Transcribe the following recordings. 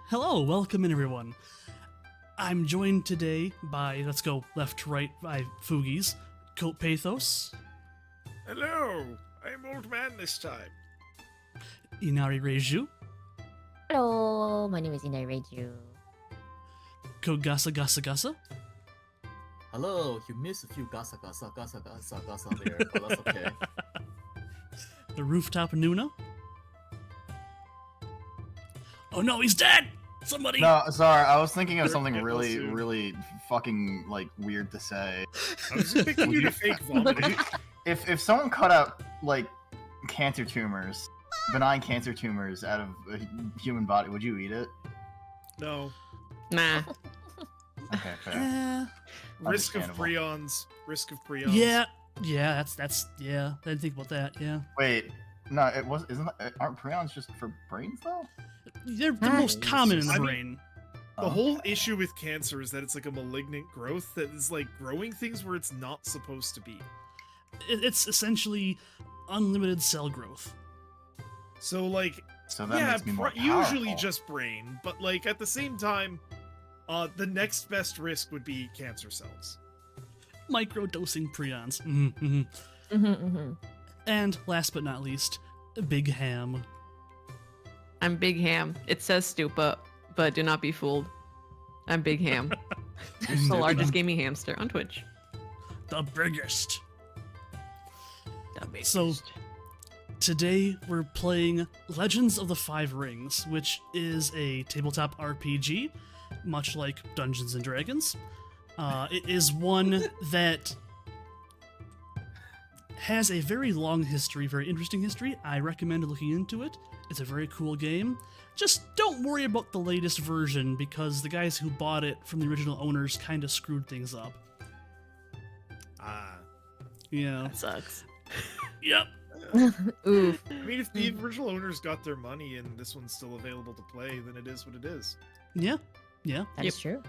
Hello, welcome in everyone. I'm joined today by, let's go left to right, by Fugies, Coat Pathos. Hello, I'm old man this time. InariReiju, Hello, my name is InariReiju. KogasaGaSagasa, Hello, you missed a few gasa there, but that's okay. the Rooftop Nuna. Oh no, he's dead! Somebody! No, sorry, I was thinking of something Yeah, really, too. really fucking, like, weird to say. I was just picking you to fake vomiting. If someone cut out, like, cancer tumors, benign cancer tumors out of a human body, would you eat it? No. Nah. Okay, fair. Risk of Understandable. prions. Risk of prions. Yeah, that's, yeah, I didn't think about that, yeah. Wait, no, aren't prions just for brains, though? They're the most common in the I mean- brain. The Oh. whole issue with cancer is that it's like a malignant growth that is like growing things where it's not supposed to be. It's essentially unlimited cell growth. So like, So that yeah, makes me more usually powerful. just brain, but like at the same time, the next best risk would be cancer cells. Micro-dosing prions. Mhm. Mm-hmm. And last but not least, Big Ham. I'm Big Ham. It says Stupa, but do not be fooled. I'm Big Ham. The largest gaming hamster on Twitch. The biggest. The biggest. So, today we're playing Legends of the Five Rings, which is a tabletop RPG, much like Dungeons and Dragons. It is one that has a very long history, very interesting history. I recommend looking into it. It's a very cool game. Just don't worry about the latest version because the guys who bought it from the original owners kind of screwed things up. Ah. Yeah. That sucks. Yep. Oof. I mean, if the original owners got their money and this one's still available to play, then it is what it is. Yeah. Yeah. That is true.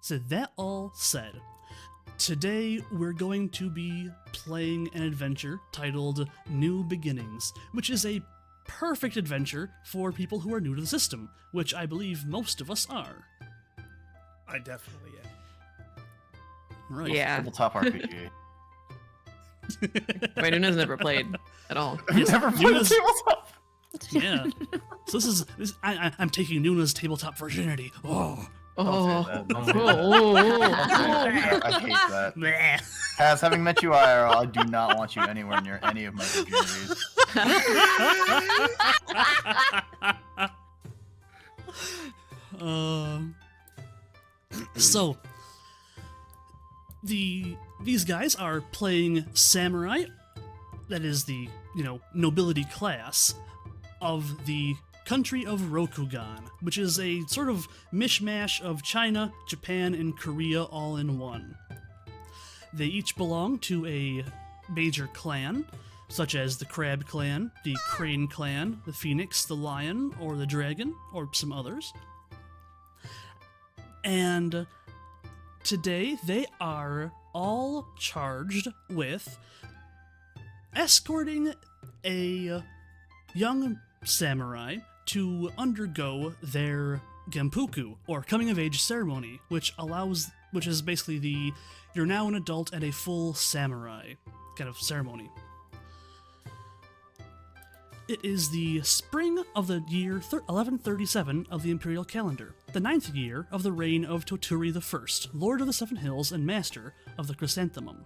So that all said, today we're going to be playing an adventure titled New Beginnings, which is a perfect adventure for people who are new to the system, which I believe most of us are. I definitely am. Right. Yeah. Tabletop RPG. Wait, Una's never played at all. Yes, I've never played a Nuna's- tabletop. Yeah. So I'm taking Nuna's tabletop virginity. Oh. Oh. Don't say that, don't say that. Oh. I hate that. Bleh. Kaz, having met you IRL, I do not want you anywhere near any of my communities. So these guys are playing samurai. That is the nobility class of the country of Rokugan, which is a sort of mishmash of China, Japan, and Korea all in one. They each belong to a major clan, such as the Crab Clan, the Crane Clan, the Phoenix, the Lion, or the Dragon, or some others. And today they are all charged with escorting a young samurai to undergo their Genpuku, or coming of age ceremony, which is basically you're now an adult and a full samurai kind of ceremony. It is the spring of the year 1137 of the imperial calendar, the 9th year of the reign of Toturi I, Lord of the Seven Hills and Master of the Chrysanthemum.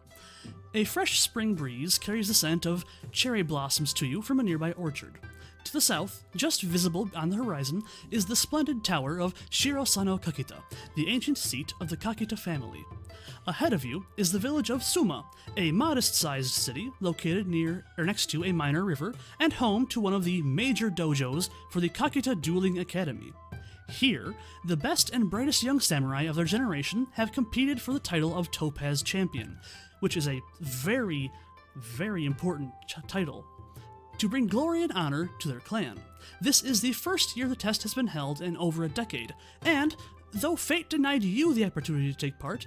A fresh spring breeze carries the scent of cherry blossoms to you from a nearby orchard. To the south, just visible on the horizon, is the splendid tower of Shirosano Kakita, the ancient seat of the Kakita family. Ahead of you is the village of Suma, a modest-sized city located next to a minor river and home to one of the major dojos for the Kakita Dueling Academy. Here, the best and brightest young samurai of their generation have competed for the title of Topaz Champion, which is a very, very important title, to bring glory and honor to their clan. This is the first year the test has been held in over a decade, and though fate denied you the opportunity to take part,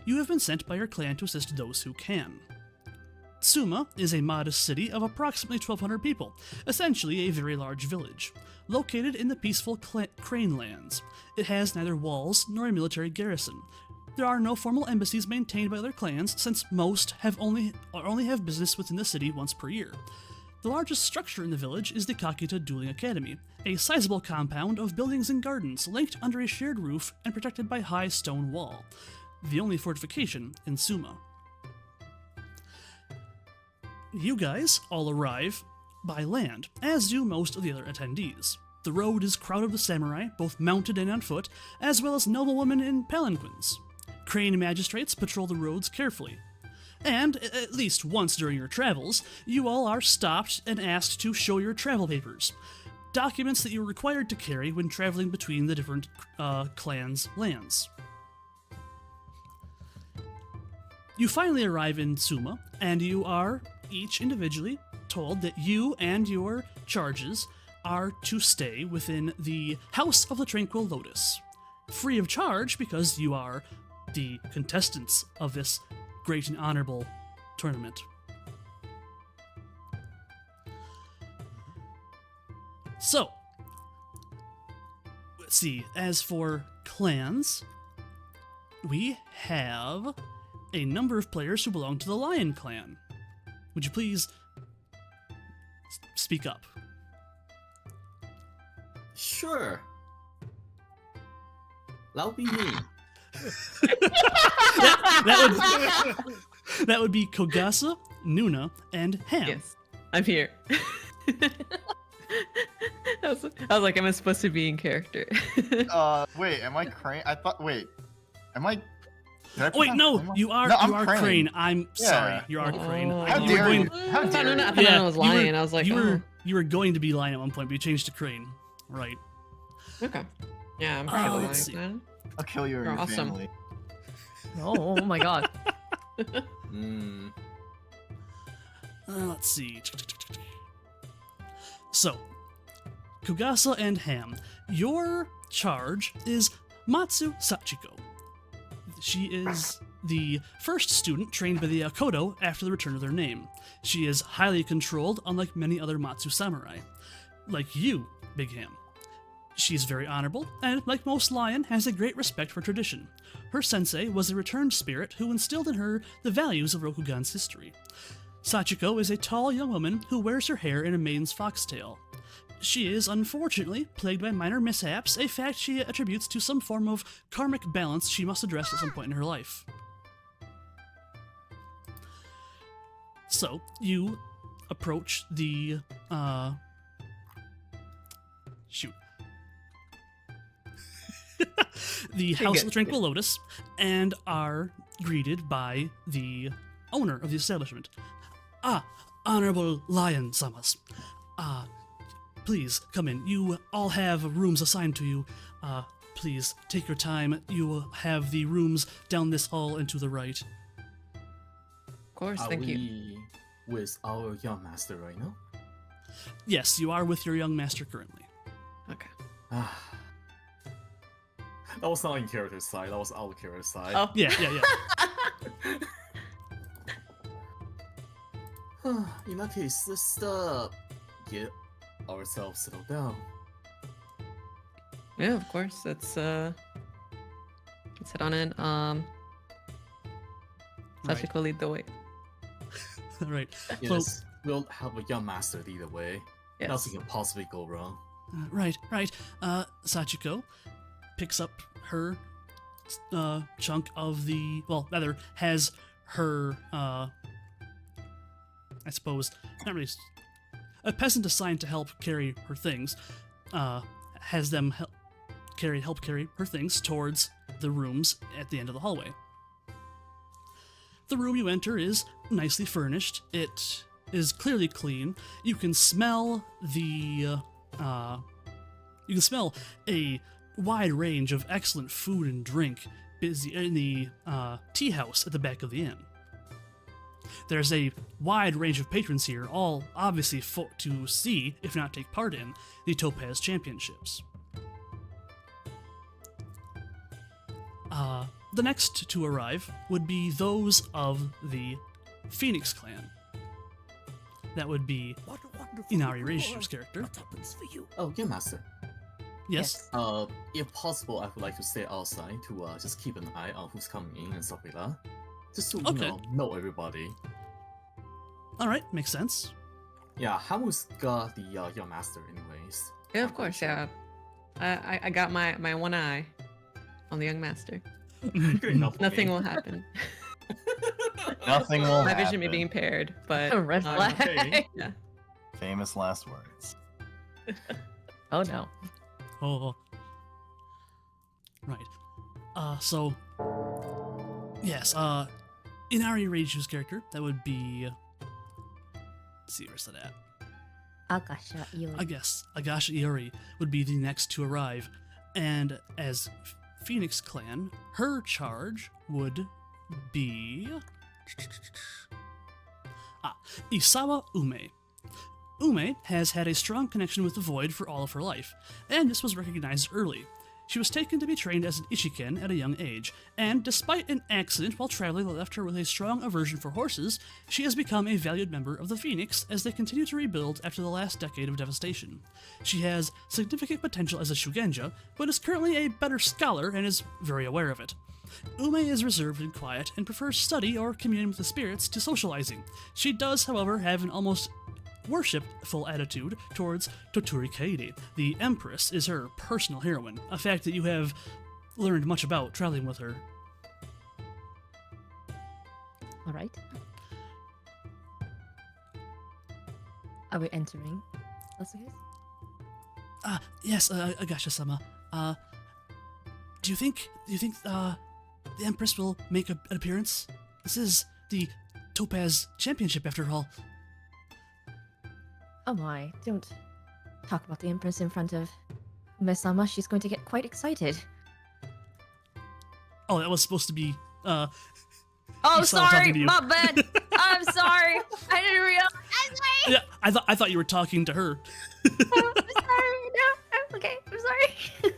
you have been sent by your clan to assist those who can. Tsuma is a modest city of approximately 1,200 people, essentially a very large village. Located in the peaceful Crane Lands, it has neither walls nor a military garrison. There are no formal embassies maintained by other clans, since most only have business within the city once per year. The largest structure in the village is the Kakita Dueling Academy, a sizable compound of buildings and gardens linked under a shared roof and protected by a high stone wall, the only fortification in Suma. You guys all arrive by land, as do most of the other attendees. The road is crowded with samurai, both mounted and on foot, as well as noblewomen in palanquins. Crane magistrates patrol the roads carefully. And, at least once during your travels, you all are stopped and asked to show your travel papers, documents that you are required to carry when traveling between the different clans' lands. You finally arrive in Suma, and you are each individually told that you and your charges are to stay within the House of the Tranquil Lotus, free of charge because you are the contestants of this great and honorable tournament. So, let's see, as for clans, we have a number of players who belong to the Lion Clan. Would you please speak up? Sure. That'll be me. That would be Kogasa, Nuna, and Ham. Yes, I'm here. I was like, am I supposed to be in character? Wait, am I Crane? Am I? Did I put Wait, that no, Crane? you are. No, you I'm are Crane. Crane. I'm sorry, you are Crane. Oh. How You were dare going- you? How dare I you? thought I was lying. I was like, you oh. were you were going to be Lion at one point, but you changed to Crane. Right. Okay. Yeah, I'm Oh, probably let's see. lying. I'll kill you or You're your awesome. family. Oh my god. Let's see. So, Kogasa and Ham, your charge is Matsu Sachiko. She is the first student trained by the Akodo after the return of their name. She is highly controlled, unlike many other Matsu samurai. Like you, Big Ham. She's very honorable, and like most lion, has a great respect for tradition. Her sensei was a returned spirit who instilled in her the values of Rokugan's history. Sachiko is a tall young woman who wears her hair in a maiden's foxtail. She is, unfortunately, plagued by minor mishaps, a fact she attributes to some form of karmic balance she must address at some point in her life. So, you approach the, the House of the Tranquil Lotus, and are greeted by the owner of the establishment. Ah, Honorable Lion Samas. Please come in. You all have rooms assigned to you. Please take your time. You will have the rooms down this hall and to the right. Of course, Are thank you. we with our young master right now? Yes, you are with your young master currently. Okay. That was not in character side, that was out character side. Oh. Yeah. In that case, let's get ourselves settled down. Yeah, of course. Let's head on in. Sachiko lead the way. All right. Yes, we'll have a young master either way. Yes. Nothing can possibly go wrong. Right. Sachiko picks up her chunk of the, well, rather, has her, I suppose, not really, a peasant assigned to help carry her things, has them help carry her things towards the rooms at the end of the hallway. The room you enter is nicely furnished. It is clearly clean. You can smell a wide range of excellent food and drink busy in the tea house at the back of the inn. There's a wide range of patrons here, all obviously to see, if not take part in, the Topaz Championships. The next to arrive would be those of the Phoenix Clan. that would be What a wonderful InariReiju's world. character. What happens for you? Oh, yeah, Master. Yes. If possible, I would like to stay outside to just keep an eye on who's coming in and stuff like that. Just to, Okay. know everybody. All right, makes sense. Yeah, Hamu's got the young master anyways. Yeah, I'm of course. pretty Yeah. I got my one eye on the young master. sure. Good enough for Nothing me. will happen. Nothing will My happen. vision may be impaired, but Red flag. okay. yeah. Famous last words. Oh no. Oh. Right. So. Yes, InariReiju's character, that would be. Let's see, where's that at? Agasha Iori. I guess Agasha Iori would be the next to arrive. And as Phoenix Clan, her charge would be. Isawa Ume. Ume has had a strong connection with the Void for all of her life, and this was recognized early. She was taken to be trained as an Ichiken at a young age, and despite an accident while traveling that left her with a strong aversion for horses, she has become a valued member of the Phoenix as they continue to rebuild after the last decade of devastation. She has significant potential as a Shugenja, but is currently a better scholar and is very aware of it. Ume is reserved and quiet and prefers study or communion with the spirits to socializing. She does, however, have an almost worshipful attitude towards Toturi Kaede. The Empress is her personal heroine, a fact that you have learned much about traveling with her. All right. Are we entering? That's okay. Yes, Agasha-sama. Do you think the Empress will make an appearance? This is the Topaz Championship, after all. Oh my, don't talk about the Empress in front of Mesama. She's going to get quite excited. Oh, that was supposed to be, Oh, Isawa sorry, talking to you. my bad. I'm sorry. I didn't realize. I'm sorry. yeah, I thought you were talking to her. I'm sorry. No, I'm okay. I'm sorry.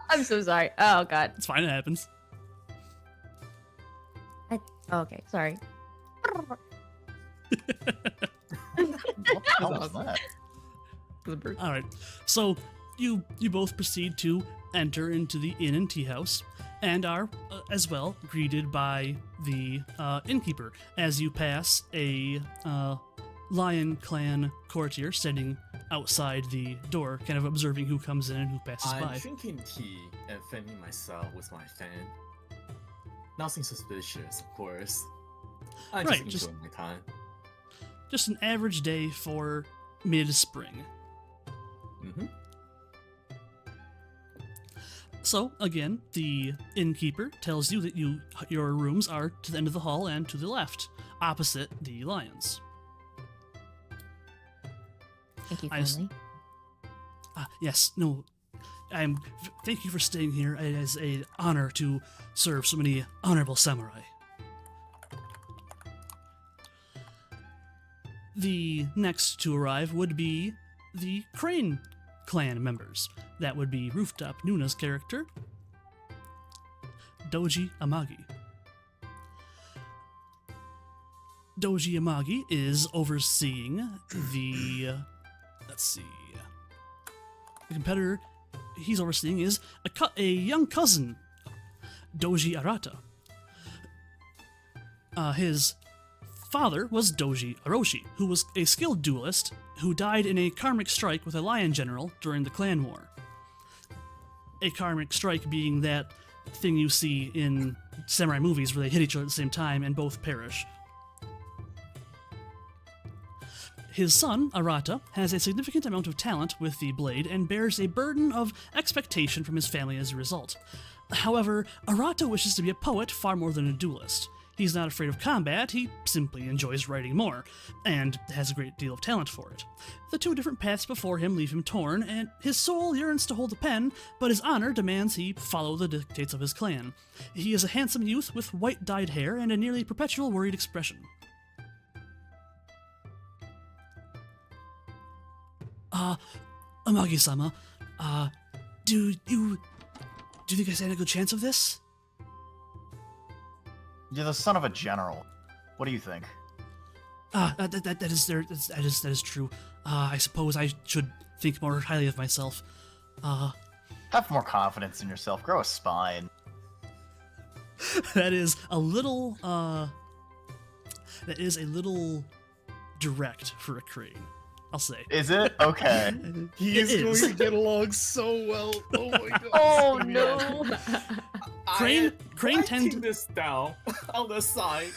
I'm so sorry. Oh god. It's fine, it happens. Okay, sorry. What the hell was that? The bird. All right, so you both proceed to enter into the inn and tea house, and are as well greeted by the innkeeper as you pass a Lion Clan courtier standing outside the door, kind of observing who comes in and who passes I'm by. drinking tea and fanning myself with my fan. Nothing suspicious, of course. I'm Right, just just- enjoying my time. Just an average day for mid-spring. Mm-hmm. So again, the innkeeper tells you that your rooms are to the end of the hall and to the left, opposite the lions. Thank you I s- kindly. Yes, no, thank you for staying here. It is an honor to serve so many honorable samurai. The next to arrive would be the Crane Clan members. That would be Rooftop Nuna's character, Doji Amagi. Doji Amagi is overseeing the. Let's see. The competitor he's overseeing is a young cousin, Doji Arata. His father was Doji Aroshi, who was a skilled duelist who died in a karmic strike with a lion general during the clan war. A karmic strike being that thing you see in samurai movies where they hit each other at the same time and both perish. His son, Arata, has a significant amount of talent with the blade and bears a burden of expectation from his family as a result. However, Arata wishes to be a poet far more than a duelist. He's not afraid of combat, he simply enjoys writing more, and has a great deal of talent for it. The two different paths before him leave him torn, and his soul yearns to hold the pen, but his honor demands he follow the dictates of his clan. He is a handsome youth with white-dyed hair and a nearly perpetual worried expression. Amagi-sama, do you think I stand a good chance of this? You're the son of a general. What do you think? That is true. I suppose I should think more highly of myself. Have more confidence in yourself. Grow a spine. That is a little direct for a crane, I'll say. Is it? Okay. He It is is. going to get along so well. Oh my god. Oh It's gonna be Crane Crane tend- writing this down on the side.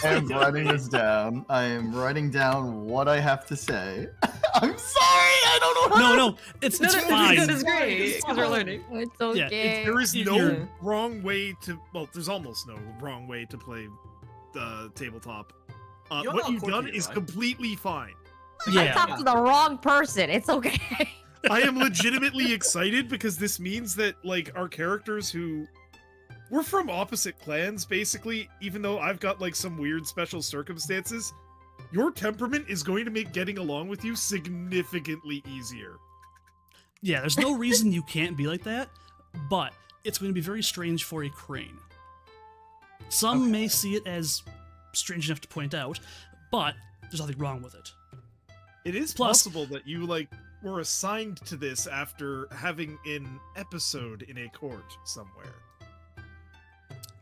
I am writing this down. I am writing down what I have to say. I'm sorry. I don't know. No, it's fine. This is great because we're learning. It's Yeah, okay. There is no You're- wrong way to. Well, there's almost no wrong way to play tabletop. You're What not you've done quirky, is right? completely fine. I Yeah. talked to the wrong person. It's okay. I am legitimately excited because this means that like our characters who we're from opposite clans basically, even though I've got like some weird special circumstances, your temperament is going to make getting along with you significantly easier. Yeah, there's no reason you can't be like that, but it's going to be very strange for a crane. Some may see it as strange enough to point out, but there's nothing wrong with it. It is Plus- possible that you like were assigned to this after having an episode in a court somewhere.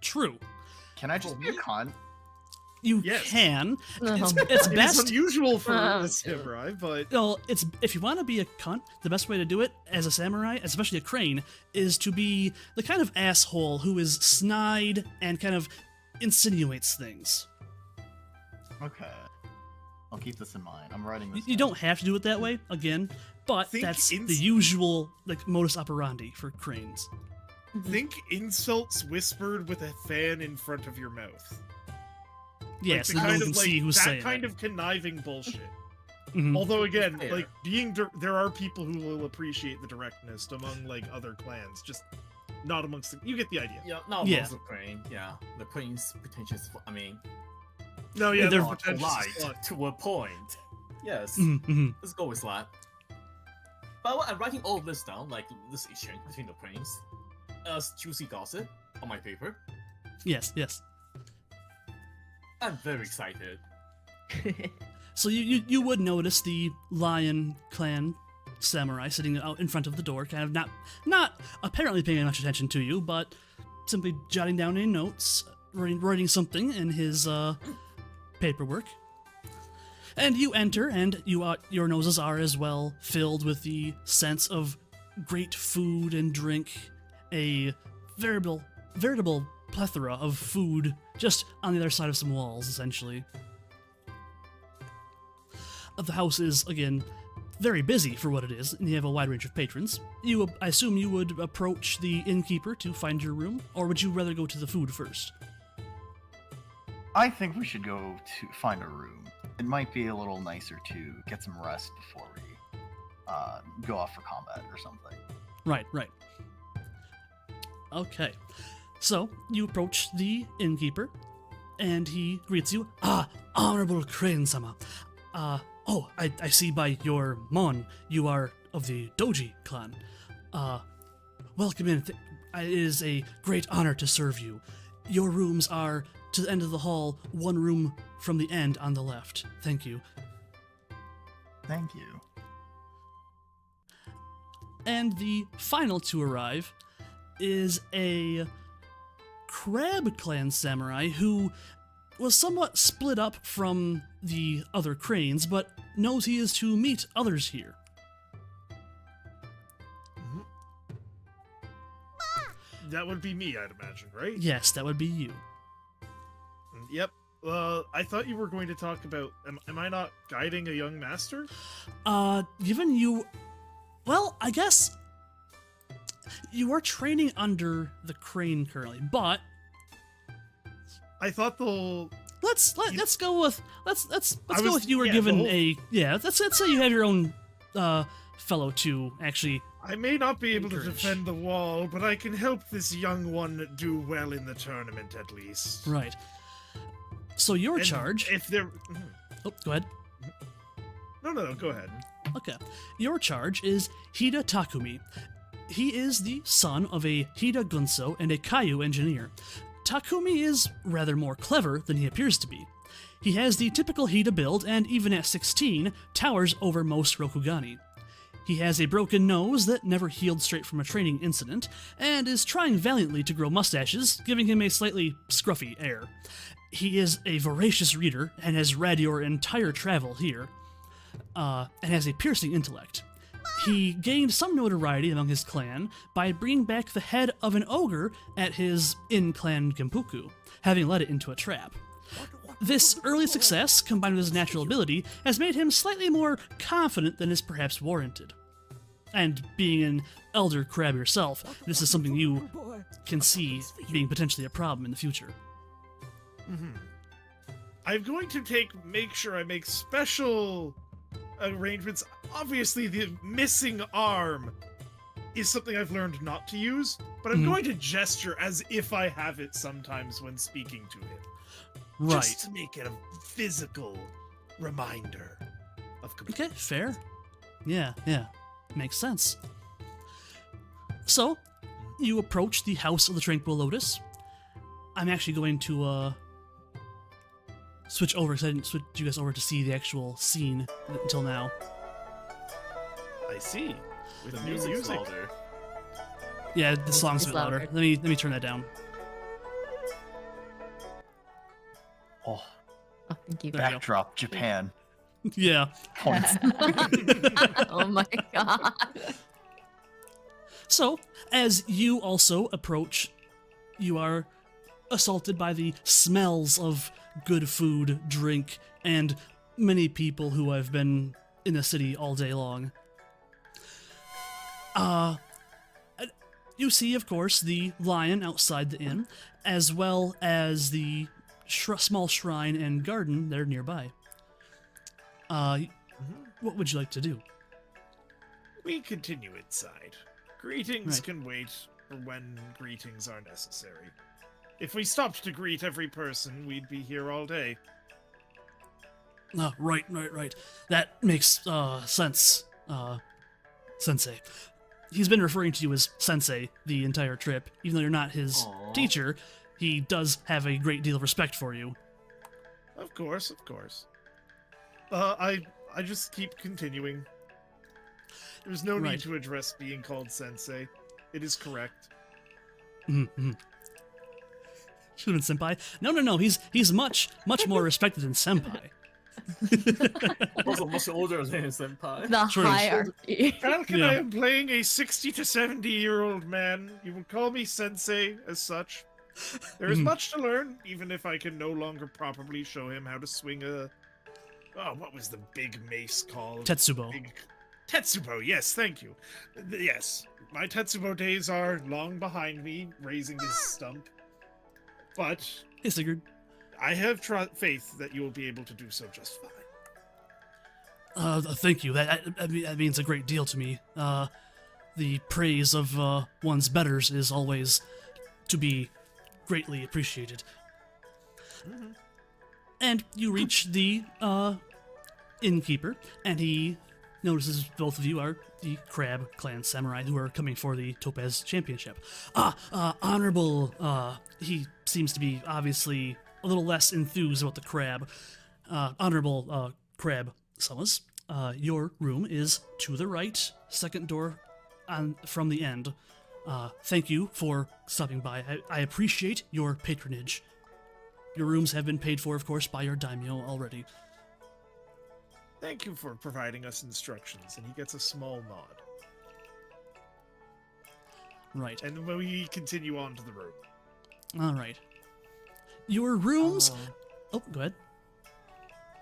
True. Can I just be a con? You Yes. can. It's It is best. unusual for Oh, a samurai, but Well, it's if you want to be a cunt, the best way to do it as a samurai, especially a crane, is to be the kind of asshole who is snide and kind of insinuates things. Okay. I'll keep this in mind. I'm writing this. You down. don't have to do it that way, again, but Think that's ins- the usual like modus operandi for cranes. think insults whispered with a fan in front of your mouth. Yes, the no one kind can of like see who's that saying kind it. of conniving bullshit. Mhm. Although again, Fair. like there are people who will appreciate the directness among like other clans, just not amongst the. You get the idea. Yeah, not Yeah. most of Crane. Yeah, the Crane's pretentious. I mean, No, yeah, they're they're not pretentious as polite fuck. to a point. Yes, Mhm, mhm. let's go with that. But I'm writing all of this down, like this exchange between the Cranes, as juicy gossip on my paper. Yes, yes. I'm very excited. So you would notice the lion clan samurai sitting out in front of the door, kind of not apparently paying much attention to you, but simply jotting down any notes, writing something in his paperwork. And you enter, and your noses are as well filled with the sense of great food and drink, a veritable plethora of food just on the other side of some walls, essentially. The house is, again, very busy for what it is, and you have a wide range of patrons. I assume you would approach the innkeeper to find your room, or would you rather go to the food first? I think we should go to find a room. It might be a little nicer to get some rest before we go off for combat or something. Right. Okay. So, you approach the innkeeper, and he greets you. Honorable Crane-sama. I see by your mon, you are of the Doji clan. Welcome in. It is a great honor to serve you. Your rooms are to the end of the hall, one room from the end on the left. Thank you. Thank you. And the final to arrive is a Crab Clan samurai who was somewhat split up from the other cranes, but knows he is to meet others here. That would be me, I'd imagine, right? Yes, that would be you. Yep. I thought you were going to talk about. Am I not guiding a young master? Given you... Well, I guess... You are training under the crane currently, but I thought let's go with go with you were yeah, given the whole- let's say you have your own fellow to actually. I may not be able to Encourage. defend the wall, but I can help this young one do well in the tournament at least. Right. So your And charge. If there. Oh, go ahead. No, go ahead. Okay. Your charge is Hida Takumi. He is the son of a Hida Gunso and a Kaiju engineer. Takumi is rather more clever than he appears to be. He has the typical Hida build, and even at 16, towers over most Rokugani. He has a broken nose that never healed straight from a training incident, and is trying valiantly to grow mustaches, giving him a slightly scruffy air. He is a voracious reader, and has read your entire travel here, and has a piercing intellect. He gained some notoriety among his clan by bringing back the head of an ogre at his in-clan Genpuku, having led it into a trap. This early success, combined with his natural ability, has made him slightly more confident than is perhaps warranted. And being an elder crab yourself, this is something you can see being potentially a problem in the future. I'm going to make sure I make special arrangements. Obviously, the missing arm is something I've learned not to use, but I'm going to gesture as if I have it sometimes when speaking to him. Right. Just to make it a physical reminder of completion. Okay, fair. Yeah. Makes sense. So, you approach the House of the Tranquil Lotus. I'm actually going to switch over, because I didn't switch you guys over to see the actual scene until now. I see. With The new music's music. louder. Yeah, the song's a bit louder. louder. Let me turn that down. Oh, Oh, thank you. There you go. backdrop, Japan. Yeah. Points. Oh my god. So, as you also approach, you are assaulted by the smells of good food, drink, and many people who have been in the city all day long. You see, of course, the lion outside the inn, as well as the small shrine and garden that are nearby. What would you like to do? We continue inside. Greetings Right. can wait for when greetings are necessary. If we stopped to greet every person, we'd be here all day. Right. That makes sense, Sensei. He's been referring to you as Sensei the entire trip. Even though you're not his Aw. teacher, he does have a great deal of respect for you. Of course. I just keep continuing. There's no Right. need to address being called sensei. It is correct. Mm-hmm. Should have been senpai. No. He's much more respected than senpai. Also much older than senpai. The True. hierarchy. Falcon, Yeah. I am playing a 60 to 70-year-old man. You will call me sensei as such. There is Mhm. much to learn, even if I can no longer properly show him how to swing a... Oh, what was the big mace called? Tetsubo. Tetsubo, yes, thank you. Yes, my Tetsubo days are long behind me, raising his stump. But Hey, Sigurd. I have faith that you will be able to do so just fine. Thank you. That means a great deal to me. The praise of one's betters is always to be greatly appreciated. And you reach the innkeeper, and he notices both of you are the Crab Clan Samurai who are coming for the Topaz Championship. Honorable, he seems to be obviously a little less enthused about the crab. Honorable Crab Summers, your room is to the right, second door from the end. Thank you for stopping by. I appreciate your patronage. Your rooms have been paid for, of course, by your daimyo already. Thank you for providing us instructions, and he gets a small nod. Right. And we continue on to the room. All right. Your rooms... Uh, Oh, go ahead.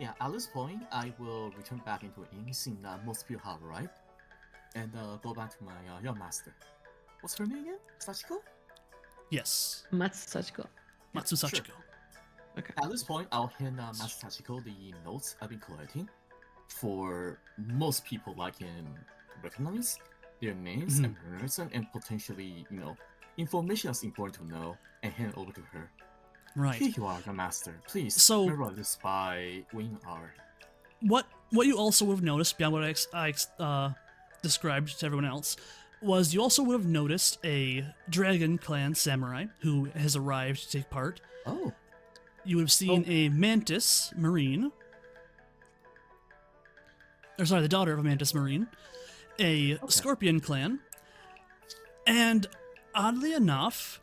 Yeah, at this point, I will return back into an inn, seeing that most people have arrived, and go back to my young master. What's her name again? Sachiko? Yes. Matsuchiko. Matsu Sachiko. Okay. At this point, I'll hand Master Sachiko the notes I've been collecting. For most people, I can recognize their names and person, and potentially, information that's important to know, and hand it over to her. Right. Here you are, the master. Please, So- memorize this by wing hour. What you also would have noticed, beyond what I described to everyone else, was you also would have noticed a Dragon Clan Samurai who has arrived to take part. Oh, you would have seen a mantis marine. Or sorry, the daughter of a mantis marine. A scorpion clan. And oddly enough,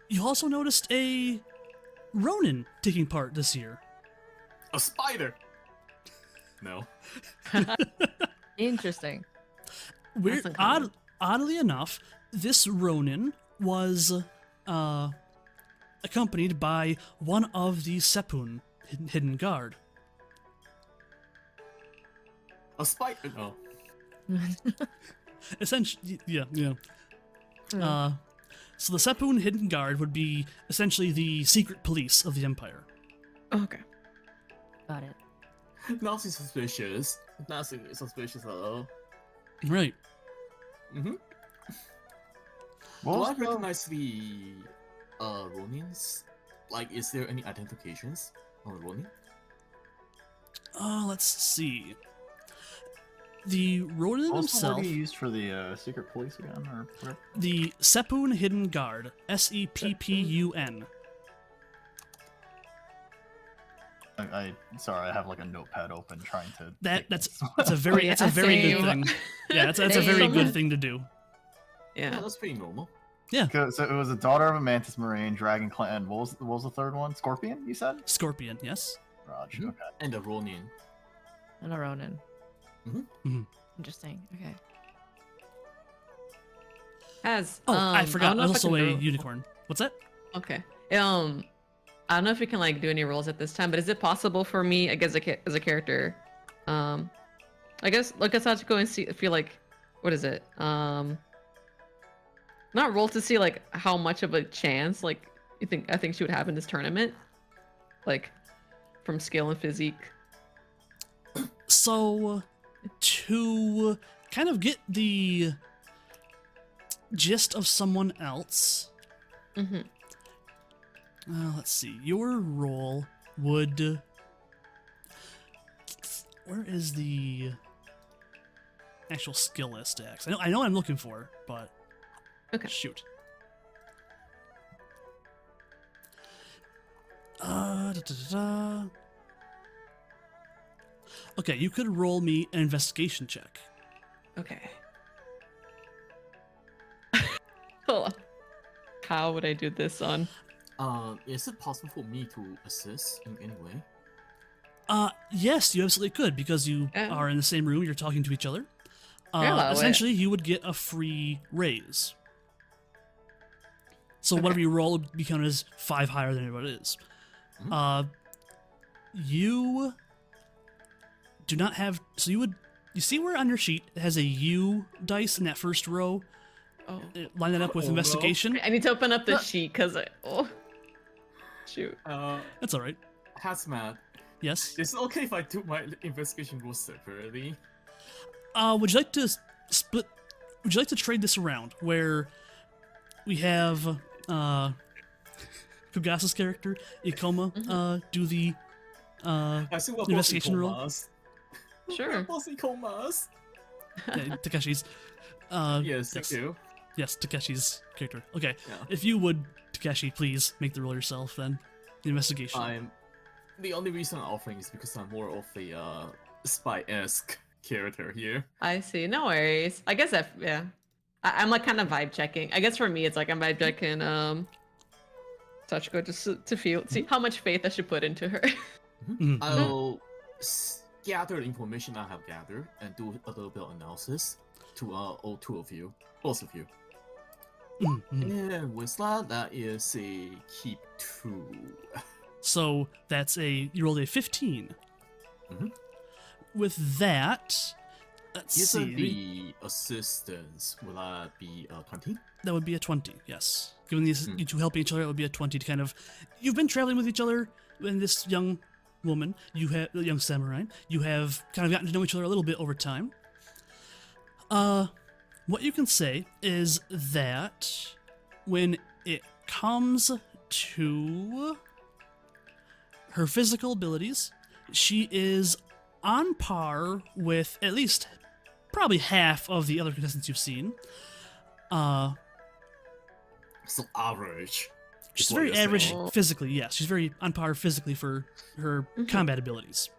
you also noticed a Ronin taking part this year. A spider. No. Interesting. Weird, That's uncommon. oddly enough, this Ronin was accompanied by one of the Seppun, hidden guard. A spider. No. Essentially, yeah. Hmm. So the Seppun hidden guard would be essentially the secret police of the Empire. Okay. Got it. Nothing suspicious. Nothing suspicious at all. Right. Mm-hmm. What Do was I the- recognize the Ronins? Like, is there any identifications on the Ronin? Let's see. The Ronin What was the himself, word you used for the secret police again, or whatever? the Seppun hidden guard, Seppun. Sorry, I have like a notepad open trying to. That's take notes. that's a very Yeah, that's a very good same. thing. Yeah, that's a very Same. good thing to do. Yeah, Yeah. that's pretty normal. Okay, so it was a daughter of a mantis marine, dragon clan. What was the third one? Scorpion, you said? Scorpion, yes. Raj. Mhm. Okay. And the Ronin. And a Ronin. Interesting. Okay. As Oh, I forgot. don't know if I Also can a do- unicorn. What's that? Okay. I don't know if we can like do any roles at this time, but is it possible for me, I guess, as a character, I guess look at Sachiko and see, feel like, what is it? Not roll to see like how much of a chance like I think she would have in this tournament, like from skill and physique. So, to kind of get the gist of someone else, Mm-hmm. let's see. Your role would. Where is the actual skill list, X? I know I'm looking for, but Okay. shoot. Okay, you could roll me an investigation check. Okay. Hold on. How would I do this on? Is it possible for me to assist in any way? Yes, you absolutely could, because you Yeah. are in the same room, you're talking to each other. Yeah, Essentially, you would get a free raise. So Okay. whatever you roll would be counted as 5 higher than what it is. Mhm. You do not have... So you see where on your sheet it has a U dice in that first row? Oh. Line that up with Oh, no. investigation? I need to open up the sheet because shoot. That's alright. Hazmat, Yes. is it okay if I do my investigation rules separately? Would you like to split... Would you like to trade this around, where we have Kogasa's character, Ikoma, do the I see what investigation roll? Ikomas. Sure. Boss Ikomas. Takeshi's. Yes, thank you. Yes, Takeshi's character. Okay, Yeah. if you would, Takeshi, please make the roll yourself then. The investigation. The only reason I'm offering is because I'm more of a spy-esque character here. I see. No worries. I guess yeah. I'm like kind of vibe checking. I guess for me, it's like I'm vibe checking Sachiko just to see how much faith I should put into her. Mhm. I'll gather the information I have gathered and do a little bit of analysis to all two of you, both of you. And with that is a keep 2. So that's you rolled a 15. Mhm. With that, let's Isn't see. the assistance, will that be 20? That would be a 20, yes. Given these Hmm. you two helping each other, it would be a 20 to kind of... You've been traveling with each other, and this young woman, the young samurai, you have kind of gotten to know each other a little bit over time. What you can say is that when it comes to her physical abilities, she is on par with at least probably half of the other contestants you've seen. So average. She's what very you're saying. average physically, yes. She's very on par physically for her combat abilities.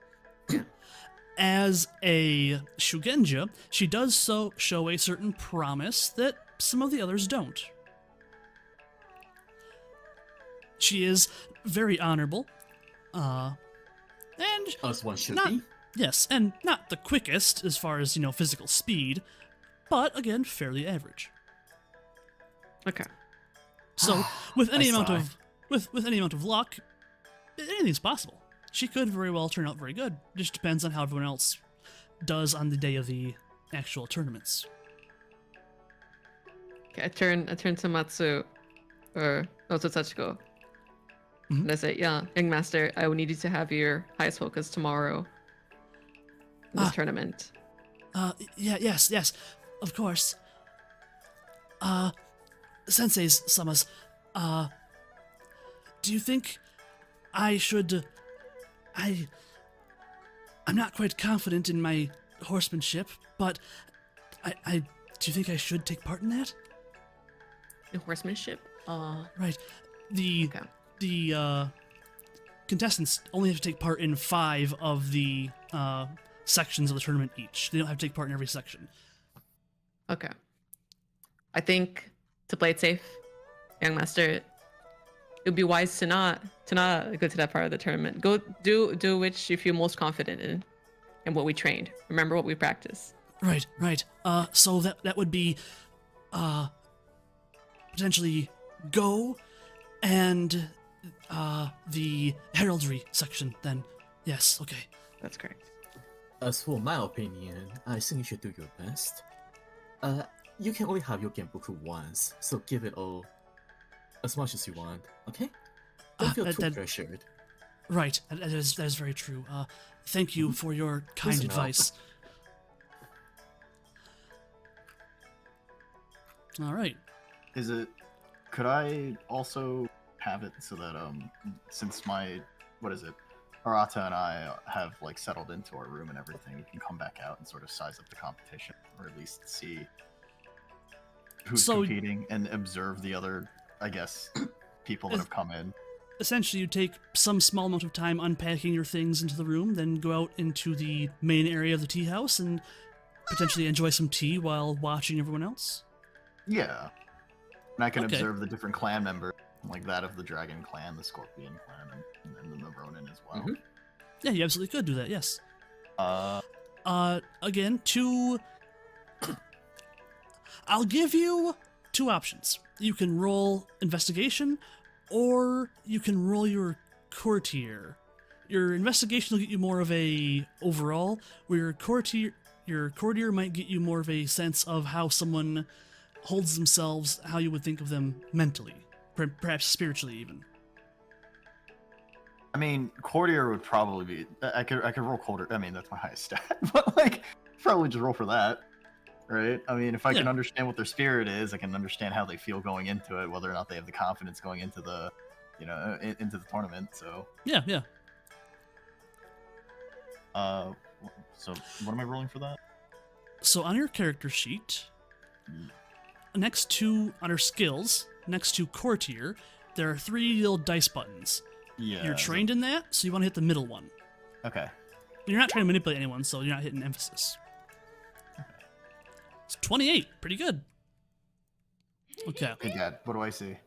As a Shugenja, she does so show a certain promise that some of the others don't. She is very honorable, and As one should not, be. yes, and not the quickest as far as, physical speed, but again, fairly average. Okay. So, with any I amount sigh. of with any amount of luck, anything's possible. She could very well turn out very good. Just depends on how everyone else does on the day of the actual tournaments. Okay, I turn to Matsu, or to Sachiko. Mhm. And I say, yeah, young master, I will need you to have your highest focus tomorrow in this tournament. Yes, of course. Sensei's Samas, do you think I should... I'm not quite confident in my horsemanship, but do you think I should take part in that? In horsemanship? Right. Okay. The contestants only have to take part in 5 of the sections of the tournament each. They don't have to take part in every section. Okay. I think to play it safe, young master, it would be wise to not go to that part of the tournament. Go do which you feel most confident in, and what we trained. Remember what we practiced. Right. So that would be potentially Go and the heraldry section then. Yes, okay. That's correct. As for my opinion, I think you should do your best. You can only have your Genboku once, so give it all as much as you want, okay? Don't feel too pressured. Right. That is very true. Thank you for your kind Listen up. advice. All right. Could I also have it so that since Arata and I have like settled into our room and everything, we can come back out and sort of size up the competition, or at least see who's competing and observe the other, I guess, people that have come in. Essentially, you take some small amount of time unpacking your things into the room, then go out into the main area of the tea house and potentially enjoy some tea while watching everyone else. Yeah. And I can Okay. observe the different clan members, like that of the Dragon Clan, the Scorpion Clan, and then the Ronin as well. Mhm. Yeah, you absolutely could do that, yes. Uh, Again, I'll give you 2 options. You can roll investigation, or you can roll your courtier. Your investigation will get you more of a overall, where your courtier might get you more of a sense of how someone holds themselves, how you would think of them mentally, perhaps spiritually even. I mean, courtier would probably be. I could roll courtier. I mean, that's my highest stat, but like, probably just roll for that, right? I mean, if I can Yeah. understand what their spirit is, I can understand how they feel going into it, whether or not they have the confidence going into the, into the tournament. So, Yeah. so what am I rolling for that? So on your character sheet, next to under skills, next to courtier, there are 3 little dice buttons. Yeah. You're trained in that, so you want to hit the middle one. Okay. You're not trying to manipulate anyone, so you're not hitting emphasis. It's 28, pretty good. Okay. Hey, Dad. What do I see?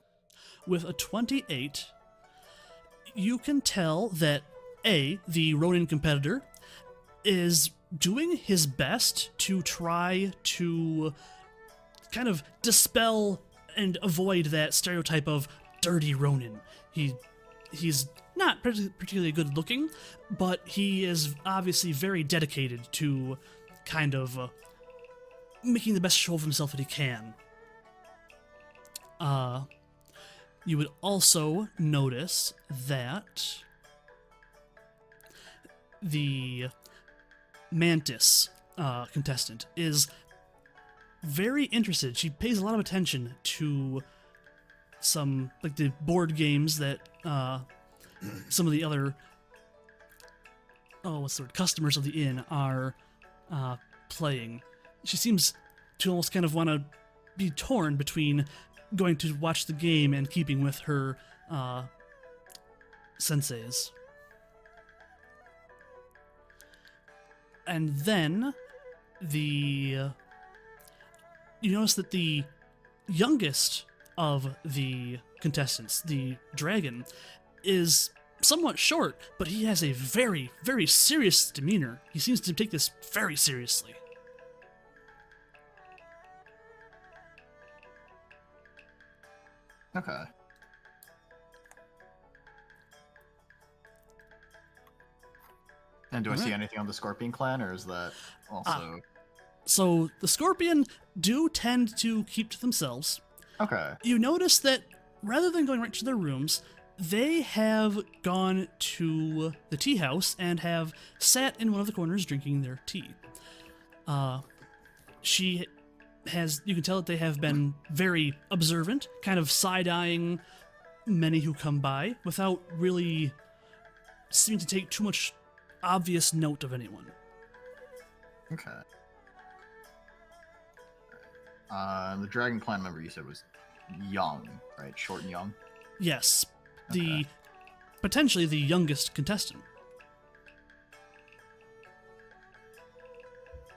With a 28, you can tell that the Ronin competitor is doing his best to try to kind of dispel and avoid that stereotype of dirty Ronin. He's not particularly good looking, but he is obviously very dedicated to kind of making the best show of himself that he can. You would also notice that the Mantis contestant is very interested. She pays a lot of attention to some, like, the board games that some of the other customers of the inn are playing. She seems to almost kind of want to be torn between going to watch the game and keeping with her senseis. And then you notice that the youngest of the contestants, the dragon, is somewhat short, but he has a very, very serious demeanor. He seems to take this very seriously. Okay. And do I see Alright. anything on the Scorpion clan, or is that also... So the Scorpion do tend to keep to themselves. Okay. You notice that rather than going right to their rooms, they have gone to the tea house and have sat in one of the corners drinking their tea. You can tell that they have been very observant, kind of side-eyeing many who come by without really seeming to take too much obvious note of anyone. Okay. The Dragon Clan member you said was young, right? Short and young? Yes, Okay. potentially the youngest contestant.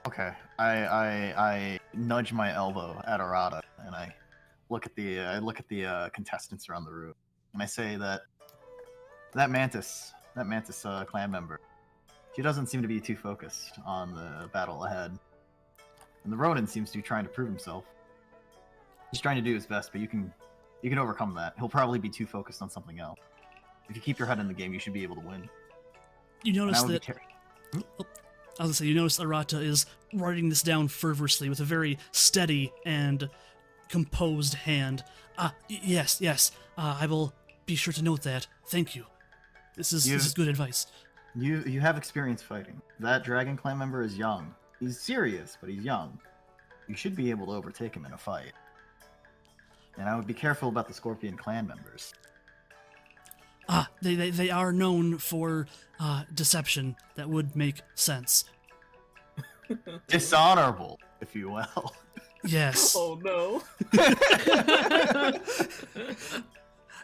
Okay. I nudge my elbow at Arata, and I look at the contestants around the room, and I say that Mantis clan member, she doesn't seem to be too focused on the battle ahead. And the Ronin seems to be trying to prove himself. He's trying to do his best, but you can overcome that. He'll probably be too focused on something else. If you keep your head in the game, you should be able to win. You And notice I would be that... I was gonna say, you notice Arata is writing this down fervorously with a very steady and composed hand. Yes, I will be sure to note that. Thank you. This is good advice. You have experience fighting. That Dragon Clan member is young. He's serious, but he's young. You should be able to overtake him in a fight. And I would be careful about the Scorpion Clan members. They are known for deception. That would make sense. Dishonorable, if you will. Yes. Oh no.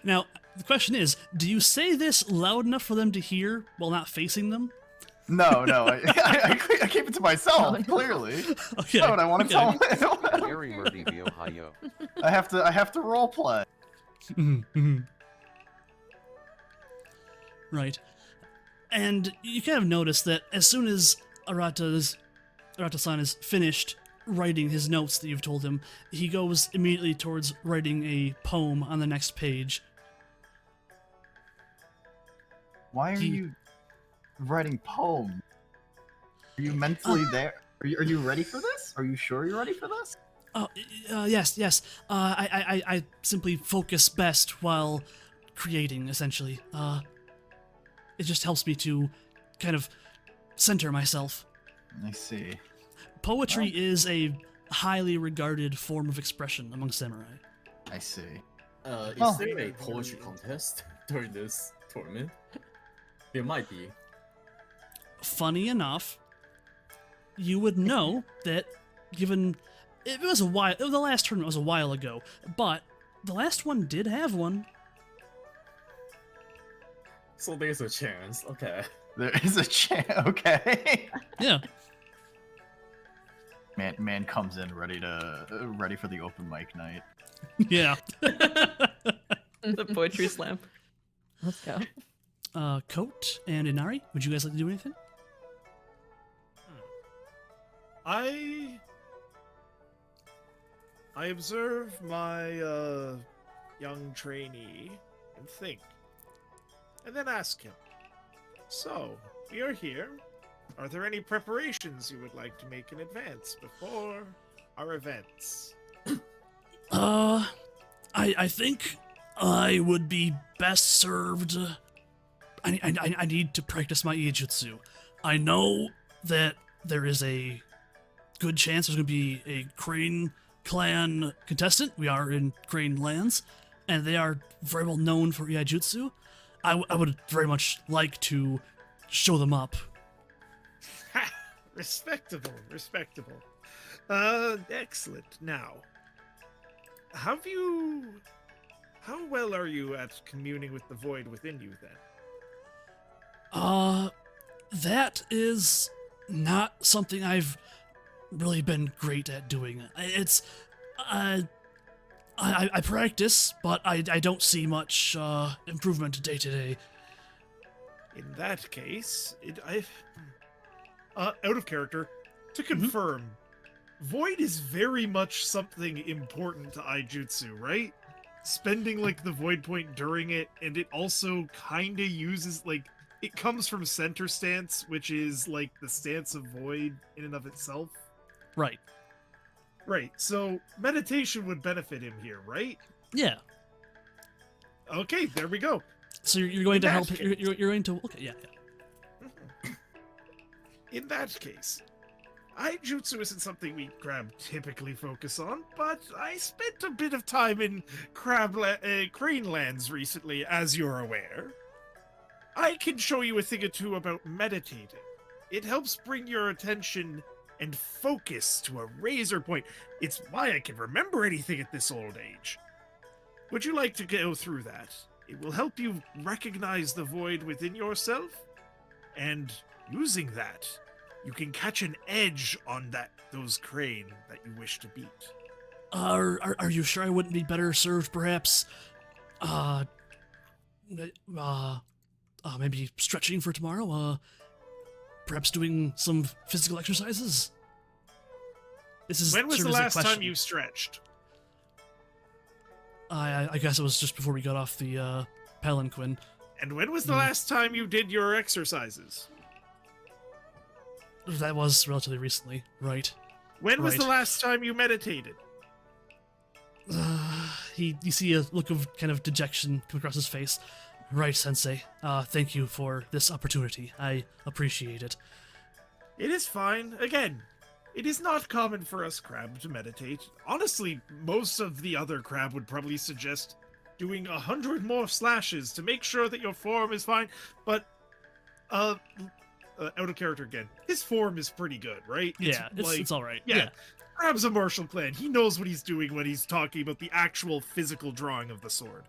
Now, the question is, do you say this loud enough for them to hear while not facing them? No, I keep it to myself, Oh, no. clearly. Okay. Why would I want to okay. tell them? Very murdy Ohio. I have to role play. Mhm. Right. And you kind of notice that as soon as Arata-san is finished writing his notes that you've told him, he goes immediately towards writing a poem on the next page. Why are you writing poems? Are you mentally there? Are you ready for this? Are you sure you're ready for this? Oh, yes. I simply focus best while creating, essentially. It just helps me to kind of center myself. I see. Poetry is a highly regarded form of expression among samurai. I see. Is there a poetry contest during this tournament? There might be. Funny enough, you would know that given it was the last tournament was a while ago, but the last one did have one. So there's a chance. Okay. There is a chance. Okay. Yeah. Man comes in ready for the open mic night. Yeah. The poetry slam. Let's go. Coat and Inari, would you guys like to do anything? I observe my young trainee and think, and then ask him, so, we are here. Are there any preparations you would like to make in advance before our events? I think I would be best served. I need to practice my Ijutsu. I know that there is a good chance there's going to be a Crane clan contestant. We are in Crane lands, and they are very well known for Iaijutsu. I would very much like to show them up. Ha! Respectable. Excellent. Now, have you how well are you at communing with the void within you then? That is not something I've really been great at doing. It's, I practice, but I don't see much improvement day to day. In that case, out of character, to confirm, void is very much something important to Aijutsu, right? Spending like the void point during it, and it also kind of uses like it comes from center stance, which is like the stance of void in and of itself. Right. Right. So meditation would benefit him here, right? Yeah. Okay, there we go. So you're going to In help. that You're going to. Okay. Yeah. In that case, Aijutsu isn't something we crab typically focus on, but I spent a bit of time in crane lands recently, as you're aware. I can show you a thing or two about meditating. It helps bring your attention and focus to a razor point. It's why I can remember anything at this old age. Would you like to go through that? It will help you recognize the void within yourself, and using that, you can catch an edge on those crane that you wish to beat. Are you sure I wouldn't be better served, perhaps? Maybe stretching for tomorrow. Perhaps doing some physical exercises. When was the last time you stretched? I guess it was just before we got off the palanquin. And when was the last time you did your exercises? That was relatively recently, right? When was the last time you meditated? You see a look of kind of dejection come across his face. Right, Sensei. Thank you for this opportunity. I appreciate it. It is fine. Again, it is not common for us crab to meditate. Honestly, most of the other crab would probably suggest doing 100 more slashes to make sure that your form is fine. But, out of character again, his form is pretty good, right? It's all right. Yeah. Crab's a martial plan. He knows what he's doing when he's talking about the actual physical drawing of the sword.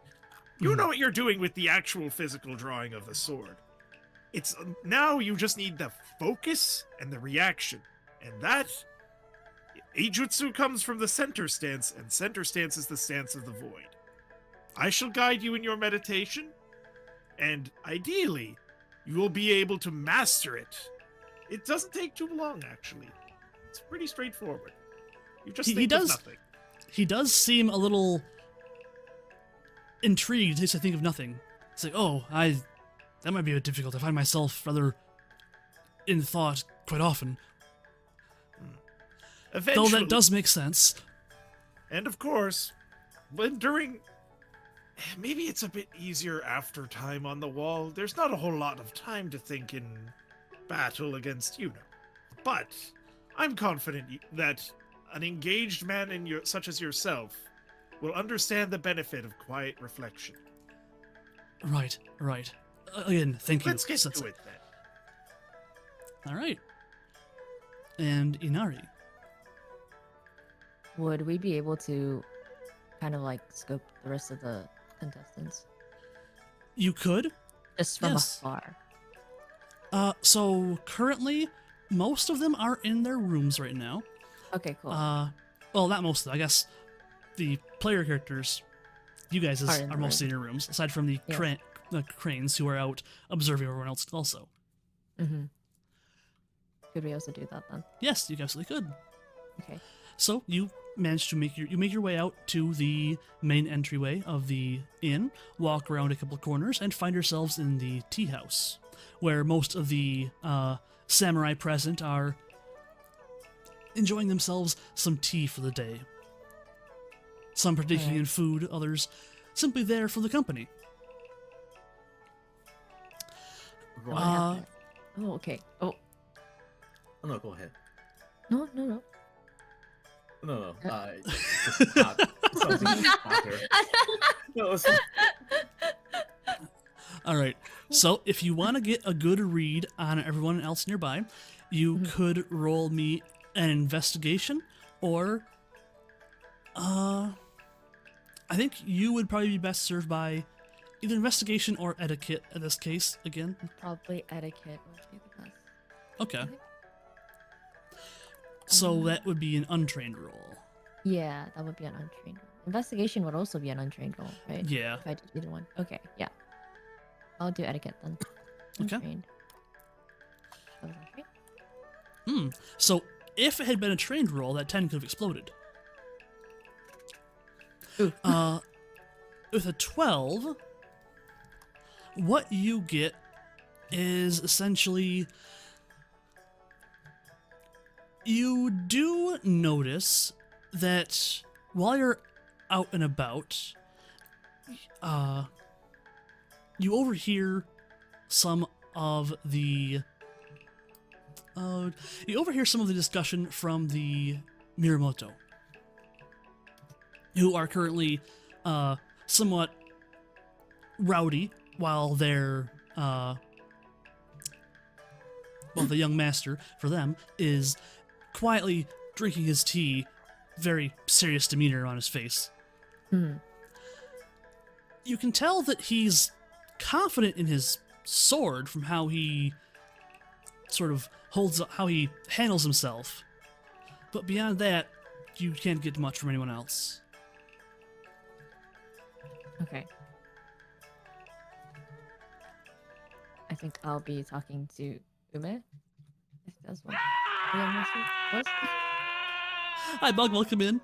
You know what you're doing with the actual physical drawing of the sword. It's now you just need the focus and the reaction. And that Aijutsu comes from the center stance, and center stance is the stance of the void. I shall guide you in your meditation, and ideally, you will be able to master it. It doesn't take too long, actually. It's pretty straightforward. You just think of nothing. He does seem a little intrigued. I think of nothing. It's like, that might be a bit difficult. I find myself rather in thought quite often. Eventually. Though that does make sense. And of course, maybe it's a bit easier after time on the wall. There's not a whole lot of time to think in battle against But I'm confident that an engaged man such as yourself will understand the benefit of quiet reflection. Right. Again, thank you. Let's get to it then. All right. And Inari. Would we be able to kind of like scope the rest of the contestants? You could. Just from Yes. afar. So currently, most of them are in their rooms right now. Okay, cool. Well, not most of them. I guess the player characters, you guys are mostly in your rooms, aside from the cranes who are out observing everyone else also. Mm-hmm. Could we also do that then? Yes, you absolutely could. Okay. So you manage to make your way out to the main entryway of the inn, walk around a couple of corners, and find yourselves in the tea house, where most of the samurai present are enjoying themselves some tea for the day. Some partaking in food, others simply there for the company. Right. Oh, okay. Oh, Oh, no, go ahead. no. No. Just something after. No, All right. So if you want to get a good read on everyone else nearby, you could roll me an investigation or I think you would probably be best served by either investigation or etiquette in this case, again. Probably etiquette would be the best. Okay. Okay. So that would be an untrained roll. Yeah, that would be an untrained roll. Investigation would also be an untrained roll, right? Yeah. If I did either one. Okay, yeah. I'll do etiquette then. Okay. Untrained. That was untrained. So if it had been a trained roll, that 10 could have exploded. Ooh. With a 12, what you get is essentially you do notice that while you're out and about, you overhear some of the discussion from the Miramoto, who are currently somewhat rowdy while they're while the young master for them is quietly drinking his tea, very serious demeanor on his face. You can tell that he's confident in his sword from how he sort of how he handles himself. But beyond that, you can't get much from anyone else. Okay. I think I'll be talking to Ume. If that's what the young master was. Hi, Bug, welcome in.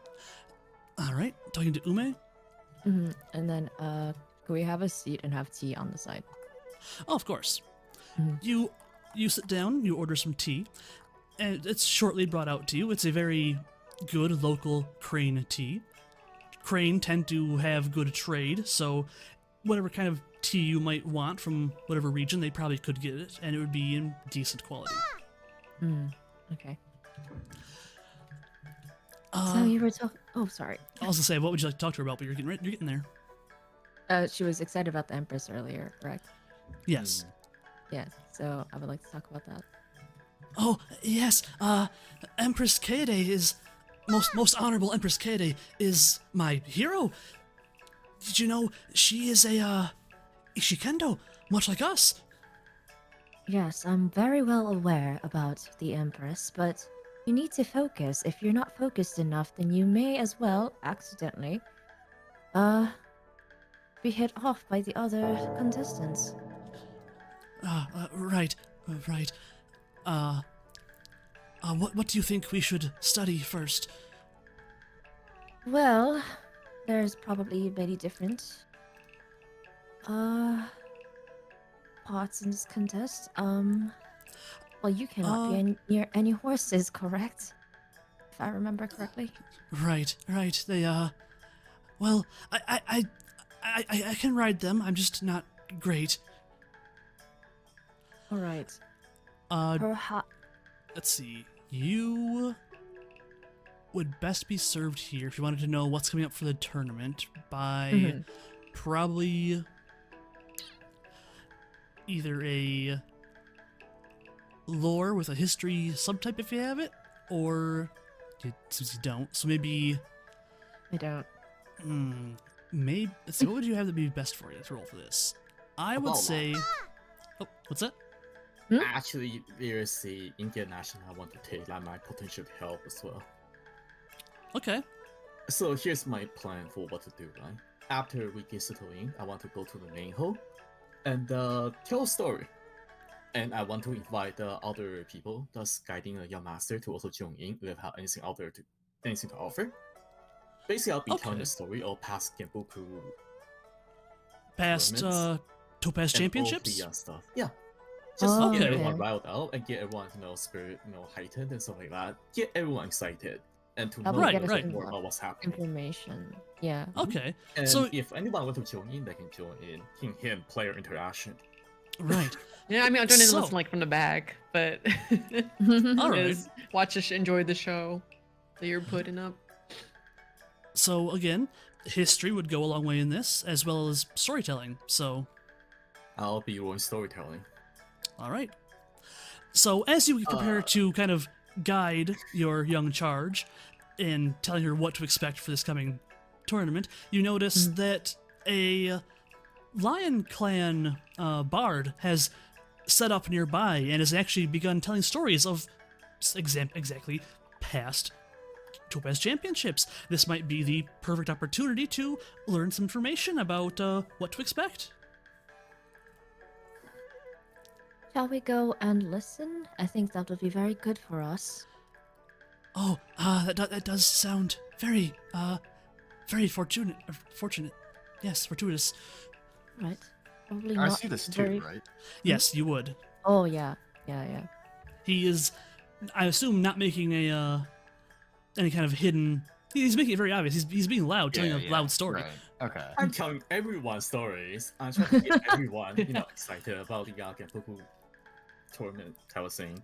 Alright, talking to Ume. And then, could we have a seat and have tea on the side? Oh, of course. Mhm. You sit down, you order some tea, and it's shortly brought out to you. It's a very good local crane tea. Crane tend to have good trade, so whatever kind of tea you might want from whatever region, they probably could get it, and it would be in decent quality. Okay. So you were talking. Oh, sorry. I was gonna say, what would you like to talk to her about? But you're getting there. She was excited about the Empress earlier, correct? Yes. Yes. So I would like to talk about that. Oh yes. Empress Kaede is most honorable. Empress Kaede is my hero. Did you know she is a Ishikendo, much like us? Yes, I'm very well aware about the Empress, but you need to focus. If you're not focused enough, then you may as well accidentally, be hit off by the other contestants. Right. What do you think we should study first? Well, there's probably many different, parts in this contest. Well, you cannot be near any horses, correct? If I remember correctly. Right. They well, I can ride them. I'm just not great. All right. Let's see. You would best be served here if you wanted to know what's coming up for the tournament by probably either a lore with a history subtype if you have it, or since you don't, so maybe I don't. maybe let's see, what would you have to be best for you to roll for this? I would About say. Oh, what's that? Actually, there's the international I want to take that might potentially help as well. Okay. So here's my plan for what to do, right? After we get settled in, I want to go to the main hall and tell a story. And I want to invite the other people that's guiding the young master to also join in if they have anything to offer. Basically, I'll be telling the story of past Genboku Past tournaments Topaz and Championships? all the stuff. Yeah. Just to get Okay. everyone riled out and get everyone, spirit, heightened and stuff like that. Get everyone excited and to know Probably get us right, some more about what's happening. Information. Yeah. Okay. And So if anyone wants to join in, they can join in. Him player interaction. right. Yeah, I mean, I'll join in and So- listen like from the back, but All right. just enjoy the show that you're putting up. So again, history would go a long way in this, as well as storytelling. So, I'll be your storytelling. all right. So as you prepare to kind of guide your young charge in telling her what to expect for this coming tournament, you notice that a Lion Clan bard has set up nearby and has actually begun telling stories of exactly past Topaz Championships. This might be the perfect opportunity to learn some information about what to expect. Shall we go and listen? I think that would be very good for us. Oh, that does sound very fortunate. Yes, fortuitous. Right. Probably I not see this very... too, right? Yes, you would. Oh, yeah. Yeah. He is, I assume, not making any kind of hidden. He's making it very obvious. He's being loud, telling a loud story. Right. Okay. I'm telling everyone stories. I'm trying to get everyone, excited about the Genpuku tournament. I was saying,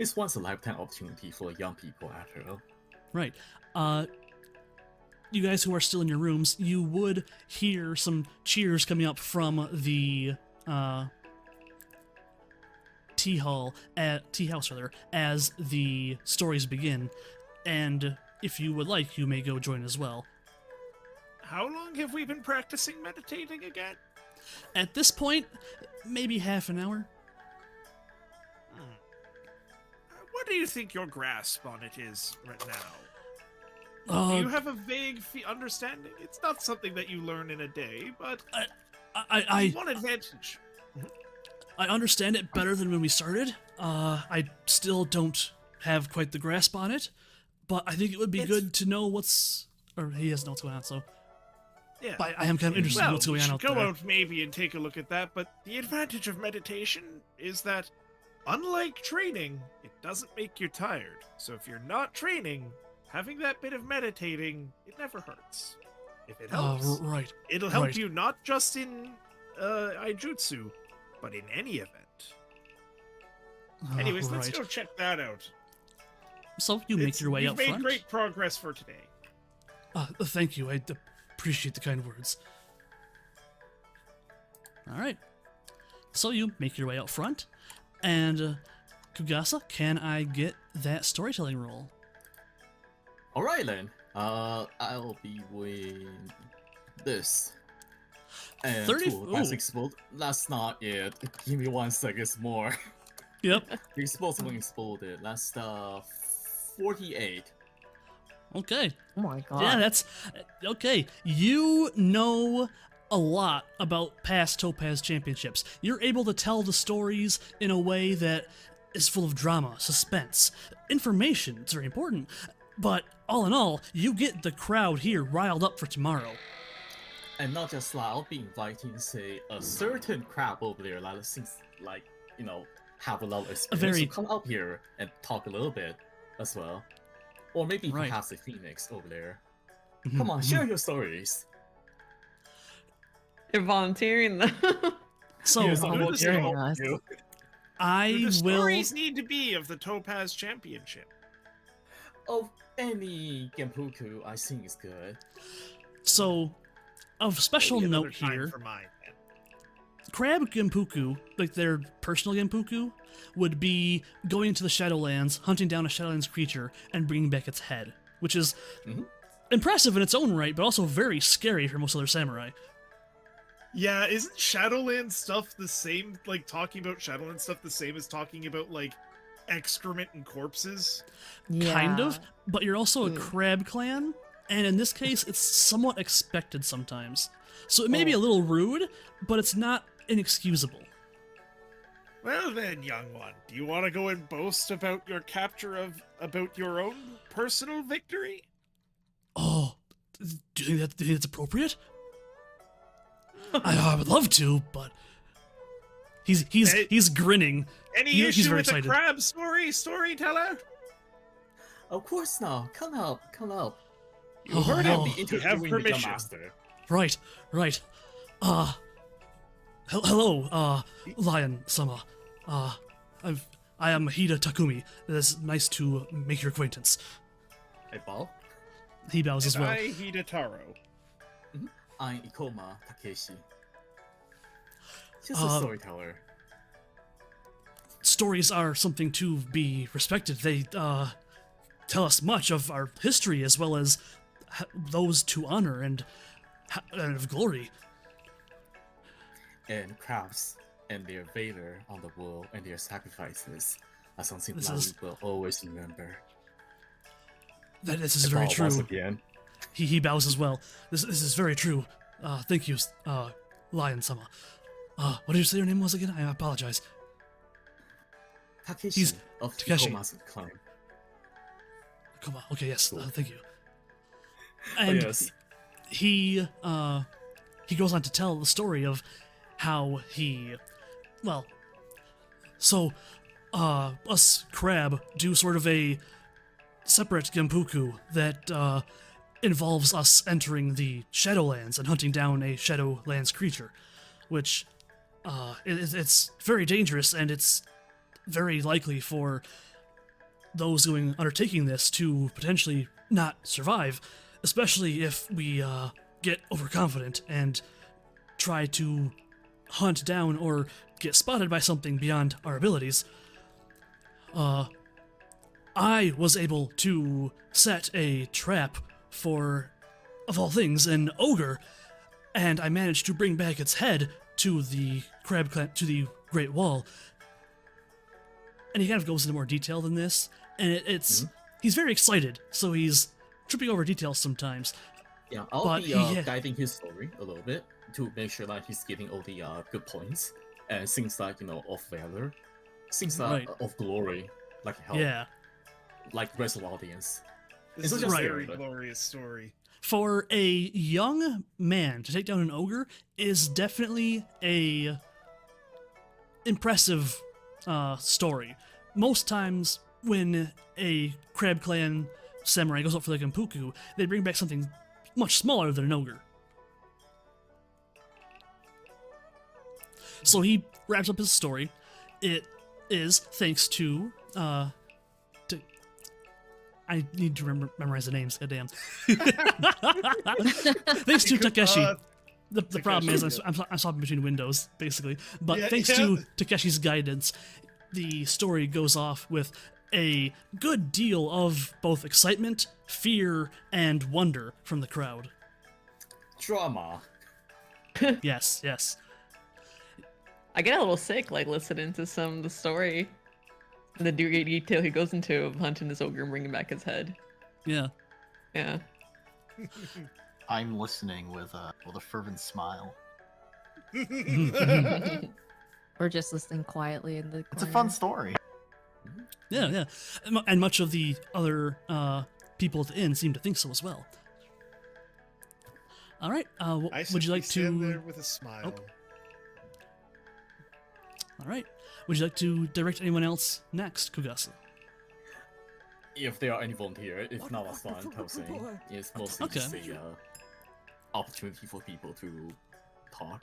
it's once a lifetime opportunity for young people. After all, Right. You guys who are still in your rooms, you would hear some cheers coming up from the tea house rather, as the stories begin. And if you would like, you may go join as well. How long have we been practicing meditating again? At this point, maybe half an hour. What do you think your grasp on it is right now? Do you have a vague understanding? It's not something that you learn in a day, but one advantage. I understand it better than when we started. I still don't have quite the grasp on it, but I think it would be good to know what's... Or he doesn't know what's going on, so... Yeah. But I am kind of interested in what's going on out go there. out maybe and take a look at that, but the advantage of meditation is that, unlike training, it doesn't make you tired. So if you're not training, having that bit of meditating, it never hurts. If it helps, Right. it'll help right. you not just in Aijutsu, but in any event. Anyways, let's right. go check that out. So you make your way We've up made front. great progress for today. Thank you. I appreciate the kind words. All right. So you make your way out front, and Kogasa, can I get that storytelling roll? all right then. I'll be with this. And 30 that's ooh. explode. That's not it. Give me 1 second more. Yep. The explosive exploded. That's 48. Okay. Oh my god. Yeah, that's okay. You know a lot about past Topaz Championships. You're able to tell the stories in a way that is full of drama, suspense, information. It's very important. But all in all, you get the crowd here riled up for tomorrow. And not just that, I'll be inviting, say, a certain crowd over there that seems like, have a lot of experience very- to come up here and talk a little bit as well. Or maybe Right. perhaps a Phoenix over there. Come on, share your stories. You're volunteering though. So Here's some do the volunteering story. help you. I The will. stories need to be of the Topaz Championship. Of any Genpuku, I think is good. So, of special Maybe another note time here, for mine, then. Crab Genpuku, like their personal Genpuku, would be going into the Shadowlands, hunting down a Shadowlands creature, and bringing back its head, which is impressive in its own right, but also very scary for most other samurai. Yeah, isn't Shadowland stuff the same, like, talking about Shadowland stuff the same as talking about, like, excrement and corpses? Kind of, but you're also a crab clan, and in this case, it's somewhat expected sometimes. So it may be a little rude, but it's not inexcusable. Well then, young one, do you want to go and boast about your about your own personal victory? Oh, do you think that's appropriate? I would love to, but he's grinning. Any He's issue very with excited. the crab storyteller? Of course not. Come up. You heard I'll him. be You have interviewing the permission. master. Right. Hello, Lion-sama. I am Hida Takumi. It is nice to make your acquaintance. Hey, Paul. He bows as And well. I, Hida Taro. I'm Ikoma Takeshi. Just a Uh, storyteller. Stories are something to be respected. They tell us much of our history as well as those to honor and of glory. And crabs and their valor on the wall and their sacrifices are something This that is- we will always remember. This is very true. Once again. He bows as well. This is very true. Thank you, Lion-sama. What did you say your name was again? I apologize. Takeshi He's of Takeshi. Ikoma's clan. Come on. Okay, yes. Cool. Thank you. And yes. he goes on to tell the story of how us crab do sort of a separate genpuku that involves us entering the Shadowlands and hunting down a Shadowlands creature, which it's very dangerous, and it's very likely for those undertaking this to potentially not survive, especially if we get overconfident and try to hunt down or get spotted by something beyond our abilities. I was able to set a trap for, of all things, an ogre, and I managed to bring back its head to the to the Great Wall. And he kind of goes into more detail than this, and he's very excited, so he's tripping over details sometimes. Yeah, I'll But be yeah. guiding his story a little bit to make sure that he's getting all the good points and things like, of valor, things Right. of glory, like help, Yeah. like the rest of the audience. This It's is a just very right. glorious story. For a young man to take down an ogre is definitely a impressive story. Most times when a Crab Clan samurai goes up for the Genpuku, they bring back something much smaller than an ogre. So he wraps up his story. It is thanks to I need to memorize the names. Goddamn. Thanks to Takeshi. The problem is I'm swapping between windows, basically. But Yeah, thanks yeah. to Takeshi's guidance, the story goes off with a good deal of both excitement, fear, and wonder from the crowd. Drama. Yes, yes. I get a little sick, like, listening to some of the story. The detail he goes into of hunting this ogre and bringing back his head. Yeah. Yeah. I'm listening with a fervent smile. Or just listening quietly in the It's a corner. fun story. Yeah, yeah. And much of the other people at the inn seem to think so as well. All right. I Would you like stand there to? with a smile. All right. Would you like to direct anyone else next, Kogasa? If there are any volunteer, if not, that's fine. I'm saying it's mostly Okay. just a opportunity for people to talk.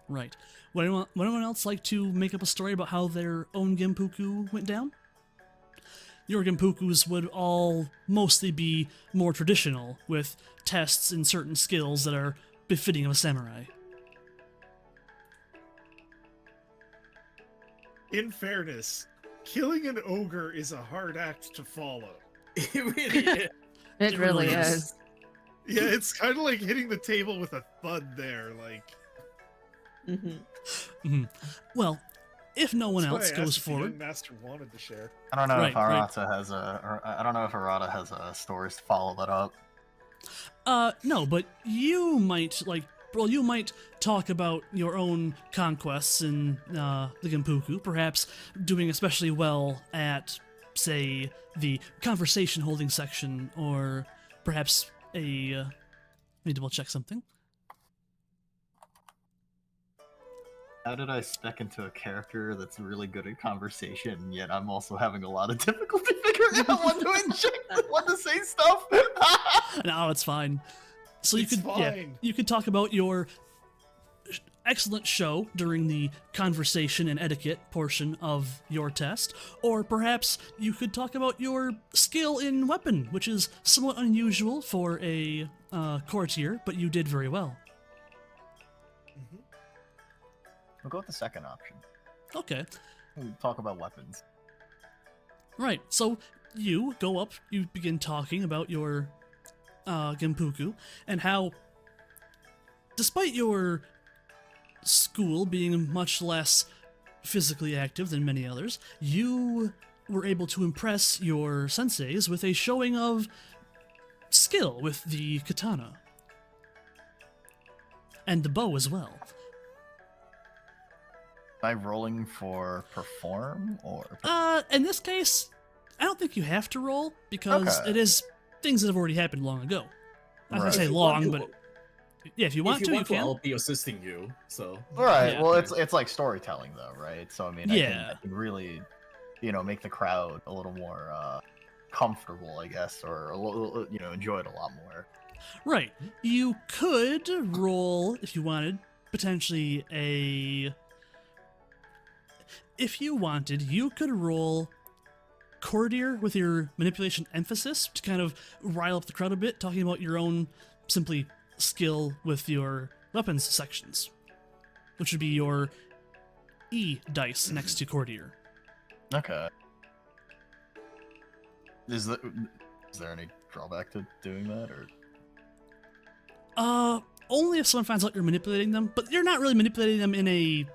Right. Would anyone else like to make up a story about how their own Genpuku went down? Your Genpukus would all mostly be more traditional, with tests in certain skills that are befitting of a samurai. In fairness, killing an ogre is a hard act to follow. It really is. It really is. Yeah, it's kind of like hitting the table with a thud there. Like, Mm-hmm. Well, if no one that's why else I goes asked if the forward, young master wanted to share. I don't know Right, if right. Arata has I don't know if Arata has stories to follow that up. no, but you might you might talk about your own conquests in the Genpuku, perhaps doing especially well at, say, the conversation holding section, or perhaps let me double check something. How did I spec into a character that's really good at conversation, yet I'm also having a lot of difficulty figuring out when to inject, when to say stuff? No, it's fine. So you It's could, yeah, fine. you could talk about your excellent show during the conversation and etiquette portion of your test, or perhaps you could talk about your skill in weapon, which is somewhat unusual for a courtier, but you did very well. We'll go with the second option. Okay, We'll talk about weapons. right. So you go up, you begin talking about your Genpuku, and how, despite your school being much less physically active than many others, you were able to impress your senseis with a showing of skill with the katana. And the bow as well. Am I rolling for perform or? In this case, I don't think you have to roll, because Okay. it is things that have already happened long ago. I was gonna Right. say If you long, want but to- yeah, if you want if to, you you can. I'll be assisting you. So Right. Yeah. Well, it's like storytelling though, right? So I mean, Yeah. I can really, make the crowd a little more comfortable, I guess, or a little, enjoy it a lot more. Right. You could roll, if you wanted, potentially if you wanted, you could roll courtier with your manipulation emphasis to kind of rile up the crowd a bit, talking about your own simply skill with your weapons sections, which would be your E dice next to courtier. Okay. Is there any drawback to doing that, or? Only if someone finds out you're manipulating them, but you're not really manipulating them in a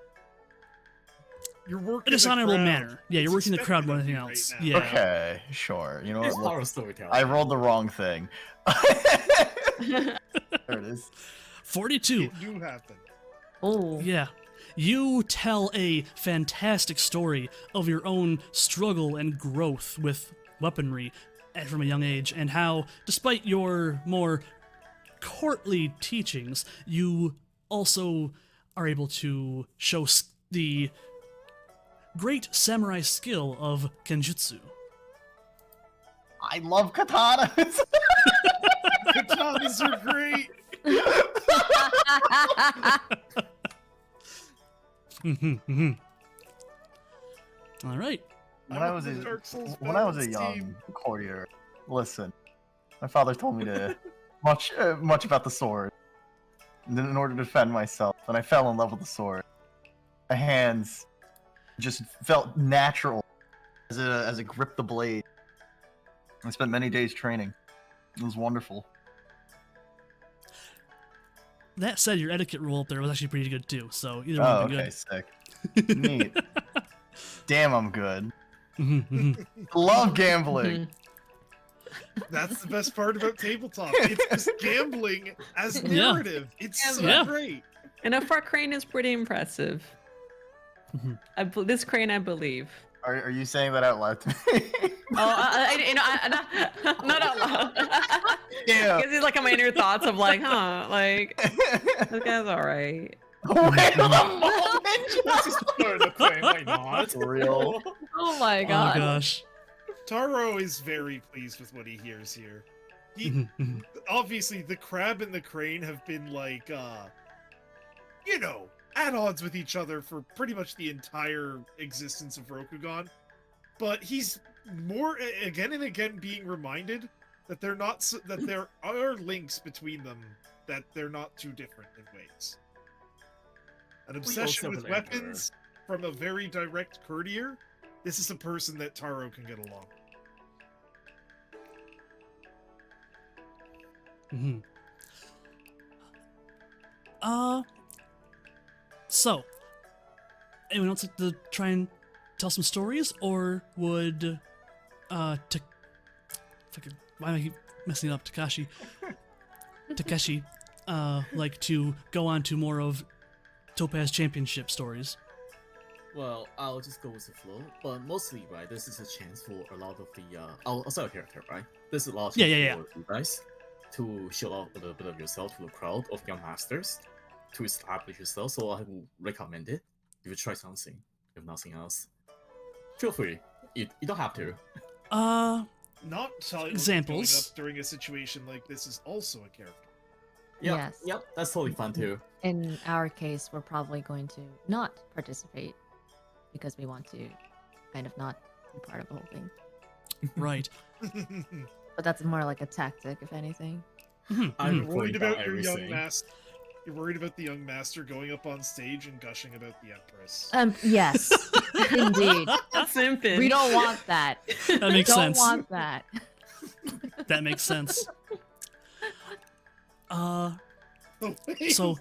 You're working dishonorable the crowd. manner. Yeah, you're It's working the crowd more than expected anything of else. you right now. Yeah. Okay, sure. You know it's what? power Look, storytelling. I rolled the wrong thing. There it is. 42. It do happen. Oh. Yeah. You tell a fantastic story of your own struggle and growth with weaponry from a young age, and how, despite your more courtly teachings, you also are able to show the great samurai skill of kenjutsu. I love katanas. Katanas are great. All right. When I I'm was on a the Dark Souls when I was a balance young team. courtier, listen, my father told me to much about the sword. And then in order to defend myself, and I fell in love with the sword. My hands just felt natural as it gripped the blade. I spent many days training. It was wonderful. That said, your etiquette roll up there was actually pretty good too, so either Oh, one would be okay, sick. Neat. Damn, I'm good. good. Love gambling. That's the best part about tabletop. It's just gambling as Yeah. narrative. It's so Yeah. great. And a far crane is pretty impressive. Mhm. This crane, I believe. Are you saying that out loud to me? Not out loud. Yeah. Because he's like in my inner thoughts of like, like this guy's all right. Wait a moment. Let's just learn the claim, why not? Real. Oh my Oh god. gosh. Taro is very pleased with what he hears here. He Mhm. obviously the crab and the crane have been like at odds with each other for pretty much the entire existence of Rokugan. But he's more again and again being reminded that they're not that there are links between them, that they're not too different in ways. An obsession with weapons from a very direct courtier. This is a person that Taro can get along. Mhm. So, anyone else like to try and tell some stories, or would, why am I keep messing it up, Takeshi, like to go on to more of Topaz Championship stories? Well, I'll just go with the flow, but mostly, right, this is a chance for a lot of the, I'll start a character, right? This is a lot of chance Yeah. for you guys to show off a little bit of yourself to the crowd of young masters, to establish yourself, so I would recommend it. If you try something, if nothing else. Feel free. You don't have to. Not telling Examples. Going up during a situation like this is also a character. Yep, Yes. that's totally fun too. In our case, we're probably going to not participate because we want to kind of not be part of the whole thing. Right. But that's more like a tactic, if anything. Mhm, I'm mhm. You're worried recording down about your young everything. master. You're worried about the young master going up on stage and gushing about the Empress. Yes, indeed. Simpin. We don't want that. That makes Don't sense. want that. That makes sense. So,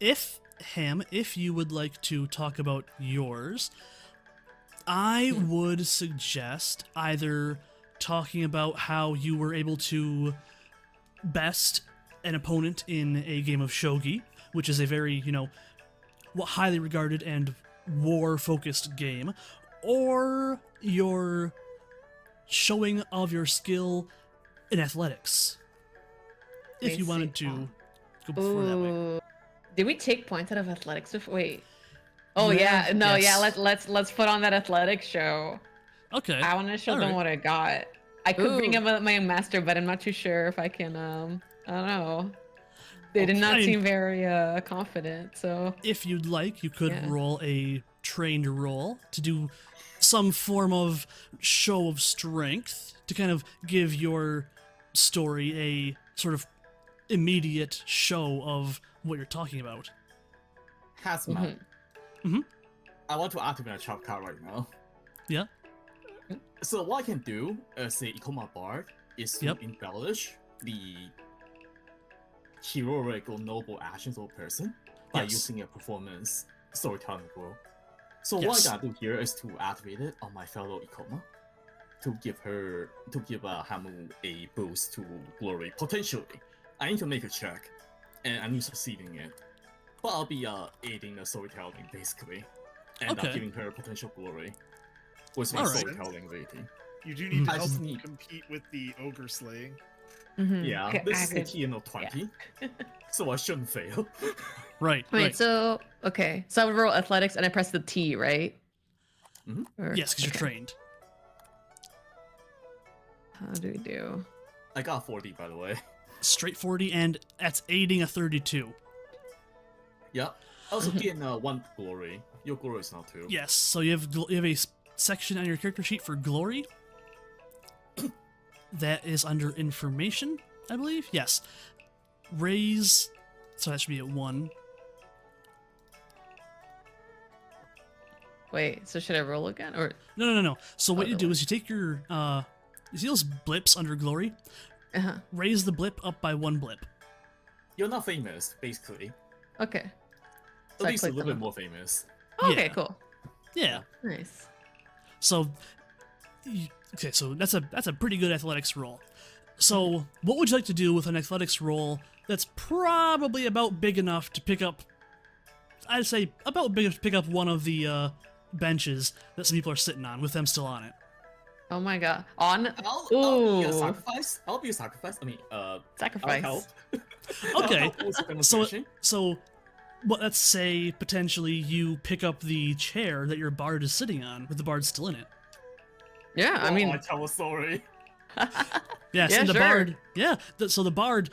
if you would like to talk about yours, I would suggest either talking about how you were able to best an opponent in a game of shogi, which is a very, highly regarded and war-focused game, or your showing of your skill in athletics. If you wanted to go before that way. Ooh. Did we take points out of athletics? Wait. Oh yeah, no, yes. yeah. Let's put on that athletics show. Okay. I want to show them Alright. what I got. I could bring Ooh. up my master, but I'm not too sure if I can. I don't know. They did not Okay. seem very confident. So If you'd like, you could Yeah. roll a trained roll to do some form of show of strength to kind of give your story a sort of immediate show of what you're talking about. Hazmat. Mhm. I want to activate a trap card right now. Yeah. So what I can do as a Ikoma Bard is to Yep. embellish the heroic or noble actions of a person by Yes. using a performance storytelling role. So Yes. what I gotta do here is to activate it on my fellow Ikoma to give Hamu a boost to glory. Potentially, I need to make a check, and I need to succeed in it. But I'll be aiding the storytelling basically, and Okay. giving her potential glory with my Alright. storytelling rating. You do need to I help just them need- compete with the ogre slaying. Yeah, Okay, this I is a could- TNO 20, so I shouldn't fail. Right. Wait, right. so okay, so I would roll athletics and I press the T, right? Mhm. Or- Yes, because you're okay. trained. How do we do? I got 40 by the way. Straight 40, and that's aiding a 32. Yep. Also getting one glory. Your glory is now 2. Yes, so you have a section on your character sheet for glory. That is under information, I believe. Yes. Raise, so that should be at 1. Wait, so should I roll again or? No. So what Oh, you no do way. is you take your you see those blips under glory? Uh-huh. Raise the blip up by 1 blip. You're not famous, basically. Okay. At So I least a clicked little on bit it. more famous. Okay, Yeah. cool. Yeah. Nice. So okay, so that's a pretty good athletics roll. So what would you like to do with an athletics roll that's probably about big enough to pick up, I'd say about big enough to pick up one of the benches that some people are sitting on with them still on it. Oh my god. On I'll be a Ooh. sacrifice. I'll be a sacrifice. I mean, I'll sacrifice. help. Okay. I'll help with the So demonstration. so well, let's say potentially you pick up the chair that your bard is sitting on with the bard still in it. Yeah, I mean, I tell a story. Yes, Yeah, and the sure. bard. Yeah, so the bard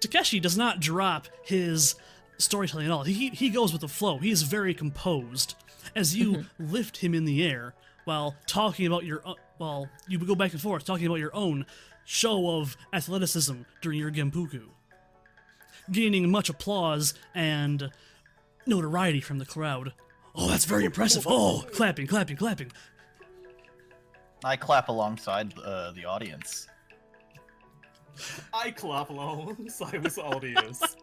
Takeshi does not drop his storytelling at all. He goes with the flow. He is very composed as you lift him in the air while talking about while you go back and forth talking about your own show of athleticism during your Genpuku, gaining much applause and notoriety from the crowd. Oh, that's very impressive. Oh, clapping. I clap alongside the audience. I clap alongside with the audience.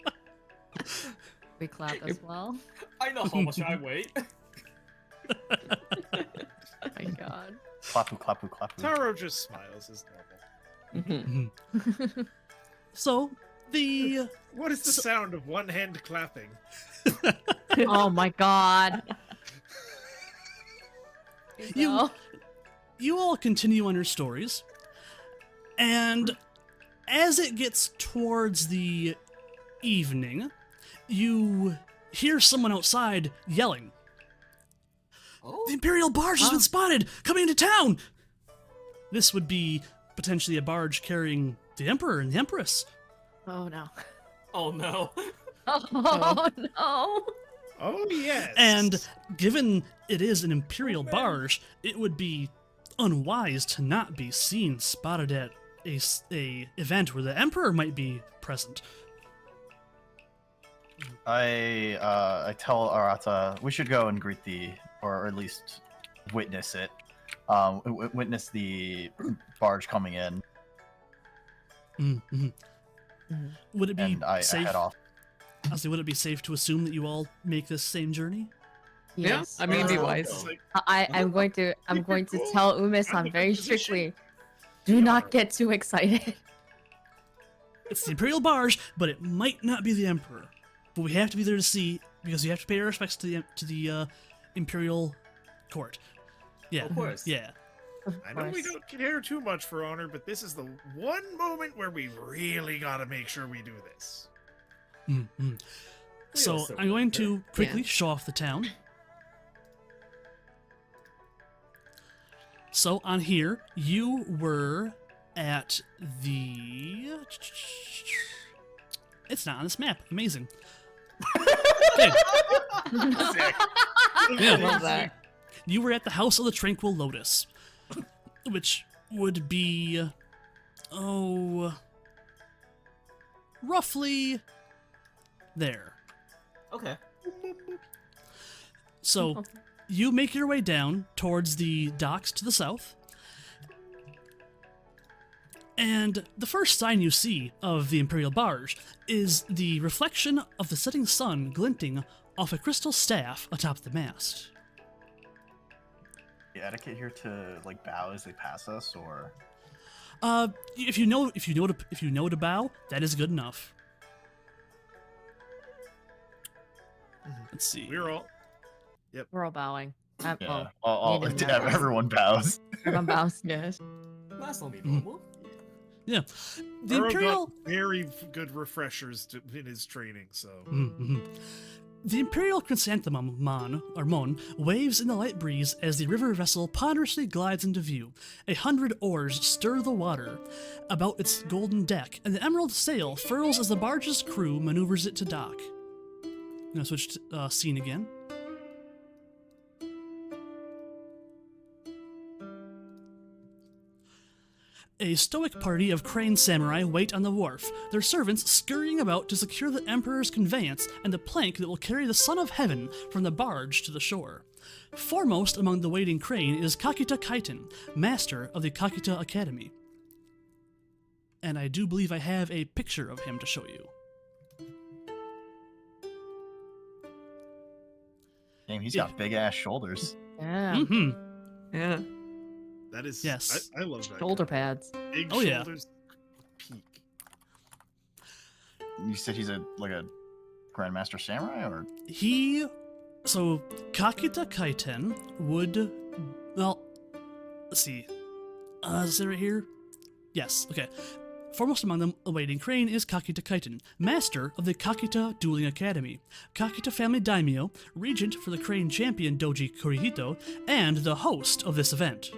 We clap as well. I know how much I weigh. Oh my god. Clapu, clapu, clapu. Taro just smiles as normal. mhm. So the What is the sound of one hand clapping? Oh my god. You- No. you all continue on your stories, and as it gets towards the evening, you hear someone outside yelling, Oh, "The Imperial barge has been spotted coming into town!" This would be potentially a barge carrying the Emperor and the Empress. Oh no. oh no. Oh no. Oh yes. And given it is an Imperial barge, it would be unwise to not be seen spotted at a event where the Emperor might be present. I tell Arata we should go and greet or at least witness it. Witness the barge coming in. Mm-hmm. Would it be And I safe? head off. I'll say, would it be safe to assume that you all make this same journey? Yes. I mean, it'd be wise. It's like, I'm going to cool. tell I'm Umi-san in very position. strictly. Do not get too excited. It's the Imperial Barge, but it might not be the Emperor. But we have to be there to see, because you have to pay our respects to the Imperial Court. Yeah. Of course. Yeah. I know we don't care too much for honor, but this is the one moment where we really gotta make sure we do this. Mm-hmm. So also I'm going to Yeah. quickly show off the town. So on here, you were at the... It's not on this map. Amazing. Okay. Sick. Yeah. Love that. You were at the House of the Tranquil Lotus, which would be, roughly there. Okay. So you make your way down towards the docks to the south, and the first sign you see of the Imperial Barge is the reflection of the setting sun glinting off a crystal staff atop the mast. The etiquette here to like bow as they pass us, or If you know to bow, that is good enough. Let's see. We're all We're all bowing. yeah, needed that. everyone bows. Everyone bows. Yes. That's only normal. Yeah, the Taro Imperial. got very good refreshers in his training, so Mhm. The Imperial Chrysanthemum Mon waves in the light breeze as the river vessel ponderously glides into view. 100 oars stir the water about its golden deck, and the emerald sail furls as the barge's crew maneuvers it to dock. I'm gonna switch to scene again. A stoic party of crane samurai wait on the wharf, their servants scurrying about to secure the Emperor's conveyance and the plank that will carry the Son of Heaven from the barge to the shore. Foremost among the waiting crane is Kakita Kaiten, master of the Kakita Academy. And I do believe I have a picture of him to show you. Damn, he's got big ass shoulders. Yeah. Mm-hmm. Yeah. that is Yes. I love that. Shoulder pads. Big Oh, yeah. shoulders. Peak. You said he's a Grandmaster Samurai, or So, Kakita Kaiten would, well, let's see. Is it right here? Yes, okay. Foremost among them, the waiting crane, is Kakita Kaiten, master of the Kakita Dueling Academy, Kakita family daimyo, regent for the crane champion Doji Kurihito, and the host of this event.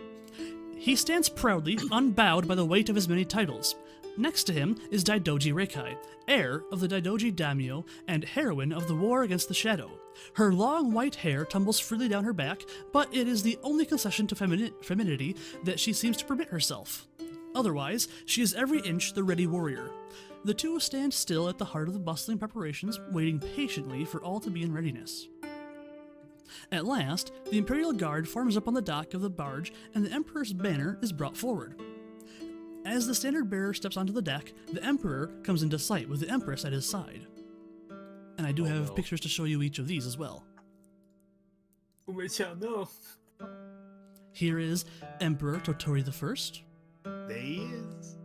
He stands proudly, unbowed by the weight of his many titles. Next to him is Daidoji Reikai, heir of the Daidoji daimyo and heroine of the war against the shadow. Her long white hair tumbles freely down her back, but it is the only concession to femininity that she seems to permit herself. Otherwise, she is every inch the ready warrior. The two stand still at the heart of the bustling preparations, waiting patiently for all to be in readiness. At last, the Imperial Guard forms up on the dock of the barge, and the Emperor's banner is brought forward. As the standard bearer steps onto the deck, the Emperor comes into sight with the Empress at his side. And I do have no. pictures to show you each of these as well. Ume-chan, no. Here is Emperor Totori I. They is.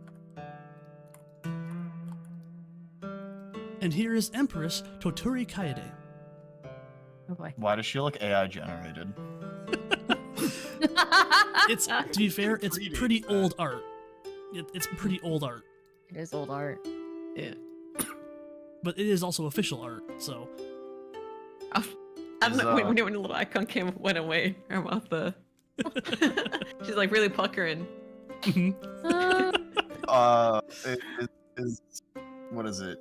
And here is Empress Totori Kaede. Oh boy. why does she look AI generated? It's, to be fair, it's Predates pretty that. old art. It's pretty old art, It is old art. Yeah. but it is also official art, so... I'm Is, like, when the little icon went away, her mouth, she's like really puckering. Is what is it?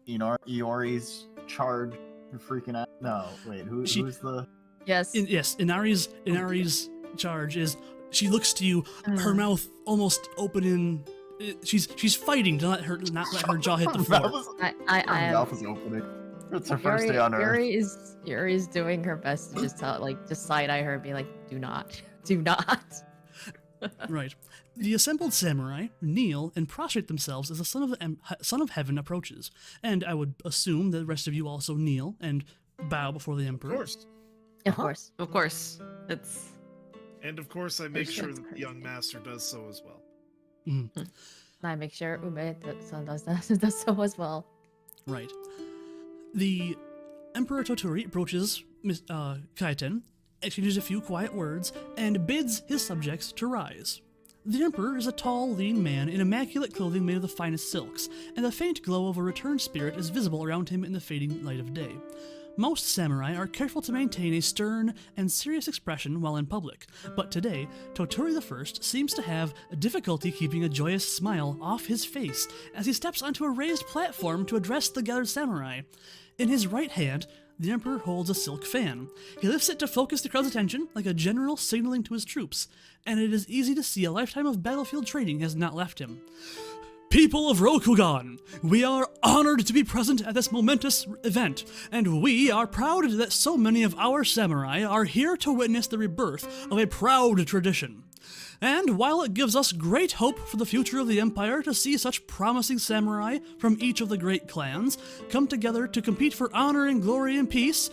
Iori's charge freaking out? No, wait, who's the? Yes. Yes, Inari's charge is, she looks to you, her mouth almost open in... She's fighting to not let her jaw hit the floor. Her I mouth is opening. It's her first day on Earth. Yuri is doing her best to just side eye her and be like, do not. Right. The assembled samurai kneel and prostrate themselves as the son of heaven approaches, and I would assume that the rest of you also kneel and bow before the Of emperor. course. Of course. Of course. It's And of course, I make That's sure that the crazy. young master does so as well. Mhm. I make sure Ume-san does so as well. Right. The Emperor Toturi approaches Kaiten, exchanges a few quiet words, and bids his subjects to rise. The Emperor is a tall, lean man in immaculate clothing made of the finest silks, and the faint glow of a returned spirit is visible around him in the fading light of day. Most samurai are careful to maintain a stern and serious expression while in public, but today, Toturi I seems to have difficulty keeping a joyous smile off his face as he steps onto a raised platform to address the gathered samurai. In his right hand, the Emperor holds a silk fan. He lifts it to focus the crowd's attention like a general signaling to his troops, and it is easy to see a lifetime of battlefield training has not left him. People of Rokugan, we are honored to be present at this momentous event, and we are proud that so many of our samurai are here to witness the rebirth of a proud tradition. And while it gives us great hope for the future of the Empire to see such promising samurai from each of the great clans come together to compete for honor and glory and peace,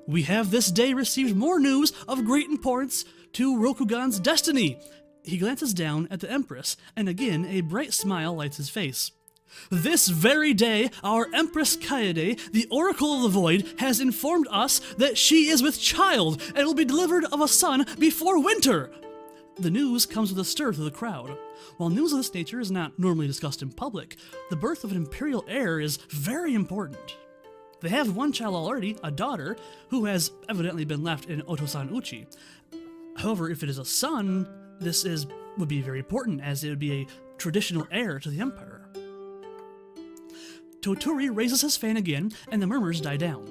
we have this day received more news of great importance to Rokugan's destiny. He glances down at the Empress, and again a bright smile lights his face. This very day, our Empress Kaede, the Oracle of the Void, has informed us that she is with child and will be delivered of a son before winter. The news comes with a stir through the crowd. While news of this nature is not normally discussed in public, the birth of an imperial heir is very important. They have one child already, a daughter, who has evidently been left in Otosan Uchi. However, if it is a son, would be very important, as it would be a traditional heir to the empire. Toturi raises his fan again, and the murmurs die down.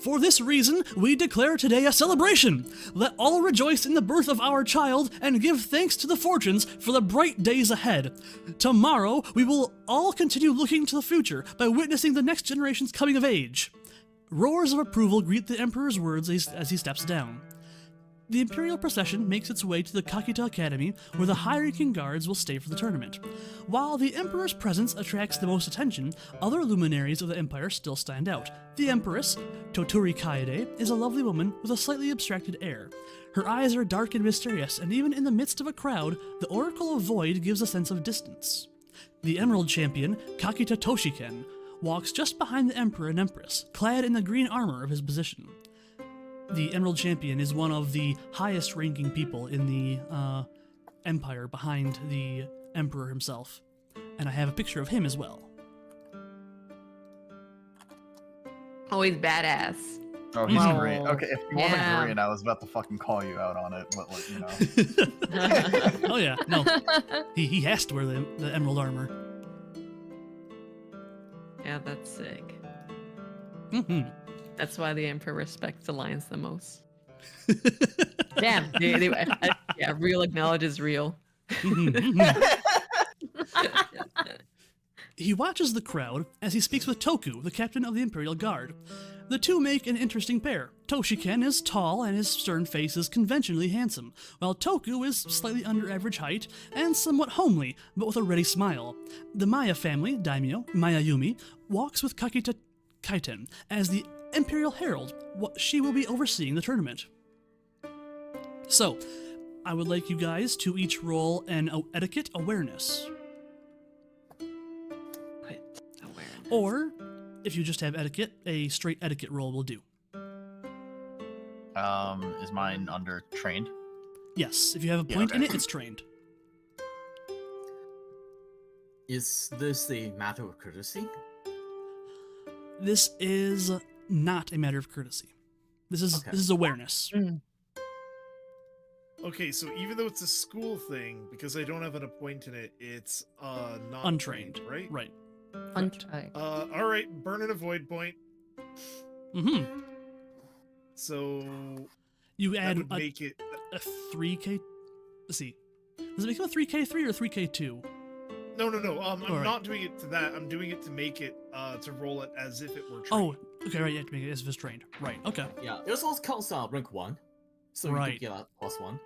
For this reason, we declare today a celebration. Let all rejoice in the birth of our child and give thanks to the fortunes for the bright days ahead. Tomorrow, we will all continue looking to the future by witnessing the next generation's coming of age. Roars of approval greet the Emperor's words as he steps down. The Imperial procession makes its way to the Kakita Academy, where the high-ranking guards will stay for the tournament. While the Emperor's presence attracts the most attention, other luminaries of the Empire still stand out. The Empress, Toturi Kaede, is a lovely woman with a slightly abstracted air. Her eyes are dark and mysterious, and even in the midst of a crowd, the Oracle of Void gives a sense of distance. The Emerald Champion, Kakita Toshiken, walks just behind the Emperor and Empress, clad in the green armor of his position. The Emerald Champion is one of the highest-ranking people in the Empire behind the Emperor himself. And I have a picture of him as well. Oh, he's badass. Oh, he's Wow. great. Okay, if you wasn't Yeah. green, I was about to fucking call you out on it, but like, you know. Oh yeah, no. He has to wear the Emerald armor. Yeah, that's sick. Mm-hmm. That's why the Emperor respects the lions the most. Damn. Yeah, real acknowledges real. He watches the crowd as he speaks with Toku, the captain of the Imperial Guard. The two make an interesting pair. Toshiken is tall and his stern face is conventionally handsome, while Toku is slightly under average height and somewhat homely, but with a ready smile. The Maya family, daimyo, Mayayumi, walks with Kakita Kaiten as the Imperial Herald. She will be overseeing the tournament. So, I would like you guys to each roll an etiquette awareness. Awareness. Or, if you just have etiquette, a straight etiquette roll will do. Is mine under trained? Yes, if you have a Yeah, point in okay. it, it's trained. Is this a matter of courtesy? This is not a matter of courtesy. This is Okay. this is awareness. Okay, so even though it's a school thing, because I don't have an point in it, it's not Untrained, trained, right? Right. Untried. All right, burn and avoid point. Mm-hmm. So You that add would make it. a 3k. Let's see. Does it become a 3k3 or 3k2? No. I'm All right. not doing it to that. I'm doing it to make it to roll it as if it were trained. Oh, okay, right. You have to make it as if it's trained. Right. Okay. Yeah, it also counts rank 1. So you Right. can get a +1.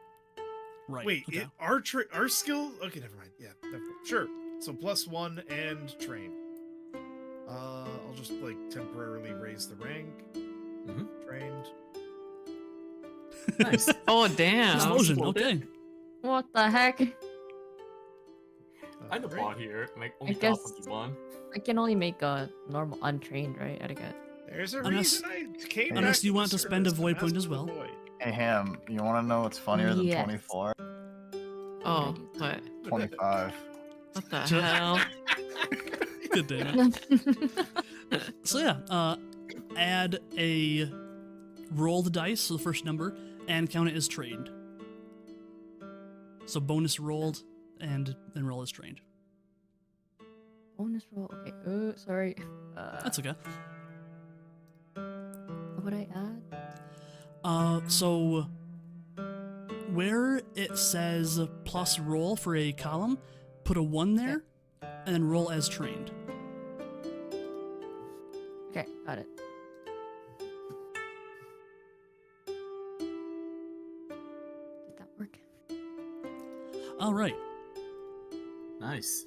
Right. Wait, okay. our skill. Okay, never mind. Yeah, sure. So +1 and train. I'll just like temporarily raise the rank. Trained. Nice. Oh damn! Explosion. Support it. Okay. What the heck? I'm the Great. bot here. Like only guess- got 21. I can only make a normal untrained, right? Etiquette. There's a Unless- reason I came. unless back you to want the to spend a service, void the point master as of the well. void. Hey Ham, you want to know what's funnier than Yes. 24? Oh, what? 25. What the Sure. hell? Good day. So yeah, add a roll the dice, so the first number, and count it as trained. So bonus rolled, and then roll as trained. Bonus roll. Okay. Sorry. That's okay. What would I add? So where it says plus roll for a column, put a 1 there, and then roll as trained. Okay, got it. Did that work? All right. Nice.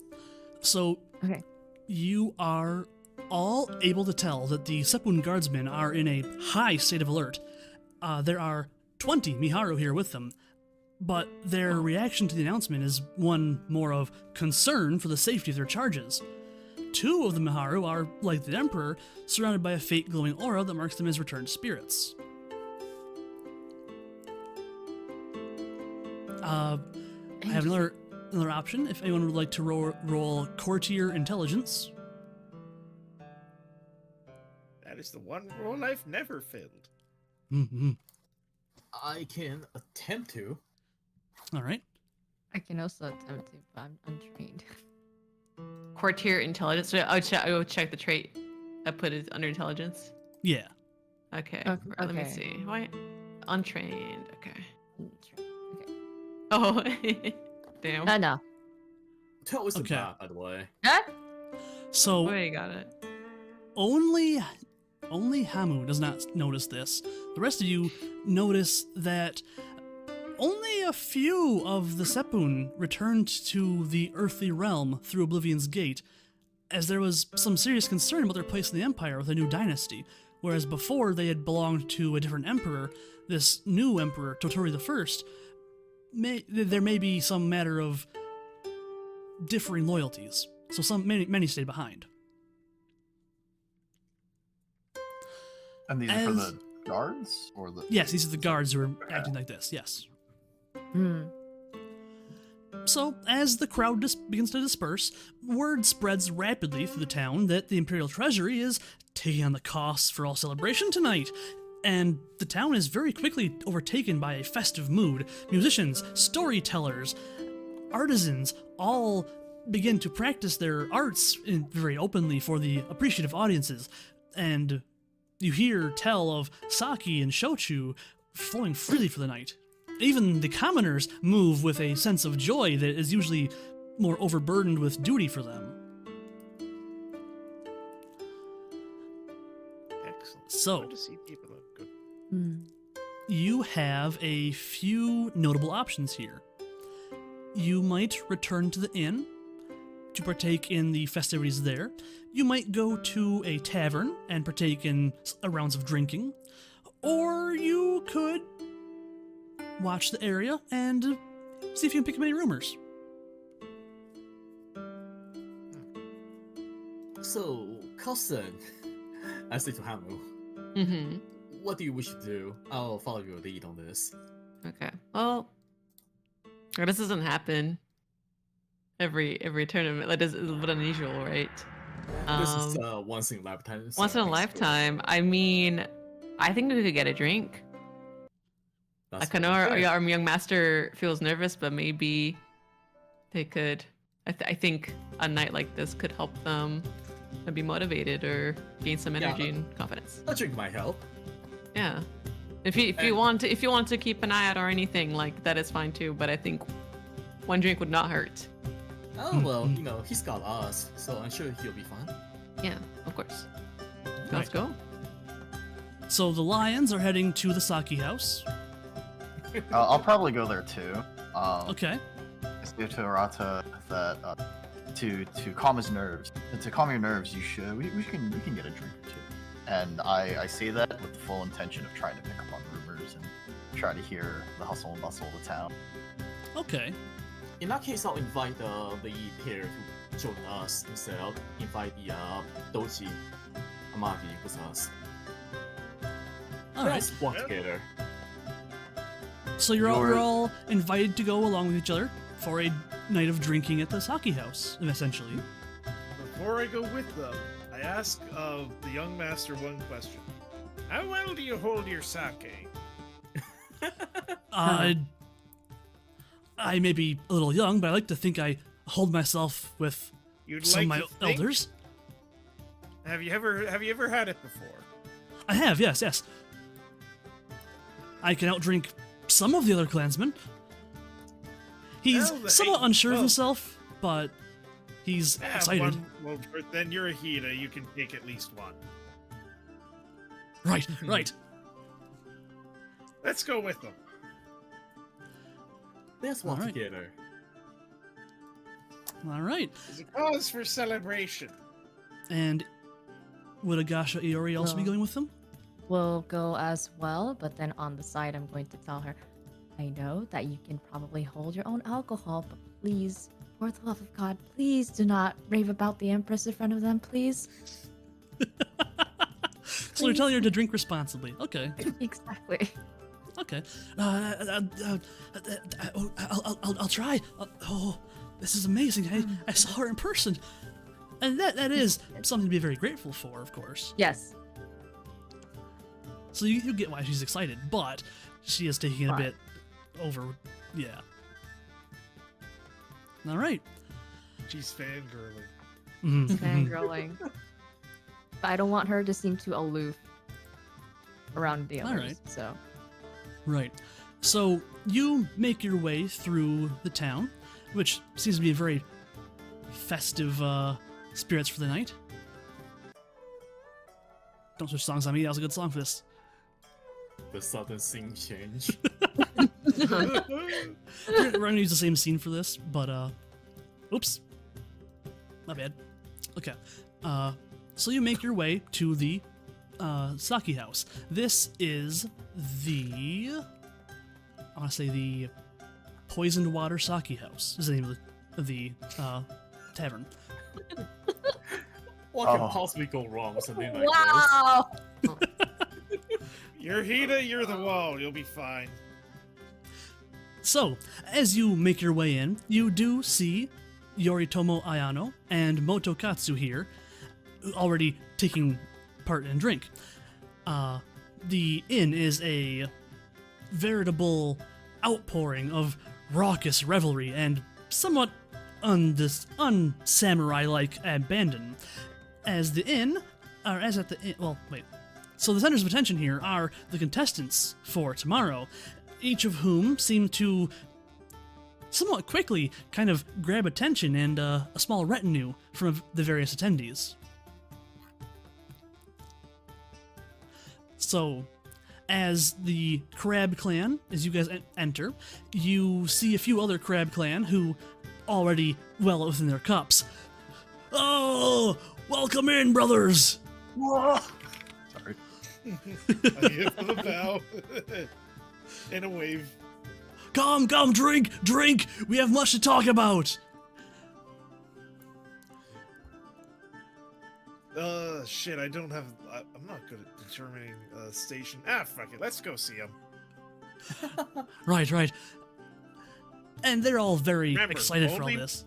So Okay. you are all able to tell that the Seppun guardsmen are in a high state of alert. There are 20 Miharu here with them, but their reaction to the announcement is one more of concern for the safety of their charges. 2 of the Miharu are, like the Emperor, surrounded by a faint glowing aura that marks them as returned spirits. I have another option if anyone would like to roll courtier intelligence. That is the one role I've never filled. Mm-hmm. I can attempt to. All right. I can also attempt to, but I'm untrained. Courtier intelligence. So I will check the trait. I put it under intelligence. Yeah. Okay. Okay. Let me Okay. see. Why? Untrained. Okay. Okay. Oh, damn. No. That was the Okay. map, by the way. So Oh, you got it. only Hamu does not notice this. The rest of you notice that only a few of the Seppun returned to the earthly realm through Oblivion's Gate, as there was some serious concern about their place in the Empire with a new dynasty, whereas before they had belonged to a different emperor. This new emperor, Totori I, there may be some matter of differing loyalties, so many stayed behind. And these are for As- the guards? Or the Yes, these are the guards who are acting like this, yes. Hmm. So, as the crowd begins to disperse, word spreads rapidly through the town that the Imperial Treasury is taking on the costs for all celebration tonight, and the town is very quickly overtaken by a festive mood. Musicians, storytellers, artisans all begin to practice their arts very openly for the appreciative audiences, and you hear tell of sake and shochu flowing freely for the night. Even the commoners move with a sense of joy that is usually more overburdened with duty for them. Excellent. So- Good to see people. Good. Hmm. You have a few notable options here. You might return to the inn to partake in the festivities there. You might go to a tavern and partake in rounds of drinking. Or you could watch the area and see if you can pick up any rumors. So, cousin, I say to Hamu, Mm-hmm. what do you wish to do? I'll follow your lead on this. Okay. Well, this doesn't happen every tournament. That is a little bit unusual, right? This is once in a lifetime. so Once in a it's lifetime. I mean, I think we could get a drink. That's I know very fair. our young master feels nervous, but maybe they could. I think a night like this could help them be motivated or gain some Yeah, energy and confidence. A drink might help. Yeah. If you And- want to keep an eye out or anything, like that is fine too. But I think one drink would not hurt. Oh, well, you know, he's got us, so I'm sure he'll be fine. Yeah, of course. Right. Let's go. So the lions are heading to the sake house. I'll probably go there too. Okay. I say to Arata that to calm his nerves, to calm your nerves, we can get a drink or two. And I say that with the full intention of trying to pick up on rumors and try to hear the hustle and bustle of the town. Okay. In that case, I'll invite the pair to join us instead. I'll invite the Doji, Amagi with us. All right. Let's walk together. So you're all invited to go along with each other for a night of drinking at the sake house, essentially. Before I go with them, I ask the young master one question. How well do you hold your sake? I may be a little young, but I like to think I hold myself with some of my elders. Have you ever had it before? I have, yes. I can outdrink some of the other clansmen. He's somewhat unsure of himself, but he's excited. Then you're a Hida. You can take at least one. Right. Let's go with them. Let's walk All right. together. All right. It's a cause for celebration. And would Agasha Iori also be Well- going with them? Will go as well, but then on the side, I'm going to tell her, I know that you can probably hold your own alcohol, but please, for the love of God, please do not rave about the Empress in front of them, please. So you're telling her to drink responsibly. Okay. Exactly. Okay. I'll try. Oh, this is amazing. I saw her in person. And that is something to be very grateful for, of course. Yes. So you get why she's excited, but she is taking it a bit over. Yeah. All right. She's fangirling. Mhm. Fangirling. But I don't want her to seem too aloof around the others, Alright. so. Right. So you make your way through the town, which seems to be a very festive spirits for the night. Don't switch songs on me. That was a good song for this. The sudden scene change. We're gonna use the same scene for this, but oops, my bad. Okay, so you make your way to the sake house. This is the I want to say the Poisoned Water Sake House is the name of the tavern. What can possibly go wrong with something like Wow! You're Hida, you're the wall. You'll be fine. So, as you make your way in, you do see Yoritomo Ayano and Moto Katsu here, already taking part in a drink. The inn is a veritable outpouring of raucous revelry and somewhat un-samurai-like abandon. As the inn, or as at the inn, well, wait. So the centers of attention here are the contestants for tomorrow, each of whom seem to somewhat quickly kind of grab attention and a small retinue from the various attendees. So, as the Crab Clan, as you guys enter, you see a few other Crab Clan who already well within their cups. Oh, welcome in, brothers! Sorry. I give them a bow and a wave. Come, drink! We have much to talk about! Shit, I don't have... I'm not good at determining station. Fuck it, let's go see him. Right. And they're all very Remember, excited for all only- this.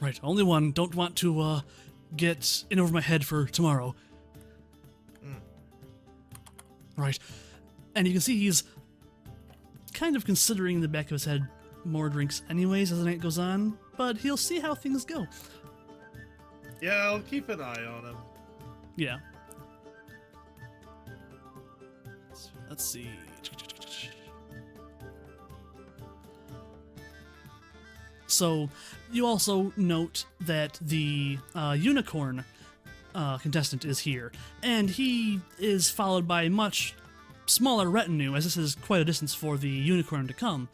Right, only one. Don't want to get in over my head for tomorrow. Right. And you can see he's kind of considering in the back of his head more drinks anyways as the night goes on, but he'll see how things go. Yeah, I'll keep an eye on him. Yeah. Let's see. So, you also note that the unicorn contestant is here, and he is followed by much smaller retinue, as this is quite a distance for the unicorn to come.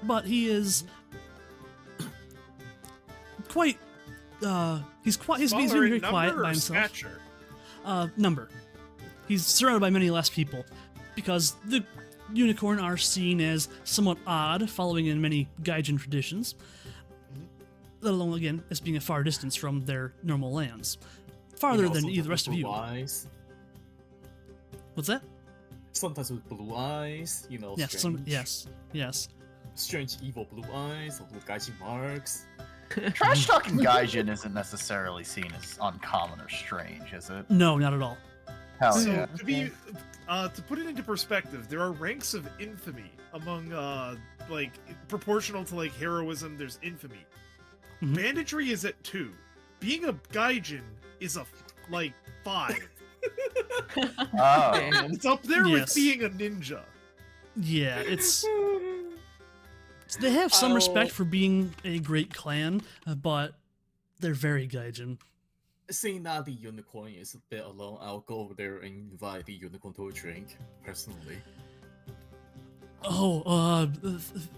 But he is quite. He's being Smaller very in quiet number by or himself. stature? Number. He's surrounded by many less people because the unicorn are seen as somewhat odd, following in many Gaijin traditions. Let alone, again, as being a far distance from their normal lands. Farther than the rest of you. Eyes. What's that? Sometimes with blue eyes, you know. Yes, strange, yes. Strange evil blue eyes, little gaijin marks. Trash talking gaijin isn't necessarily seen as uncommon or strange, is it? No, not at all. Hell So yeah. to put it into perspective, there are ranks of infamy among like proportional to like heroism. There's infamy. Mhm. Banditry is at 2. Being a gaijin is a 5. Oh. Damn. It's up there Yes. with being a ninja. Yeah, they have some respect Oh. for being a great clan, but they're very Gaijin. Seeing that the unicorn is a bit alone, I'll go over there and invite the unicorn to a drink, personally. Oh,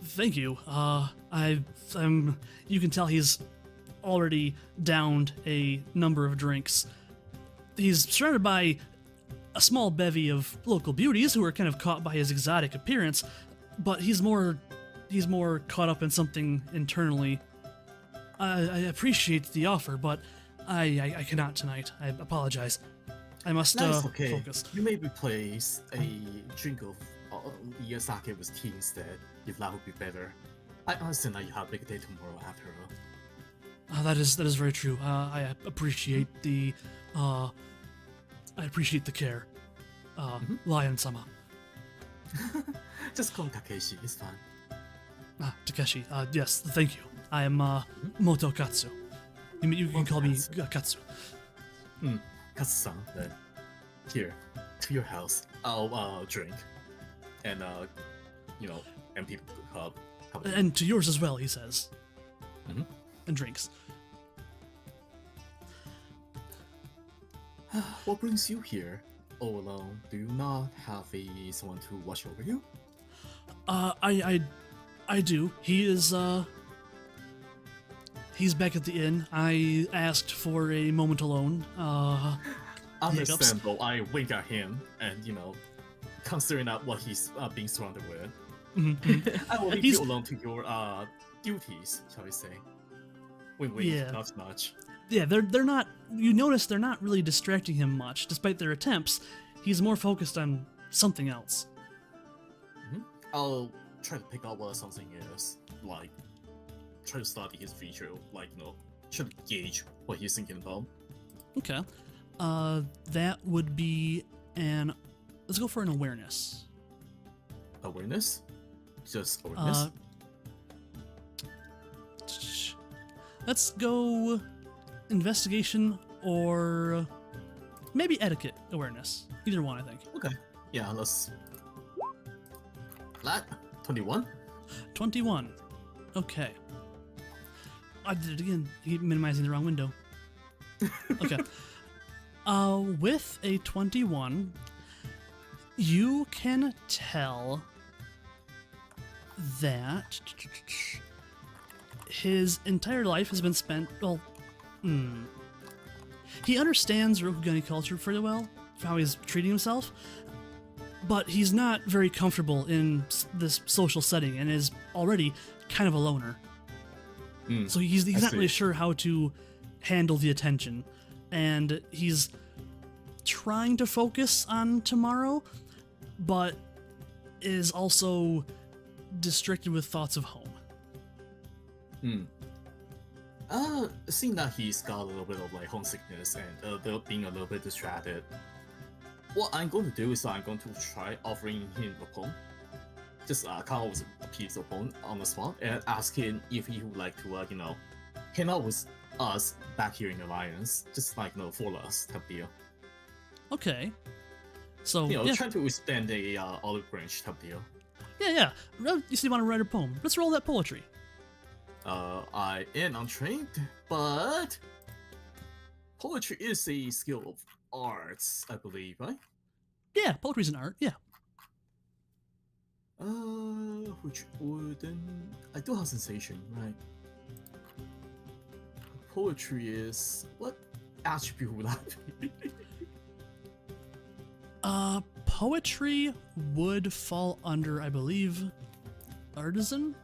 thank you. You can tell he's already downed a number of drinks. He's surrounded by a small bevy of local beauties who are kind of caught by his exotic appearance, but he's more caught up in something internally. I appreciate the offer, but I cannot tonight. I apologize. I must That's okay. focus. You may replace a drink of the sake with tea instead, if that would be better. I understand that you have a big day tomorrow after all. That is very true. I appreciate the care, Lion-sama. Just call me Takeshi, it's fine. Takeshi. Yes, thank you. I am Moto Katsu. You can call me Katsu. Katsu-san, then. Here, to your house. I'll drink. And, and people have And to yours as well, he says. Mhm. And drinks. What brings you here? All alone? Do you not have someone to watch over you? I do. He is, he's back at the inn. I asked for a moment alone. Understandable. I wink at him, and considering that what he's being surrounded with, Mhm. I will leave He's- you alone to your duties, shall we say? Wink, wink, Yeah. not much. Yeah, they're not. You notice they're not really distracting him much, despite their attempts. He's more focused on something else. I'll try to pick out what something is, like try to study his feature, try to gauge what he's thinking about. Okay. That would be an. Let's go for an awareness. Awareness? Just awareness? Let's go investigation or maybe etiquette awareness. Either one, I think. Okay. Yeah, let's. That 21. 21. Okay. I did it again. Keep minimizing the wrong window. Okay. With a 21, you can tell that his entire life has been spent. Well, he understands Rokugan culture pretty well, for how he's treating himself, but he's not very comfortable in this social setting and is already kind of a loner. So he's not really sure how to handle the attention, and he's trying to focus on tomorrow, but is also distracted with thoughts of home. Seeing that he's got a little bit of homesickness and being a little bit distracted, what I'm going to do is I'm going to try offering him a poem. Just come up with a piece of poem on the spot and ask him if he would like to, hang out with us back here in Alliance, just for us type deal. Okay. So, Trying to extend a olive branch type deal. yeah. You see, you want to write a poem? Let's roll that poetry. I am untrained, but poetry is a skill arts, I believe, right? Yeah, poetry's an art. Yeah. Which wouldn't... I do have sensation, right? Poetry is... What attribute would that be? Poetry would fall under, I believe, artisan?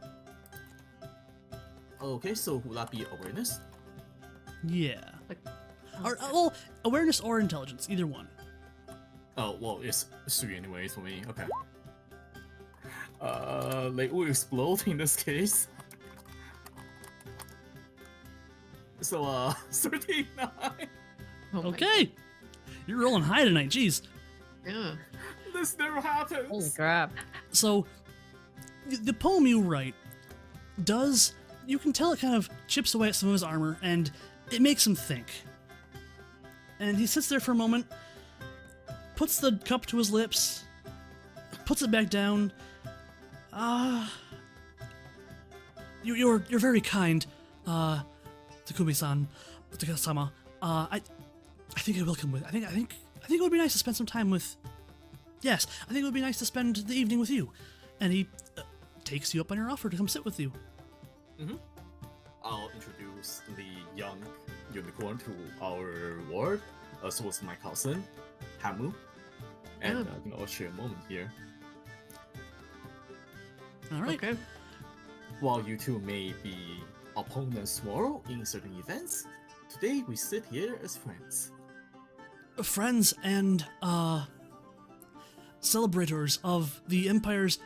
Okay, so would that be awareness? Yeah. Like, Or, well, awareness or intelligence, either one. Oh, well, it's 3 anyways for me. Okay. They will explode in this case. So, 39! Oh my Okay. You're rolling high tonight, jeez. God. Yeah. This never happens! Holy crap. So, the poem you write does, you can tell it kind of chips away at some of his armor, and it makes him think. And he sits there for a moment, puts the cup to his lips, puts it back down. You're very kind, Takumi-san, Takasama. I think I will come with. I think it would be nice to spend some time with. Yes, I think it would be nice to spend the evening with you. And he takes you up on your offer to come sit with you. I'll introduce the young unicorn to our ward, as well as my cousin, Hamu. And, I'll share a moment here. All right. Okay. While you two may be opponents tomorrow in certain events, today we sit here as friends. Friends and celebrators of the Empire's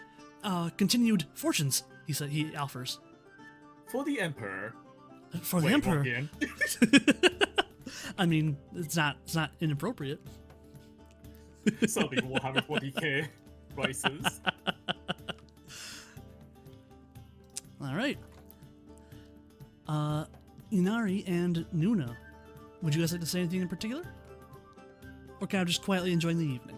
continued fortunes. He said. He offers. For the Emperor. For the Wait, Emperor. again? I mean, it's not inappropriate. Some people will have a 40k prices. All right. Inari and Nuna, would you guys like to say anything in particular? Or kind of just quietly enjoying the evening?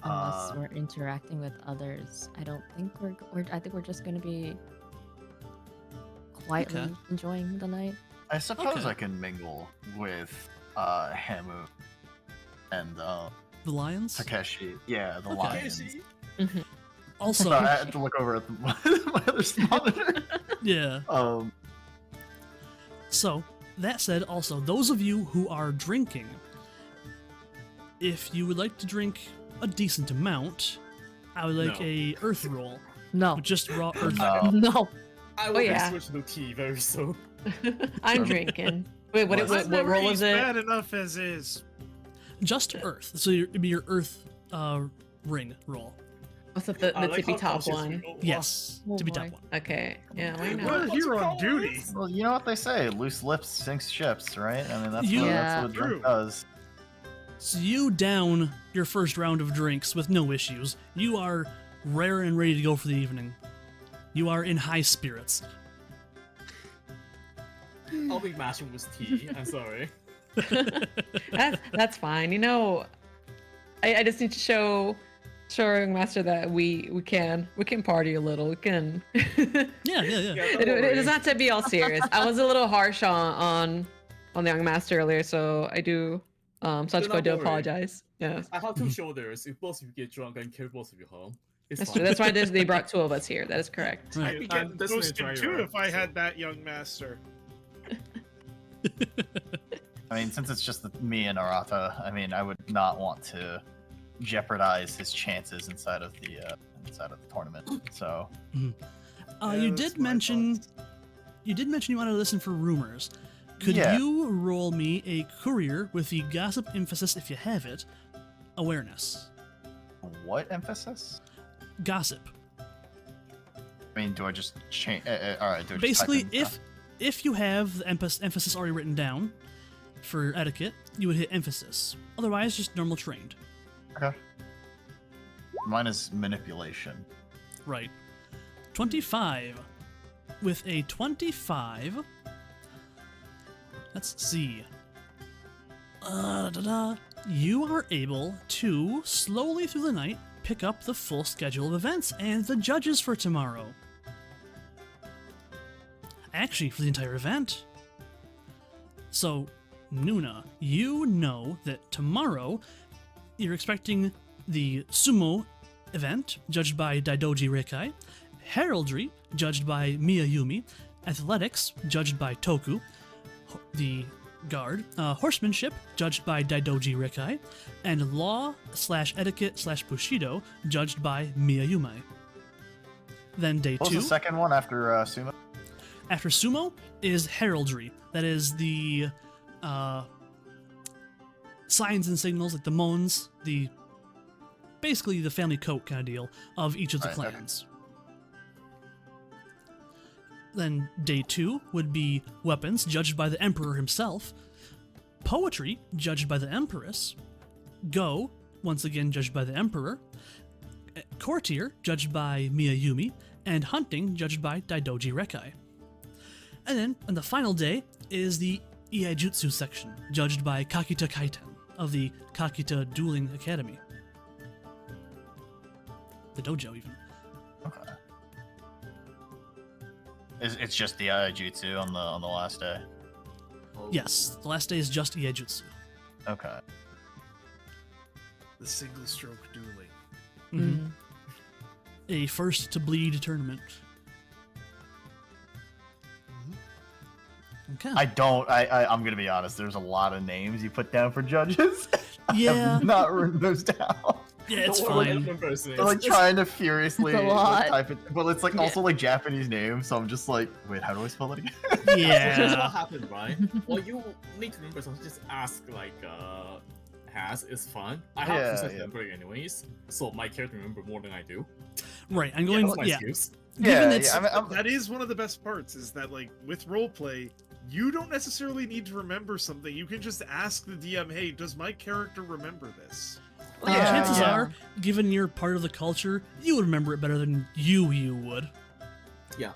Unless we're interacting with others, I don't think I think we're just going to be quietly Okay. enjoying the night. I suppose Okay. I can mingle with Hamu and The lions? Takeshi. Yeah, the Okay. lions. Also, So I had to look over at my other monitor. yeah. So, that said, also, those of you who are drinking, if you would like to drink a decent amount, I would like No. a earth roll. No. With just raw earth. No. No. I will yeah. switch to tea very soon. I'm drinking. Wait, what roll was it? Bad enough as is. Just earth. So it'd be your earth ring roll. What's it, the I like tippy how top cautious one? you are. Yes. Oh To be boy. top one. Okay. Yeah, why Well, not? you're on duty. Well, you know what they say: loose lips sinks ships, right? I mean, that's You- what, Yeah. that's what a drink True. does. So you down your first round of drinks with no issues. You are rare and ready to go for the evening. You are in high spirits. I'll be mashing with tea. I'm sorry. That's fine. You know, I just need to show Young Master that we can party a little. We can. Yeah. It does not have to be all serious. I was a little harsh on the Young Master earlier, so I do. So I just not going to worry. apologize. Yeah, I have 2 shoulders. If both of you get drunk, I can carry both of you home. It's that's fine. true. That's why they brought 2 of us here. That is correct. Right. I'd be I'm getting definitely toasted trying too to- if I had that young master. I mean, since it's just me and Arata, I mean, I would not want to jeopardize his chances inside of the tournament. So You Yeah, did that's my mention. thoughts. You did mention you wanted to listen for rumors. Could Yeah. you roll me a courier with the gossip emphasis, if you have it, awareness? what emphasis? Gossip. I mean, do I just change? All right. Do I just Basically, type in, if you have the emphasis already written down for etiquette, you would hit emphasis. Otherwise, just normal trained. okay. Mine is manipulation. Right. 25. With a 25, let's see. You are able to, slowly through the night, pick up the full schedule of events and the judges for tomorrow. Actually, for the entire event. So, Nuna, you know that tomorrow you're expecting the sumo event, judged by Daidoji Rekai, heraldry, judged by Miyayumi, athletics, judged by Toku, the guard, horsemanship, judged by Daidoji Rekai, and law/etiquette/bushido, judged by Miyayumi. Then day What 2. was the second one after sumo? After sumo is heraldry. That is the signs and signals, like the mons, basically the family coat kind of deal of each of the Right, okay. clans. Then day 2 would be weapons, judged by the emperor himself. Poetry, judged by the empress. Go, once again judged by the emperor. Courtier, judged by Miyayumi. And hunting, judged by Daidoji Rekai. And then, on the final day, is the Iaijutsu section, judged by Kakita Kaiten of the Kakita Dueling Academy. The dojo, even. Okay. It's just the Iaijutsu on the last day. Oh, Yes, the last day is just Iaijutsu. Okay. The single stroke dueling. Mhm. A first to bleed tournament. Okay. I'm gonna be honest, there's a lot of names you put down for judges. I Yeah. have not written those down. Yeah, it's Don't worry, fine. remember his name. I'm like trying to furiously It's a like, lot. type it, but it's like also like Japanese names, so I'm just like, wait, how do I spell it again? So here's what Yeah. happened, right? Well, you need to remember something. Just ask like has is fun. I have Yeah, process yeah. memory anyways, so my character remember more than I do. Right, I'm going. That's my Yeah. excuse. Given it's That is one of the best parts, is that like with roleplay, you don't necessarily need to remember something. You can just ask the DM, hey, does my character remember this? chances yeah. are, given you're part of the culture, you would remember it better than you would. Yeah.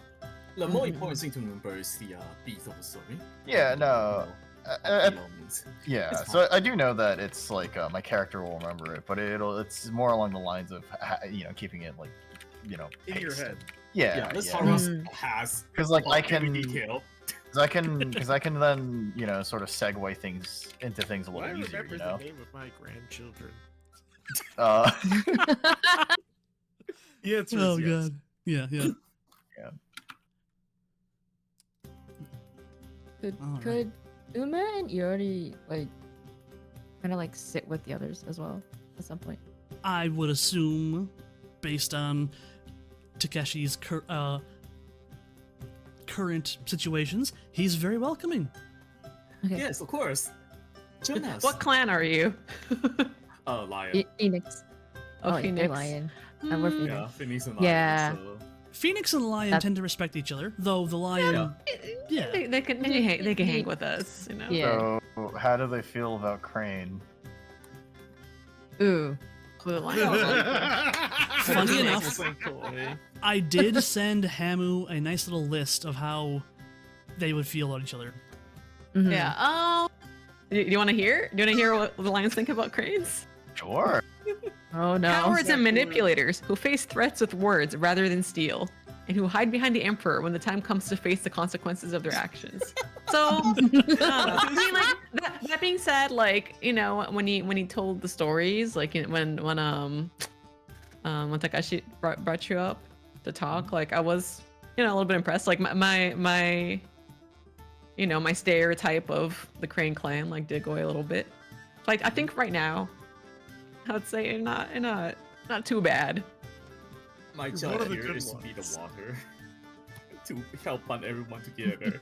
The more important thing to remember is the beat of the story. Yeah, no. Moments. Yeah, It's so I do know that it's like my character will remember it, but it's more along the lines of keeping it like In your paced. head. Yeah, this yeah. Taros has Because like I every can, detail. because I can then sort of segue things into things a I little easier, remember the name of my grandchildren. Uh, Yeah, it's Oh yes. god. Yeah, yeah. Alright. Could Uma and Iori like kind of like sit with the others as well at some point? I would assume, based on Takeshi's current situations, he's very welcoming. Okay. Yes, of course. Join us. What clan are you? Lion. Phoenix. Oh, yeah, they're Phoenix. Lion. And we're Mm. Phoenix. Yeah, Phoenix and Lion. Yeah. So... Phoenix and the Lion That's- tend to respect each other, though the Lion. Yeah. They can hang with us, you know. Yeah. So how do they feel about Crane? Ooh. With the lion. Funny enough, So cool, eh? I did send Hamu a nice little list of how they would feel about each other. Mhm. Yeah. Oh. Do you want to hear? Do you want to hear what the lions think about cranes? Sure. Oh no. Cowards and manipulators who face threats with words rather than steel, and who hide behind the emperor when the time comes to face the consequences of their actions. So, I mean, like that being said, like when he told the stories, like when Takeshi brought you up to talk, like I was a little bit impressed. Like my stereotype of the Crane clan like did go away a little bit. Like I think right now, I would say not too bad. My One job of the here good is to be the ones. water. To help bond everyone together.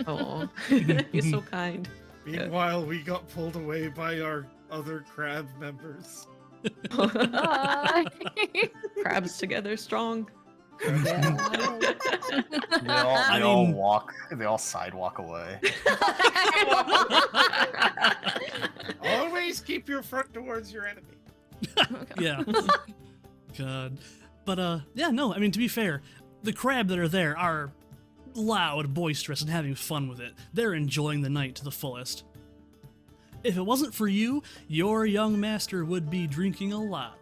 Oh, you're so kind. Meanwhile, we got pulled away by our other crab members. Bye. Crabs together strong. Yeah. They all they all sidewalk away. Always keep your front towards your enemy. Yeah. God. But yeah, no, I mean, to be fair, the crab that are there are loud, boisterous, and having fun with it. They're enjoying the night to the fullest. If it wasn't for you, your young master would be drinking a lot.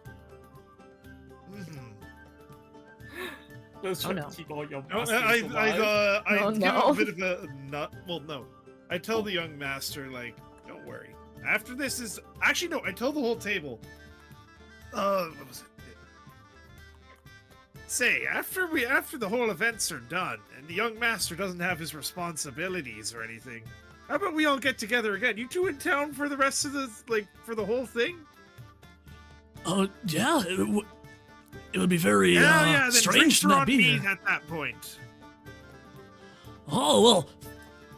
Let's try no. to keep all your No, masters I Oh, give no. a bit of a nut. Well, no. I tell the young master, like, don't worry. After this is actually no, I tell the whole table. What was it? Say, after the whole events are done and the young master doesn't have his responsibilities or anything, how about we all get together again? You two in town for the rest of the for the whole thing? Yeah, it would be very Then strange to drinks are not on be me here. at that point. Oh well,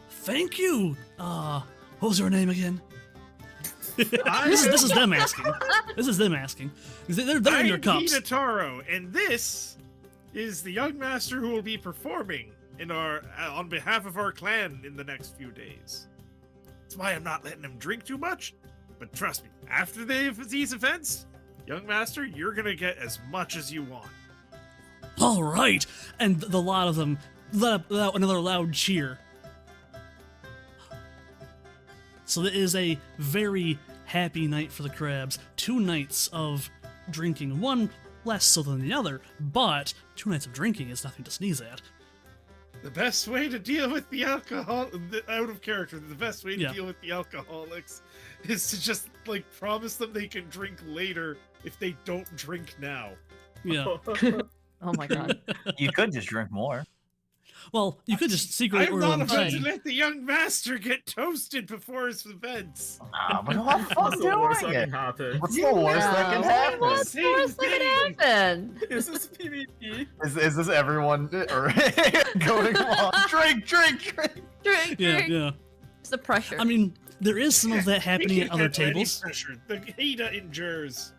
thank you. What was your name again? This is them asking. This is them asking. They're in your I'm cups. Hida Taro, and this is the young master who will be performing in our on behalf of our clan in the next few days. That's why I'm not letting him drink too much. But trust me, after these events, young master, you're gonna get as much as you want. All right, and the lot of them let out another loud cheer. So it is a very happy night for the crabs. 2 nights of drinking, one less so than the other, but 2 nights of drinking is nothing to sneeze at. The best way to deal with the out of character, the best way to Yeah. deal with the alcoholics is to just, like, promise them they can drink later if they don't drink now. Yeah. Oh my god. You could just drink more. Well, you could just secretly I'm order not them about to tea. let the young master get toasted before his events. Nah, but what the fuck What's the worst that doing can it? happen? What's the worst that can happen? What's the worst that can happen? Is this PvP? Is this everyone or going along? Drink. Drink, Yeah, drink. yeah. It's the pressure. I mean, there is some of that happening at other Can't let any tables. pressure. The Hida endures.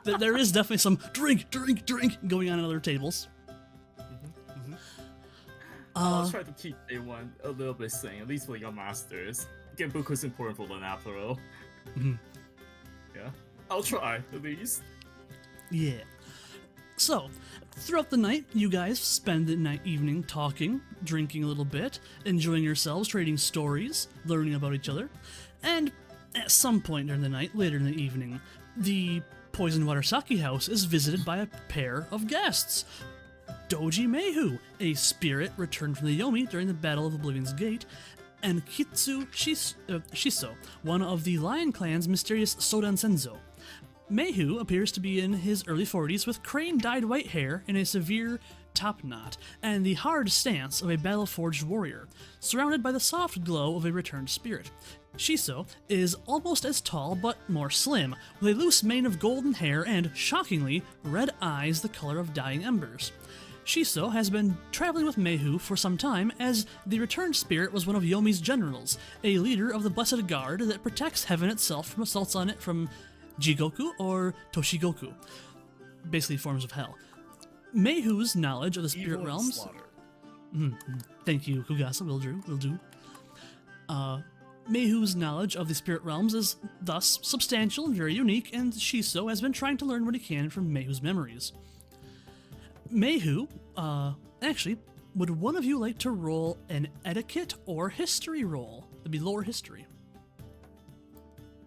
There is definitely some drink going on at other tables. I'll try to keep A1 a little bit sane, at least for your masters. Genboku is important for the Naparo. Mhm. Yeah. I'll try, at least. Yeah. So, throughout the night, you guys spend the evening talking, drinking a little bit, enjoying yourselves, trading stories, learning about each other, and at some point during the night, later in the evening, the Poison Water Sake House is visited by a pair of guests. Doji Mehu, a spirit returned from the Yomi during the Battle of Oblivion's Gate, and Kitsu Shiso, one of the Lion Clan's mysterious Sodan Senzo. Mehu appears to be in his early 40s with crane-dyed white hair and a severe top knot, and the hard stance of a battle-forged warrior, surrounded by the soft glow of a returned spirit. Shiso is almost as tall but more slim, with a loose mane of golden hair and, shockingly, red eyes the color of dying embers. Shiso has been traveling with Mehu for some time, as the returned spirit was one of Yomi's generals, a leader of the Blessed Guard that protects heaven itself from assaults on it from Jigoku or Toshigoku, basically forms of hell. Mehu's knowledge of the spirit Evil and realms. slaughter. Thank you, Kogasa. Will do. Mehu's knowledge of the spirit realms is thus substantial and very unique, and Shiso has been trying to learn what he can from Mehu's memories. Mehu, actually, would one of you like to roll an etiquette or history roll? That'd be lore history.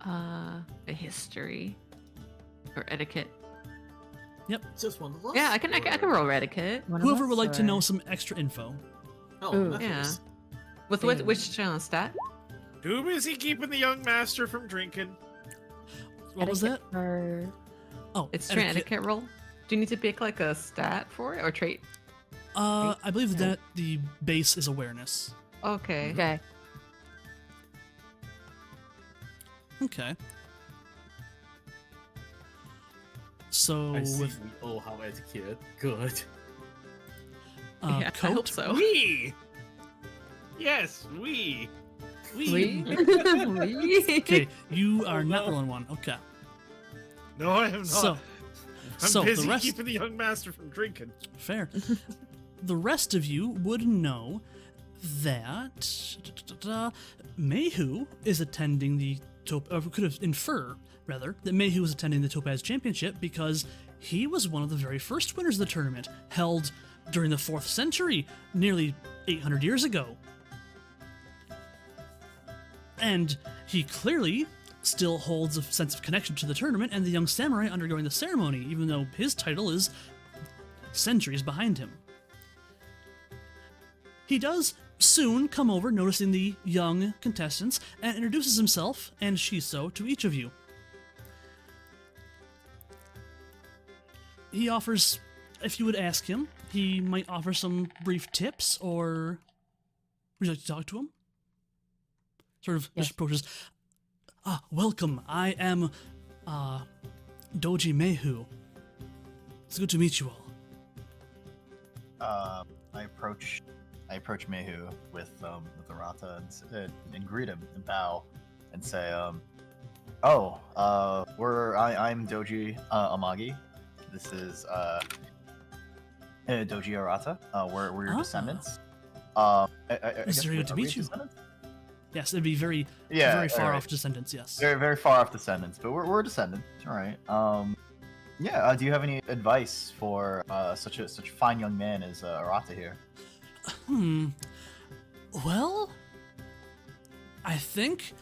A history or etiquette. Just one of us? Yeah, I can roll etiquette. One of Whoever us, would like to or- know some extra info. Oh, Ooh. Matthews. With Same. which stat? Too busy keeping the young master from drinking. What was that? Etiquette or- Oh, It's an etiquette roll. Do you need to pick like a stat for it or trait? I believe that the base is awareness. Okay. Okay. Okay. So I see with we all have etiquette. Good. Yeah, I hope coat, so. We. Yes, we. We? okay, you are not rolling one. Okay. No, I am not. So, I'm so busy the rest keeping the young master from drinking. fair. The rest of you would know that Mehu is attending the could have infer rather that Mehu was attending the Topaz Championship because he was one of the very first winners of the tournament, held during the 4th century, nearly 800 years ago. And he clearly still holds a sense of connection to the tournament and the young samurai undergoing the ceremony, even though his title is centuries behind him. He does soon come over, noticing the young contestants, and introduces himself and Shiso to each of you. He offers, if you would ask him, he might offer some brief tips, or would you like to talk to him? Sort of just approaches. Welcome. I am Doji Mehu. It's good to meet you all. I approach Mehu with Arata and greet him and bow and say, I'm Doji Amagi. This is Doji Arata. We're your descendants. It's very good to meet you. Yes, it'd be very far off descendants. Yes, very far off descendants, but we're descendants. All right. Do you have any advice for such a fine young man as Arata here? Well, I think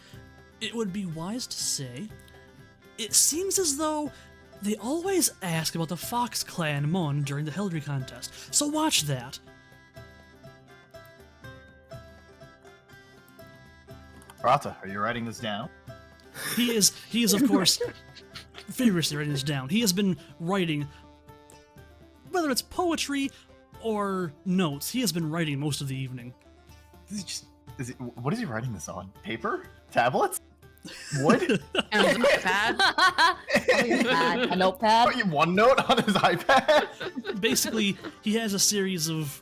it would be wise to say, it seems as though they always ask about the Fox Clan Mon during the heraldry contest, so watch that. Arata, are you writing this down? He is of course vigorously writing this down. He has been writing, whether it's poetry or notes, he has been writing most of the evening. What is he writing this on? Paper? Tablets? Wood? And a notepad. A notepad. OneNote on his iPad? Basically, he has a series of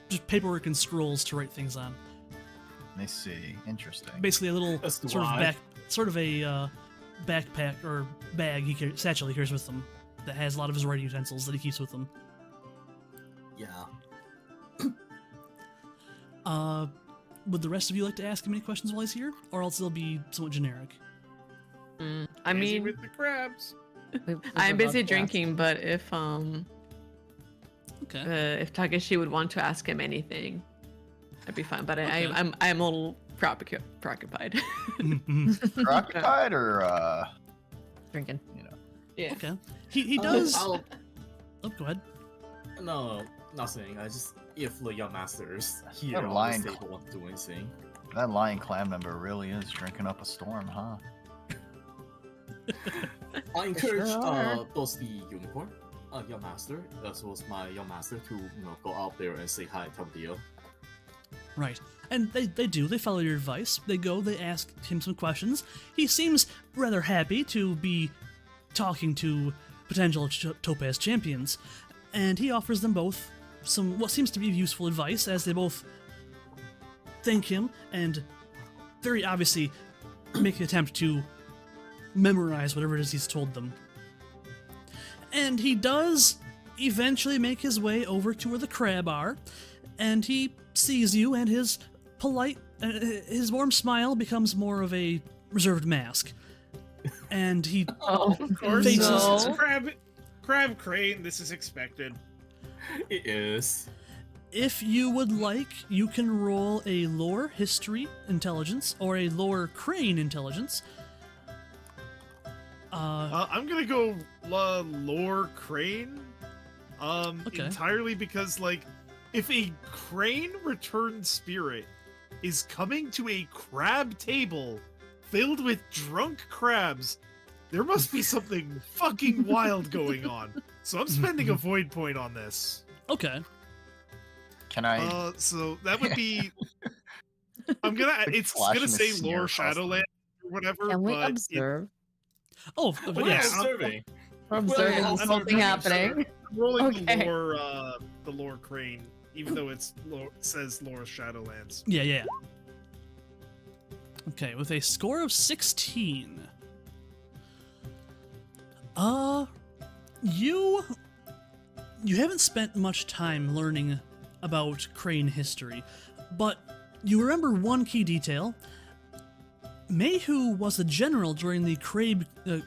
just paperwork and scrolls to write things on. I see. Interesting. Basically, a little sort of a backpack or bag satchel he carries with him that has a lot of his writing utensils that he keeps with him. Yeah. Would the rest of you like to ask him any questions while he's here, or else they'll be somewhat generic? I mean, with the crabs. I'm busy drinking, but if Takeshi would want to ask him anything, I'd be fine. But Okay. I'm a little preoccupied. Preoccupied or Drinking. Yeah. Okay. He does. I'll- Oh, go ahead. No, nothing. I just if the young masters here That on line- this table want to do anything. that lion clan member really is drinking up a storm, huh? I encourage Sure are. those the unicorn, young master, as well as my young master to go out there and say hi to Dio. Right. And they do. They follow your advice. They go, they ask him some questions. He seems rather happy to be talking to potential Topaz champions. And he offers them both some what seems to be useful advice as they both thank him and very obviously make an attempt to memorize whatever it is he's told them. And he does eventually make his way over to where the crab are, and he sees you, and his his warm smile becomes more of a reserved mask. And he Oh, Of course, Faces. it's crab crane. This is expected. It is. if you would like, you can roll a lore history intelligence or a lore crane intelligence. I'm gonna go lore crane. Okay. Entirely because if a crane returned spirit is coming to a crab table filled with drunk crabs, there must be something fucking wild going on. So I'm spending a void point on this. Okay. Can I? So that would be. It's flashing gonna a say sneer lore across the Shadowland or whatever. Can we but observe? Oh, yeah, yes. I'm- Survey. We're observing I'm something happening. I'm rolling Okay. the lore crane, even though it says lore Shadowlands. Yeah. Okay, with a score of 16. You haven't spent much time learning about crane history, but you remember one key detail. Mehu was the general during the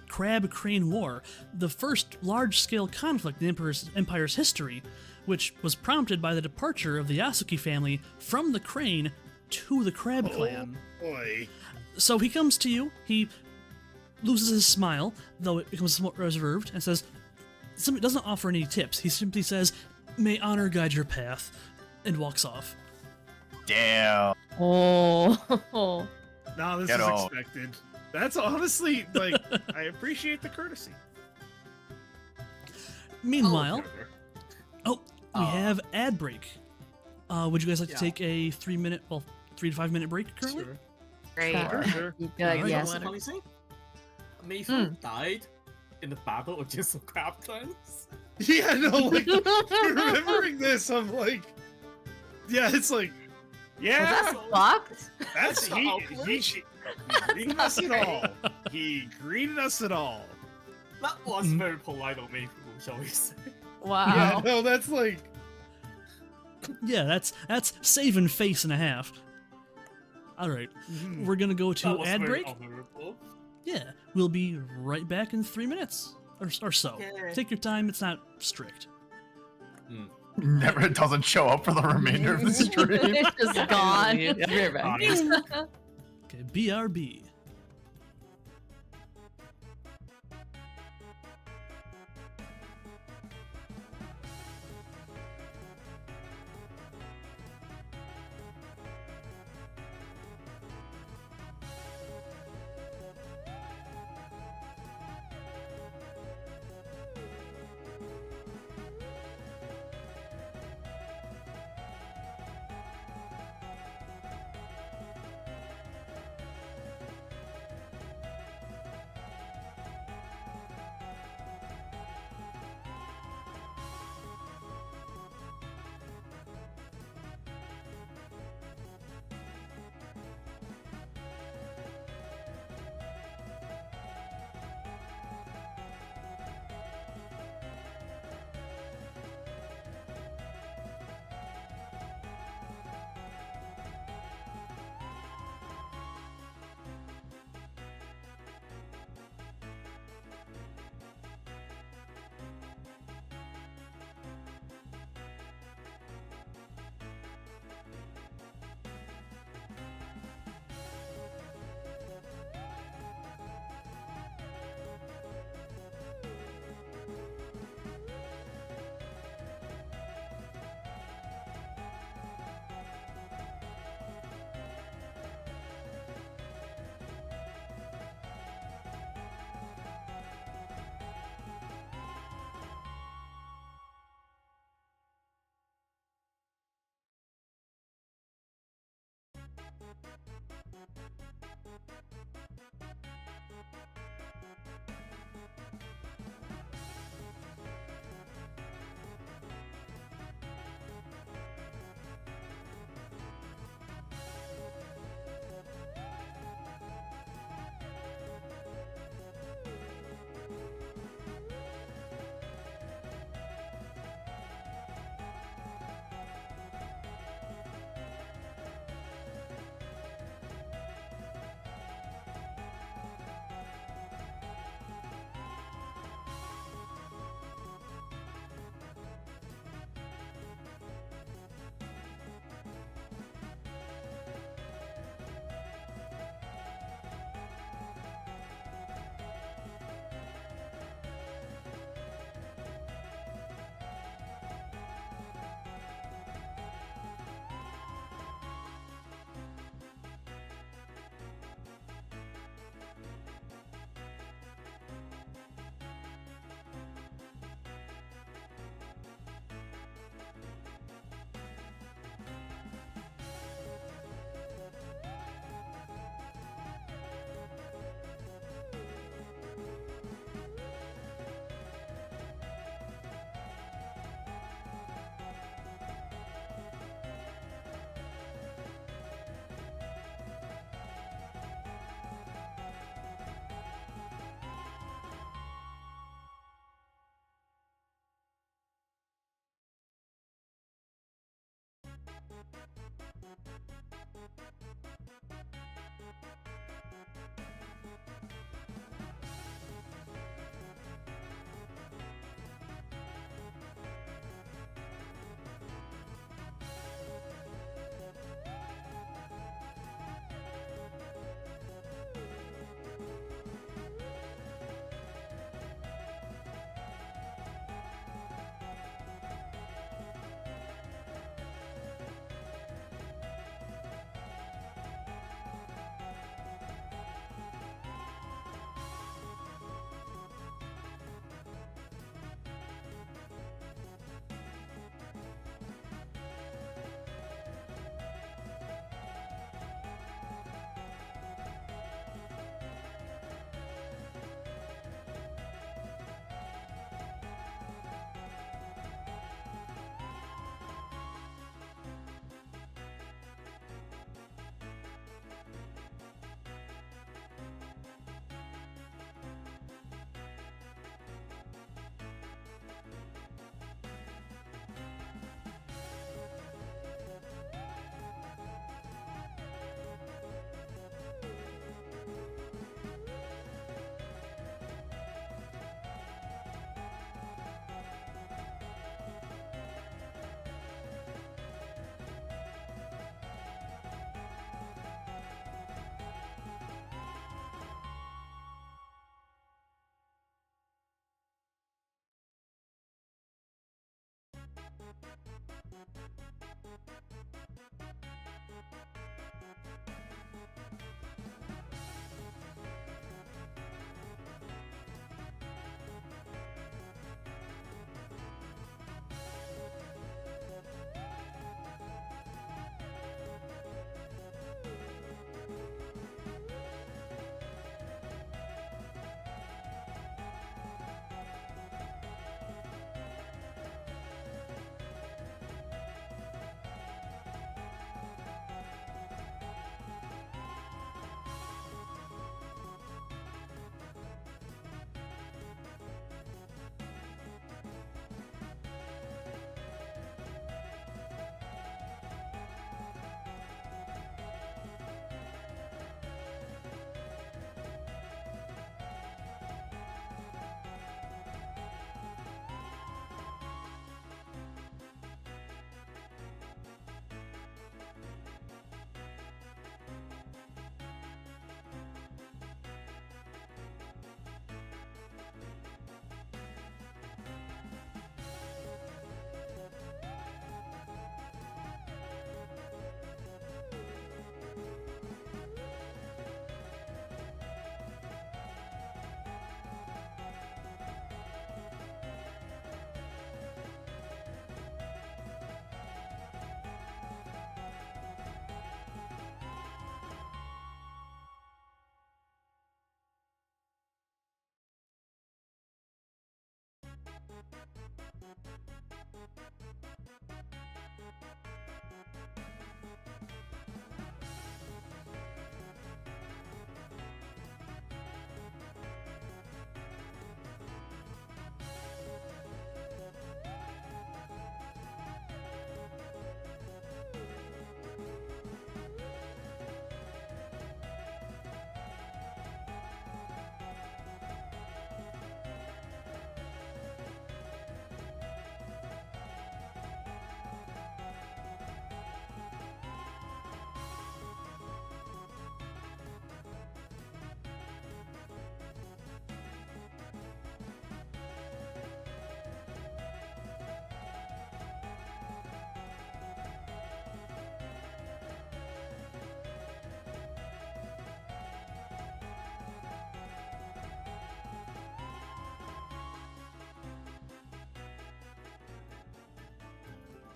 Crab-Crane War, the first large-scale conflict in the Empire's history, which was prompted by the departure of the Yasuki family from the Crane to the Crab Clan. Boy. So he comes to you, he loses his smile, though it becomes somewhat reserved, and says, doesn't offer any tips. He simply says, "May honor guide your path," and walks off. Damn. Oh. No, this Get is out. expected. That's honestly like I appreciate the courtesy. Meanwhile, Oh, we have ad break. Would you guys like Yeah. to take a 3 to 5 minute break currently? sure. Great. Sure. Sure. You good? Alright. Yes. What funny thing? Mayfield died in the battle against the captains. Yeah, no, like remembering this, I'm like, yeah, it's like, yeah, That's fucked. that's That's he awkward. he greeted us at all. He greeted us at all. That was very polite of Mayfield, shall we say? Wow. Yeah, no, that's like, Yeah, that's saving face and a half. All right, we're gonna go That to was ad very break. honorable. Yeah, we'll be right back in 3 minutes or so. Yay. Take your time. It's not strict. Never doesn't show up for the remainder of the stream. It's just gone. Yeah, we're back. Honest. Okay, BRB.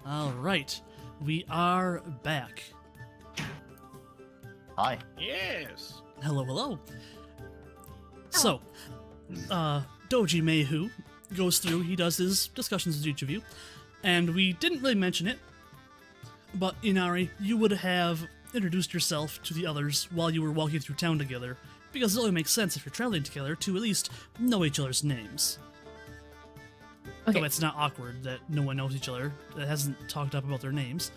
All right, we are back. Hi. Yes. Hello, hello. So, Doji Mayhu goes through, he does his discussions with each of you, and we didn't really mention it, but Inari, you would have introduced yourself to the others while you were walking through town together, because it only makes sense if you're traveling together to at least know each other's names. Okay. Though it's not awkward that no one knows each other, that hasn't talked up about their names.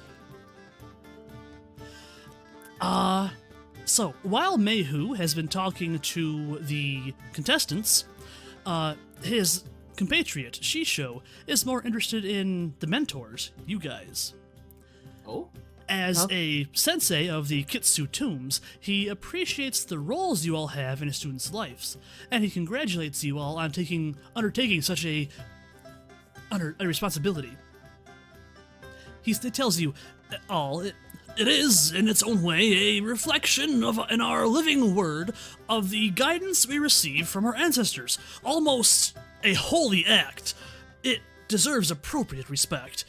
So, while Mayhu has been talking to the contestants, his compatriot, Shisho, is more interested in the mentors, you guys. Oh? As a sensei of the Kitsu Tombs, he appreciates the roles you all have in a student's lives, and he congratulates you all on undertaking such a responsibility. He tells you all it is, in its own way, a reflection of in our living word of the guidance we receive from our ancestors. Almost a holy act. It deserves appropriate respect.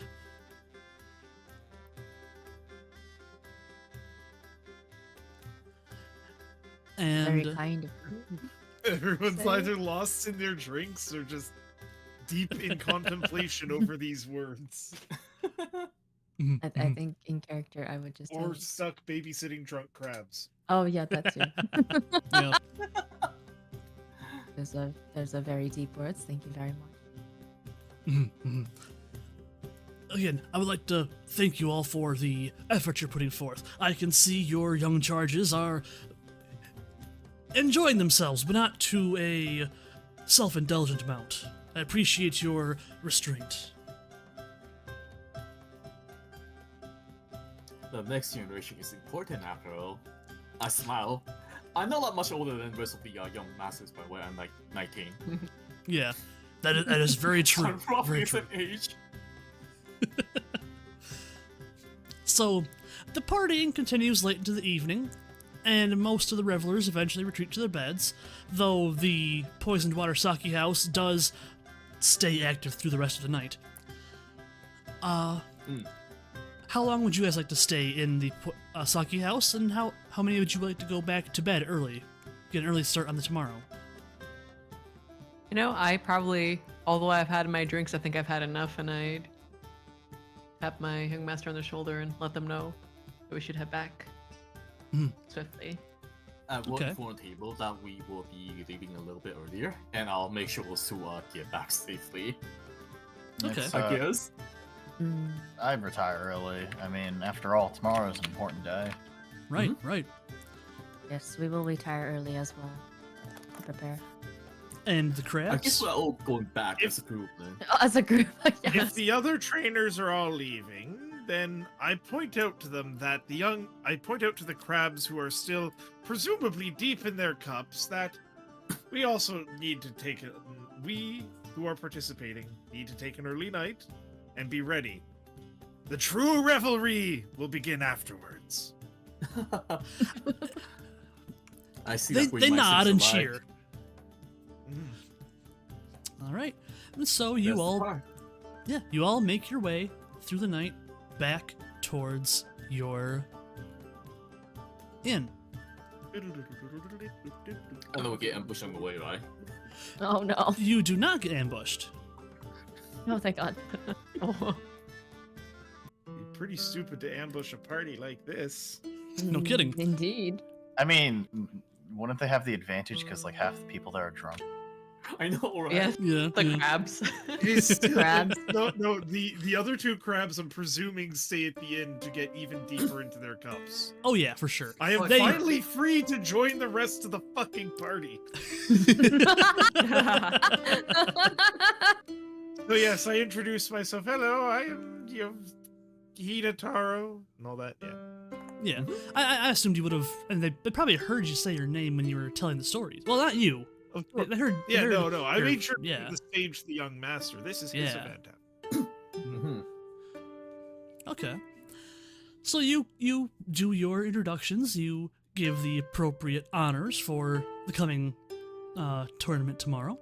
Very And kind of you. Everyone's Say. either lost in their drinks or just deep in contemplation over these words. I think in character I would just. Or have- stuck babysitting drunk crabs. Oh yeah, that too. yeah. There's a very deep words. Thank you very much. Mhm. Again, I would like to thank you all for the effort you're putting forth. I can see your young charges are enjoying themselves, but not to a self-indulgent amount. I appreciate your restraint. The next generation is important after all. I smile. I'm not that much older than the rest of the young masters, by the way. I'm like 19. Yeah, that is very true. I'm roughly Very the true. same age. So, the partying continues late into the evening, and most of the revelers eventually retreat to their beds, though the Poisoned Water Sake House does stay active through the rest of the night. How long would you guys like to stay in the Sake House, and how many would you like to go back to bed early? Get an early start on the tomorrow. You know, I probably, although I've had my drinks, I think I've had enough, and I'd tap my young master on the shoulder and let them know that we should head back swiftly. I will Okay. inform the table that we will be leaving a little bit earlier, and I'll make sure to get back safely. Okay. It's, I guess. Mm, I'd retire early. I mean, after all, tomorrow's an important day. Right, right. yes, we will retire early as well. Prepare. And the I crabs? guess we're all going back If- as a group then. As a group, If yes. the other trainers are all leaving, then I point out to them that I point out to the crabs who are still presumably deep in their cups that we also need to take we who are participating need to take an early night and be ready. The true revelry will begin afterwards. I see They, that we they might nod seem and to like- cheer. All right. And so you That's the all part. Yeah, you all make your way through the night back towards your inn. And then we get ambushed on the way, right? Oh no. You do not get ambushed. Oh thank God. Oh. Be pretty stupid to ambush a party like this. No kidding. Indeed. I mean, wouldn't they have the advantage because like half the people there are drunk? I know, right? Yes, Yeah. the yeah. crabs. Crabs. No, the other two crabs I'm presuming stay at the inn to get even deeper into their cups. Oh yeah, for sure. I am They- finally free to join the rest of the fucking party. So yes, I introduced myself. Hello, I am Hida, Taro, and all that. Yeah. Yeah. I assumed you would have, and they probably heard you say your name when you were telling the stories. Well, not you. Of They, course. they heard. they Yeah, heard no. I your- made sure Yeah. to stage the young master. This is his Yeah. event. Mm-hmm. Okay. So you do your introductions. You give the appropriate honors for the coming tournament tomorrow,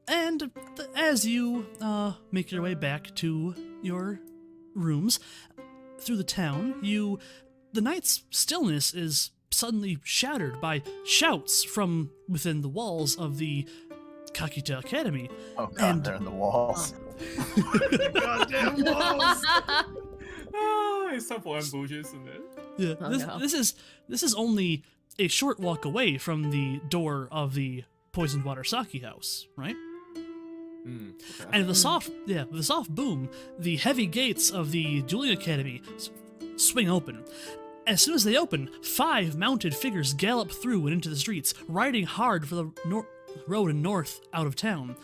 and as you make your way back to your rooms through the town, the night's stillness is suddenly shattered by shouts from within the walls of the Kakita Academy. Oh god, And- they're in the walls. Goddamn walls! It's time for ambushes and then. Yeah, Oh, no. this is only a short walk away from the door of the poisoned water sake house, right? Okay. And with a soft boom, the heavy gates of the dueling academy swing open. As soon as they open, 5 mounted figures gallop through and into the streets, riding hard for the road north out of town.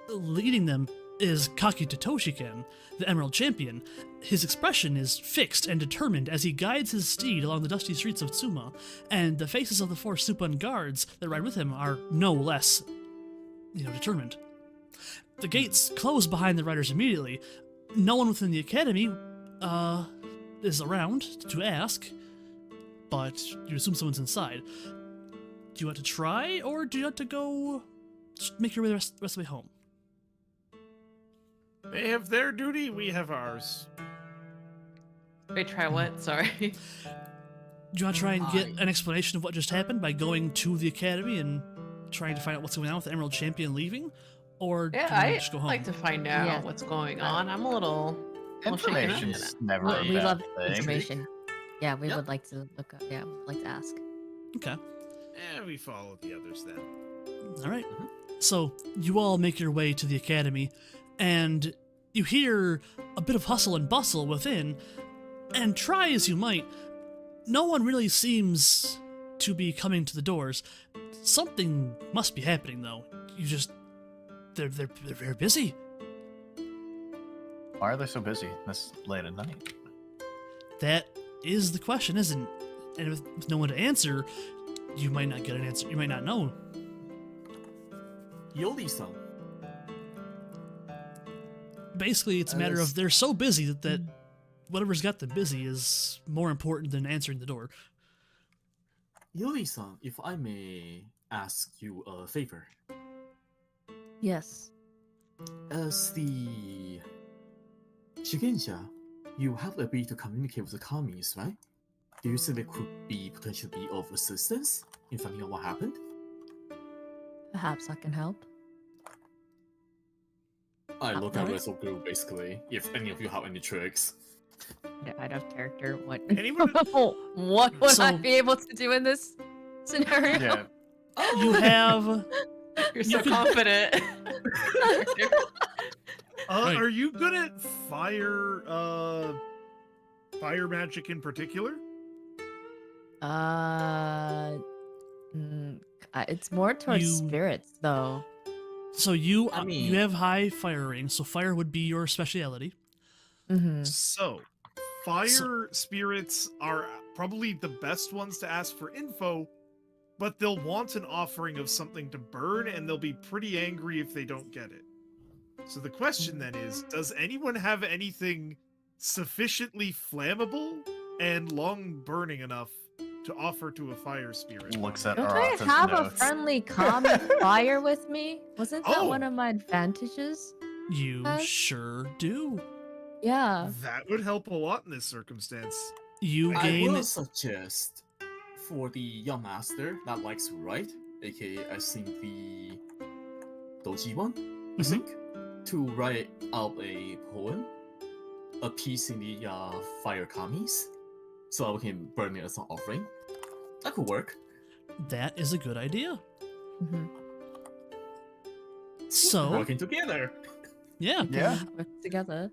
Leading them is Kakita Toshiken, the Emerald Champion. His expression is fixed and determined as he guides his steed along the dusty streets of Tsuma, and the faces of the 4 Suppan guards that ride with him are no less, determined. The gates close behind the riders immediately. No one within the academy is around to ask, but you assume someone's inside. Do you want to try, or do you want to go make your way the rest of the way home? They have their duty, we have ours. Wait, try what? Sorry. Do you want to try and get an explanation of what just happened by going to the academy and trying to find out what's going on with the Emerald Champion leaving? Or do you Yeah, want to I just go home? like to find out Yeah. what's going on. I'm a little shaken up. Information's never a We bad love thing. information. Yeah, we Yep. would like to look up. Yeah, we'd like to ask. Okay. We follow the others then. All right. So you all make your way to the academy, and you hear a bit of hustle and bustle within, and try as you might, no one really seems to be coming to the doors. Something must be happening, though. They're very busy. Why are they so busy this late at night? That is the question, isn't it? And with no one to answer, you might not get an answer. You might not know. Yoli-san. Basically, it's a matter of they're so busy that whatever's got them busy is more important than answering the door. Yoli-san, if I may ask you a favor. Yes. As the Shigensha, you have the ability to communicate with the commies, right? Do you think it could be potentially of assistance in finding out what happened? Perhaps I can help. I look at Alright. Wrestle Group basically, if any of you have any tricks. Out of character. What? Anyone- what would I So- be able to do in this scenario? Yeah, You have You're so could- confident. Right. Are you good at fire magic in particular? It's more towards You- spirits, though. so you I mean- you have high fire ring, so fire would be your speciality. Mm-hmm. So, fire spirits are probably the best ones to ask for info, but they'll want an offering of something to burn, and they'll be pretty angry if they don't get it. So the question then is, does anyone have anything sufficiently flammable and long burning enough to offer to a fire spirit? looks at Don't our I office have a notes. friendly common fire with me? Wasn't that Oh. one of my advantages? You Huh? sure do. Yeah. That would help a lot in this circumstance. You I gain will suggest for the young master that likes to write, aka I think the Doji one, I Mhm. think, to write out a poem, a piece in the fire commies, so we can burn it as an offering. That could work. that is a good idea. Mhm. So Working together. yeah, Yeah. Work together.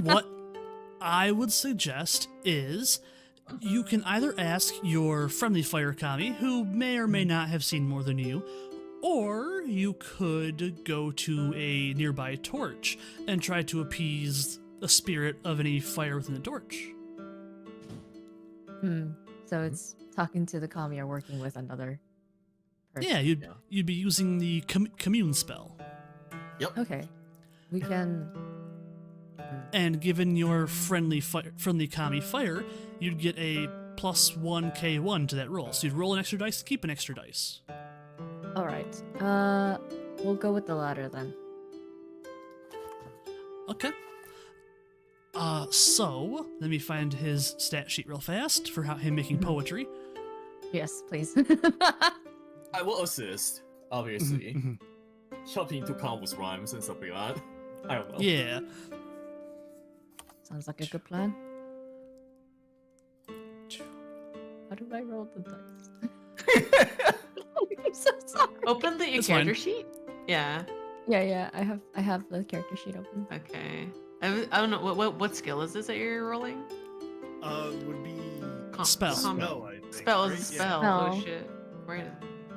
what I would suggest is you can either ask your friendly fire kami, who may or may not have seen more than you, or you could go to a nearby torch and try to appease the spirit of any fire within the torch. So it's talking to the kami or working with another person. Yeah, Yeah. you'd be using the commune spell. Okay. We can. And given your friendly kami fire, you'd get a +1 K1 to that roll. So you'd roll an extra dice, keep an extra dice. All right. We'll go with the latter then. Okay. So let me find his stat sheet real fast for him making poetry. Yes, please. I will assist, obviously. Chopping into combos rhymes and stuff like that. I don't know. Yeah. Sounds like a good plan. How do I roll the dice? I'm so sorry. Open the It's character fine. sheet. Yeah. Yeah, I have the character sheet open. Okay. I don't know what skill is this that you're rolling? Would be Spell. spell, I think. Spell is a right? spell. Spell. Oh shit. Where is it?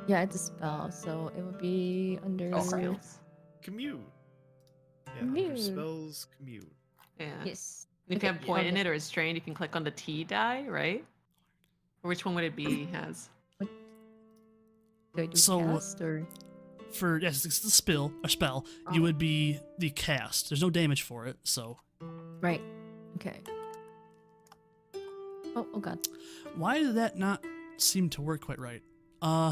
Yeah, it's a spell, so it would be under Skills. Commute. Yeah, Commute. under spells, commute. Yeah. Yes. If you Okay, have point in okay. it or it's trained, you can click on the T die, right? Or which one would it be? Has Do I do So- cast or? For yes, it's the spell. You Oh. would be the cast. There's no damage for it, so Right. Okay. Oh god. why did that not seem to work quite right?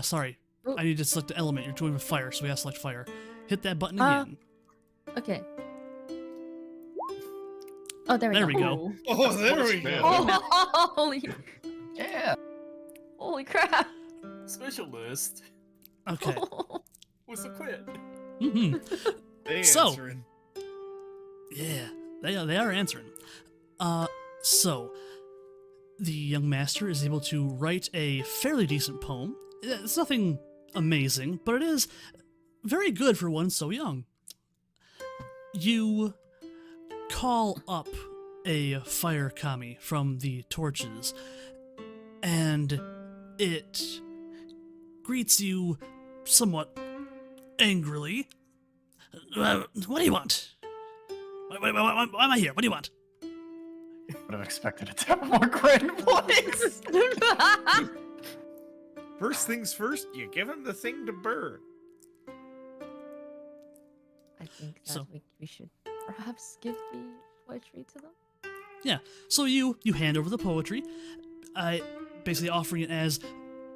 Sorry. Oh. I need to select the element. You're doing with fire, so we gotta select fire. Hit that button Ah. again. Okay. Oh, there we There go. we go. Oh, there we go. Oh, Yeah. holy crap. Specialist Okay. with a crit. hmm They So- answering. Yeah, they are answering. So the young master is able to write a fairly decent poem. It's nothing amazing, but it is very good for one so young. You call up a fire kami from the torches, and it greets you somewhat angrily. What do you want? Why am I here? What do you want? Would have expected it to have a more grand voice. First things first, you give him the thing to burn. I think that So- we should perhaps give the poetry to them. So you hand over the poetry, basically offering it as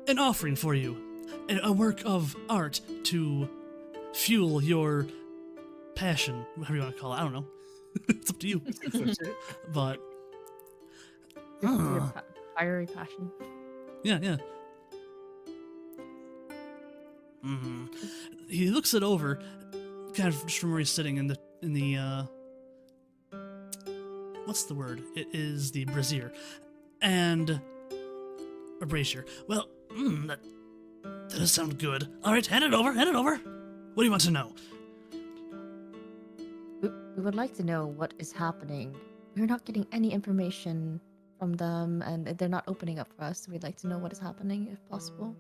an offering for you, a work of art to fuel your passion, whatever you want to call it. I don't know. It's up to you. But Your fiery passion. yeah. He looks it over, kind of just from where he's sitting in the what's the word? It is the brazier, and a brazier. Well, that does sound good. All right, hand it over. What do you want to know? We would like to know what is happening. We're not getting any information from them, and they're not opening up for us. So we'd like to know what is happening, if possible.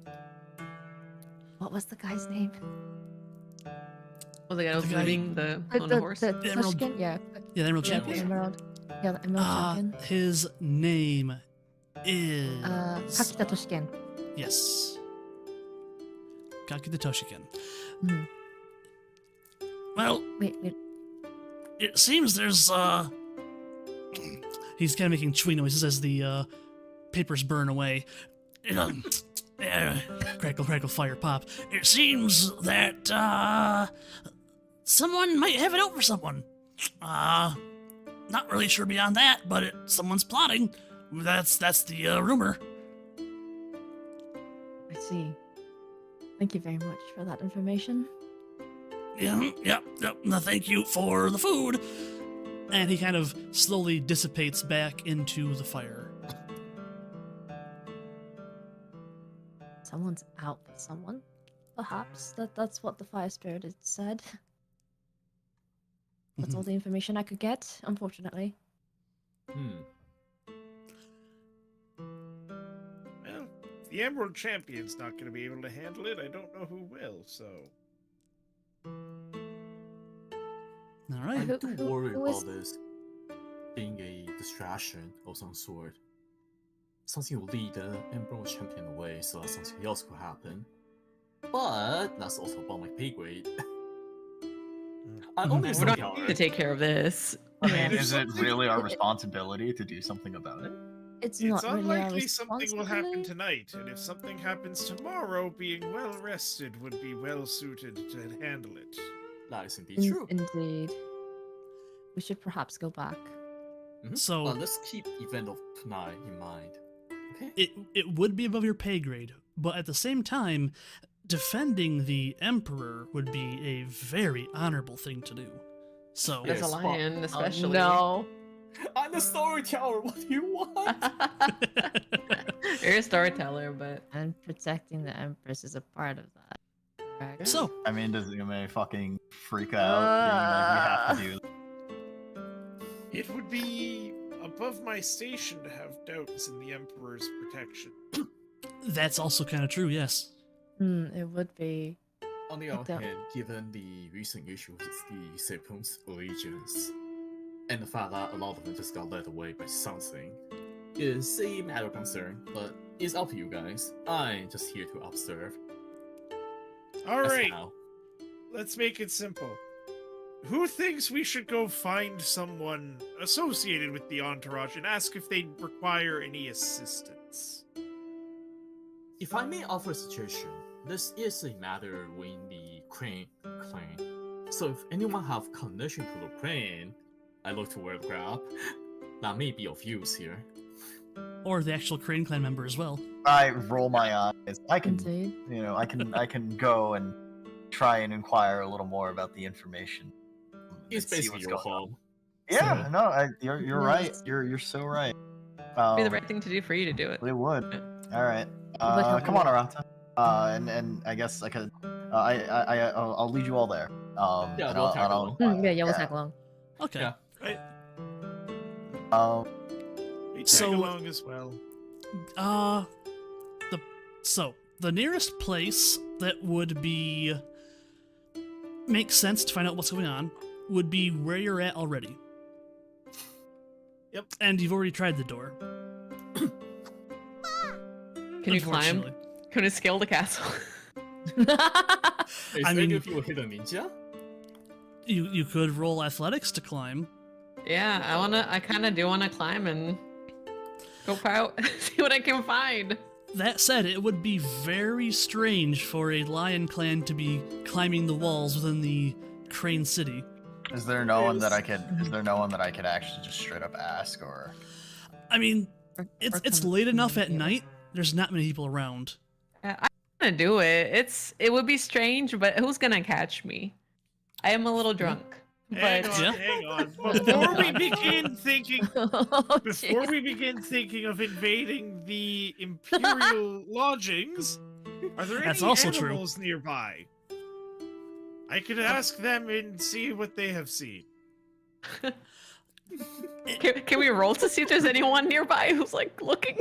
What was the guy's name? was the guy who was The guy- riding on the horse? The Emerald- Tushkin? Yeah. Yeah, the Emerald Yeah, the Champion. Emerald. Yeah, the Emerald Champion. His name is Kakita Tushkin. Yes. Kakita Toshiken. Hmm. Well, Wait. it seems there's he's kind of making chewing noises as the papers burn away. Crackle, fire, pop. It seems that someone might have it out for someone. Not really sure beyond that, but someone's plotting. That's the rumor. I see. Thank you very much for that information. Yep. No, thank you for the food. And he kind of slowly dissipates back into the fire. Someone's out for someone. Perhaps that's what the fire spirit had said. That's all the information I could get, unfortunately. Well, if the Emerald Champion's not going to be able to handle it, I don't know who will, so... All I right. do worry who is- about this being a distraction of some sort. Something will lead the Emerald Champion away so that something else could happen. But that's also above my pay grade. I'm only a We're not scholar. to take care of this. I mean, Yeah. is it really our responsibility to do something about it? It's It's not really our unlikely something will happen responsibility. tonight, and if something happens tomorrow, being well rested would be well suited to handle it. That is indeed true. Indeed. We should perhaps go back. So let's keep event of tonight in mind. Okay. it would be above your pay grade, but at the same time, defending the Emperor would be a very honorable thing to do. So As a Yes. lion, especially. No. I'm the storyteller. What do you want? You're a storyteller, but And protecting the Empress is a part of that. Correct? so I mean, does Yume fucking freak out? Being like, we have to do. It would be above my station to have doubts in the Emperor's protection. that's also kind of true, yes. It would be. On the Like other that. hand, given the recent issues with the Sepum's allegiance, and the fact that a lot of them just got led away by something, is a matter of concern, but it's up to you guys. I'm just here to observe. All That's right, how. let's make it simple. Who thinks we should go find someone associated with the entourage and ask if they require any assistance? If I may offer a suggestion, this is a matter within the Crane clan. So if anyone have connection to the Crane, I look to where the crowd, that may be of use here. Or the actual Crane Clan member as well. I roll my eyes. I can, Indeed. I can go and try and inquire a little more about the information. It's and see basically what's your going on. home. Yeah, So- no, you're right. Yes. You're so right. it'd be the right thing to do for you to do it. It would. All right. But help Come me. on, Arata. And I guess I could. I'll lead you all there. Yeah, and we'll I'll- tag and I'll along. inquire. Yeah, we'll Yeah. tag along. Okay. Yeah. Um, We tag So- along as well. The nearest place that would be make sense to find out what's going on would be where you're at already. Yep. And you've already tried the door. Can you climb? Unfortunately. Can you scale the castle? Is I any mean- of you a hidden ninja? You could roll athletics to climb. Yeah, I kind of do wanna climb and go out, see what I can find. That said, it would be very strange for a lion clan to be climbing the walls within the Crane City. is there no one that I could? Is there no one that I could actually just straight up ask, or? I mean, Or it's come late enough at communicate. night. There's not many people around. I wanna do it. It would be strange, but who's gonna catch me? I am a little drunk, Hang but on, Yeah. hang on. Before we begin thinking, Oh, before jeez. we begin thinking of invading the Imperial lodgings, are there That's any also true. animals nearby? I could ask them and see what they have seen. can we roll to see if there's anyone nearby who's like looking?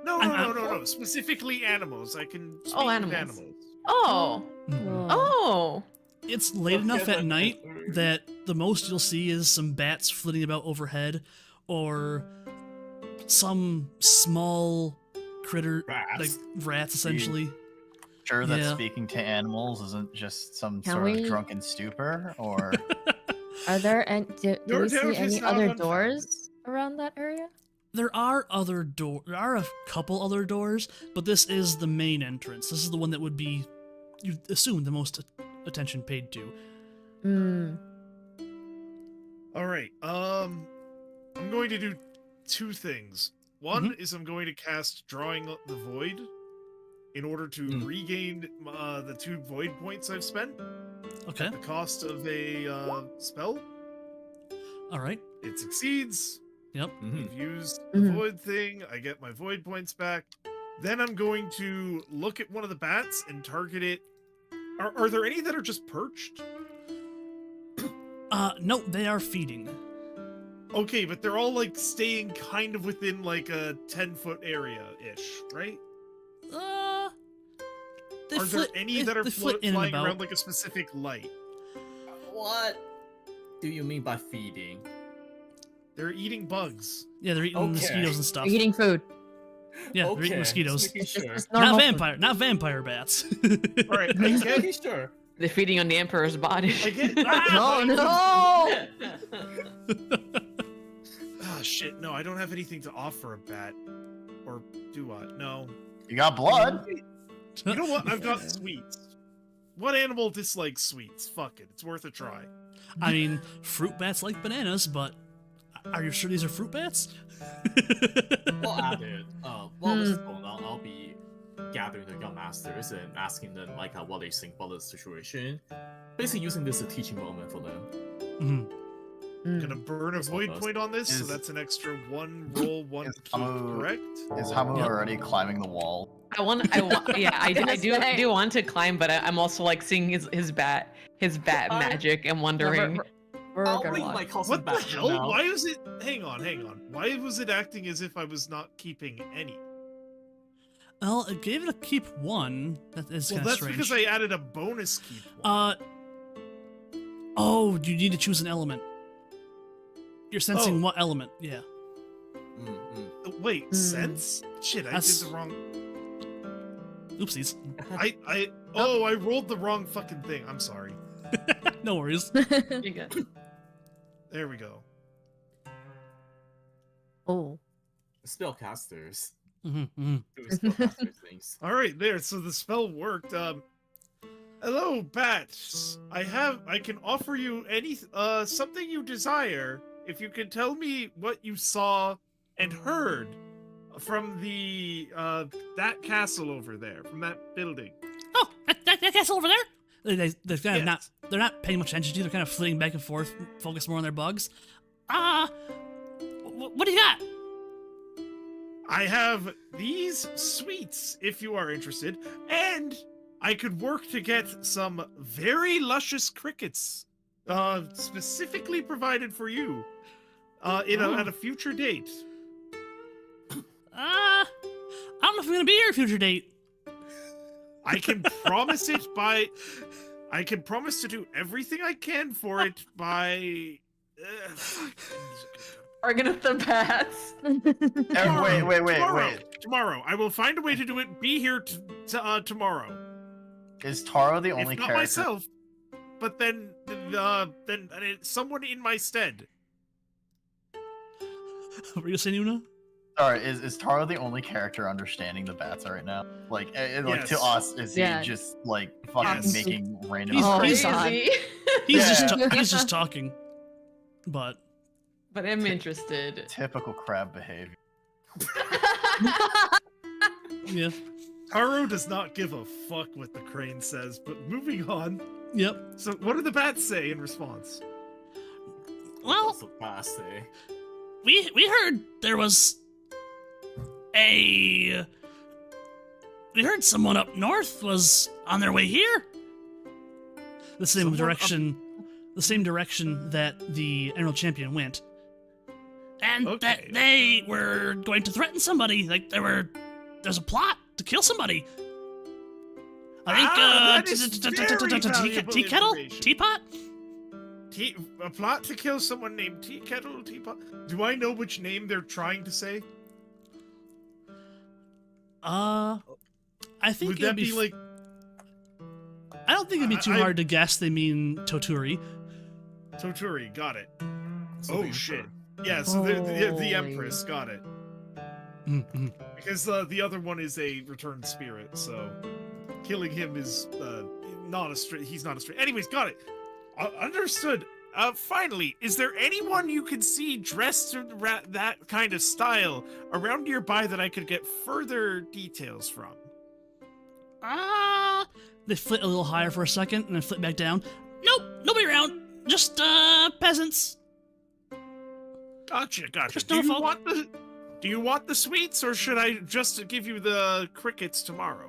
No, I'm- no. Specifically animals. I can speak Oh, with animals. animals. Oh, Mhm. oh. It's late Okay, enough at but- night that the most you'll see is some bats flitting about overhead, or some small critter, Rats. like rats, essentially. Sure that Yeah. speaking to animals isn't just some Can sort we- of drunken stupor, or Are there and do Your we see doubt is any not other unfounded. doors around that area? There are a couple other doors, but this is the main entrance. This is the one that would be, you assume, the most attention paid to. Hmm. All right. I'm going to do two things. One is I'm going to cast Drawing the Void in order to regain the 2 void points I've spent. Okay. The cost of a spell. All right. It succeeds. Yep. Mhm. I've used the Mhm. void thing. I get my void points back. Then I'm going to look at one of the bats and target it. Are there any that are just perched? No, they are feeding. Okay, but they're all like staying kind of within like a 10-foot area-ish, right? They Are flit, there any they- that are they flit in and flying about. around like a specific light? What do you mean by feeding? They're eating bugs. Yeah, they're eating Okay. mosquitoes and stuff. You're eating food. Yeah, they're eating mosquitoes. Just making sure. It's Not normal food. vampire, not vampire bats. All right, I Just get. making sure. They're feeding on the Emperor's body. I get. No, Ah, no. Ah, shit! No, I don't have anything to offer a bat. Or do I? No. you got blood. You know what? I've got sweets. What animal dislikes sweets? Fuck it. It's worth a try. I mean, fruit bats like bananas, but Are you sure these are fruit bats? Well, at it. While this is going on, I'll be gathering the young masters and asking them like what they think about the situation. Basically, using this as a teaching moment for them. Mm-hmm. Gonna burn a void point on this, so that's an extra 1 roll, 1 is key, Hamu- correct? Is Hamu already climbing the wall? I want, yeah, I do want to climb, but I'm also like seeing his bat magic and wondering. We're I'll gonna bring watch. my cousin What the back hell? now. Why was it? Hang on. Why was it acting as if I was not keeping any? Well, it gave it a keep 1. That is Well, kind of that's strange. because I added a bonus keep. One. Oh, you need to choose an element. You're sensing Oh. what element? Yeah. Wait, sense? Shit, I That's- did the wrong. Oopsies. I rolled the wrong fucking thing. I'm sorry. No worries. You good. There we go. Oh. Spellcasters. Mm-hmm. Doing spellcaster things. All right, there. So the spell worked. Hello, bats. I can offer you any something you desire if you can tell me what you saw and heard from the that castle over there, from that building. Oh, that castle over there? They're kind of Yes. they're not paying much attention to you. They're kind of flitting back and forth, focus more on their bugs. What do you got? I have these sweets if you are interested, and I could work to get some very luscious crickets, specifically provided for you, at a future date. I don't know if I'm gonna be here at a future date. I can promise it by. I can promise to do everything I can for it by. Bargain with the bats. Wait. Tomorrow, I will find a way to do it. Be here tomorrow. Is Taro the only If not character? myself, but then someone in my stead. What were you saying, Una? Sorry, is Taro the only character understanding the bats right now? Like, like to Yes. us, is Yeah. he just like fucking Yes. making random? He's- Oh, he's- God. Crazy. He's just talking. But But I'm interested. Typical crab behavior. yeah. Taro does not give a fuck what the crane says, but moving on. Yep. So, what do the bats say in response? Well, That's the past, eh? we heard there was we heard someone up north was on their way here. The same Someone direction that the Emerald Champion went. And Okay. that they were going to threaten somebody. Like there's a plot to kill somebody. I think that is very valuable tea kettle? information. Teapot? A plot to kill someone named Tea Kettle, Teapot. Do I know which name they're trying to say? I think Would it'd that be like? I don't think it'd be too I- hard to guess they mean Toturi. Toturi, got it. So Oh the shit. Emperor. Yeah, so the Holy. Empress, got it. Mm-hmm. Because the other one is a returned spirit, so killing him is not a straight. He's not a straight. Anyways, got it. Understood. Finally, is there anyone you can see dressed in that kind of style around nearby that I could get further details from? They flit a little higher for a second and then flit back down. Nope, nobody around. Just peasants. Gotcha. Just Do Norfolk. you want the sweets, or should I just give you the crickets tomorrow?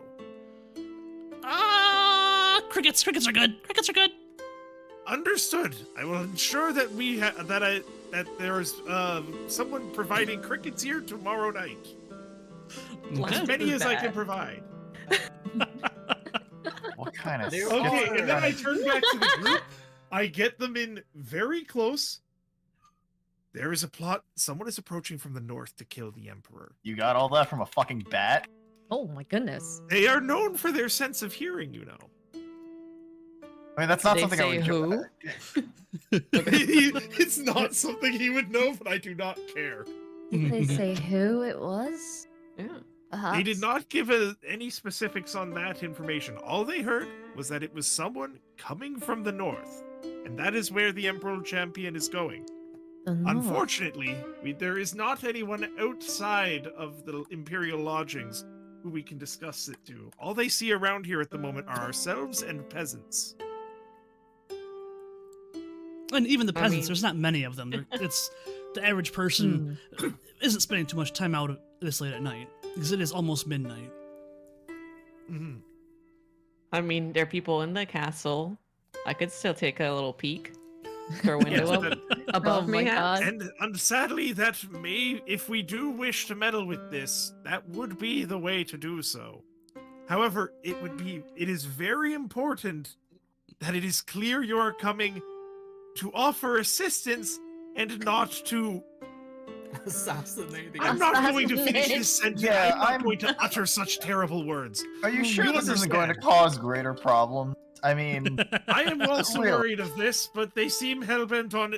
Crickets are good. Crickets are good. Understood. I will ensure that that there is someone providing crickets here tomorrow night. As many as I can provide. What kind of? There Okay, are- and then I turn back to the group. I get them in very close. There is a plot. Someone is approaching from the north to kill the Emperor. You got all that from a fucking bat? Oh my goodness. They are known for their sense of hearing, you know. I mean, that's not They something I say would. who? It's not something he would know, but I do not care. Did they say who it was? Yeah. Perhaps. They did not give any specifics on that information. All they heard was that it was someone coming from the north, and that is where the Emerald Champion is going. Unfortunately, there is not anyone outside of the Imperial lodgings who we can discuss it to. All they see around here at the moment are ourselves and peasants. And even the I peasants, mean- there's not many of them. It's the average person isn't spending too much time out this late at night because it is almost midnight. Mm-hmm. I mean, there are people in the castle. I could still take a little peek through a window Yes, above Oh me. my God. And sadly, that may, if we do wish to meddle with this, that would be the way to do so. However, it is very important that it is clear you are coming to offer assistance and not to. Assassinating. I'm not going to finish this sentence. Yeah, I'm not I'm- going to utter such terrible words. Are you sure You this isn't going to understand. cause greater problems? I mean, I am also Really? worried of this, but they seem hellbent on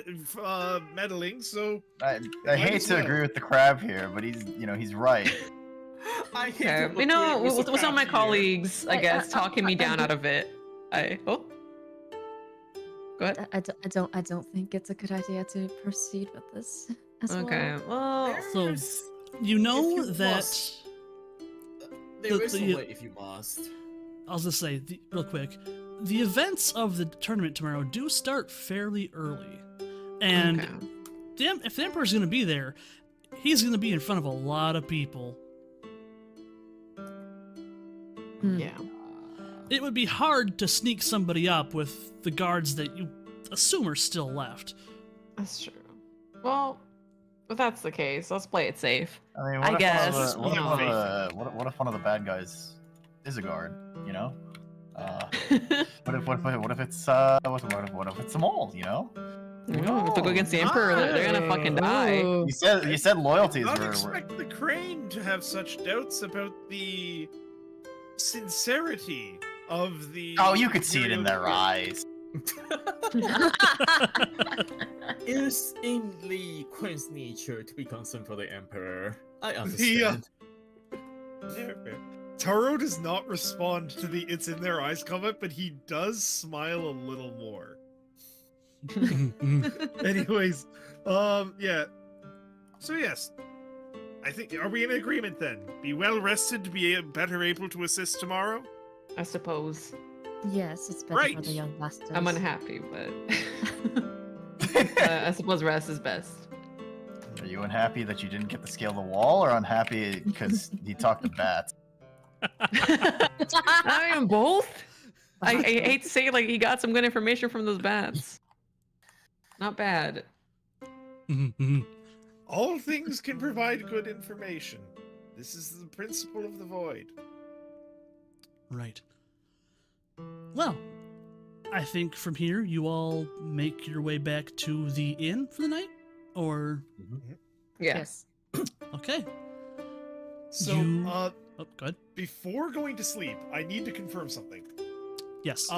meddling, so I Might hate as to well. agree with the crab here, but he's right. I hate Okay, to you know, agree with some of my here. colleagues, I I- guess, I- talking me down out of it. Go ahead. I don't think it's a good idea to proceed with this as Okay, well. well, So, There's- you know if you that... must, there is the- a way if you must. I was gonna say, real quick, the events of the tournament tomorrow do start fairly early. And okay. if the Emperor's gonna be there, he's gonna be in front of a lot of people. Hmm. Yeah. It would be hard to sneak somebody up with the guards that you assume are still left. That's true. Well, if that's the case, let's play it safe. I mean, I what if guess, One of the, you what, know. if one of the, what if one of the bad guys is a guard? You know. What if it's what if it's a mole? You know. If they go against the Emperor, they're gonna fucking die. Ooh. You said loyalties not were. expect the Crane to have such doubts about the sincerity of the. Oh, you could see it in their Imperial eyes. It is in the Queen's nature to be concerned for the Emperor. I Yeah. understand. Fair. Taro does not respond to the "it's in their eyes" comment, but he does smile a little more. Anyways, yeah. So yes, I think, are we in agreement then? Be well rested to be better able to assist tomorrow. I suppose. Yes, it's better for Right. the young bastards. I'm unhappy, but I suppose rest is best. Are you unhappy that you didn't get to scale the wall, or unhappy because he talked to bats? I am both. I hate to say, like, he got some good information from those bats. Not bad. All things can provide good information. This is the principle of the void. Right. Well, I think from here you all make your way back to the inn for the night? Or... Yeah. Yes. Okay. So, You- Oh, go ahead. before going to sleep, I need to confirm something. Yes.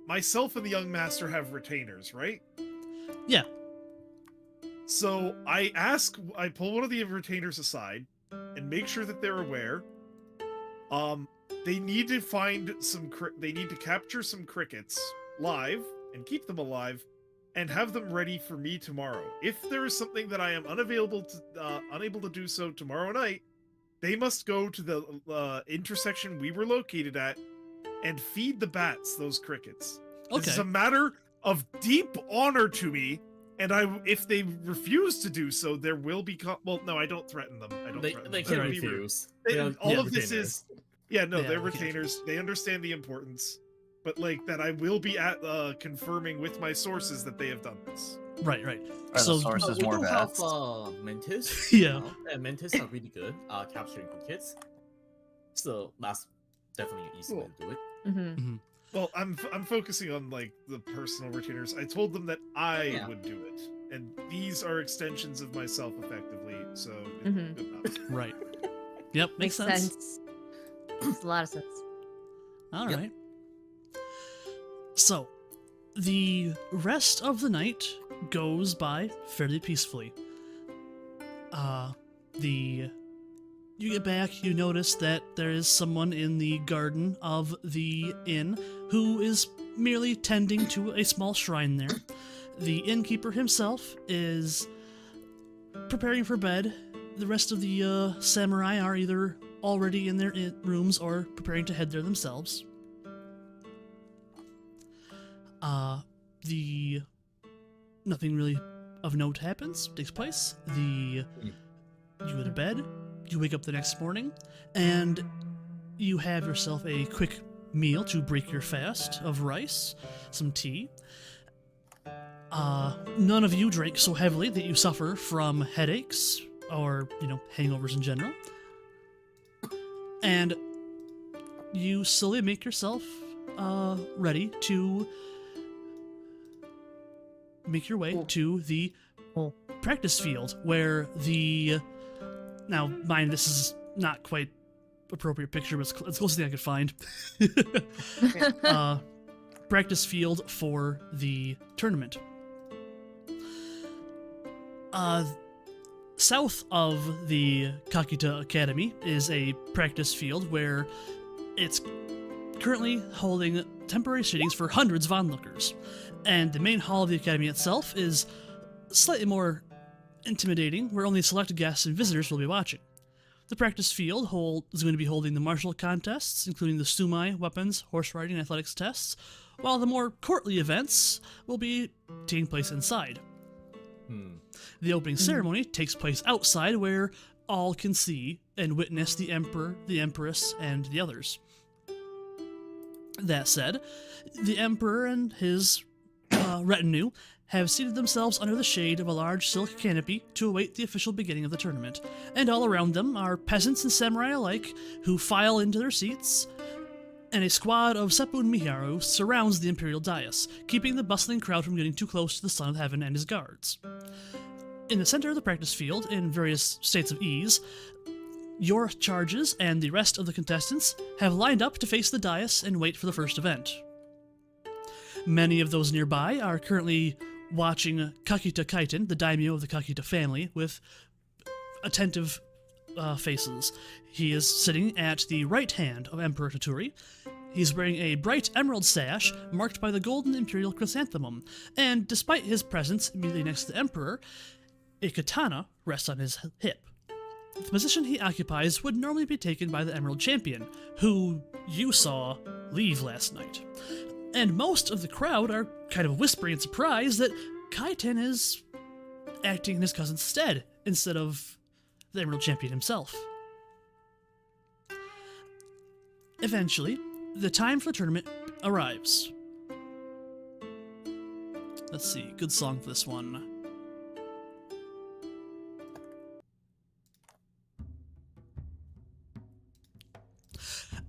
Myself and the young master have retainers, right? Yeah. So I pull one of the retainers aside and make sure that they're aware. They need to find they need to capture some crickets live and keep them alive and have them ready for me tomorrow. If there is something that I am unable to do so tomorrow night, they must go to the intersection we were located at and feed the bats those crickets. This is Okay. a matter of deep honor to me, and if they refuse to do so, there will be well, no, I don't threaten them. I don't They threaten can them. refuse. All of this is Yeah, they're they can. retainers. They understand the importance, but like that, I will be at confirming with my sources that they have done this. Right, right. Are So- the sources we more do have bats? Mantis. Yeah. And Mantis are really good capturing crickets. So that's definitely an easy way to do it. Mm-hmm. Well, I'm focusing on like the personal retainers. I told them that I Yeah. would do it, and these are extensions of myself, effectively. So Mhm. good enough. Right. Yep, makes sense. Makes a lot of sense. All Yep. right. So, the rest of the night goes by fairly peacefully. You get back, you notice that there is someone in the garden of the inn who is merely tending to a small shrine there. the innkeeper himself is preparing for bed. The rest of the samurai are either already in their rooms or preparing to head there themselves. Nothing really of note takes place. You go to bed, you wake up the next morning, and you have yourself a quick meal to break your fast of rice, some tea. None of you drank so heavily that you suffer from headaches or, hangovers in general. And you slowly make yourself ready to make your way to the practice field where now mind this is not quite appropriate picture, but it's close to the thing I could find. Practice field for the tournament. South of the Kakita Academy is a practice field where it's currently holding temporary sittings for hundreds of onlookers. And the main hall of the academy itself is slightly more intimidating, where only select guests and visitors will be watching. The practice field is going to be holding the martial contests, including the sumai, weapons, horse riding, and athletics tests, while the more courtly events will be taking place inside. The opening ceremony takes place outside, where all can see and witness the emperor, the empress, and the others. That said, the emperor and his retinue have seated themselves under the shade of a large silk canopy to await the official beginning of the tournament, and all around them are peasants and samurai alike who file into their seats, and a squad of Seppun Miharu surrounds the imperial dais, keeping the bustling crowd from getting too close to the Son of Heaven and his guards. In the center of the practice field, in various states of ease, your charges and the rest of the contestants have lined up to face the dais and wait for the first event. Many of those nearby are currently watching Kakita Kaiten, the daimyo of the Kakita family, with attentive faces. He is sitting at the right hand of Emperor Toturi. He's wearing a bright emerald sash marked by the golden imperial chrysanthemum, and despite his presence immediately next to the Emperor, a katana rests on his hip. The position he occupies would normally be taken by the Emerald Champion, who you saw leave last night. And most of the crowd are kind of whispering in surprise that Kaiten is acting in his cousin's stead instead of the Emerald Champion himself. Eventually, the time for the tournament arrives. Let's see, good song for this one.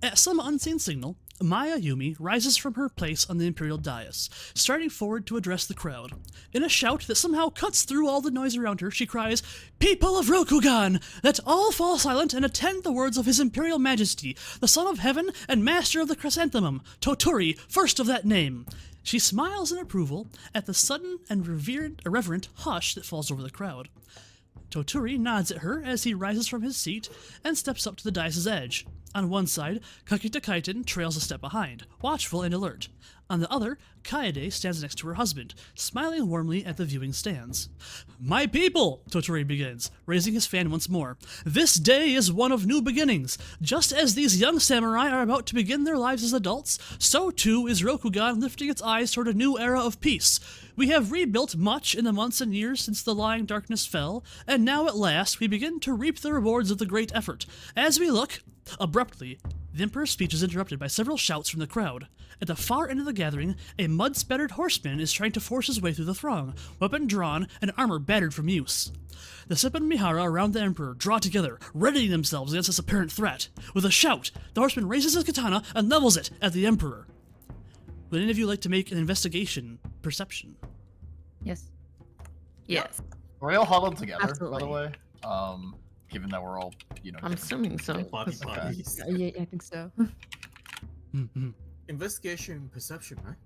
At some unseen signal, Maya Yumi rises from her place on the imperial dais, striding forward to address the crowd. In a shout that somehow cuts through all the noise around her, she cries, "People of Rokugan, let all fall silent and attend the words of His Imperial Majesty, the Son of Heaven and Master of the Chrysanthemum, Toturi, first of that name." She smiles in approval at the sudden and irreverent hush that falls over the crowd. Toturi nods at her as he rises from his seat and steps up to the dais' edge. On one side, Kakita Kaiten trails a step behind, watchful and alert. On the other, Kaede stands next to her husband, smiling warmly at the viewing stands. "My people," Toturi begins, raising his fan once more, "this day is one of new beginnings. Just as these young samurai are about to begin their lives as adults, so too is Rokugan lifting its eyes toward a new era of peace. We have rebuilt much in the months and years since the lying darkness fell, and now at last we begin to reap the rewards of the great effort. As we look..." Abruptly, the Emperor's speech is interrupted by several shouts from the crowd. At the far end of the gathering, a mud-spattered horseman is trying to force his way through the throng, weapon drawn and armor battered from use. The Seppun Mihara around the Emperor draw together, readying themselves against this apparent threat. With a shout, the horseman raises his katana and levels it at the Emperor. Would any of you like to make an investigation perception? Yes. Yes. Are we all huddled together, by Absolutely. the way? Given that we're all, I'm different- assuming so. Body bodies. Yeah, I think so. Mm-hmm. Investigation perception, right?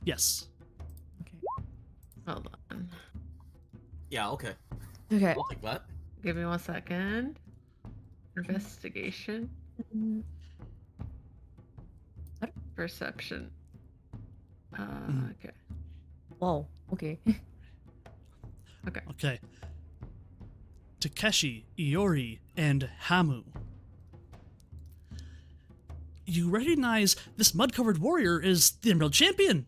Yes. Okay. Hold on. Yeah, okay. Okay. I'll take that. Give me 1 second. Investigation. What? Perception. Okay. Whoa. Okay. Okay. Takeshi, Iori, and Hamu. You recognize this mud-covered warrior is the Emerald Champion.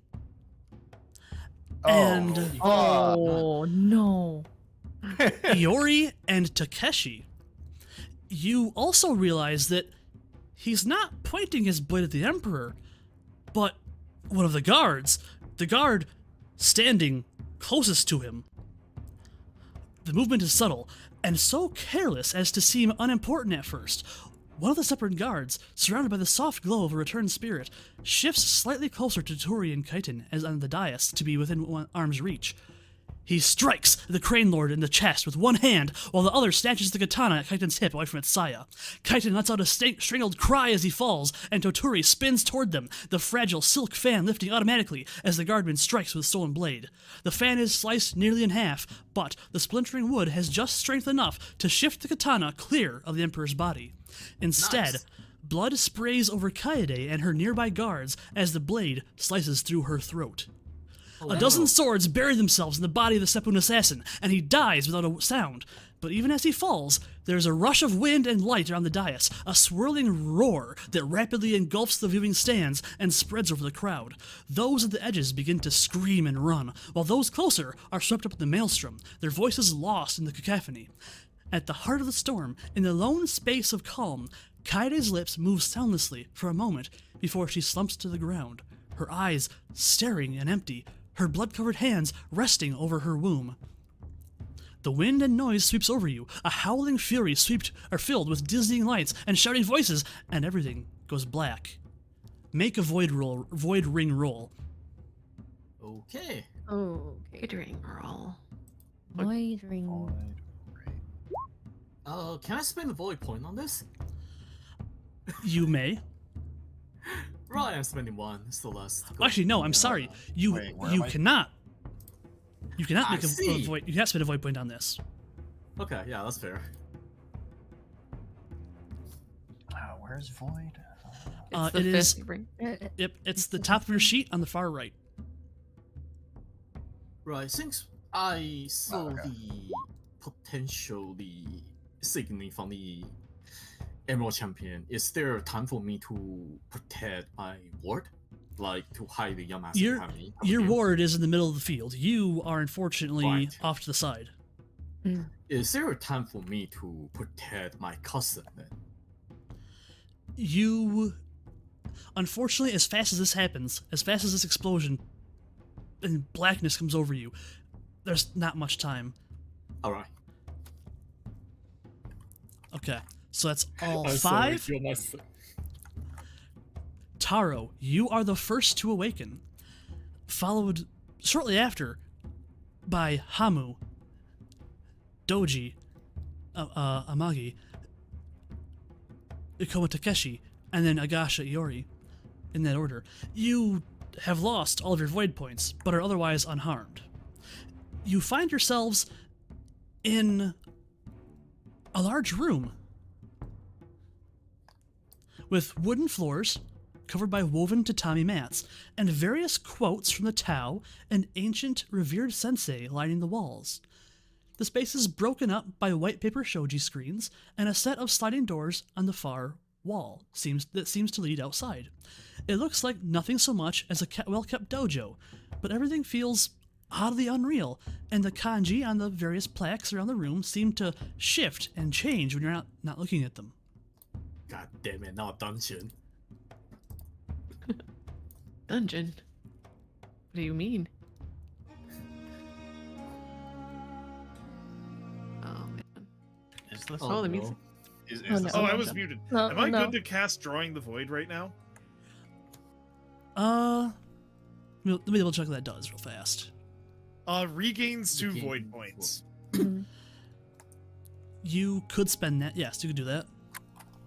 And Oh no. Iori and Takeshi, you also realize that he's not pointing his blade at the Emperor, but one of the guards, the guard standing closest to him. The movement is subtle, and so careless as to seem unimportant at first. One of the separate guards, surrounded by the soft glow of a returned spirit, shifts slightly closer to Tori and Kaiten as on the dais to be within arm's reach. He strikes the Crane Lord in the chest with one hand, while the other snatches the katana at Kaiten's hip away from its saya. Kaiten lets out a strangled cry as he falls, and Toturi spins toward them, the fragile silk fan lifting automatically as the guardman strikes with a stolen blade. The fan is sliced nearly in half, but the splintering wood has just strength enough to shift the katana clear of the Emperor's body. Instead, Nice. blood sprays over Kaede and her nearby guards as the blade slices through her throat. A dozen swords bury themselves in the body of the Seppun assassin, and he dies without a sound. But even as he falls, there's a rush of wind and light around the dais, a swirling roar that rapidly engulfs the viewing stands and spreads over the crowd. Those at the edges begin to scream and run, while those closer are swept up in the maelstrom, their voices lost in the cacophony. At the heart of the storm, in the lone space of calm, Kaede's lips move soundlessly for a moment before she slumps to the ground, her eyes staring and empty, her blood-covered hands resting over her womb. The wind and noise sweeps over you, a howling fury filled with dizzying lights and shouting voices, and everything goes black. Make a void ring roll. Okay. Oh, Good ring roll. void ring. Can I spend a void point on this? You may. Right, I'm spending one. It's the last. Actually, no, I'm sorry. You Wait, where you am I? cannot. You cannot I make a see. void. You cannot spend a void point on this. Okay, yeah, that's fair. Where's Void? It's It the is. fifth ring. Yep, it's the top of your sheet on the far right. Right, since I saw okay. the potentially signaling from the Emerald Champion, is there a time for me to protect my ward? Like to hide the Yamasa Your Academy? ward is in the middle of the field. You are unfortunately Right. off to the side. Is there a time for me to protect my cousin then? You, unfortunately, as fast as this happens, as fast as this explosion and blackness comes over you, there's not much time. Alright. Okay, so that's all I'm sorry, five. feel myself. Taro, you are the first to awaken, followed shortly after by Hamu, Doji, Amagi, Ikoma Takeshi, and then Agasha Iori, in that order. You have lost all of your void points, but are otherwise unharmed. You find yourselves in a large room with wooden floors covered by woven tatami mats, and various quotes from the Tao and ancient revered sensei lining the walls. The space is broken up by white paper shoji screens and a set of sliding doors on the far wall that seems to lead outside. It looks like nothing so much as a well-kept dojo, but everything feels oddly unreal, and the kanji on the various plaques around the room seem to shift and change when you're not looking at them. God damn it, not a dungeon. Dungeon. What do you mean? Oh man. Is this? Oh, the music. Is Oh, this no. Oh, I no, was no. muted. No, Am I no. good to cast Drawing the Void right now? Let me double check what that does real fast. Regains 2 Regain void points. You could spend that. Yes, you could do that.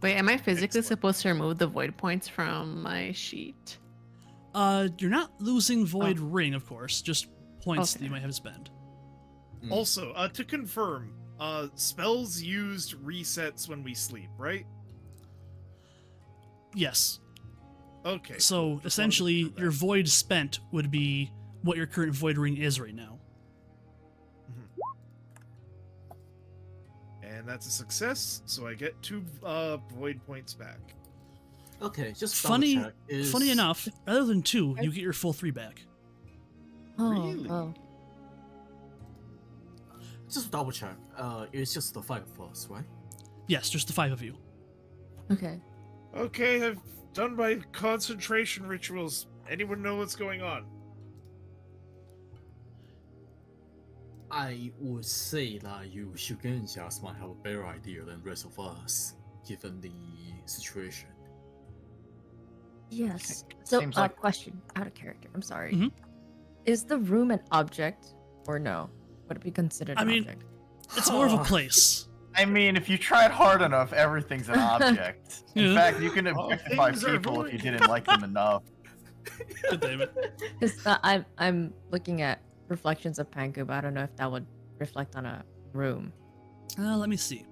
Wait, am I physically Excellent. supposed to remove the void points from my sheet? You're not losing void ring, of course, just points that Okay. you might have to spend. Also, to confirm, spells used resets when we sleep, right? Yes. Okay. So cool. Just wanted to essentially, confirm your that. void spent would be what your current void ring is right now. And that's a success, so I get 2 void points back. Okay, just Funny, double check. funny enough, rather than 2, you get your full 3 back. Oh, Really? oh. Just double check. It's just the 5 of us, right? Yes, just the 5 of you. Okay. Okay, I've done my concentration rituals. Anyone know what's going on? I would say that you Shugenjas might have a better idea than the rest of us, given the situation. Yes. So, Seems like- question out of character. I'm sorry. Mhm. Is the room an object or no? Would it be considered I an mean- object? It's more of a place. I mean, if you tried hard enough, everything's an object. In Yeah. fact, you can All objectify things are people if you void. didn't like them enough. God damn it. Because I'm looking at reflections of Panku, but I don't know if that would reflect on a room. Let me see.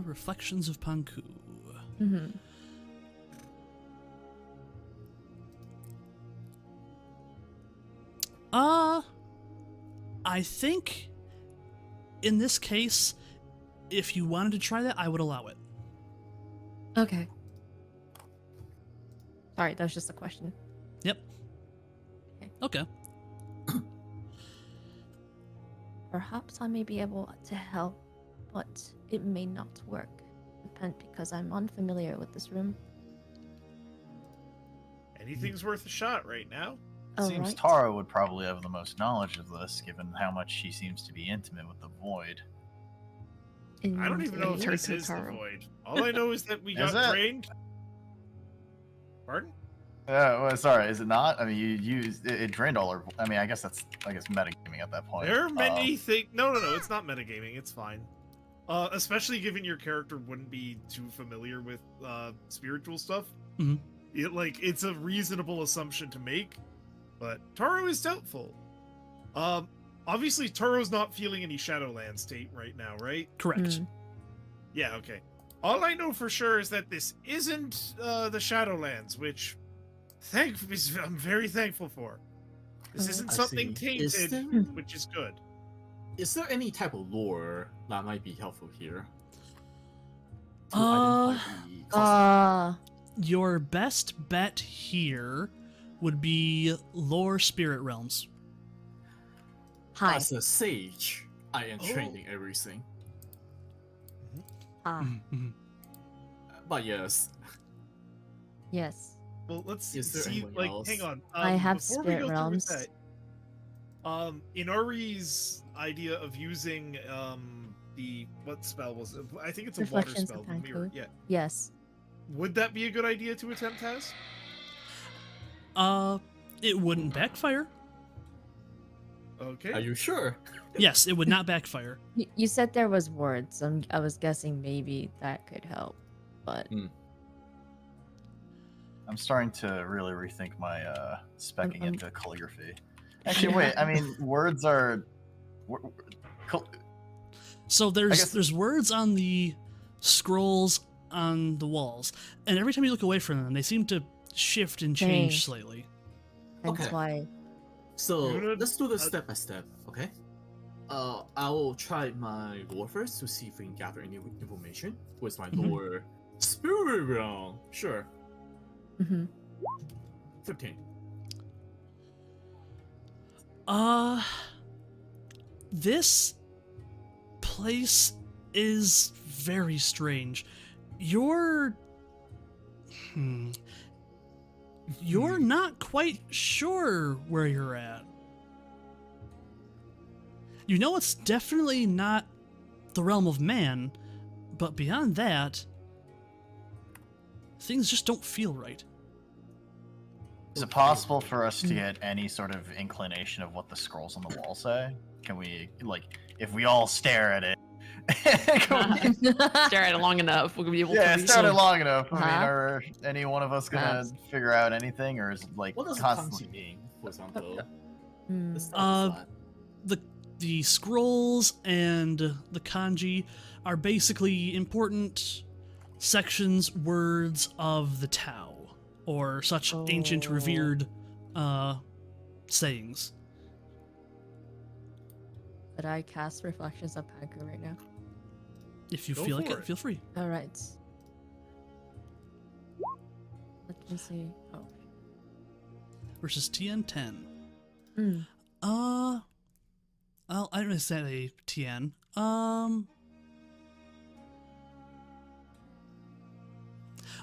Reflections of Panku. Mm-hmm. I think in this case, if you wanted to try that, I would allow it. Okay. Sorry, that was just a question. Yep. Okay. Perhaps I may be able to help, but it may not work. Because I'm unfamiliar with this room. Anything's worth a shot right now. All Seems right. Taro would probably have the most knowledge of this, given how much she seems to be intimate with the void. I don't even know if Turn this to is the Taro. void. All I know is that we Is got it? drained. Pardon? Well, sorry, is it not? I mean, you used it drained all our. I mean, I guess metagaming at that point. There are many things. No, it's not metagaming. It's fine. Especially given your character wouldn't be too familiar with spiritual stuff. Mhm. It's a reasonable assumption to make, but Taro is doubtful. Obviously Taro's not feeling any Shadowland state right now, right? Correct. Mm. Yeah, okay. All I know for sure is that this isn't the Shadowlands, which I'm very thankful for. This isn't I something see. Is tainted, there- which is good. Is there any type of lore that might be helpful here? To Uh, identify the cause? Your best bet here would be lore spirit realms. Hi. As a sage, I am Oh. trained in everything. Mhm. But yes, Yes. Well, let's Is there see. anyone else? Hang on. I have before we spirit go through with realms. that, Inari's idea of using what spell was it? I think it's a water Reflections spell. of The mirror. Panku. Yeah. Yes. Would that be a good idea to attempt, Taz? It wouldn't backfire. Okay. are you sure? Yes, it would not backfire. You said there was words. I was guessing maybe that could help, but I'm starting to really rethink my specking I'm- into calligraphy. Actually, wait. I mean, words are. So guess- there's words on the scrolls on the walls, and every time you look away from them, they seem to shift and change Change. slightly. that's Okay. why. So Good. let's do this step by step, okay? I will try my lore first to see if we can gather any information with my Mhm. lore spirit realm. Sure, Hmm. 15. This place is very strange. You're not quite sure where you're at. You know it's definitely not the realm of man, but beyond that, things just don't feel right. Is it possible for us to get any sort of inclination of what the scrolls on the wall say? Can we, if we all stare at it? can we- Stare at it long enough. We'll be able yeah, to. stare at it long enough. I mean, Uh-huh. are any one of us gonna Perhaps. figure out anything, or is it What does constantly? kanji mean, for example? Hmm. Let's start with that. The scrolls and the kanji are basically important sections, words of the Tao, or such ancient, revered sayings. Could I cast Reflections of Panku right now? If you Go feel like for it, it. feel free. All right. Let me see. Oh. Versus TN10. Mm. Well, I don't really say a TN.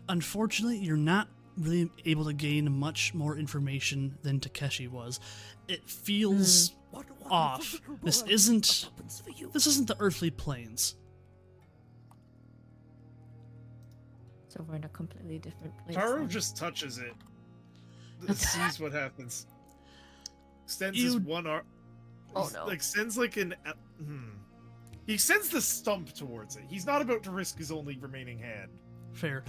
Unfortunately, you're not really able to gain much more information than Takeshi was. It feels off. This isn't the earthly planes. So we're in a completely different place. Taro then. just touches it. Sees what happens. Extends his You- one arm. Oh, no. Like sends like an. He sends the stump towards it. He's not about to risk his only remaining hand. Fair.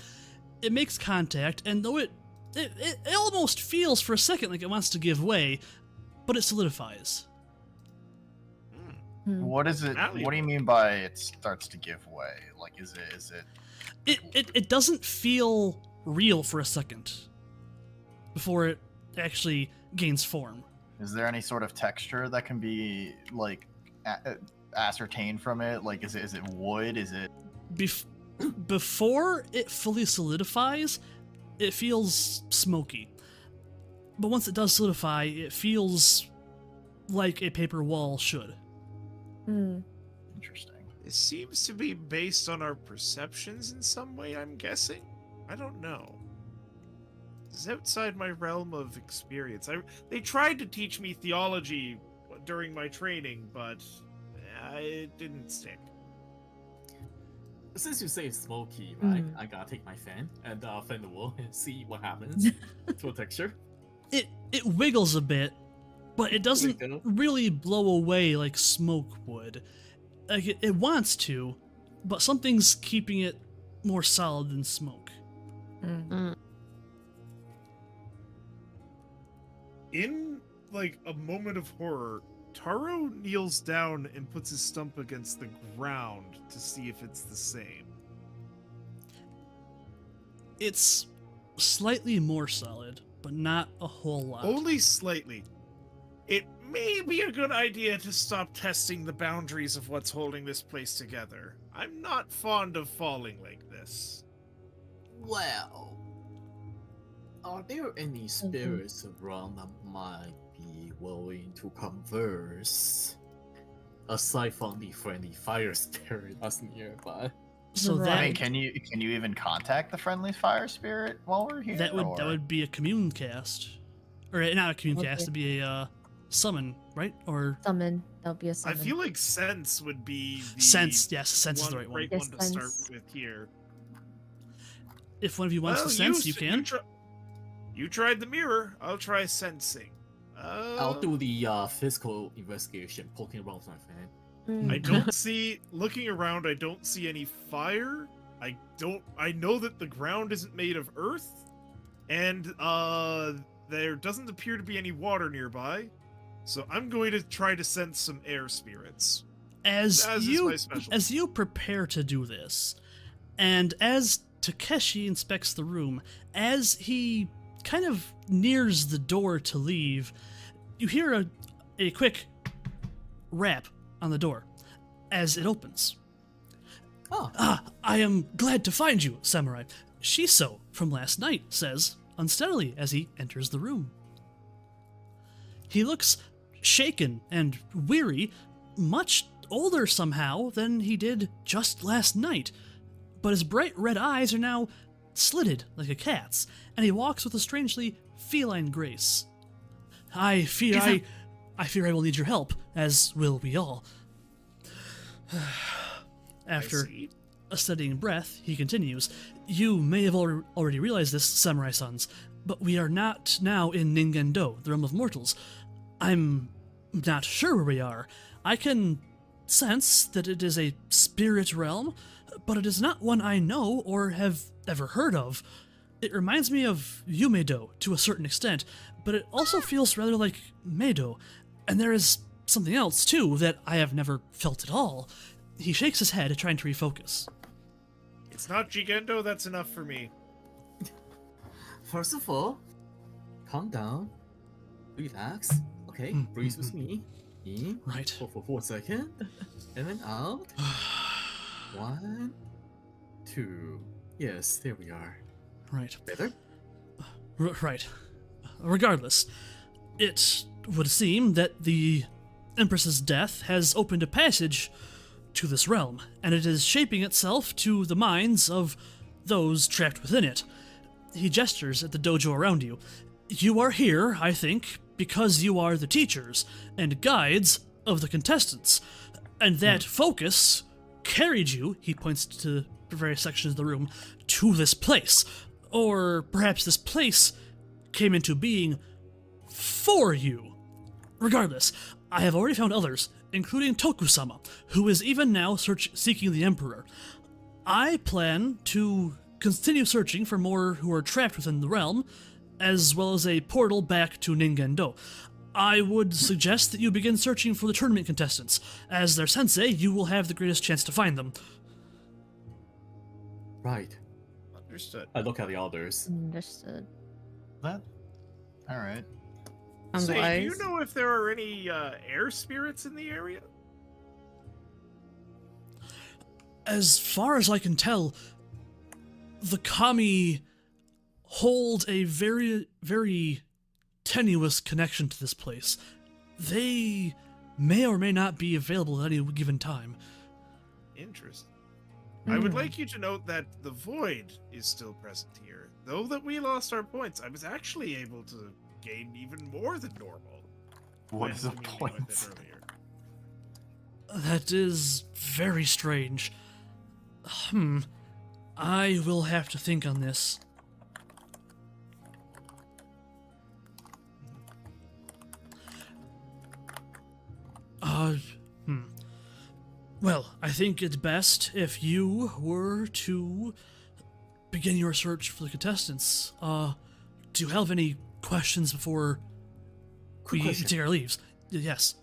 It makes contact, and though it almost feels for a second like it wants to give way, but it solidifies. Hmm. What is it? Malleable. What do you mean by it starts to give way? Like, is it? It doesn't feel real for a second before it actually gains form. Is there any sort of texture that can be like ascertained from it? Like, is it wood? Is it? Before it fully solidifies, it feels smoky. But once it does solidify, it feels like a paper wall should. Hmm. Interesting. It seems to be based on our perceptions in some way, I'm guessing. I don't know. It's outside my realm of experience. They tried to teach me theology during my training, but it didn't stick. Since you say it's smoky, right? Mm. I gotta take my fan and fan the wall and see what happens to a texture. It wiggles a bit, but it doesn't Wiggle. really blow away like smoke would. Like it wants to, but something's keeping it more solid than smoke. Hmm. In like a moment of horror, Taro kneels down and puts his stump against the ground to see if it's the same. It's slightly more solid, but not a whole lot. Only slightly. It may be a good idea to stop testing the boundaries of what's holding this place together. I'm not fond of falling like this. Well, are there any spirits around that might be willing to converse? Aside from the friendly fire spirit that's nearby. So Right. that I mean, can you even contact the friendly fire spirit while we're here? that or- would be a commune cast, or not a commune cast. Okay. It'd be a summon, right? Or Summon. That'll be a I summon. feel like sense would be the sense. Yes, sense is the right one. great Yes, one to start sense. with here. If one of you wants Well, to sense, you s- can. You tried the mirror. I'll try sensing. I'll do the physical investigation, poking around with my fan. Hmm. I don't see. Looking around, I don't see any fire. I know that the ground isn't made of earth, and there doesn't appear to be any water nearby. So I'm going to try to sense some air spirits. As As is you my specialty. as you prepare to do this, and as Takeshi inspects the room, as he kind of nears the door to leave, you hear a quick rap on the door as it opens. Oh, Ah, I am glad to find you, Samurai. Shiso from last night says unsteadily as he enters the room. He looks shaken and weary, much older somehow than he did just last night, but his bright red eyes are now slitted like a cat's, and he walks with a strangely feline grace. I fear I will need your help, as will we all. After I see. a steadying breath, he continues, You may have already realized this, Samurai Sons, but we are not now in Ningendo, the realm of mortals. I'm not sure where we are. I can sense that it is a spirit realm, but it is not one I know or have ever heard of. It reminds me of Yumedo to a certain extent, but it also feels rather like Meido, and there is something else, too, that I have never felt at all. He shakes his head, trying to refocus. It's not Gigendo, that's enough for me. First of all, calm down, relax. Okay, breathe with me. In. Right. Hold for 4 seconds, and then out. 1, 2. Yes, there we are. Right. Better? Right. Regardless, it would seem that the Empress's death has opened a passage to this realm, and it is shaping itself to the minds of those trapped within it. He gestures at the dojo around you. You are here, I think, because you are the teachers and guides of the contestants, and that focus carried you, he points to various sections of the room, to this place. Or perhaps this place came into being for you. Regardless, I have already found others, including Toku-sama, who is even now seeking the Emperor. I plan to continue searching for more who are trapped within the realm, as well as a portal back to Ningendo. I would suggest that you begin searching for the tournament contestants. As their sensei, you will have the greatest chance to find them. Right. Understood. I look at the others. Understood. That. All right. Sounds Say, do wise. you know if there are any air spirits in the area? As far as I can tell, the kami hold a very, very tenuous connection to this place. They may or may not be available at any given time. Interesting. I would like you to note that the void is still present here. Though that we lost our points, I was actually able to gain even more than normal. What is the communicating with point? it earlier. That is very strange. I will have to think on this. Well, I think it's best if you were to begin your search for the contestants. Do you have any questions before Quick we question. take our leaves? Yes.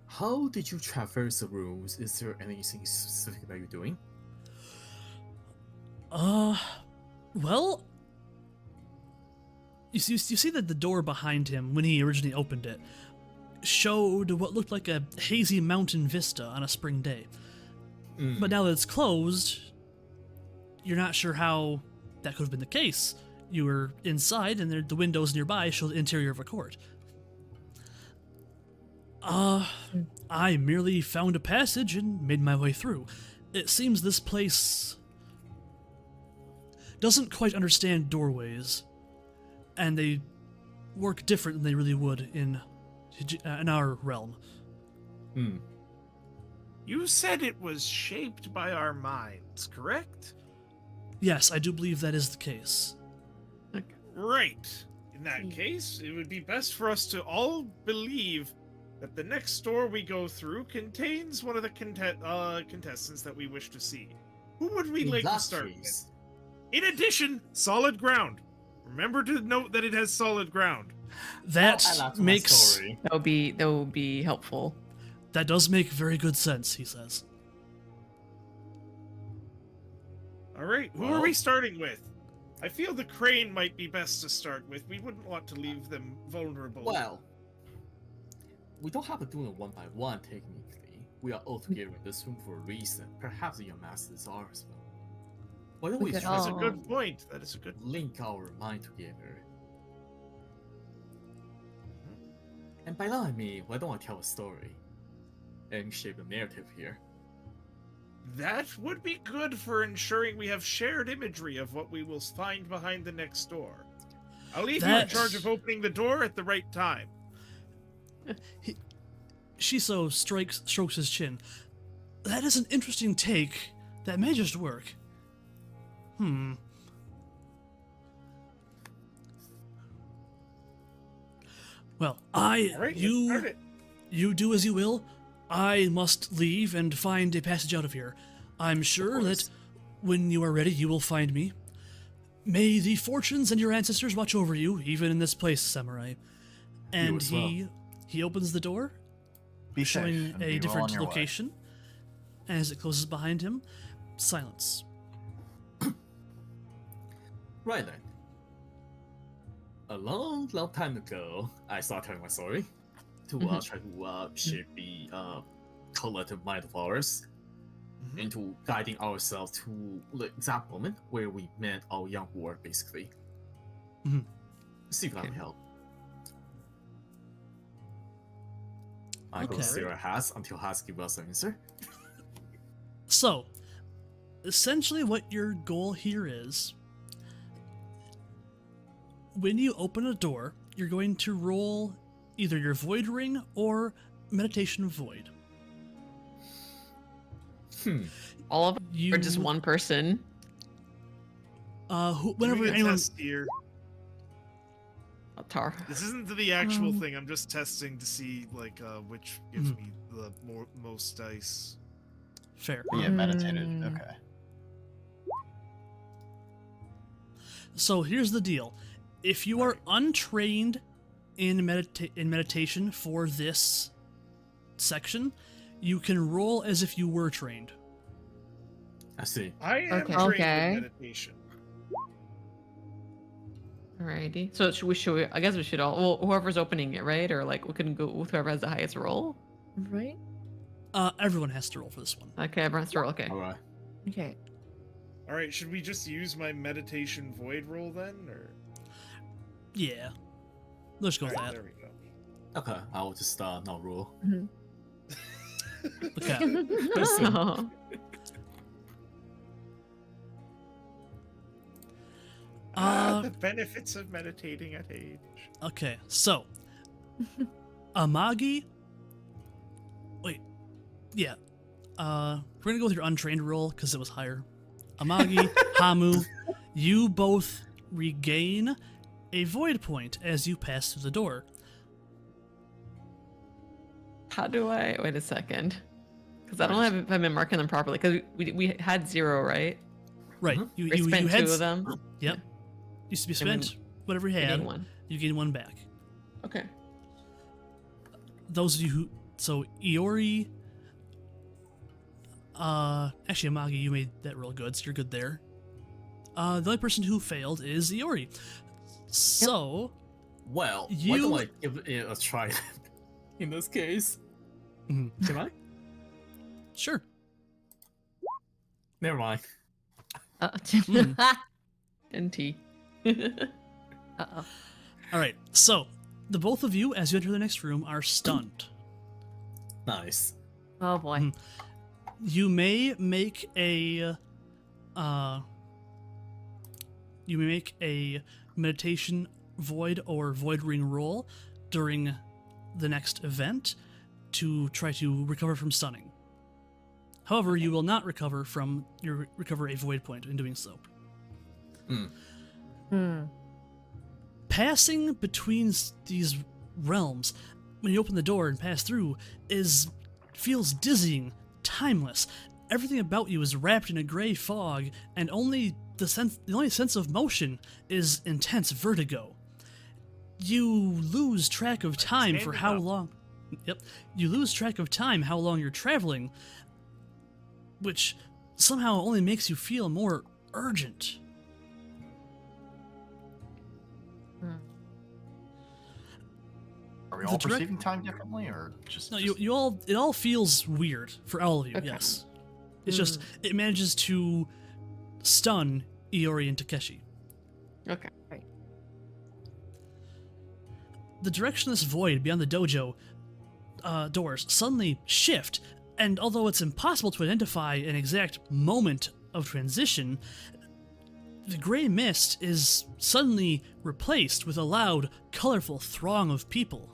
How did you traverse the rooms? Is there anything specific that you're doing? Well, you see that the door behind him, when he originally opened it, showed what looked like a hazy mountain vista on a spring day. But now that it's closed, you're not sure how that could have been the case. You were inside, and the windows nearby show the interior of a court. I merely found a passage and made my way through. It seems this place doesn't quite understand doorways, and they work different than they really would in our realm. You said it was shaped by our minds, correct? Yes, I do believe that is the case. Right. In that case, it would be best for us to all believe that the next door we go through contains one of the contestants that we wish to see. Who would we In like to that start case, with? In addition, solid ground. Remember to note that it has solid ground. That I'll add that to my makes story. That would be helpful. that does make very good sense, he says. All right, who are we starting with? I feel the crane might be best to start with. We wouldn't want to leave them vulnerable. Well, we don't have to do it one by one technically. We are all together in this room for a reason. Perhaps your masters are as well. Why don't We we could try That's to a all- good point. That is a good link our mind together? And by that I mean, why don't I tell a story and shape a narrative here? That would be good for ensuring we have shared imagery of what we will find behind the next door. I'll leave you in That's- charge of opening the door at the right time. Shiso strokes his chin. That is an interesting take. That may just work. Well, All right, let's start it. you do as you will. I must leave and find a passage out of here. I'm sure that when you are ready, you will find me. May the fortunes and your ancestors watch over you, even in this place, samurai. And as well. he opens the door, Be safe showing and be a well different on your way. location. As it closes behind him, silence. Right then. A long, long time ago, I started telling my story to try to shape the collective mind of ours into guiding ourselves to the exact moment where we met our young war, basically. See if I can help. I go stare at Haz until Haz gives us an answer. So, essentially what your goal here is, when you open a door, you're going to roll either your Void Ring or Meditation Void. All of them, or just one person? Whenever Doing a anyone... test here. Taro. This isn't the actual thing. I'm just testing to see like which gives me the most dice. Fair. Yeah, meditated. Okay. So here's the deal. If you are untrained in meditation for this section, you can roll as if you were trained. I see. I am trained in meditation. Alrighty. So should we? I guess we should all. Well, whoever's opening it, right? Or like we can go with whoever has the highest roll. Right? Everyone has to roll for this one. Okay, everyone has to roll. Okay. All right. Okay. All right. Should we just use my meditation void roll then, or? Yeah. Let's go with that. There we go. Okay, I will just not roll. Okay. The benefits of meditating at age. Okay, so Amagi. Wait, yeah. We're gonna go with your untrained roll because it was higher. Amagi, Hamu, you both regain a void point as you pass through the door. How do I? Wait a second, because I don't have if I've been marking them properly. Because we had 0, right? Right. We spent had 2 of them. Yep. Used to be spent. Whatever you had, gained 1. you gain 1 back. Okay. Those of you who, so Iori, actually Amagi, you made that real good, so you're good there. The only person who failed is Iori. So, Well, you... why don't I give it a try in this case? Can I? Sure. Never mind. NT. Uh-oh. All right, so the both of you, as you enter the next room, are stunned. Nice. Oh boy. You may make a meditation void or void ring roll during the next event to try to recover from stunning. However, you will not recover a void point in doing so. Passing between these realms, when you open the door and pass through, feels dizzying, timeless. Everything about you is wrapped in a gray fog, and the only sense of motion is intense vertigo. You lose track of time for how long. Yep, you lose track of time how long you're traveling, which somehow only makes you feel more urgent. Are we all perceiving time differently, or just? No, you all. It all feels weird for all of you. Okay. Yes, it's just it manages to stun Iori and Takeshi. Okay. Right. The directionless void beyond the dojo doors suddenly shift, and although it's impossible to identify an exact moment of transition, the gray mist is suddenly replaced with a loud, colorful throng of people.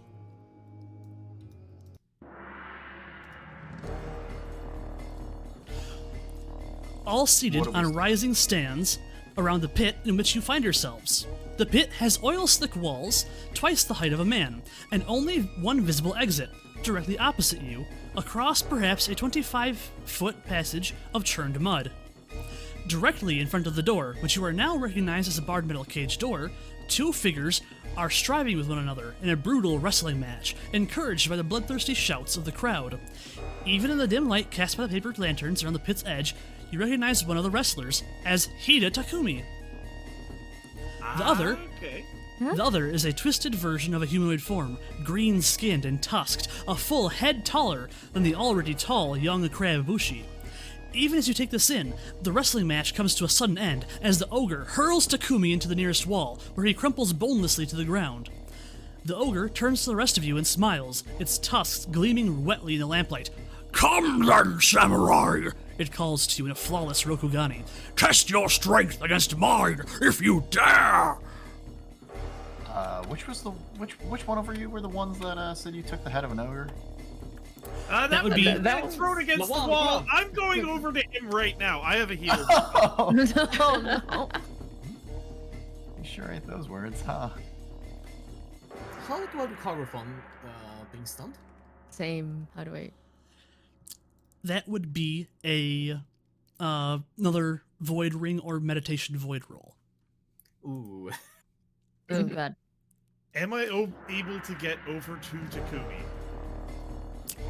All seated on rising stands around the pit in which you find yourselves. The pit has oil-slick walls, twice the height of a man, and only one visible exit, directly opposite you, across perhaps a 25-foot passage of churned mud. Directly in front of the door, which you are now recognized as a barred metal cage door, 2 figures are striving with one another in a brutal wrestling match, encouraged by the bloodthirsty shouts of the crowd. Even in the dim light cast by the paper lanterns around the pit's edge, you recognize one of the wrestlers as Hida Takumi. The other Okay. The other is a twisted version of a humanoid form, green-skinned and tusked, a full head taller than the already tall young Kurabushi. Even as you take this in, the wrestling match comes to a sudden end as the ogre hurls Takumi into the nearest wall, where he crumples bonelessly to the ground. The ogre turns to the rest of you and smiles, its tusks gleaming wetly in the lamplight. "Come then, samurai!" it calls to you in a flawless Rokugani. "Test your strength against mine, if you dare!" Which one of you were the ones that said you took the head of an ogre? That would be- that thrown against the wall. I'm going over to him right now. I have a healer. Oh no. You sure ain't those words, huh? How do I recover from being stunned? Same. How do I? That would be a another void ring or meditation void roll. Ooh. Oh god. Am I able to get over to Takumi?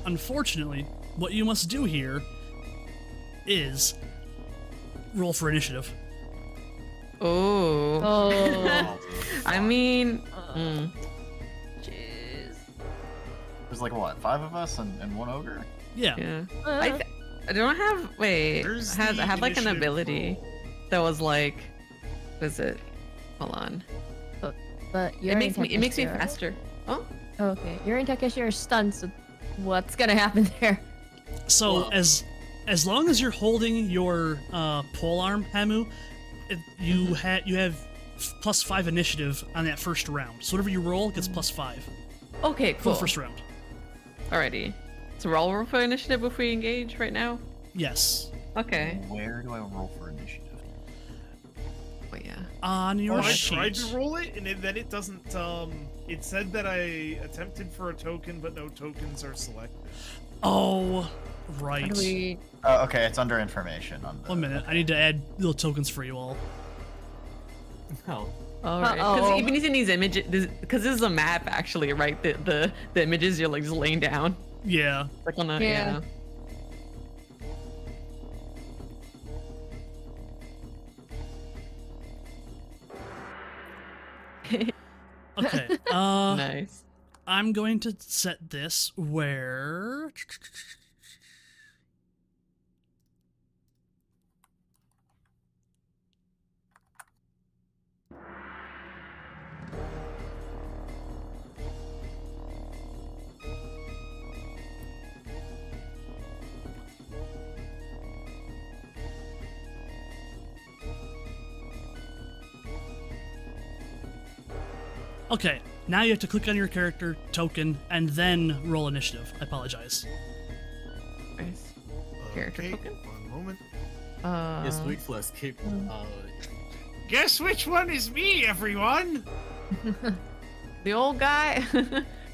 Unfortunately, what you must do here is roll for initiative. Oh. Oh. I mean, Jeez. There's like what, 5 of us and 1 ogre? Yeah. yeah. I don't have. Wait. Where's I the had like an initiative ability roll? that was like. Was it? Hold on. But you're It makes in me. It makes me Takeshi, right? faster. Oh. Okay, you're in Takeshi are stunned, so what's gonna happen there? So Whoa. as long as you're holding your pole arm, Hamu, you have +5 initiative on that first round. So whatever you roll gets +5 Okay. for Cool. the first round. Alrighty. So roll for initiative if we engage right now. Yes. Okay. Where do I roll for initiative? Oh yeah. On your I sheet. tried to roll it, and then it doesn't. It said that I attempted for a token, but no tokens are selected. Oh, How right. do we? Okay, it's under information on the... 1 minute. I need to add little tokens for you all. How? Alright. Uh-oh. Because even using these images, because this is a map actually, right? The images you're like just laying down, Yeah. like on a Yeah. Okay. Nice. I'm going to set this where. Okay, now you have to click on your character token and then roll initiative. I apologize. Nice. Character Okay, token? one moment. Yes, wait for escape. Guess which one is me, everyone? The old guy.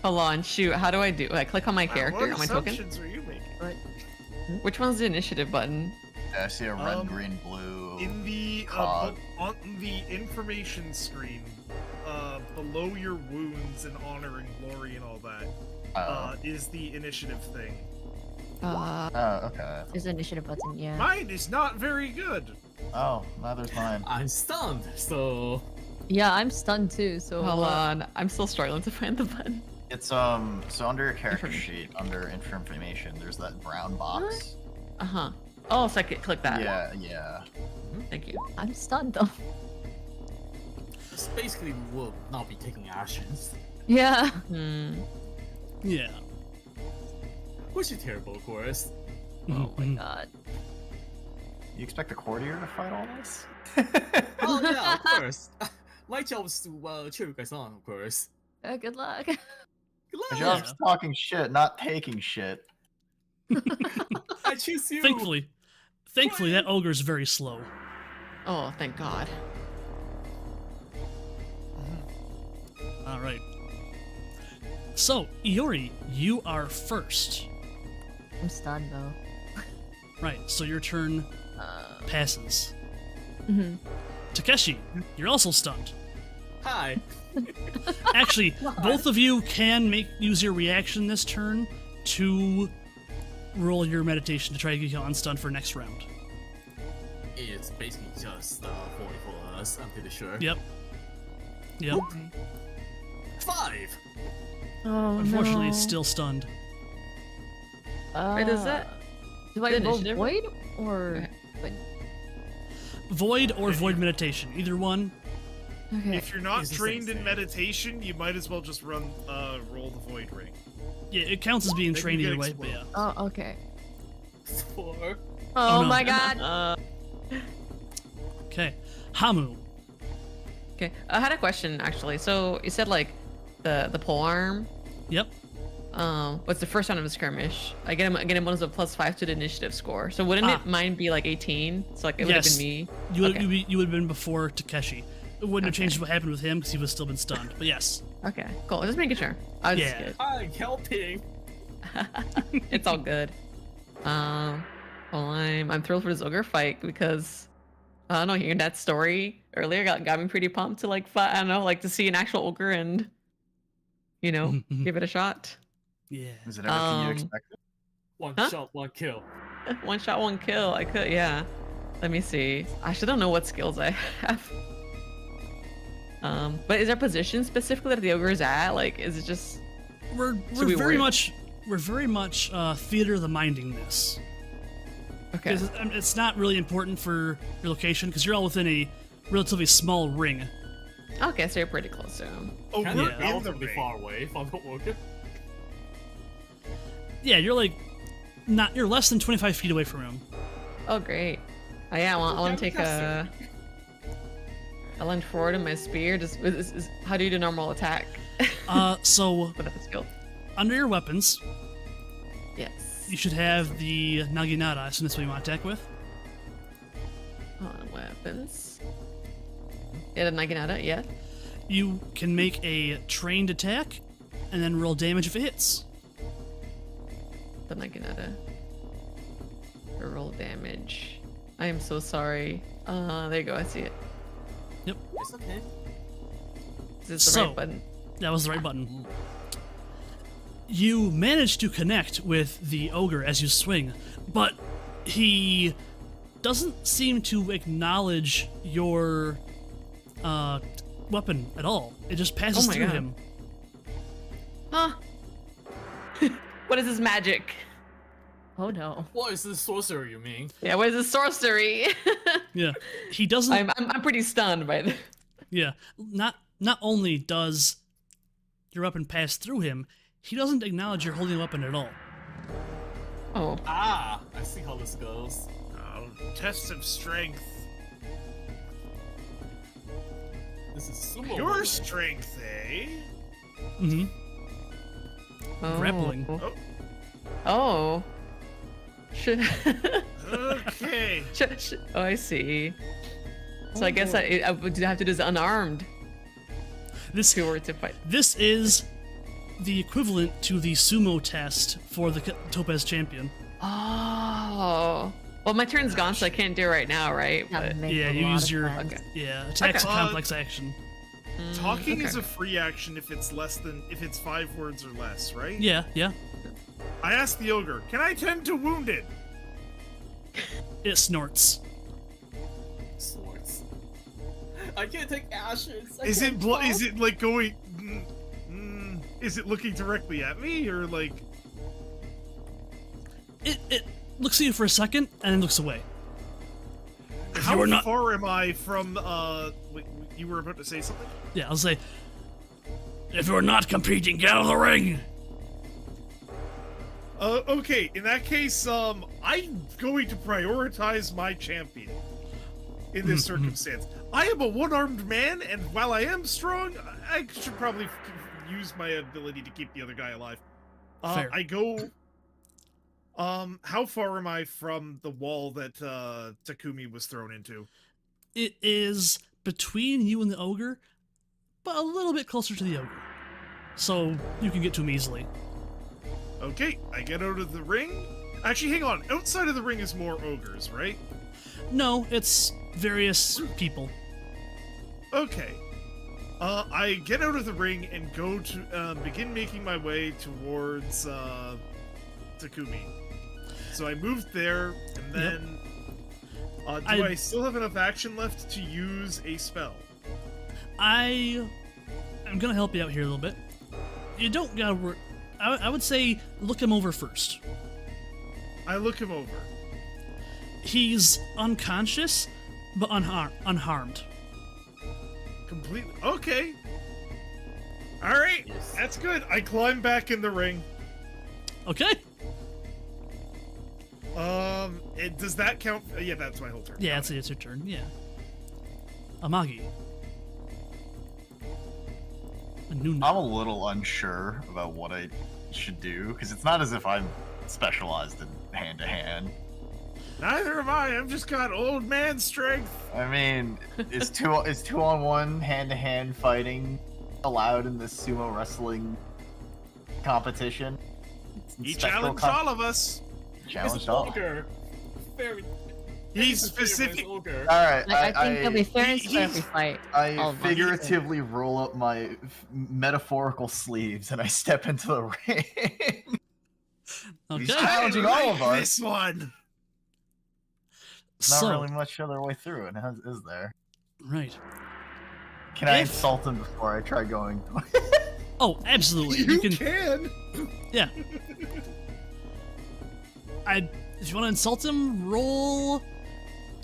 Hold on. Shoot. How do I do? I click on my character What on my token. assumptions are you making? Which one's the initiative button? Yeah, I see a red, Um, green, blue... In the cog. on the information screen, below your wounds and honor and glory and all that, is the initiative thing. okay. There's an initiative button, yeah. Mine is not very good. Oh, neither's mine. I'm stunned, so Yeah, I'm stunned too. So Hold on. I'm still struggling to find the button. It's, so under your character Information. sheet, under information, there's that brown box. Uh huh. Oh, so I can click that. Yeah, yeah. Thank you. I'm stunned though. it's basically we will not be taking actions, Yeah. Hmm. Yeah. which is terrible, of course. Oh my Mhm. god. You expect a courtier to fight all this? Oh yeah, of course. My job is to cheer you guys on, of course. Good luck. Good My luck. job's talking shit, not taking shit. I choose you. Thankfully, that ogre's very slow. Oh, thank God. All right. So, Iori, you are first. I'm stunned though. Right, so your turn passes. Mhm. Takeshi, you're also stunned. Hi. Actually, both of you can use your reaction this turn to roll your meditation to try to get you unstunned for next round. It's basically just 40 for us, I'm pretty sure. Yep. Yep. Okay. 5. Oh, Unfortunately, no. it's still stunned. Wait, is that Do I the go initiative? void or? Okay. But, Void or void meditation, either one. okay. If you're not It's the trained same in thing. meditation, you might as well just roll the void ring. Yeah, it counts as being Then trained you either get way. But yeah. explode. Oh, okay. 4. Oh, no. my god. Okay, Hamu. Okay, I had a question actually. So you said like the pole arm. Yep. What's the first round of a skirmish? I get him bonus of +5 to the initiative score. So wouldn't it mine be like 18? So like it would have Yes. been me. You would Okay. you would have been before Takeshi. It wouldn't have Okay. changed what happened with him because he was still been stunned. But yes. Okay, cool. Just making sure. I was Yeah. I'm helping. It's all good. Well, I'm thrilled for this ogre fight because I don't know, hearing that story earlier got me pretty pumped to like fight. I don't know, like to see an actual ogre and you know give it a shot. Yeah. Is it everything you Um, expected? One Huh? shot, 1 kill. One shot, one kill. I could, yeah. Let me see. I actually don't know what skills I have. But is there a position specifically that the ogre is at? Like, is it just? We're we very worry- much theater of the minding this. Okay. 'Cause, it's not really important for your location because you're all within a relatively small ring. Okay, so you're pretty close to him. Oh, Kind we're of Yeah. in the relatively ring. far away from the ogre. Yeah, you're like you're less than 25 feet away from him. Oh, great. Oh, yeah, I want to take a. I lunge forward in my spear. Just how do you do normal attack? So Without the skill. under your weapons, Yes. you should have the Naginata. Assume that's what you want to attack with. On weapons. Yeah, the Naginata. Yeah. You can make a trained attack, and then roll damage if it hits. The Naginata. Roll damage. I am so sorry. There you go. I see it. It's okay. Is this the So- right button? That was the right button. You manage to connect with the ogre as you swing, but he doesn't seem to acknowledge your weapon at all. It just passes Oh my through God. him. Huh? What is this magic? Oh no. What is this sorcery you mean? Yeah, what is this sorcery? Yeah, he doesn't. I'm pretty stunned by this. Yeah, not only does your weapon pass through him, he doesn't acknowledge you're holding a weapon at all. Oh. Ah, I see how this goes. Test of strength. This is sumo. Your rolling. strength, eh? Mm-hmm. Oh. Grappling. Oh. Should. Okay. Oh, I see. So I guess I would have to do this unarmed This if we were to fight. This is the equivalent to the sumo test for the Topaz champion. Oh. Well, my turn's gone, so I can't do it right now, right? That But makes Yeah, a you lot use of your sense. Okay. attack's Okay. a complex action. Talking is okay. a free action if it's 5 words or less, right? Yeah. I asked the ogre, can I tend to wounded? It snorts. Swords. I can't take ashes. I Is can't it fall. is it like going? Is it looking directly at me or like? It looks at you for a second and then looks away. If How you are not, far am I from? Wait, you were about to say something? yeah, I'll say. If you're not competing, get out of the ring. Okay. In that case, I'm going to prioritize my champion in this circumstance. I am a one-armed man, and while I am strong, I should probably use my ability to keep the other guy alive. Fair. I go. How far am I from the wall that Takumi was thrown into? It is between you and the ogre, but a little bit closer to the ogre, so you can get to him easily. Okay, I get out of the ring. Actually, hang on. Outside of the ring is more ogres, right? No, it's various people. Okay. I get out of the ring and go to begin making my way towards Takumi. So I moved there, and then do I still have enough action left to use a spell? I I'm gonna help you out here a little bit. You don't gotta work. I would say look him over first. I look him over. He's unconscious, but unharmed. Completely. Okay. All right. Yes. That's good. I climb back in the ring. Okay. Does that count? Yeah, that's my whole turn. Yeah, it's your turn. Yeah. Amagi. I'm a little unsure about what I should do because it's not as if I'm specialized in hand-to-hand. Neither am I. I've just got old man strength. I mean, is 2-on-1 hand-to-hand fighting allowed in this sumo wrestling competition? He Spectral challenged all of us. Challenged all. Very. He's specific. All right, Like, I think it'll be fair and square if we he's- fight. I all of us. figuratively roll up my metaphorical sleeves and I step into the ring. He's Okay. challenging I all of like us. This one. Not So, really much other way through it, is there? right. Can I If- insult him before I try going? Oh, absolutely. You can. can. Yeah. If you want to insult him, roll.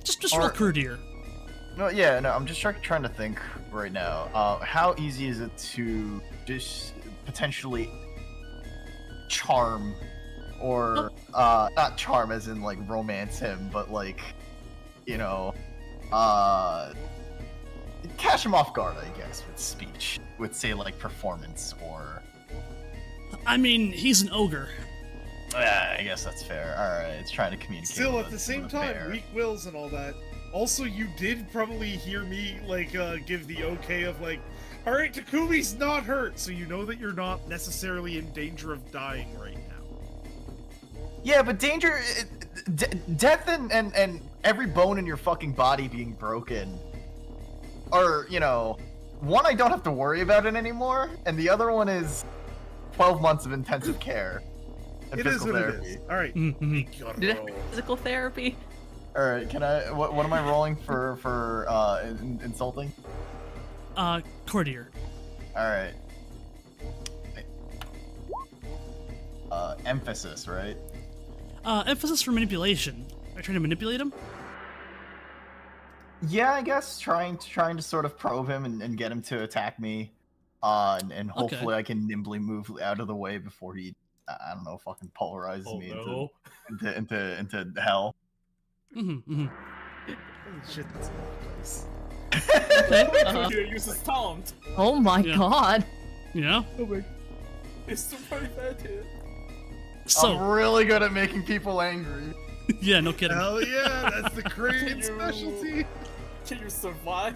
Just roll Or- courtier. No, yeah, no. I'm just trying to think right now. How easy is it to just potentially charm, or not charm as in like romance him, but like, you know, catch him off guard, I guess, with speech, with say like performance or. I mean, he's an ogre. I guess that's fair. All right, it's trying to communicate. Still, with at the a- same with a time, bear. weak wills and all that. Also, you did probably hear me like give the okay of like, all right, Takumi's not hurt, so you know that you're not necessarily in danger of dying right now. Yeah, but danger, death, and every bone in your fucking body being broken, are, you know, one, I don't have to worry about it anymore, and the other one is 12 months of intensive care and It is physical what therapy. it is. All right. Mhm. You gotta Did roll. physical therapy? All right, can I? What am I rolling for insulting? Courtier. All right. Emphasis, right? Emphasis for manipulation. Are you trying to manipulate him? Yeah, I guess trying to sort of probe him and get him to attack me, and hopefully I can nimbly move out of the way before he, I don't know, fucking polarizes me into hell. Mm-hmm. Holy shit, that's nice. Uh-huh. He uses taunt. Oh my Yeah. god. Yeah. It's so very bad here. So, I'm really good at making people angry. yeah, no kidding. Hell yeah, that's the Crane You- specialty. Can you survive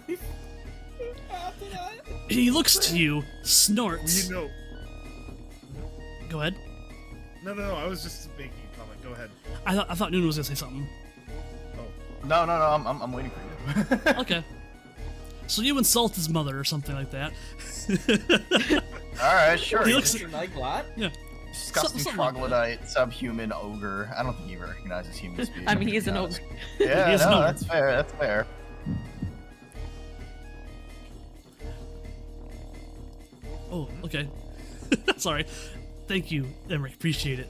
after that? He looks to you, snorts. You know. Go ahead. No, I was just making a comment. Go ahead. I thought Noon was gonna say something. No, I'm waiting for you. Okay. So you insult his mother or something like that. All right, sure. He looks- Mr. Nightglad? Disgusting something like troglodyte, subhuman ogre. I don't think he recognizes humans being. I mean, he's an to be ogre. honest. Yeah, He is an no, ogre. that's fair. That's fair. Oh, okay. Sorry. Thank you, Emmerich. Appreciate it.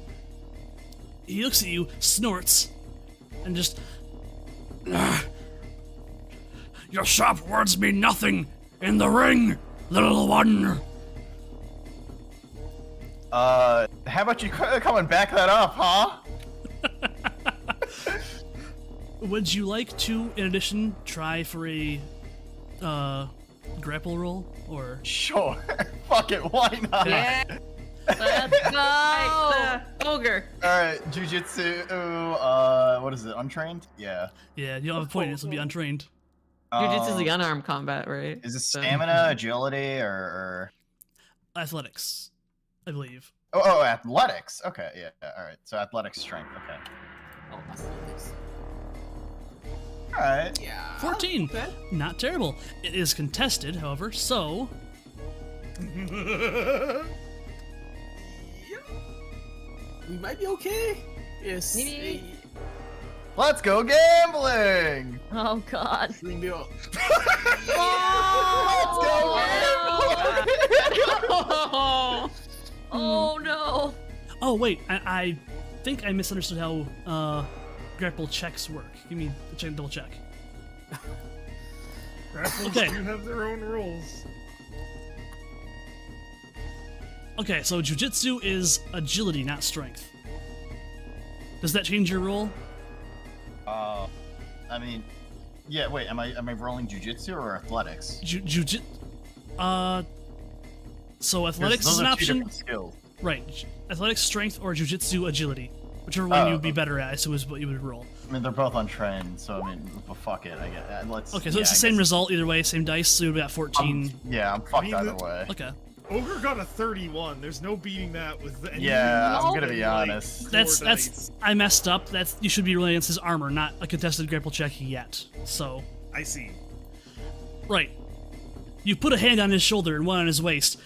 He looks at you, snorts, and just. "Ah, your sharp words mean nothing in the ring, little one. How about you come and back that up, huh? Would you like to, in addition, try for a grapple roll or? Sure. Fuck it. Why not? Yeah. Let's go. Hey, the ogre. All right, jujitsu. What is it? Untrained? Yeah. Yeah, you don't have a point. This will be untrained. Jujitsu is the Um, unarmed combat, right? Is it So- stamina, agility, or? Athletics, I believe. Oh, athletics. Okay, yeah. All right. So athletics, strength. Okay. Oh, athletics. All right. Yeah. 14. Okay. Not terrible. It is contested, however. So We might be okay. Yes. Maybe. Let's go gambling! Oh god. Bring the Oh no. Oh wait, I think I misunderstood how grapple checks work. Give me a double check. Grapples Okay. do have their own rules. Okay, so jujitsu is agility, not strength. Does that change your roll? I mean, yeah. Wait, am I rolling jujitsu or athletics? Jujitsu. So athletics Those is an are two option, different skills. right? Athletics, strength, or jujitsu agility, whichever one Oh, you'd be okay. better at. So is what you would roll. I mean, they're both on trend, so I mean, well, fuck it. I guess. Let's. Okay, so yeah, it's the I same guess- result either way, same dice. So you'll be at 14. Yeah, I'm fucked mean, either the- way. Okay, Ogre got a 31. There's no beating that with any. Yeah, I'm gonna than, be like, honest. four that's dice. I messed up. That's you should be rolling against his armor, not a contested grapple check yet. So I see. right, you put a hand on his shoulder and one on his waist,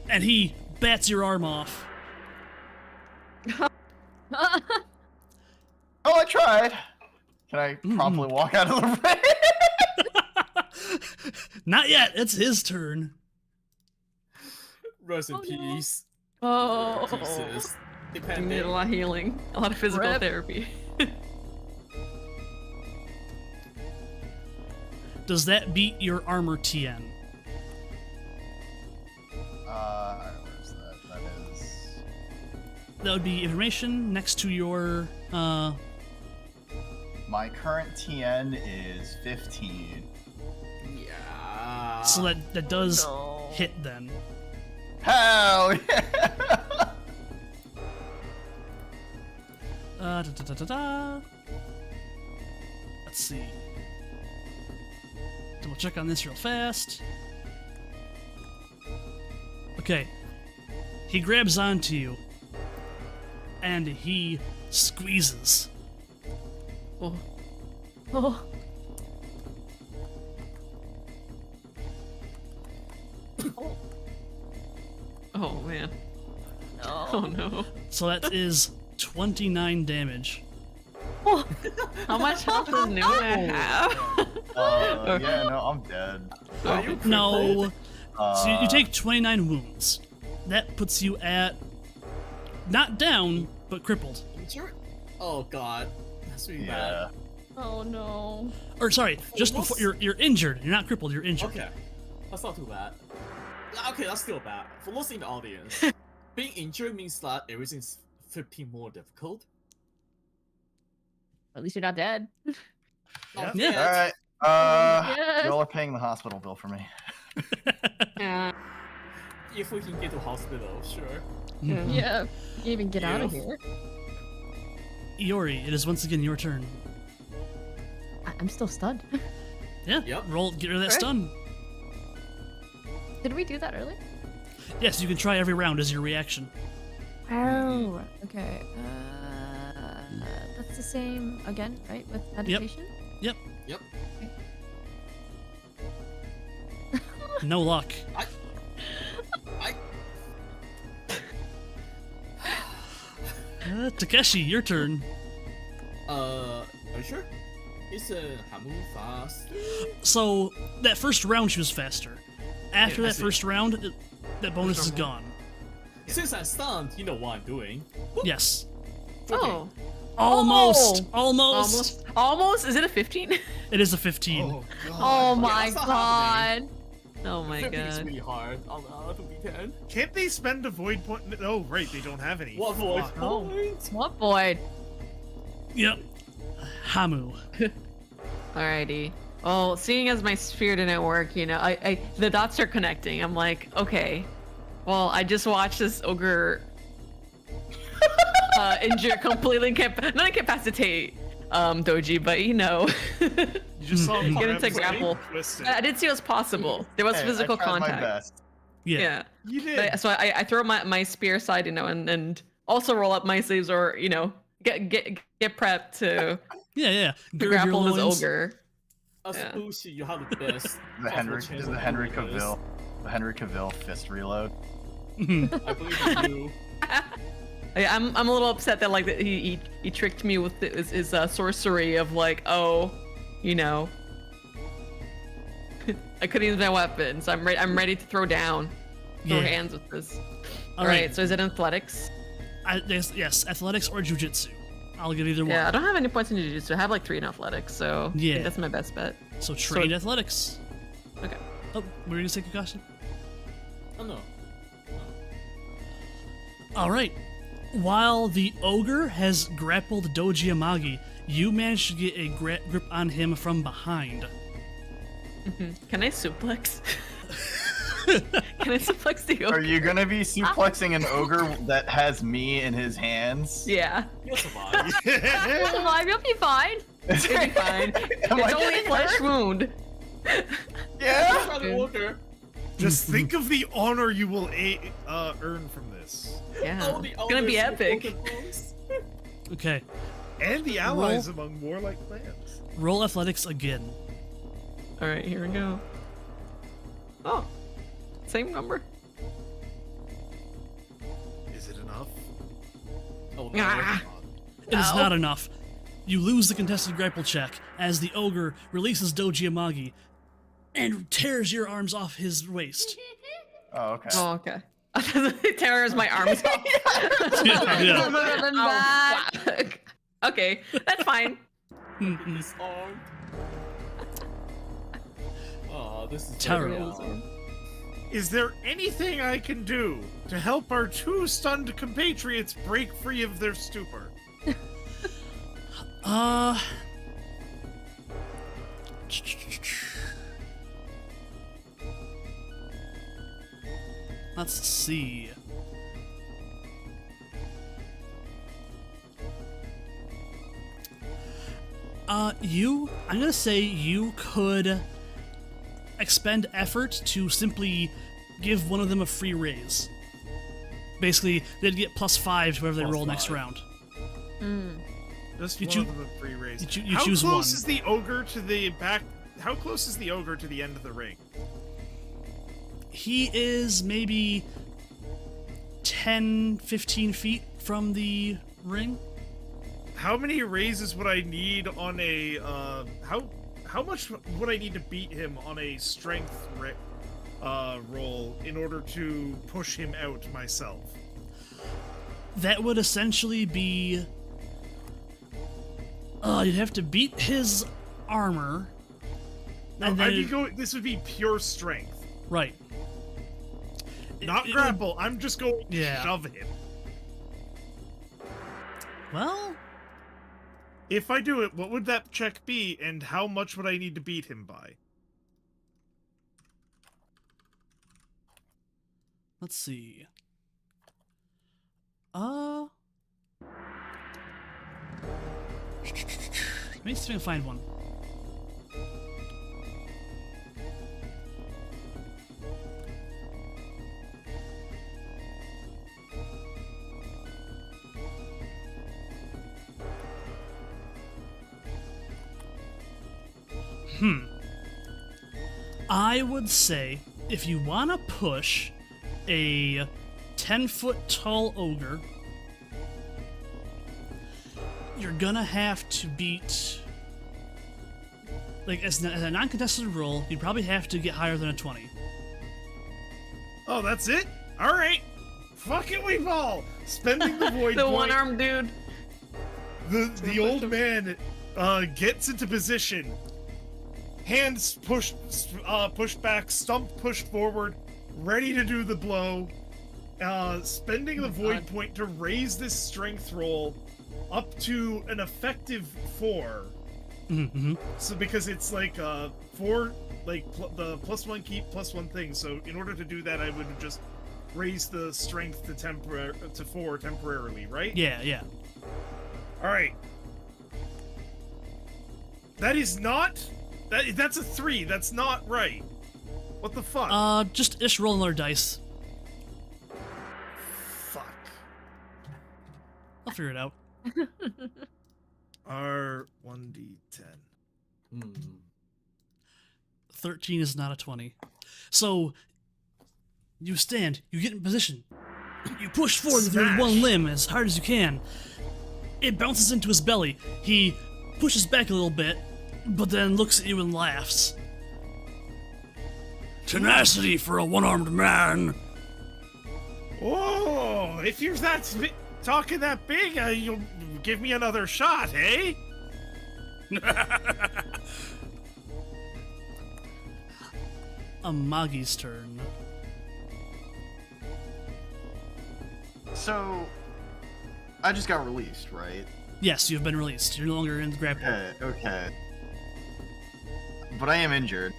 and he bats your arm off. Oh, I tried. Can I promptly walk out of the ring? Not yet. It's his turn. Rest in Oh, no. peace. Oh. Jesus. You need Depending. a lot of healing, a lot of physical Rip. therapy. Does that beat your armor TN? Where's that? That is. That would be information next to your My current TN is 15. Yeah. so that does No. hit then. Hell yeah! Da. Let's see. Double check on this real fast. Okay. He grabs onto you. And he squeezes. Oh. Oh. Oh man. No. Oh no. So that is 29 damage. How much health does Nuna have? Yeah, no, I'm dead. Are you No. So you Uh, take 29 wounds. That puts you at not down, but crippled. injured? Oh god. That's really Yeah. Oh no. Or sorry, just Almost. before you're injured. You're not crippled. You're bad. injured. Okay. That's not too bad. Okay, that's still bad. For those in the audience, being injured means that everything's 15 more difficult. At least you're not dead. Not Yeah. yet. All right. Yes. Y'all are paying the hospital bill for me. Yeah. If we can get to hospital, sure. Mhm. Yeah. You even get out of Yeah. here. Iori, it is once again your turn. I'm still stunned. Yeah. Yep. Roll. Get rid of that Right. stun. Did we do that earlier? Yes, you can try every round as your reaction. Oh. Okay. That's the same again, right? With meditation. Yep. Yep. No luck. I Takeshi, your turn. are you sure? Is Hamu fast? So that first round she was faster. After Yeah, I that see. first round, that bonus is gone. Since I'm stunned, you know what I'm doing. Yes. Oh. Almost. Oh! Almost. Almost. Is it a 15? It is a 15. Oh, God. Oh my that's not god. Oh my 15 is god. really hard. I'll be 10. Can't they spend a void point? Oh, right, they don't have any. What voice Fuck. point? What void? Yep. Hamu. Alrighty. Well, seeing as my sphere didn't work, you know, I the dots are connecting. I'm like, okay. Well, I just watched this ogre injure completely not incapacitate Doji, but you know. You just saw him Get into grab grapple. something, twist it. I did see it was possible. There was Hey, physical I tried contact. my best. Yeah. Yeah. You did. So I throw my spear aside, you know, and also roll up my sleeves, or you know, get prepped to Yeah. grapple this loins. ogre. As Yeah. Bushi, you have the best. The Henry, possible chance the of Henry doing this. Cavill, the Henry Cavill fist reload. Mhm. I believe in you. I'm a little upset that like that he tricked me with his sorcery of like, oh, you know, I couldn't use my weapon, so I'm ready to throw hands with this. All right. So is it athletics? Yes, athletics or jujitsu. I'll give either one. Yeah, I don't have any points in jujitsu. I have like 3 in athletics, so I yeah, think that's my best bet. So trained athletics. Okay. Oh, were you gonna say Kakashi? Oh no. All right. While the ogre has grappled Doji Amagi, you managed to get a grip on him from behind. Can I suplex? Can I suplex the ogre? Are you gonna be suplexing an ogre that has me in his hands? Yeah. You'll survive. Survive, you'll be fine. It'll be fine. Am I It's only a getting flesh hurt? wound. Yeah. Try to walk her. Just think of the honor you will earn from this, Yeah. All the It's gonna be elders epic. broken bones. Okay. and the allies among warlike clans. Roll athletics again. All right, here we go. Oh, same number. Is it enough? Oh, no. Ah. It is No. not enough. You lose the contested grapple check as the ogre releases Doji Amagi and tears your arms off his waist. Oh, okay. Oh, okay. It tears my arms off. Yeah. Oh, fuck. Okay, that's fine. Mhm. This arm. Oh, this is Taro. terrible. Is there anything I can do to help our 2 stunned compatriots break free of their stupor? Let's see. I'm gonna say you could expend effort to simply give one of them a free raise. Basically, they'd get +5 to whoever they Plus roll next 5. round. Just You one choo- of them a free raise. you How choose close one. is the ogre to the back? How close is the ogre to the end of the ring? He is maybe 10, 15 feet from the ring. How many raises would I need on a how much would I need to beat him on a strength roll in order to push him out myself? That would essentially be... you'd have to beat his armor. No, and then this would be pure strength, right. not It- it- grapple. I'm just going to Yeah. shove him. Well, If I do it, what would that check be, and how much would I need to beat him by? let's see. Let me see if I can find one. I would say if you want to push a 10-foot tall ogre, you're gonna have to beat, like, as a non-contested roll, you'd probably have to get higher than a 20. Oh, that's it? Alright. Fuck it, we fall! Spending the void The point, one-armed dude. the old man gets into position. Hands pushed back, stump pushed forward, ready to do the blow. Spending the void point to raise this strength roll up to an effective 4. Mm-hmm. So because it's like 4, like the +1 keep +1 thing. So in order to do that, I would just raise the strength to 4 temporarily, right? Yeah. All right. That is not. That's a 3. That's not right. What the fuck? Just roll another dice. Fuck. I'll figure it out. R1d10. 13 is not a 20. So, you stand, you get in position, You push forward with your one limb as hard as you can. It bounces into his belly. He pushes back a little bit, but then looks at you and laughs. Tenacity for a one-armed man. Oh, if you're talking that big, you'll give me another shot, eh? Amagi's turn. So, I just got released, right? Yes, you have been released. You're no longer in the grapple. Okay. But I am injured.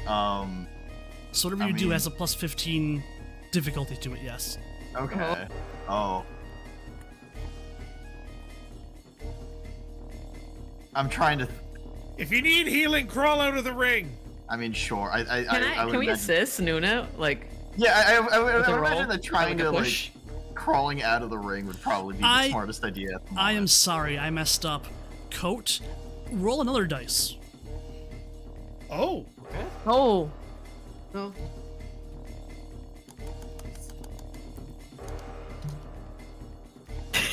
So whatever you do has a plus 15 difficulty to it, yes. Okay. Oh. I'm trying to... If you need healing, crawl out of the ring. I mean, sure. I would Can we imagine... assist Nuna? Like, Yeah, I would with a imagine roll? that trying Like a to, push? crawling out of the ring would probably be the smartest idea at the I am moment. sorry, I messed up. Coat, roll another dice. Oh. oh, No.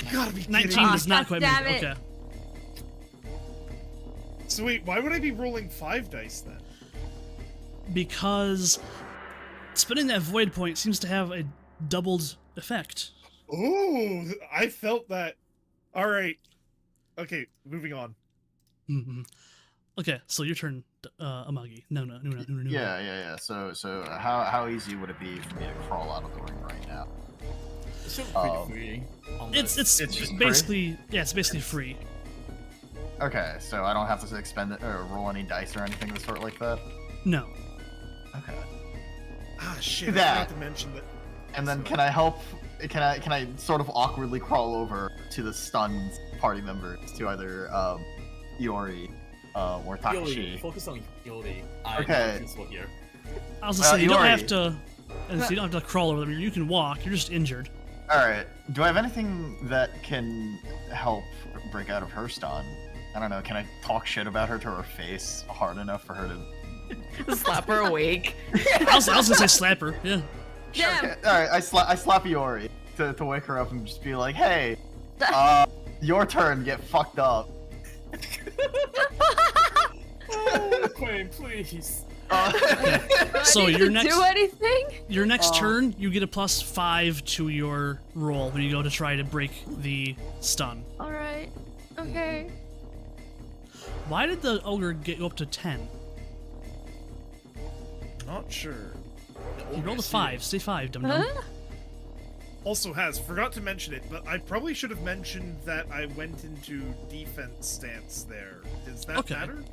You gotta be kidding 19 me. does not quite make damn it. it. Okay. So wait, why would I be rolling 5 dice then? Because spending that void point seems to have a doubled effect. Ooh, I felt that. All right. Okay, moving on. Mhm. Okay, so your turn, Amagi. No. Yeah. So how easy would it be for me to crawl out of the ring right now? It should be pretty free. It's It's just basically it's basically free. Okay, so I don't have to expend it or roll any dice or anything of the sort like that? No. Okay. Ah, shit. I That. forgot to mention that. And then can I help? Can I sort of awkwardly crawl over to the stunned party members to either Iori or Takeshi? Iori, focus on Iori. Okay. I'm useful here. I was gonna say you don't Iori. have to. And so you don't have to crawl over them. You can walk. You're just injured. All right. Do I have anything that can help break out of her stun? I don't know. Can I talk shit about her to her face hard enough for her to? slap her awake. I was gonna say slap her. Yeah. Damn. Okay, all right. I slap Iori to wake her up and just be like, "Hey, your turn. Get fucked up." Oh, Queen, please. So I your didn't next do anything. your next turn, you get a +5 to your roll when you go to try to break the stun. All right. Okay. Why did the ogre get you up to 10? Not sure. You rolled a 5. Say 5, dum dum. Huh? Also forgot to mention it, but I probably should have mentioned that I went into defense stance there. Does that Okay. matter?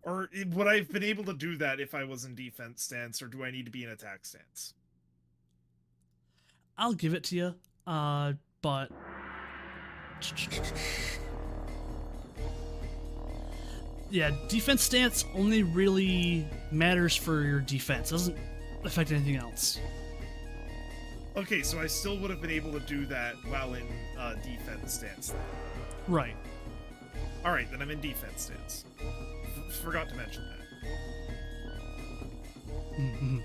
Or would I have been able to do that if I was in defense stance, or do I need to be in attack stance? I'll give it to you. But yeah, defense stance only really matters for your defense. It doesn't affect anything else. Okay, so I still would have been able to do that while in defense stance then. Right. Alright, then I'm in defense stance. Forgot to mention that. Mhm.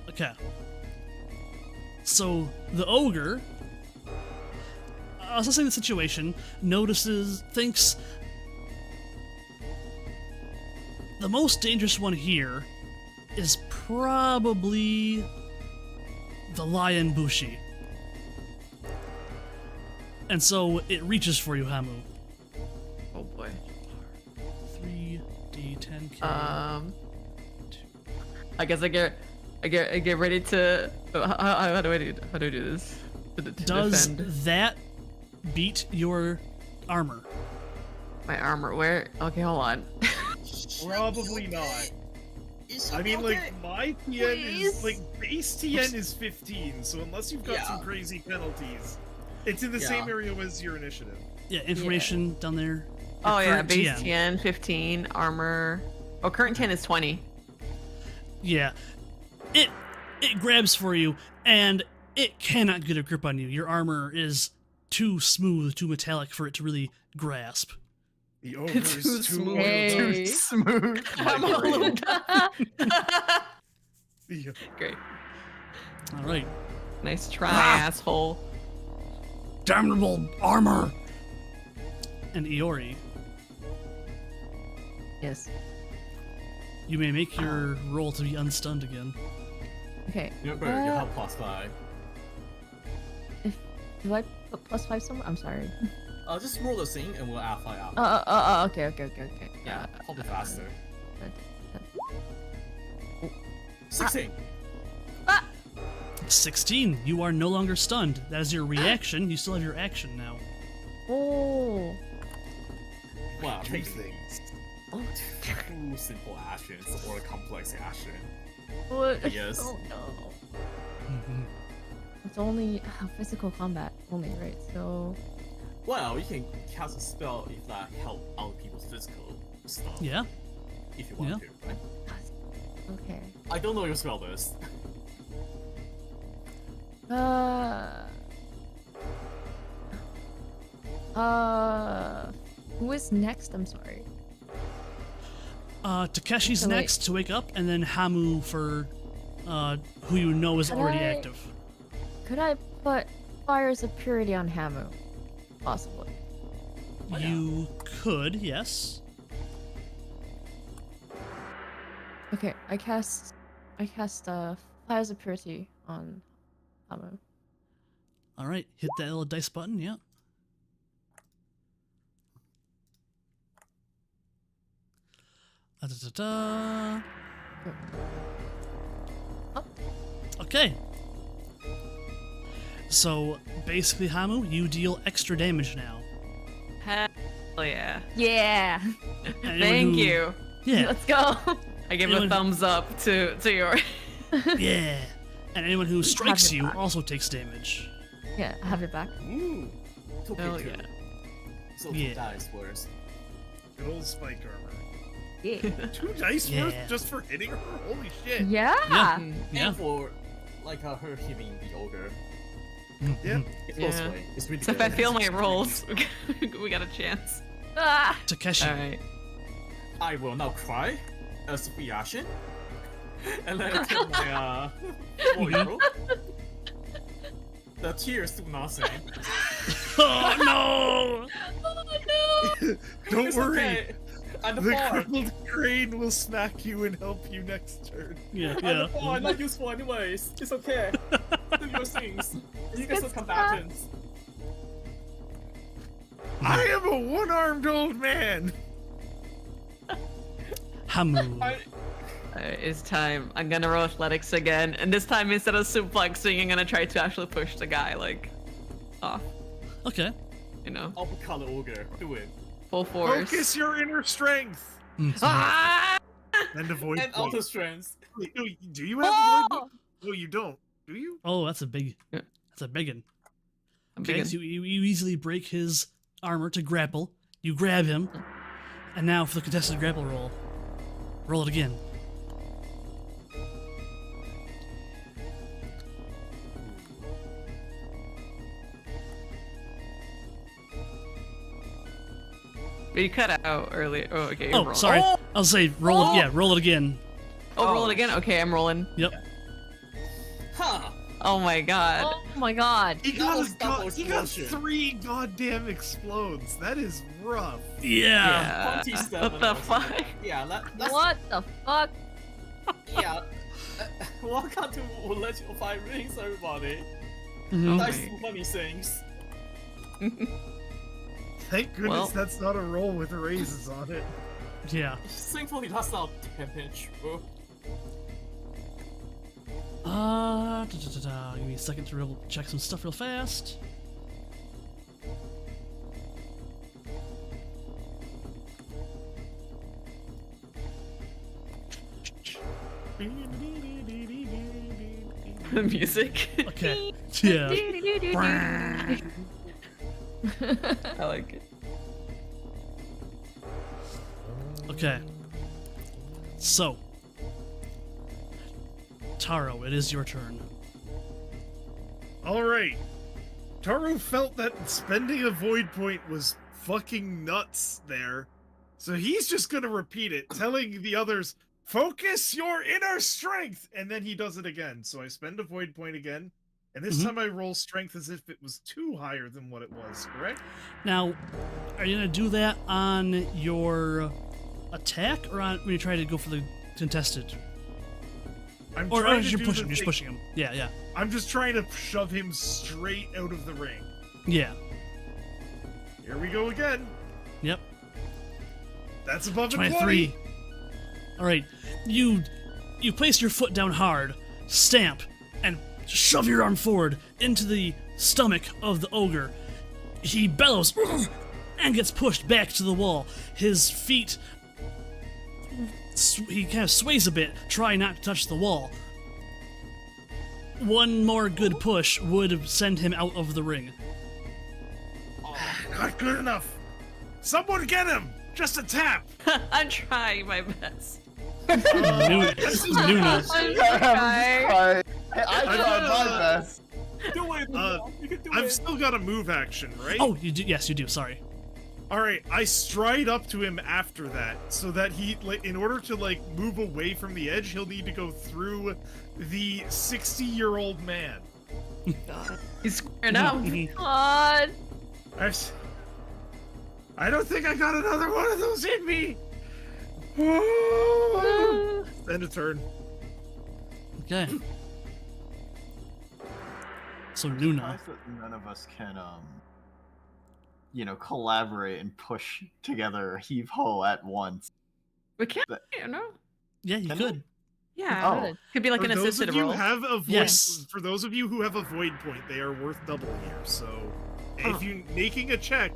Okay. So the ogre, assessing the situation, thinks the most dangerous one here is probably the lion Bushi. And so it reaches for you, Hamu. Oh boy. 3d10k. I guess I get ready to. How do I do this? To Does defend that beat your armor? my armor? Where? Okay, hold on. Probably not. I mean, like, my TN is, like, base TN is 15, so unless you've got some crazy penalties, it's in the same area as your initiative. Yeah, information down there. Oh Your yeah, current base TN. 10, 15, armor. Oh, current 10 is 20. Yeah. It grabs for you, and it cannot get a grip on you. Your armor is too smooth, too metallic for it to really grasp. The ogre is Too too smooth. loyal. Hey. Smooth. I'm all lubed up. The- Great. All right. Nice try, Ah! asshole. Damnable armor. And Iori, Yes. you may make your roll to be unstunned again. Okay. Remember, you have +5. Do I put +5 somewhere? I'm sorry. Just roll the thing and we'll add 5 out. Okay. Yeah, probably faster. uh, 16. 16. You are no longer stunned. That is your reaction. You still have your action now. Oh. Wow, Two take things. two simple actions or a complex action. What? Yes. Oh no. Mhm. It's only physical combat only, right? So Well, you can cast a spell if that help other people's physical stuff. Yeah. If you want to, right? okay. I don't know your spell list. Who is next? I'm sorry. Takeshi's So wait. next to wake up, and then Hamu for who you know is Can already I- active. Could I put Fires of Purity on Hamu? Possibly. Oh, yeah. You could, yes. Okay, I cast Fires of Purity on Hamu. All right, hit that little dice button. Yeah. Da-da-da-da. Oh. Okay. So basically, Hamu, you deal extra damage now. Hell yeah. Yeah. Anyone Thank who- you. Yeah, Let's go. I give Anyone- a thumbs up to your. yeah. And anyone who strikes it you back. also takes damage. Yeah, I have it back. Ooh. Took Hell it too. yeah. So Yeah. 2 dice worse. Good old spike armor. Yeah. 2 dice Yeah. worth just for hitting her? Holy shit. Yeah. Yeah. Mm. And for like her hitting the ogre. Yeah. It goes Yeah. away. It's really So if I good. fail my rolls, we got a chance. Ah. Takeshi. All right. I will now cry as a reaction. And then I take my roll. The tears do nothing. Oh no! Don't It's worry. okay. I'm the The bar. crippled crane will smack you and help you next turn. Yeah, I'm the yeah. bar. I'm not useful anyways. It's okay. Do your things. You guys are combatants. I am a one-armed old man. Hamu. It's time. I'm gonna roll athletics again, and this time instead of suplexing, I'm gonna try to actually push the guy like off. Okay. You know, Uppercut the ogre. Do it. full force. Focus your inner strength Mhm. Ah! and avoid And point. auto strength. Wait, no, do you have avoid point? No, you don't. Do you? Oh, that's a big. Yeah. That's a big one. I'm Okay, begin- so you easily break his armor to grapple. You grab him, and now for the contested grapple roll. Roll it again. But you cut out earlier. Oh, okay. You're Oh, rolling. sorry. Oh, I'll say roll it. Yeah, roll it again. roll it again. Okay, I'm rolling. Yep. Ha! Oh my god. Oh my god. He That got, was double he got explosion. 3 goddamn explodes. That is rough. Yeah. Yeah. 27 What the or something. fuck? Yeah, that's What the fuck? yeah. Welcome to Legend of Five Rings, everybody. Mhm. Nice Okay. funny things. Thank goodness Well- that's not a roll with raises on it. Yeah. Thankfully, that's not damage, bro. Give me a second to check some stuff real fast. The music. Okay. Yeah. I like it. Okay. So, Taro, it is your turn. Alright. Taro felt that spending a void point was fucking nuts there. So he's just gonna repeat it, telling the others, "Focus your inner strength," and then he does it again. So I spend a void point again, and this time I roll strength as if it was 2 higher than what it was. Correct? Now, are you gonna do that on your attack or on when you try to go for the contested? Or you're pushing him. Yeah. I'm just trying to shove him straight out of the ring. Yeah. Here we go again. Yep. That's above a 23. All right, you place your foot down hard, stamp, and shove your arm forward into the stomach of the ogre. He bellows and gets pushed back to the wall. His feet, he kind of sways a bit, trying not to touch the wall. One more good push would send him out of the ring. Not good enough. Someone get him. Just a tap. I'm trying my best. This is Nuna. I'm I tried my best. Do it. You can do I've it. still got a move action, right? Oh, you do. Yes, you do. Sorry. All right. I stride up to him after that, so that he, like, in order to like move away from the edge, he'll need to go through the 60-year-old man. He's squaring up. God. I don't think I got another one of those in me. End of turn. Okay. So Nuna. Surprised that none of us can, collaborate and push together heave ho at once. We can't. But- I don't know. Yeah, you Can could. Yeah. Oh. Could be like For an those assisted of you roll. have a void, Yes. For those of you who have a void point, they are worth double here. So, if you're making a check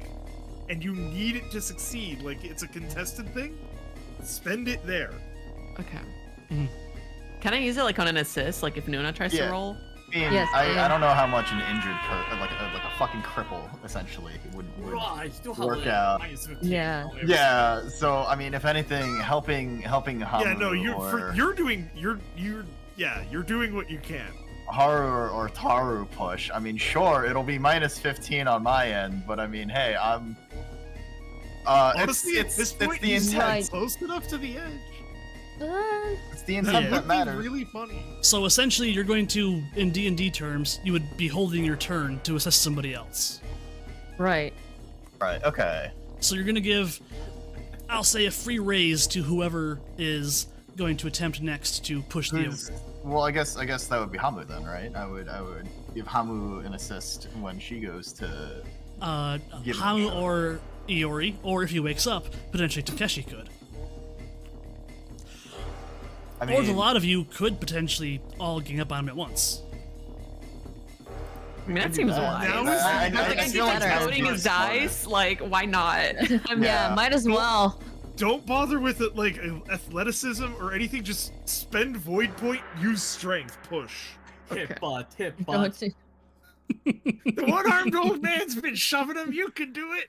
and you need it to succeed, like it's a contested thing, spend it there. Okay. Mhm. Can I use it like on an assist? Like if Nuna tries to Yeah. roll? I mean, Yes, I don't know how much an injured like a fucking cripple essentially would Right, still have work a out. -15 Yeah. on everything. Yeah, so I mean, if anything, helping Hamu Yeah, no, or you're doing what you can. Haru or Taro push. I mean, sure, it'll be -15 on my end, but I mean, hey, I'm. Honestly, it's at this point, it's the he's intent. Right. close enough to the edge. It's the That intent Yeah. that would be matters. really funny. So essentially, you're going to, in D&D terms, you would be holding your turn to assist somebody else. Right. Right. Okay. So you're going to give, I'll say, a free raise to whoever is going to attempt next to push the Who's- ogre. Well, I guess that would be Hamu then, right? I would give Hamu an assist when she goes to. Give it a Hamu shot. or Iori, or if he wakes up, potentially Takeshi could. I Or the mean, lot of you could potentially all gang up on him at once. I mean, that seems that. wise. Now I is- I think feel like he's that's loading his dice. Like, why not? Yeah, might as well. Don't bother with it like athleticism or anything. Just spend void point, use strength, push. Hit butt, hit Going butt. to- The one-armed old man's been shoving him. You can do it.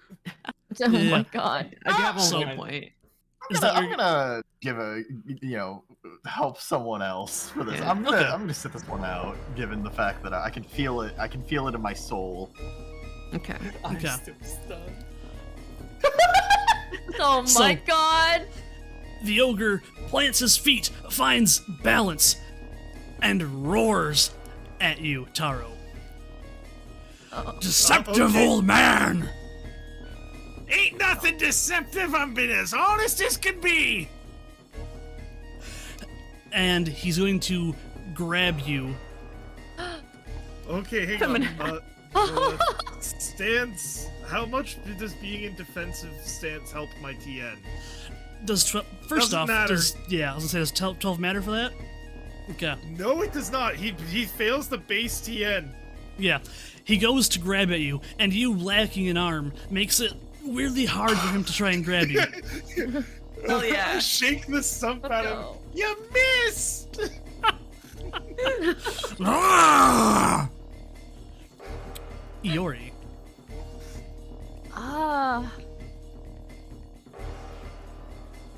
Oh Yeah. my god. I do have a So- whole point. Is that I'm your- gonna give help someone else for this. Yeah. I'm Okay. gonna sit this one out, given the fact that I can feel it. I can feel it in my soul. Okay. I'm Okay. still stunned. Oh So- my god. The ogre plants his feet, finds balance, and roars at you, Taro. Deceptive okay. old man! Ain't nothing deceptive. I'm been as honest as can be. And he's going to grab you. Okay, hang Coming on. Stance. How much does being in defensive stance help my TN? Does first Doesn't off, matter. I was gonna say, does 12 matter for that? Okay. No, it does not. He fails the base TN. Yeah. He goes to grab at you, and you lacking an arm makes it weirdly hard for him to try and grab you. Hell yeah. I shake the stump at him. No. You missed. Ah! Iori. Ah.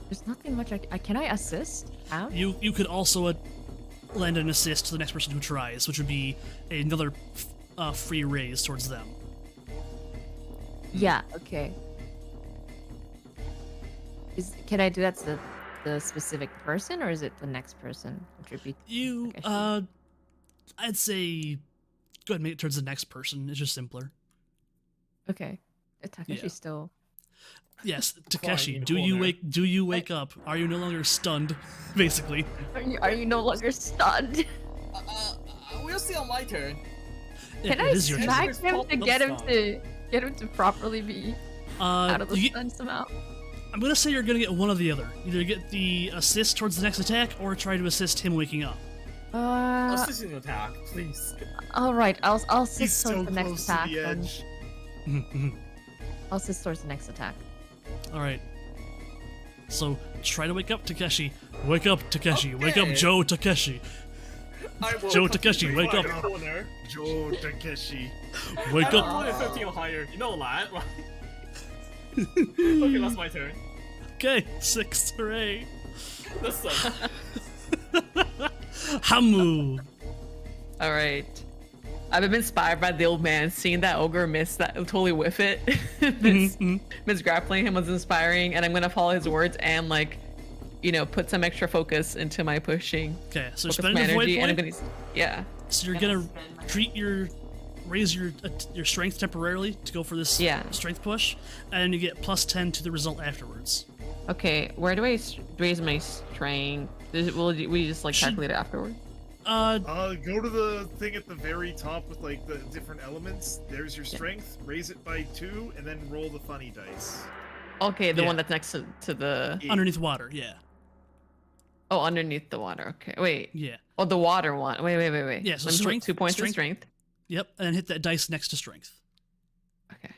There's nothing much can I assist? How? You could also lend an assist to the next person who tries, which would be another free raise towards them. Yeah, okay. Can I do that to the specific person, or is it the next person? Which would be You, Takeshi? I'd say go ahead and make it towards the next person. It's just simpler. Okay. Takeshi's Yeah. still. Yes, Crying Takeshi, in the do you corner. wake up? Are you no longer stunned? Basically. Are you no longer stunned? We'll see on my turn. Yeah, Can it I is your turn. smack him to get him Stun. to properly be out of the You- stun somehow? I'm gonna say you're gonna get one or the other. Either get the assist towards the next attack, or try to assist him waking up. Assisting attack, please. All right. I'll He's assist so towards the next close to attack. the Then. edge. I'll assist towards the next attack. All right. So try to wake up, Takeshi. Wake up, Takeshi. Wake up, Okay. Joe Takeshi. I will Joe Takeshi, wake up. completely find a corner. Joe Takeshi. Wake I'm up. 150 or higher. You know that, right? Okay, that's my turn. Okay, 6, hooray. Listen. Hamu. All right. I've been inspired by the old man. Seeing that ogre miss that totally whiff it. Miss grappling him was inspiring, and I'm gonna follow his words and put some extra focus into my pushing. Okay, so Focus spend my a void energy, and I'm point. gonna yeah. So you're gonna raise your strength temporarily to go for this Yeah. strength push, and you get +10 to the result afterwards. Okay, where do I raise my strength? Will we just Should- calculate it afterward? Go to the thing at the very top with like the different elements. There's your strength. Raise it by 2, and then roll the funny dice. Okay, the Yeah. one that's next to the Underneath water, yeah. underneath the water. Okay, wait. Yeah. Oh, the water one. Wait. Yeah, so Let me put strength- 2 points of strength- strength. Yep, and then hit that dice next to strength. Okay.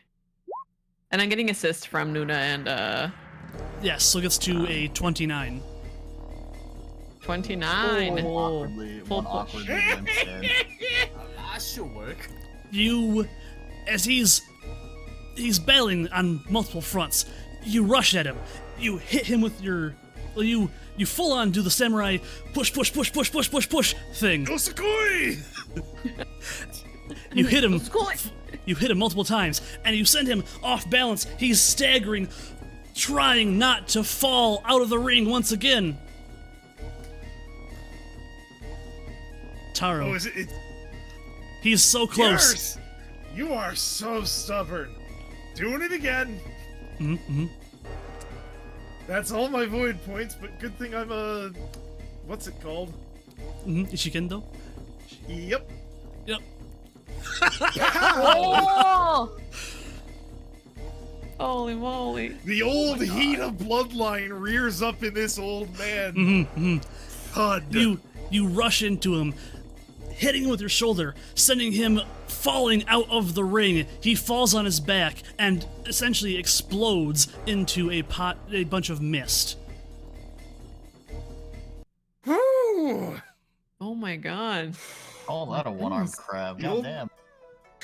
And I'm getting assist from Nuna and Yes, so it gets to a 29. 29. One Oh, awkwardly, full one push. awkwardly limps in. That should work. You, as he's battling on multiple fronts, you rush at him. You hit him with your, well, you full on do the samurai push thing. Osakoi! You hit him. Scoy. You hit him multiple times, and you send him off balance. He's staggering, trying not to fall out of the ring once again. Taro, Oh, is it? he's so close. Yours! You are so stubborn. Doing it again. Mm-hmm. That's all my void points, but good thing I'm a. What's it called? Mm-hmm. Ishikendo? Yep. Yep. Oh! Holy moly. The old Hida bloodline rears up in this old man. Mm-hmm. Thud. You rush into him, hitting him with your shoulder, sending him falling out of the ring. He falls on his back and essentially explodes into a bunch of mist. Whew. Oh my god. Call that a one-armed crab. You'll- Goddamn.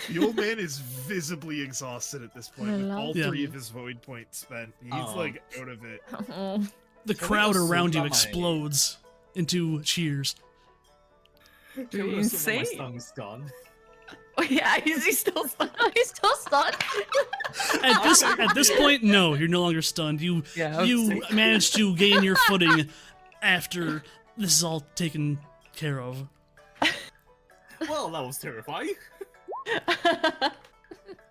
The old man is visibly exhausted at this point, with all Yeah. 3 of his void points spent. He's like out of it. The Can we crowd assume around you that my- explodes into cheers. Can we assume that Insane. my stun is gone? Oh yeah, is he still He's still stunned. At this point, no, you're no longer stunned. You Yeah, you managed to gain your footing after this is all taken care of. Well, that was terrifying.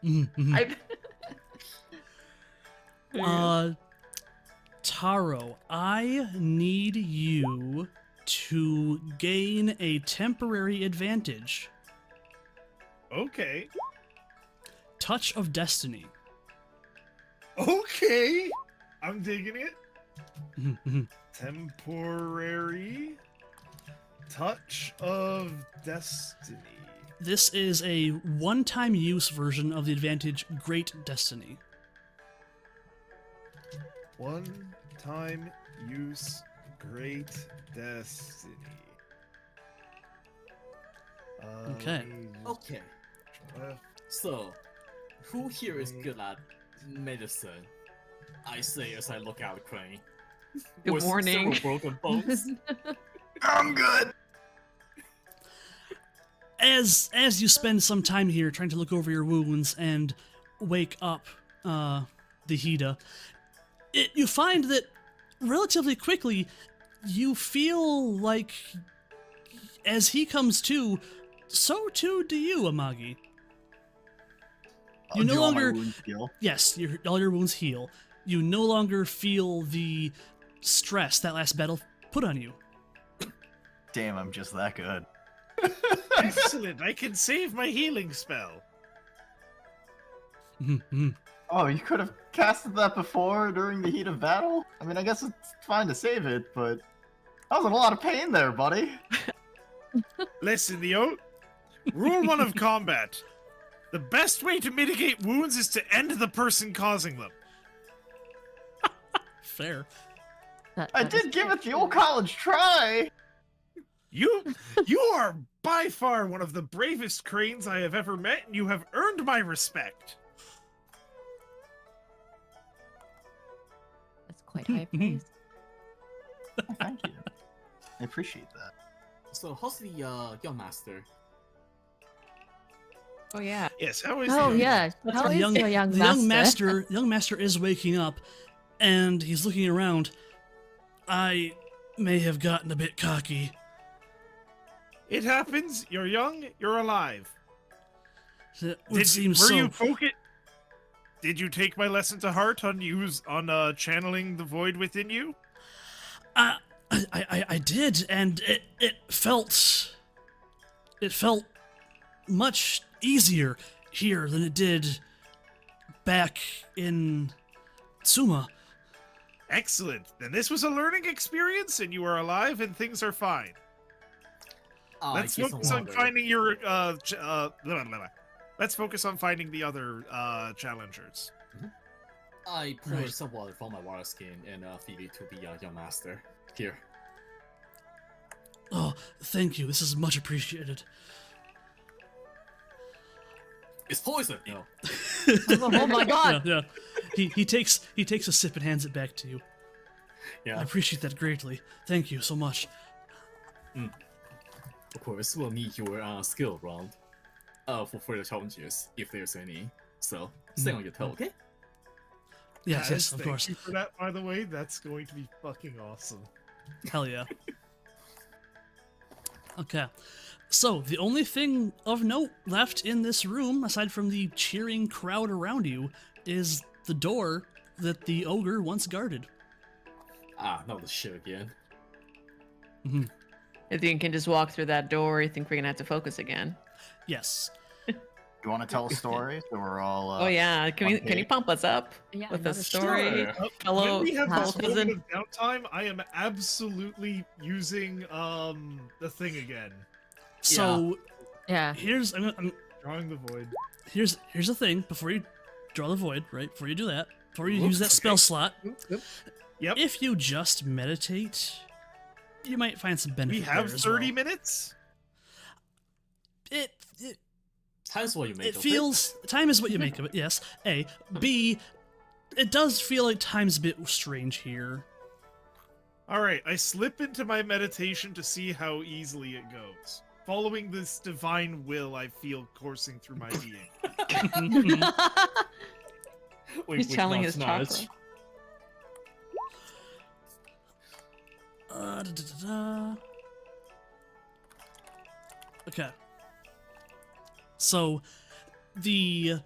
Mhm. I... Taro, I need you to gain a temporary advantage. Okay. Touch of Destiny. Okay. I'm digging it. Mhm. Temporary touch of destiny. This is a one-time use version of the advantage Great Destiny. One time use great destiny. Okay. let me just- Okay, so who here is good at medicine? I say as I look out crane. Good With morning. several broken bones. I'm good. As you spend some time here trying to look over your wounds and wake up the Hida, you find that relatively quickly, you feel like as he comes to, so too do you, Amagi. You no Do all my longer, wounds heal? yes, all your wounds heal. You no longer feel the stress that last battle put on you. Damn, I'm just that good. Excellent. I can save my healing spell. Mhm. Oh, you could have casted that before during the heat of battle? I mean, I guess it's fine to save it, but I was in a lot of pain there, buddy. Listen, rule 1 of combat. The best way to mitigate wounds is to end the person causing them. Fair. I did give it the old college try. You are by far one of the bravest cranes I have ever met, and you have earned my respect. That's quite high praise. Thank you. I appreciate that. So how's the young master? Oh yeah. Yes, how is Oh the- yeah, how is your young master? Young master is waking up, and he's looking around. I may have gotten a bit cocky. It happens. You're young. You're alive. It would seem so. Did you take my lesson to heart on channeling the void within you? I did, and it felt much easier here than it did back in Tsuma. Excellent. Then this was a learning experience, and you are alive, and things are fine. Let's focus on finding your Let's focus on finding the other challengers. I pour Right. some water from my water skin and feed it to the young master. Here. Oh, thank you. This is much appreciated. It's poison! No. Oh my god! Yeah. He takes a sip and hands it back to you. I Yeah. appreciate that greatly. Thank you so much. Of course, we'll need your skill round for further challenges, if there's any. So, stay on your toe, okay? Yes, Guys, of thank course. you for that, by the way. That's going to be fucking awesome. Hell yeah. Okay. So, the only thing of note left in this room, aside from the cheering crowd around you, is the door that the ogre once guarded. Ah, not the shit again. If you can just walk through that door, I think we're gonna have to focus again. Yes. You want to tell a story? So we're all. Oh yeah, can you okay. pump us up Yeah, with a another story? Sure. Hello, when we have hello, this cousin. moment of downtime, I am absolutely using the thing again. So, Yeah. here's I'm Drawing the void. here's the thing before you draw the void, right? Before you do that, before you use that spell okay. slot, Yep. if you just meditate, you might find some benefit. We have there as 30 well. minutes. It Time's what you make it of feels time is what you make of it. Yes. A. B. It does feel like time's a bit strange here. All right, I slip into my meditation to see how easily it goes. Following this divine will, I feel coursing through my being. He's channeling his chakra. Okay. So, it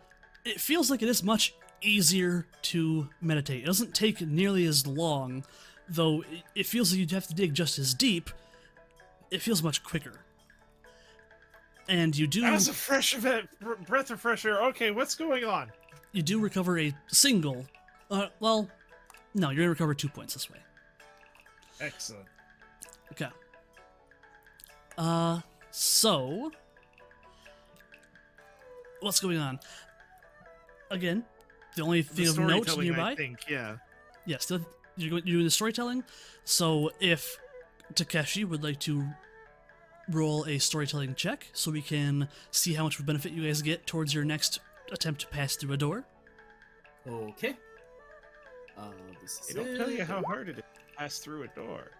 feels like it is much easier to meditate. It doesn't take nearly as long, though it feels like you'd have to dig just as deep. It feels much quicker. And you do As a breath of fresh air. Okay, what's going on? you do recover a single. Well, no, you're gonna recover 2 points this way. Excellent. Okay. So what's going on? Again, the only thing of note Storytelling, nearby. I think, yeah. Yes, you're doing the storytelling. So if Takeshi would like to roll a storytelling check, so we can see how much of a benefit you guys get towards your next attempt to pass through a door. Okay. This is They don't it. tell you how hard it is to pass through a door.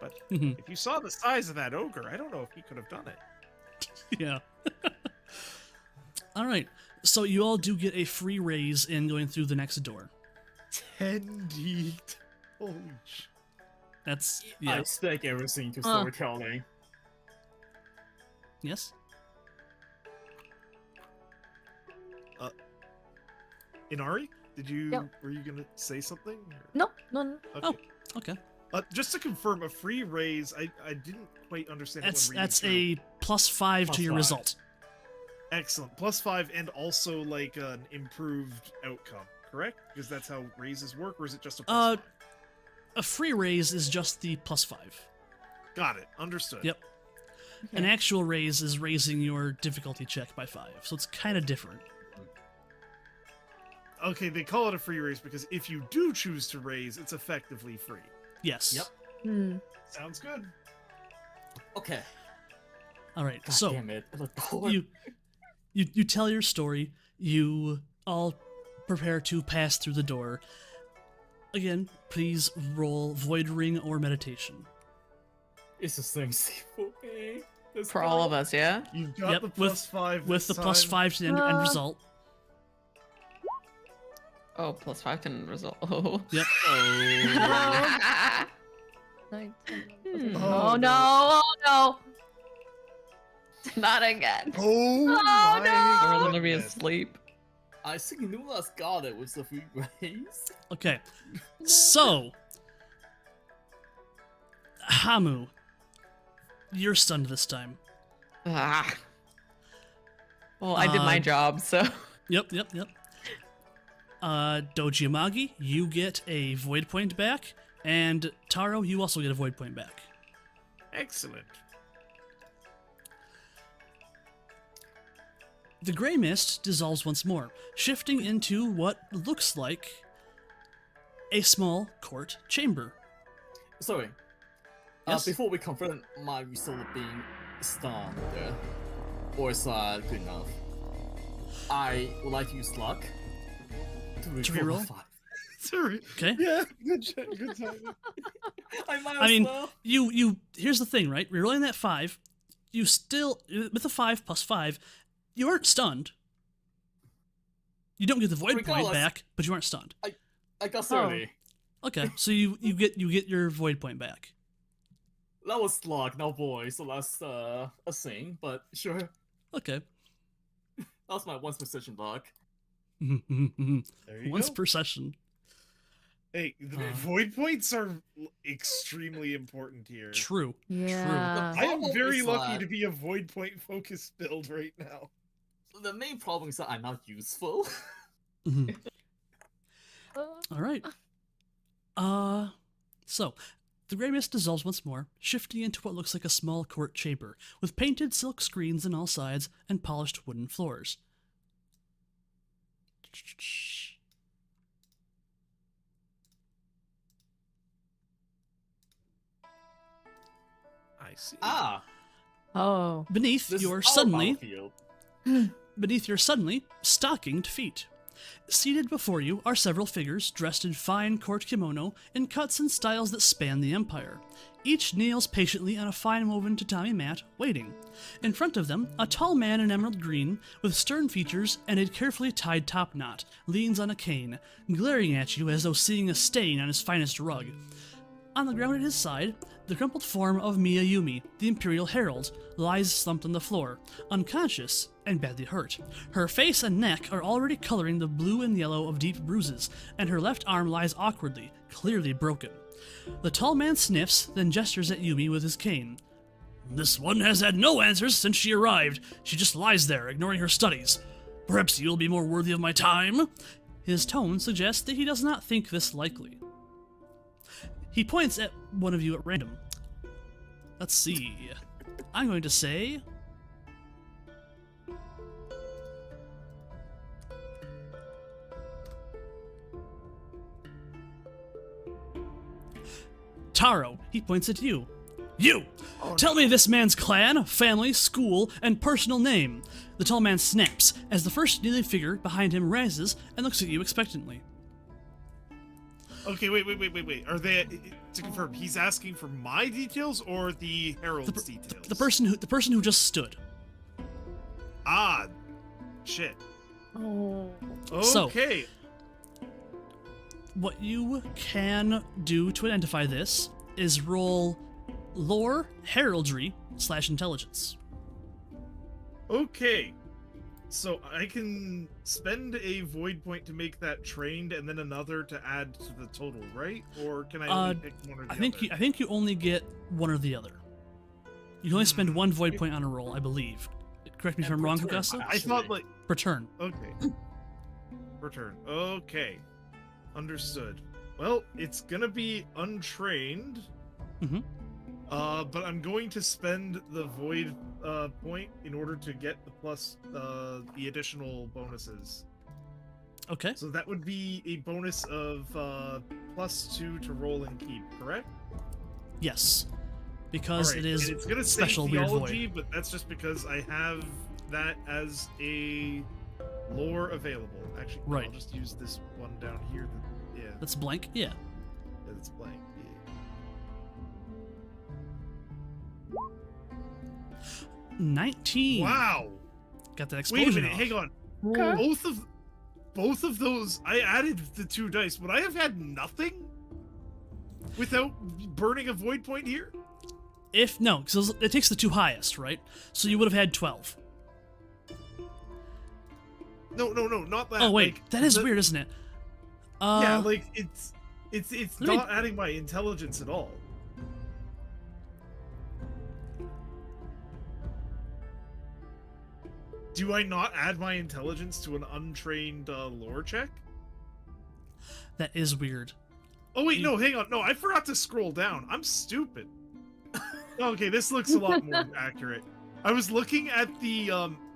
But Mhm. if you saw the size of that ogre, I don't know if he could have done it. Yeah. All right. So you all do get a free raise in going through the next door. 10D. Holy sh... That's I yeah. stake everything to Huh. storytelling. Yes. Inari, did you Yep. were you gonna say something? or- No, no, no. Okay. Okay. Just to confirm, a free raise. I didn't quite understand. what I'm reading That's through. a +5 to Plus your 5. result. Excellent. +5 and also like an improved outcome, correct? Because that's how raises work, or is it just a +5? A free raise is just the +5. Got it. Understood. Yep. An actual raise is raising your difficulty check by 5, so it's kind of different. Okay, they call it a free raise because if you do choose to raise, it's effectively free. Yes. Yep. Hmm. Sounds good. Okay. All right. God So damn it. The door. you tell your story. You all prepare to pass through the door. Again, please roll Void Ring or Meditation. It's the same thing for me. Let's For go. all of us, yeah? You've got Yep, the with- +5 With the this +5 to the end Uh, result. Oh, +5 can result. Oh. Yep. Oh. 9, 10, Hmm. Oh no! Oh no! Not again. Oh, Oh, my no! I'm gonna be goodness. asleep. I think Nuna's got it with the free raise. Okay. So, Hamu, you're stunned this time. Ah. Well, I did my job, so. Yep. Doji Amagi, you get a void point back, and Taro, you also get a void point back. Excellent. The gray mist dissolves once more, shifting into what looks like a small court chamber. Sorry. Yes? Before we confirm my result of being stunned, or is that good enough? I would like to use luck to reroll? reroll 5. Sorry. Okay. Yeah, good timing. I might I as mean, well. you here's the thing, right? Rerolling that 5, you still, with a 5 plus 5, you aren't stunned. You don't get the void point Regardless. back, but you aren't stunned. I got 30. Okay, so you get your void point back. That was luck, not voice, so that's a thing, but sure. Okay. That's my once per session luck. There you Once go. per session. Hey, the void points are extremely important here. True. Yeah. I am Problem very is lucky that- to be a void point focused build right now. The main problem is that I'm not useful. Mhm. All right. So, the gray mist dissolves once more, shifting into what looks like a small court chamber, with painted silk screens on all sides and polished wooden floors. I see. Ah! Oh. Beneath This your is our suddenly battlefield. stockinged feet. Seated before you are several figures dressed in fine court kimono in cuts and styles that span the empire. Each kneels patiently on a fine woven tatami mat, waiting. In front of them, a tall man in emerald green, with stern features and a carefully tied top knot, leans on a cane, glaring at you as though seeing a stain on his finest rug. On the ground at his side, the crumpled form of Miyayumi, the Imperial Herald, lies slumped on the floor, unconscious and badly hurt. Her face and neck are already coloring the blue and yellow of deep bruises, and her left arm lies awkwardly, clearly broken. The tall man sniffs, then gestures at Yumi with his cane. This one has had no answers since she arrived. She just lies there, ignoring her studies. Perhaps you'll be more worthy of my time? His tone suggests that he does not think this likely. He points at one of you at random. Let's see. I'm going to say... Taro, he points at you. You! Tell me this man's clan, family, school, and personal name. The tall man snaps as the first kneeling figure behind him rises and looks at you expectantly. Okay, wait. Are they to confirm? He's asking for my details or the herald's details? The person who just stood. Ah, shit. Oh. So- Okay. What you can do to identify this is roll lore, heraldry, / intelligence. Okay. So I can spend a void point to make that trained, and then another to add to the total, right? Or can I only pick one or the other? I think you only get one or the other. You can only spend one void point on a roll, I believe. Correct me if I'm wrong, Kogasa? I thought like Per turn. okay. Per turn. Okay. Understood. Well, it's gonna be untrained. Mm-hmm. But I'm going to spend the void point in order to get the plus the additional bonuses. Okay. So that would be a bonus of +2 to roll and keep, correct? Yes. Because Alright, it is and it's gonna special say weird theology, void. but that's just because I have that as a lore available. Actually, no, Right. I'll just use this one down here. Yeah, That's blank? Yeah. it's blank. Yeah. 19. Wow. Got that Wait a explosion minute. off. Hang on. Okay. Both of those, I added the 2 dice. Would I have had nothing without burning a void point here? No, because it takes the 2 highest, right? So you would have had 12. No, not that. Oh wait, like, that is weird, isn't it? Yeah, like it's let me- not adding my intelligence at all. Do I not add my intelligence to an untrained lore check? that is weird. Oh wait, no, hang on. No, I forgot to scroll down. I'm stupid. Okay, this looks a lot more accurate. I was looking at the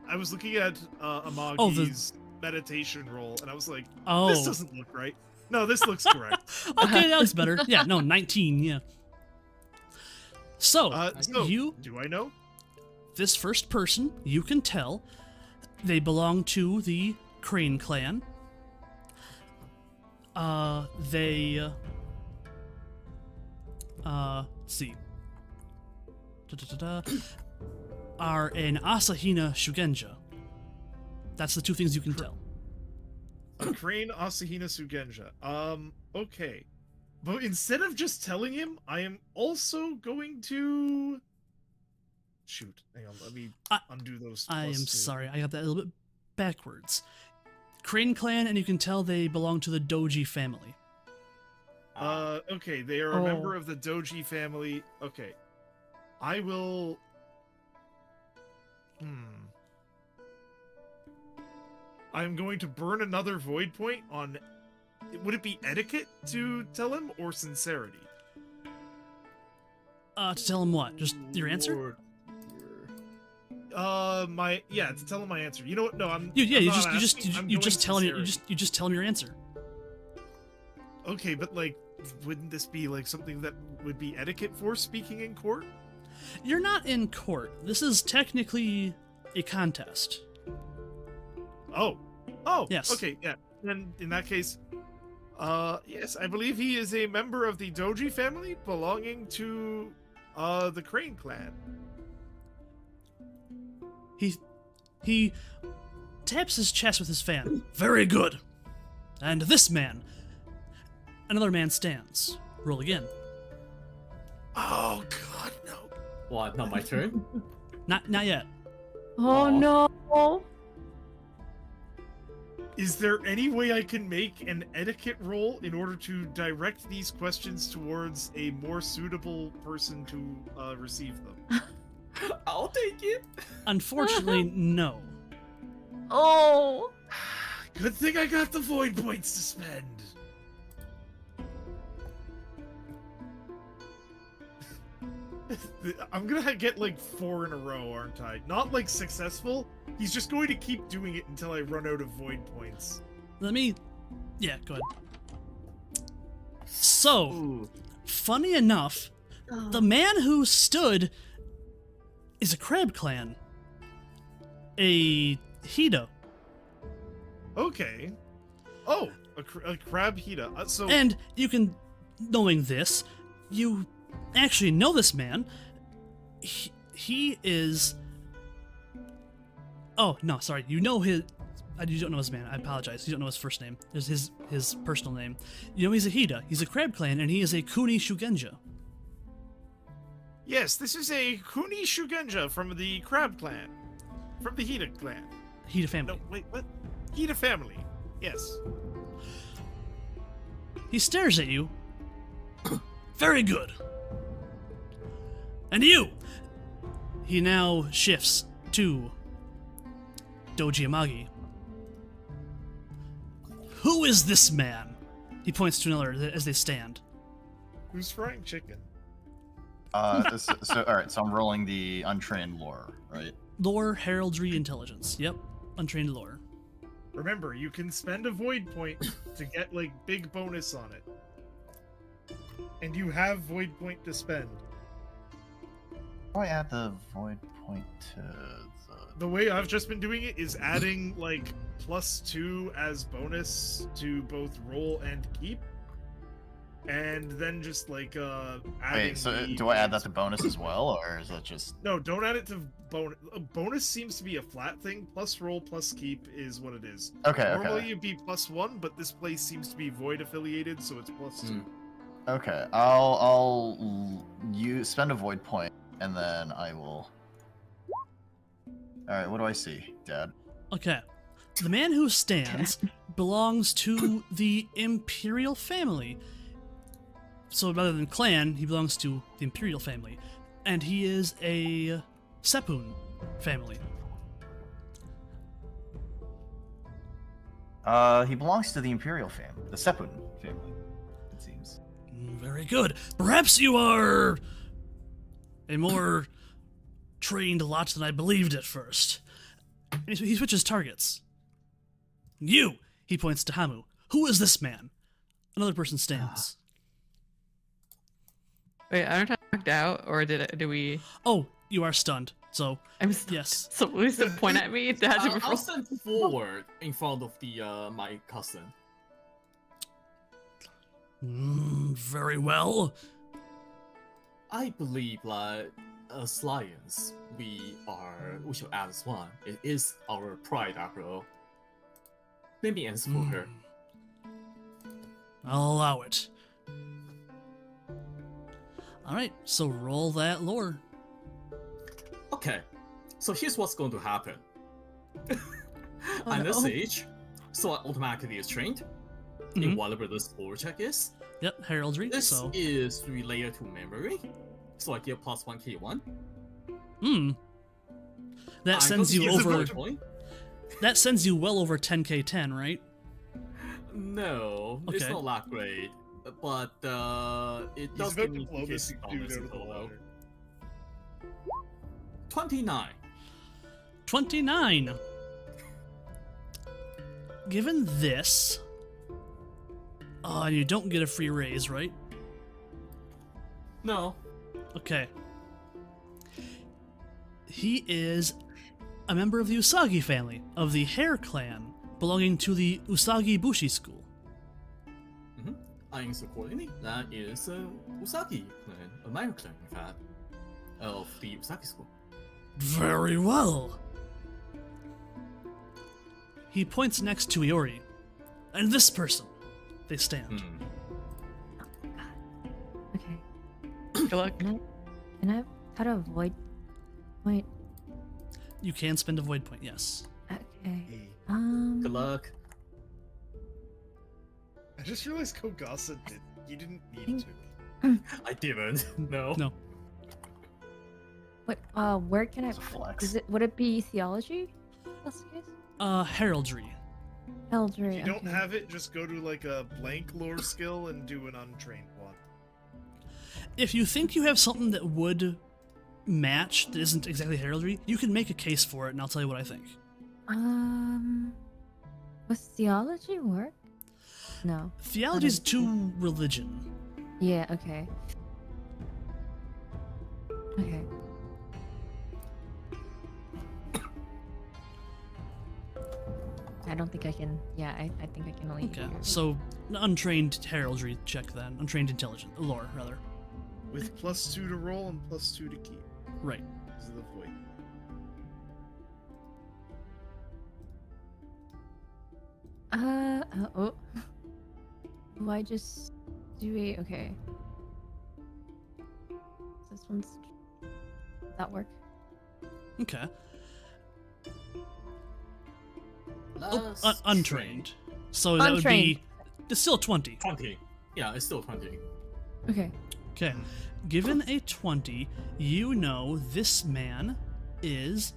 Amagi's meditation roll, and I was like, Oh. this doesn't look right. No, this looks correct. Okay, that looks better. Yeah, no, 19, yeah. So, So, you, do I know? this first person, you can tell they belong to the Crane clan. Let's see. Are an Asahina Shugenja. That's the 2 things you can tell. Crane Asahina Sugenja. Okay. But instead of just telling him, I am also going to... Shoot. Hang on, let me undo those. I am +2. sorry, I got that a little bit backwards. Crane clan, and you can tell they belong to the Doji family. Okay, they are a member of the Doji family. Okay. I will... I'm going to burn another void point on... Would it be etiquette to tell him, or sincerity? To tell him what? Just your answer? To tell him my answer. You know what? No, I'm. You I'm not just asking, you I'm just going tell him you just tell him your answer. Okay, but like, wouldn't this be like something that would be etiquette for speaking in court? You're not in court. This is technically a contest. Oh, Yes. Okay, yeah. Then in that case, yes, I believe he is a member of the Doji family belonging to the Crane clan. He taps his chest with his fan. Very good. And this man. Another man stands. Roll again. Oh God, no. What? Not my turn? Not yet. Oh no. Is there any way I can make an etiquette roll in order to direct these questions towards a more suitable person to receive them? I'll take it. Unfortunately, no. Oh. Good thing I got the void points to spend. I'm gonna get like 4 in a row, aren't I? Not like successful. He's just going to keep doing it until I run out of void points. Yeah, go ahead. So, funny enough, the man who stood is a crab clan. A Hida. Okay. Oh, a crab Hida. So And you can, knowing this, you actually know this man. He is... Oh, no, sorry. You know his... You don't know his man. I apologize. You don't know his first name. There's his personal name. You know he's a Hida. He's a Crab Clan, and he is a Kuni Shugenja. Yes, this is a Kuni Shugenja from the Crab Clan. From the Hida clan. Hida family. No, wait, what? Hida family. Yes. He stares at you. Very good. And you! He now shifts to Doji Amagi. Who is this man? He points to another as they stand. Who's frying chicken? So all right, so I'm rolling the untrained lore, right? Lore, heraldry, intelligence. Yep. Untrained lore. Remember, you can spend a void point to get, like, big bonus on it. And you have void point to spend. How do I add the void point to The way I've just been doing it is adding, like, +2 as bonus to both roll and keep. And then just, like, adding... Wait, so do I add that to bonus as well, or is that just... No, don't add it to bonus. Bonus seems to be a flat thing. Plus roll, plus keep is what it is. Okay, Normally okay. it'd be +1, but this place seems to be void affiliated, so it's +2. Okay, I'll spend a void point, and then I will... Alright, what do I see, Dad? Okay. The man who stands belongs to the Imperial family. So rather than clan, he belongs to the Imperial family. And he is a Seppun family. He belongs to the Imperial family. The Seppun family, it seems. Very good. Perhaps you are a more trained lot than I believed at first. And he switches targets. You! He points to Hamu. Who is this man? Another person stands. Wait, I don't know if I knocked out, or do we? Oh, you are stunned. So, I'm yes. So who's to point at me? That I'll stand forward in front of the my cousin. Very well. I believe that as lions, we shall add as one. It is our pride after all. Let me answer for her. I'll allow it. Alright, so roll that lore. Okay, so here's what's going to happen. Oh, I'm a no. sage, so I automatically is trained in whatever this lore check is. Yep, heraldry. This So, is related to memory, so I get +1 K1. that I'm sends going you to use a over. void point. That sends you well over 10k10, right? No, it's Okay. not that great, but it He's does about give to me blow this 2k dude bonus out in of the total. water. 29. 29. Given this, you don't get a free raise, right? No. Okay. He is a member of the Usagi family, of the Hair Clan, belonging to the Usagi Bushi School. I answer accordingly. That is Usagi clan, a minor clan, in fact, of the Usagi school. Very well. He points next to Iori. And this person. They stand. Okay. Good luck. Can I how to avoid point? You can spend a void point, yes. Okay. Good luck. I just realized Kogasa did. You didn't need to. I didn't. No. No. What? Where can I? It's a flex. Is it? Would it be theology? That's the case. Heraldry. Eldry. If you don't okay. have it, just go to like a blank lore skill and do an untrained one. If you think you have something that would match that isn't exactly heraldry, you can make a case for it, and I'll tell you what I think. Would theology work? No. Theology's too religion. Yeah. Okay. Okay. I don't think I can. Yeah, I think I can only. Okay, do- so an untrained heraldry check then. Untrained intelligence. Lore, rather. With +2 to roll and +2 to keep. Right. Because of the void. Oh. Do I just do a okay? This one's. Does that work? Okay. Last Untrained. So that would be. It's still 20. 20. Yeah, it's still 20. Okay. Okay. Given a 20, you know this man is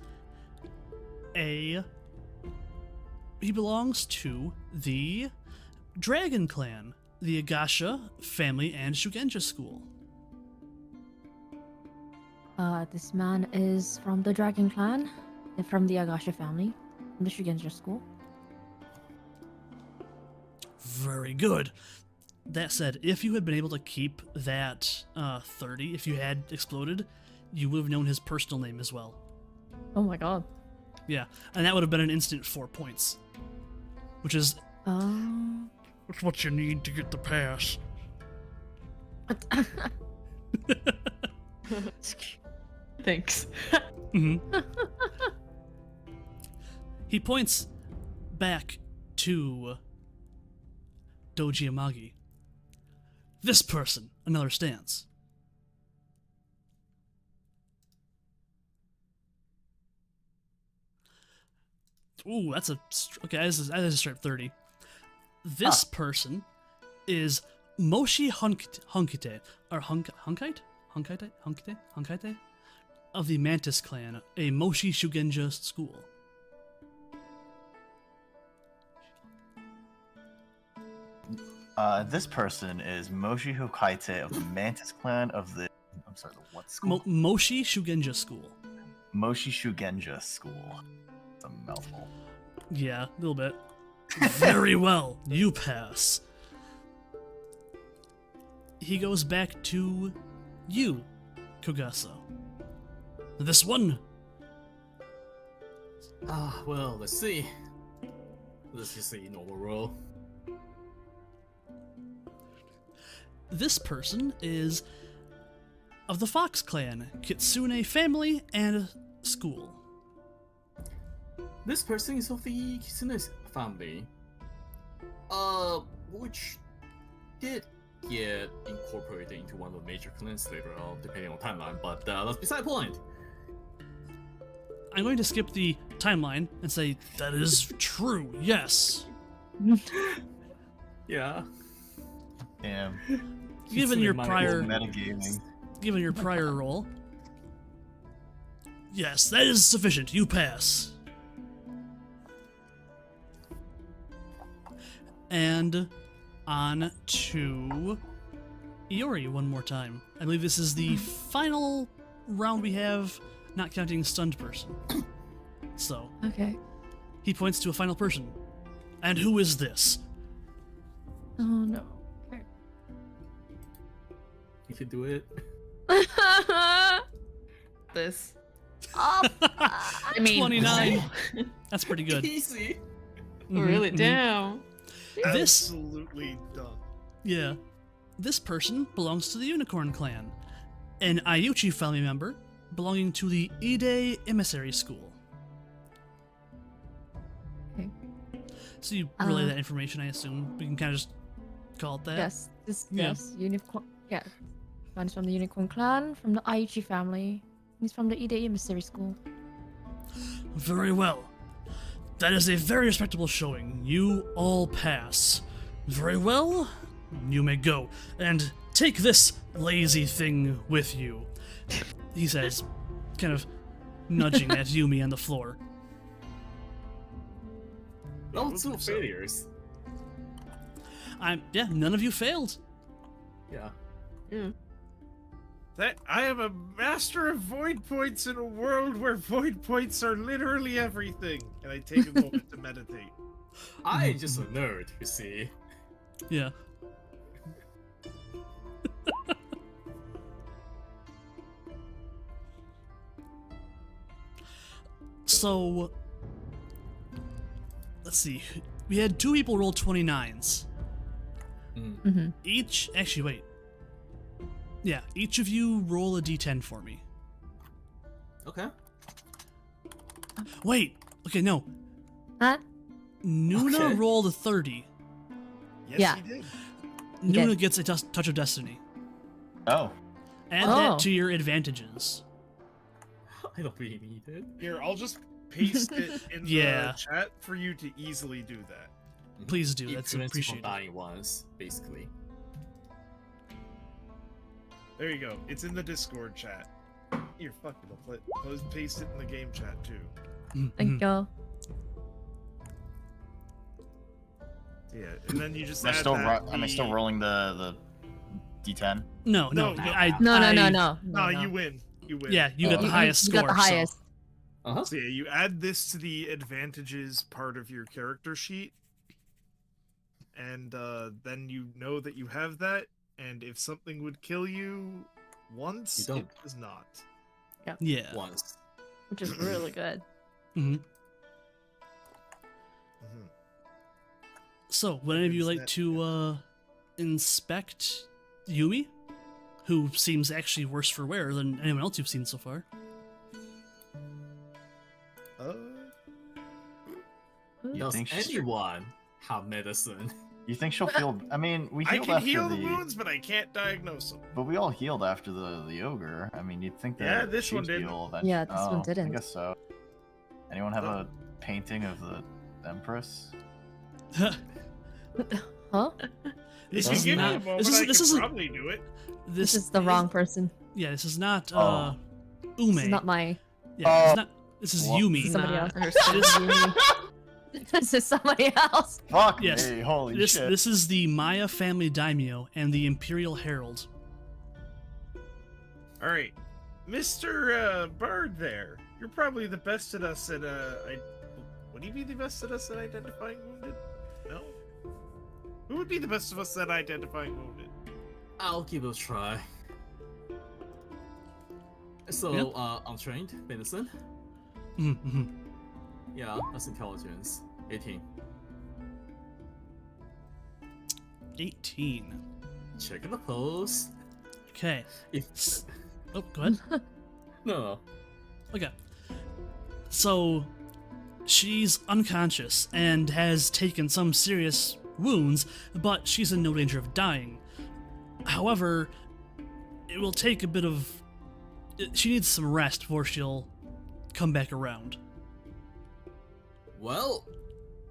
he belongs to the Dragon Clan, the Agasha family and Shugenja school. This man is from the Dragon Clan, from the Agasha family, from the Shugenja school. Very good. That said, if you had been able to keep that 30, if you had exploded, you would have known his personal name as well. Oh my god. Yeah, and that would have been an instant 4 points. Which is that's what you need to get the pass. Thanks. He points back to Doji Amagi. This person, another stance. Ooh, that's a okay. That is a straight 30. This person is Moshi Hunkite or Hunkite of the Mantis Clan, a Moshi Shugenja school. This person is Moshi Hokaite of the Mantis Clan of the... I'm sorry, the what school? Moshi Shugenja school. Moshi Shugenja school. It's a mouthful. Yeah, a little bit. Very well, you pass. He goes back to you, Kogasa. This one. Well, let's see. Let's just say normal roll. This person is of the Fox Clan, Kitsune family, and school. This person is of the Kitsune family. Which did get incorporated into one of the major clans later on, depending on timeline, but that's beside the point. I'm going to skip the timeline and say that is true, yes. Yeah. Damn. Given your prior Metagaming. Given your prior roll. Yes, that is sufficient. You pass. And on to Iori one more time. I believe this is the final round we have, not counting stunned person. So, Okay. he points to a final person. And who is this? Oh no. You can do it. This. I mean, 29. That's pretty good. Easy. Really? Damn. This, Absolutely done. yeah. This person belongs to the Unicorn Clan, an Ayuchi family member belonging to the Ide Emissary School. Okay. So you relay that information, I assume. We can kind of just call it that. Yes. Yeah. Yes. Unicorn. Yeah. One's from the Unicorn Clan, from the Aichi family. He's from the Ide Emissary School. Very well. That is a very respectable showing. You all pass. Very well. You may go and take this lazy thing with you, he says, kind of nudging at Yumi on the floor. No, two failures. Yeah, none of you failed. Yeah. That I am a master of void points in a world where void points are literally everything. And I take a moment to meditate. I ain't just a nerd, you see. Yeah. So, let's see. We had 2 people roll 29s. Mm-hmm. Each, actually, wait. Yeah, each of you roll a d10 for me. Okay. Wait, okay, no. Huh? Nuna Okay. rolled a 30. Yes, Yeah. he did. Nuna did. gets a touch of destiny. Oh, Add Oh. that to your advantages. I don't really need it. Here, I'll just paste it in Yeah. the chat for you to easily do that. Please do. It That's prevents you from appreciated. dying once, basically. There you go. It's in the Discord chat. Here, fuck it. I'll paste it in the game chat too. Thank you. Yeah, and then you just am I add still that am I still rolling the D10? No, no, No, No. No, you win. You win. Yeah, you got the You- highest You score. got the highest. Uh-huh. So yeah, you add this to the advantages part of your character sheet, and then you know that you have that. And if something would kill you once, You don't. it does not. So, yeah. Once. Which is really good. hmm Mhm. So, would any of you Is like that- to inspect Yumi, who seems actually worse for wear than anyone else you've seen so far? You Does think she's- anyone have medicine? You think she'll feel? I mean, we I healed can after heal the, the wounds, but I can't diagnose them. but we all healed after the ogre. I mean, you'd think that Yeah, this one she'd didn't. heal eventually. Yeah, this one Oh, didn't. I guess so. Anyone have Oh. a painting of the Empress? Huh? This If is you give me not. a moment, This I is could probably do it. This is the wrong person. Yeah, this is not Oh. Ume. This is not my. Yeah, this Oh. is not. This is What? Yumi. Somebody else. Understood. This is somebody else. Fuck Yes. me! Holy This shit! this is the Maya family daimyo and the Imperial Herald. All right, Mr. Bird, there. You're probably the best at us at would he be the best at us at identifying wounded? No. Who would be the best of us at identifying wounded? I'll give it a try. So, Yep. untrained medicine? Mm-hmm. Yeah, that's intelligence. 18. 18. Check the pose. Okay. If Oh, go ahead. no, Okay. So, she's unconscious and has taken some serious wounds, but she's in no danger of dying. However, it will take a bit of. She needs some rest before she'll come back around. well,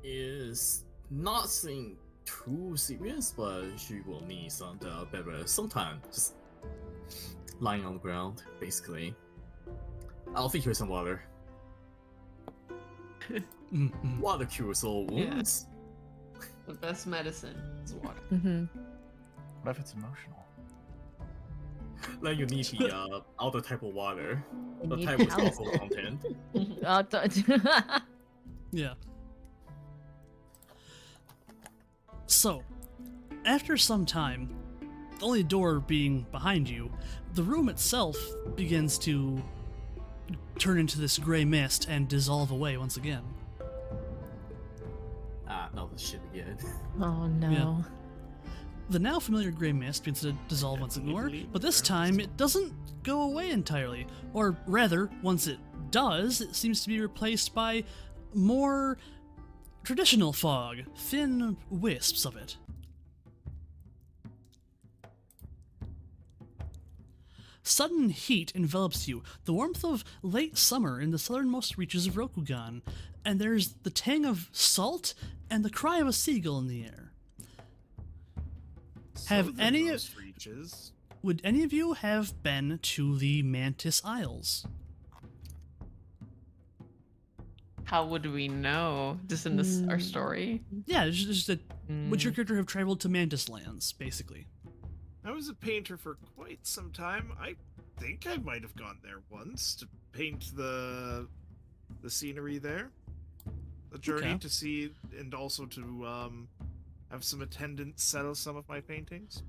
it's nothing too serious, but she will need some better sometime. Just lying on the ground, basically. I'll feed her some water. Mm-hmm. Water cures all Yeah. wounds. The best medicine is water. Mm-hmm. What if it's emotional? Then you need the other type of water. The need type with calcium. alcohol content. Yeah. So, after some time, the only door being behind you, the room itself begins to turn into this gray mist and dissolve away once again. Ah, not the shit again. Oh no. Yeah. The now familiar gray mist begins to dissolve once more, but this time it doesn't go away entirely. Or rather, once it does, it seems to be replaced by more traditional fog, thin wisps of it. Sudden heat envelops you, the warmth of late summer in the southernmost reaches of Rokugan, and there's the tang of salt and the cry of a seagull in the air. Have any of- Southernmost reaches? Would any of you have been to the Mantis Isles? How would we know? Just in this our Mm. story. Yeah, it's just that. Would your Mm. character have traveled to Mantis Lands, basically? I was a painter for quite some time. I think I might have gone there once to paint the scenery there. The journey Okay. to see and also to have some attendants settle some of my paintings.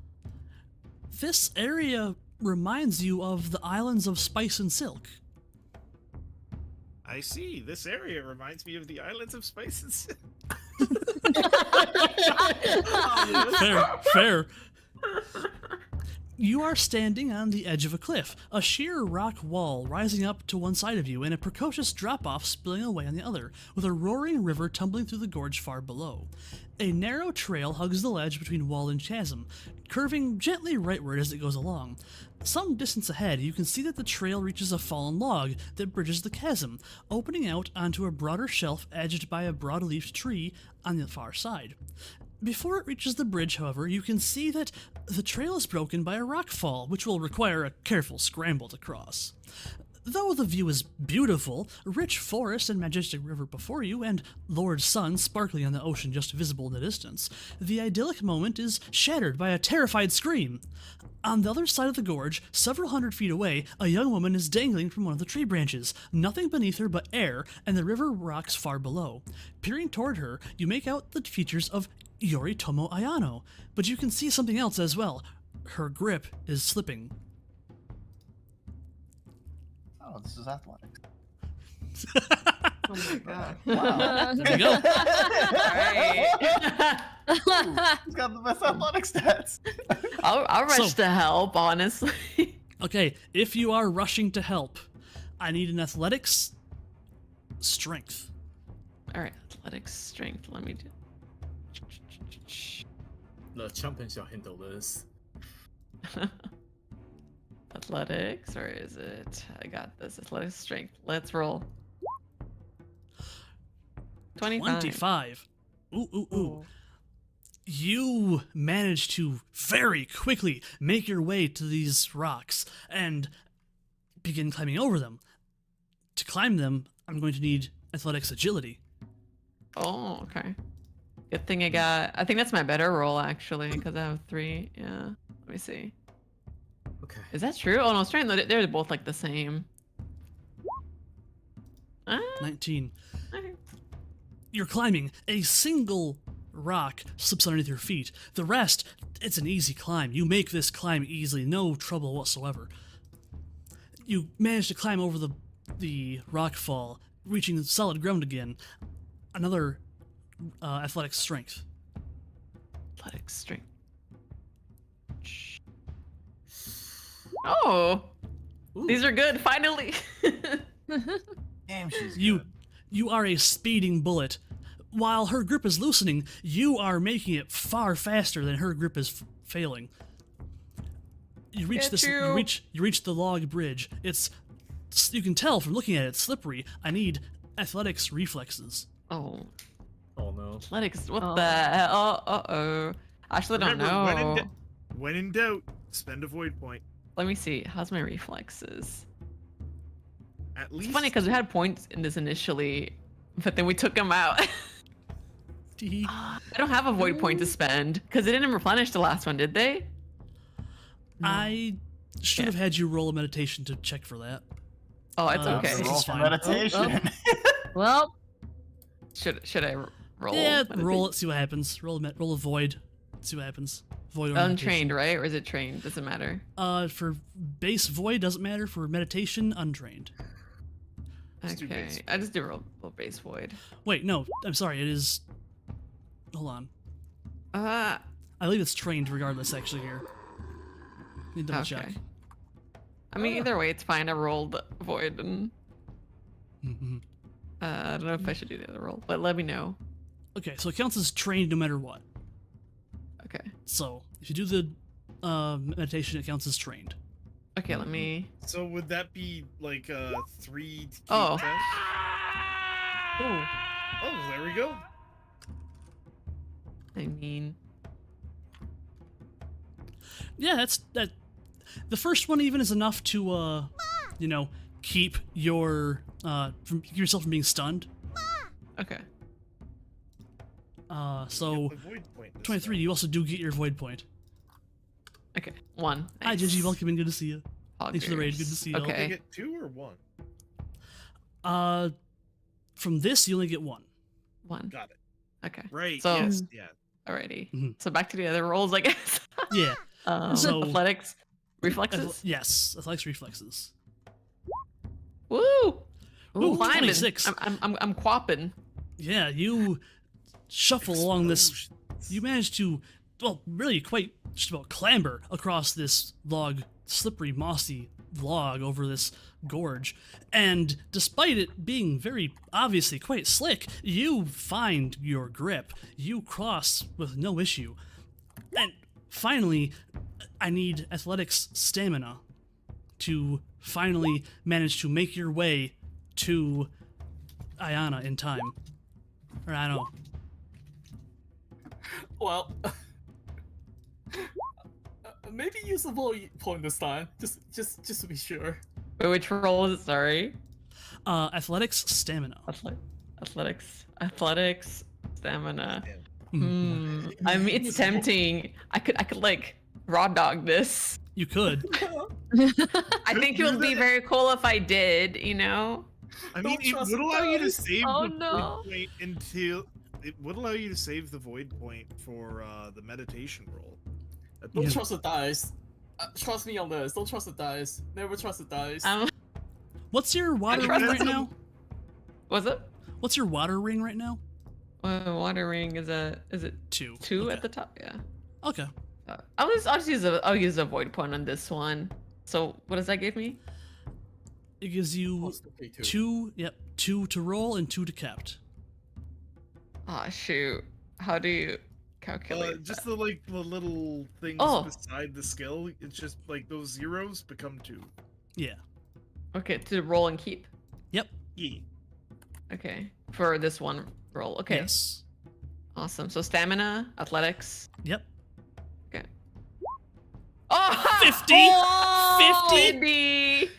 This area reminds you of the islands of Spice and Silk. I see. This area reminds me of the islands of Spice and Silk. Fair, fair. You are standing on the edge of a cliff, a sheer rock wall rising up to one side of you and a precocious drop-off spilling away on the other, with a roaring river tumbling through the gorge far below. A narrow trail hugs the ledge between wall and chasm, curving gently rightward as it goes along. Some distance ahead, you can see that the trail reaches a fallen log that bridges the chasm, opening out onto a broader shelf edged by a broad-leafed tree on the far side. Before it reaches the bridge, however, you can see that the trail is broken by a rock fall, which will require a careful scramble to cross. Though the view is beautiful, rich forest and majestic river before you, and Lord Sun sparkling on the ocean just visible in the distance, the idyllic moment is shattered by a terrified scream. On the other side of the gorge, several hundred feet away, a young woman is dangling from one of the tree branches, nothing beneath her but air and the river rocks far below. Peering toward her, you make out the features of Yoritomo Ayano, but you can see something else as well. Her grip is slipping. Oh, this is athletics. Oh my god. Wow. There you go. Alright. He's got the best athletic stats. I'll rush So- to help, honestly. Okay, if you are rushing to help, I need an athletics strength. Alright, athletics strength. Let me do. The champion shall handle this. Athletics, or is it? I got this. Athletics strength. Let's roll. 25. 25. Ooh, ooh, ooh. Ooh. You manage to very quickly make your way to these rocks and begin climbing over them. To climb them, I'm going to need athletics agility. Oh, okay. Good thing I got. I think that's my better roll actually, because I have 3. Yeah. Let me see. Okay. Is that true? Oh no, strength. They're both like the same. Ah, 19. okay. You're climbing. A single rock slips underneath your feet. The rest, it's an easy climb. You make this climb easily, no trouble whatsoever. You manage to climb over the rock fall, reaching solid ground again. Another athletic strength. Athletics strength. Oh, Ooh. these are good. Finally. Damn, she's You good. you are a speeding bullet. While her grip is loosening, you are making it far faster than her grip is failing. You reach Get you. you reach the log bridge. You can tell from looking at it, it's slippery. I need athletics reflexes. Oh, Oh no. athletics. What Oh. the hell? Oh. I actually don't Remember, know. when in doubt, spend a void point. Let me see. How's my reflexes? At least. It's funny because we had points in this initially, but then we took them out. I don't have a void point to spend because they didn't replenish the last one, did they? I should have had you roll a meditation to check for that. Oh, it's Uh, okay. this Roll is for fine. meditation. Well, Should I roll? Yeah, meditation? roll it, see what happens. Roll a void, see what happens. Void or Untrained, meditation. right? Or is it trained? Doesn't matter. For base void doesn't matter. For meditation, untrained. Just do Okay, base I just do roll base void. Wait, no, I'm sorry. It is. Hold on. Ah, I believe it's trained regardless. Actually, here. Need to double check. okay. I mean, either way, it's fine. I rolled void, and Mhm. I don't know if I should do the other roll, but let me know. Okay, so it counts as trained no matter what. Okay. So if you do the meditation, it counts as trained. Okay, let me. So would that be like 3? to keep Oh. track? Oh, Oh, there we go. I mean, Yeah, that's that. The first one even is enough to keep keep yourself from being stunned. okay. So Get the void point this 23. time. You also do get your void point. Okay, 1. Hi, Gigi. Welcome in. Good to see you. Thanks for the raid. Good to see you. all. Did I Okay. get 2 or 1? From this you only get 1. 1. Got it. Okay. Right. So- yes. Yeah. Alrighty. Mhm. So back to the other rolls, I guess. Yeah. So- Athletics, reflexes. Yes. Athletics reflexes. Woo! Ooh, Climbing. 26. I'm quapping. Yeah. You shuffle along this. You manage to, well, really quite just about clamber across this slippery, mossy log over this gorge. And despite it being very obviously quite slick, you find your grip. You cross with no issue. And finally, I need athletics stamina to finally manage to make your way to Ayana in time. Or I don't know. Well, maybe use a void point this time, just to be sure. Wait, which roll is it? Sorry. Athletics stamina. Athletics, stamina. I mean, it's tempting. I could like raw dog this. You could. I think it would be very cool if I did. You know. I mean, Don't it trust would allow you to dice. save Oh, the no. void point until it would allow you to save the void point for the meditation roll. Don't trust the dice. Trust me on this. Don't trust the dice. Never trust the dice. What's your water trust ring right them. now? Was it? What's your water ring right now? Water ring is it 2. 2 Okay. at the top? Yeah. Okay. I'll use a void point on this one. So what does that give me? It gives you Plus the K2. 2. Yep, 2 to roll and 2 to kept. Oh shoot! How do you calculate? Just that? the little things Oh. beside the skill. It's just like those zeros become 2. Yeah. Okay, to roll and keep. Yep. Yeah. Okay, for this one roll. Okay, Yes. awesome. So stamina, athletics. Yep. Okay. Oh, 50! Oh, 50! baby!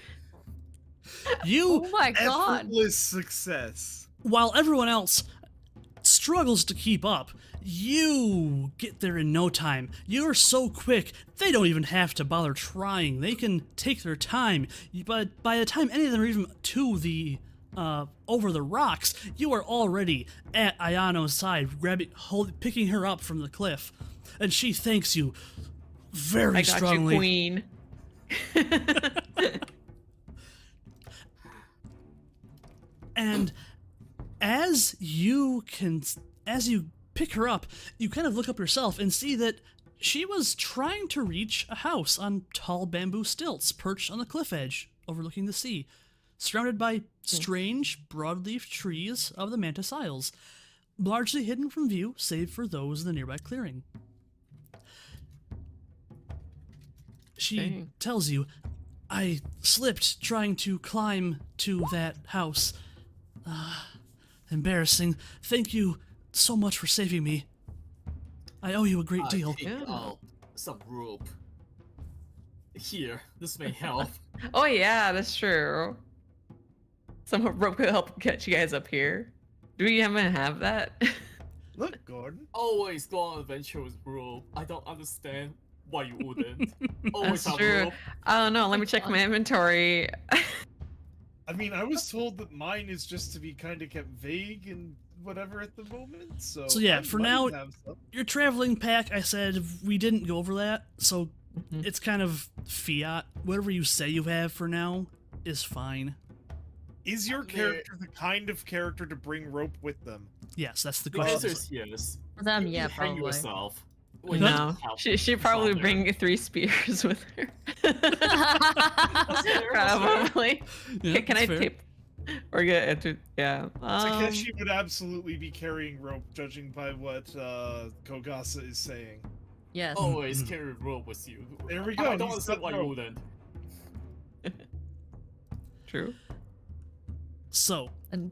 You, Oh my god. Effortless success. while everyone else struggles to keep up, you get there in no time. You're so quick, they don't even have to bother trying. They can take their time. But by the time any of them are even to the over the rocks, you are already at Ayano's side, picking her up from the cliff, and she thanks you very I got strongly. you, queen. And as you pick her up, you kind of look up yourself and see that she was trying to reach a house on tall bamboo stilts perched on the cliff edge overlooking the sea, surrounded by strange broadleaf trees of the Mantis Isles, largely hidden from view save for those in the nearby clearing. She Dang. tells you, I slipped trying to climb to that house. Embarrassing. Thank you so much for saving me. I owe you a great deal. Take out some rope. Here, this may help. Oh yeah, that's true. Some rope could help catch you guys up here. Do we even have that? Look, Gordon. Always go on adventure with rope. I don't understand why you wouldn't. Always That's have true. rope. I don't know. Let me check my inventory. I mean, I was told that mine is just to be kind of kept vague and whatever at the moment. So yeah, I for might now, have some. Your traveling pack, I said we didn't go over that, so Mhm. it's kind of fiat. Whatever you say you have for now is fine. Is your character the kind of character to bring rope with them? Yes, that's the The answer question. is yes. For them, You yeah, hang probably. yourself. when No, you have she probably somewhere. bring 3 spears with her. fair, that's Probably. Yeah, Can I that's fair. tape? Or get into yeah. Takeshi would absolutely be carrying rope, judging by what Kogasa is saying. Yes. Always carry rope with you. There we I go, don't he's understand got why you rope. wouldn't. True. So, And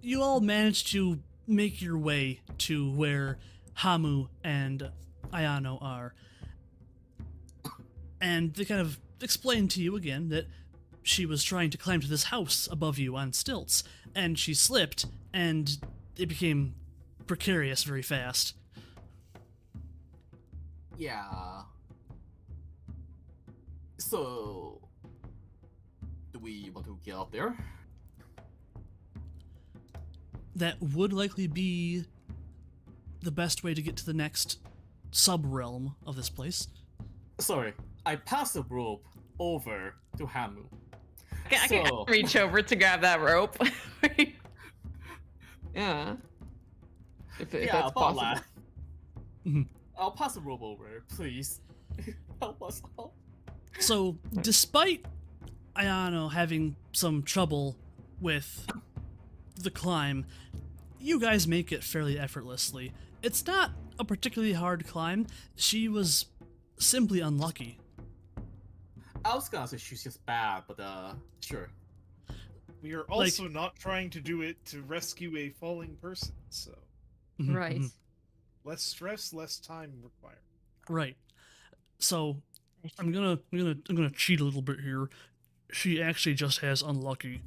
you all managed to make your way to where Hamu and Ayano are. And they kind of explained to you again that she was trying to climb to this house above you on stilts, and she slipped, and it became precarious very fast. Yeah. So, do we want to get up there? That would likely be the best way to get to the next sub-realm of this place. Sorry, I passed the rope over to Hamu. I can So- reach over to grab that rope. Yeah. If Yeah, that's about possible. that. I'll pass the rope over, please. Help us out. So, despite Ayano having some trouble with the climb, you guys make it fairly effortlessly. It's not a particularly hard climb. She was simply unlucky. I was gonna say she's just bad, but sure. We are also not trying to do it to rescue a falling person, so Right. less stress, less time required. Right. So I'm gonna cheat a little bit here. She actually just has unlucky.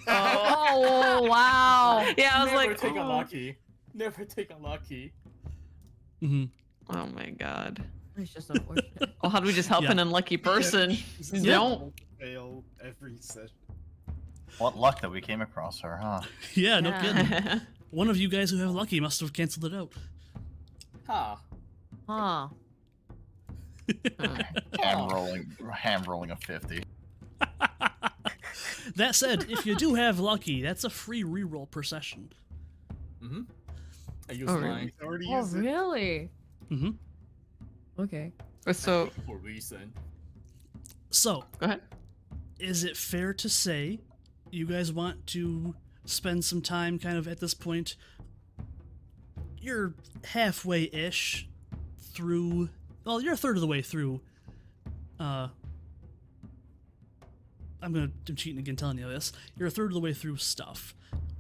Oh, wow. Yeah, I was Never like, take oh. unlucky. Never take unlucky. Mm-hmm. Oh my god. It's just unfortunate. Well, how do we just help Yeah. an unlucky person? Yeah. Don't. Fail every session. What luck that we came across her, huh? Yeah, no Yeah. kidding. One of you guys who have lucky must have canceled it out. Huh. Huh. Ham rolling a 50. That said, if you do have lucky, that's a free reroll per session. Mm-hmm. I use Oh, mine really? He's already Oh, used it. really? Mm-hmm. Okay. So, for a reason. So, go ahead. is it fair to say you guys want to spend some time kind of at this point? You're halfway-ish through... Well, you're a third of the way through. I'm cheating again telling you this. You're a third of the way through stuff.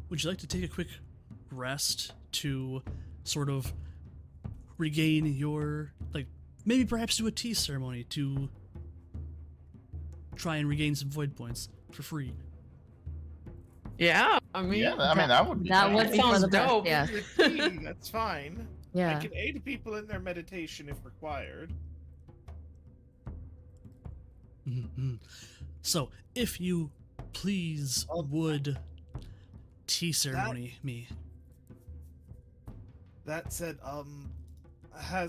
Would you like to take a quick rest to sort of regain your... Like, maybe perhaps do a tea ceremony to try and regain some void points for free? Yeah, I mean, Yeah, I mean that would be That nice. would be for sounds the best, dope. yeah. That's fine. I Yeah. can aid people in their meditation if required. Mm-hmm. So, if you please would tea ceremony me. That said, I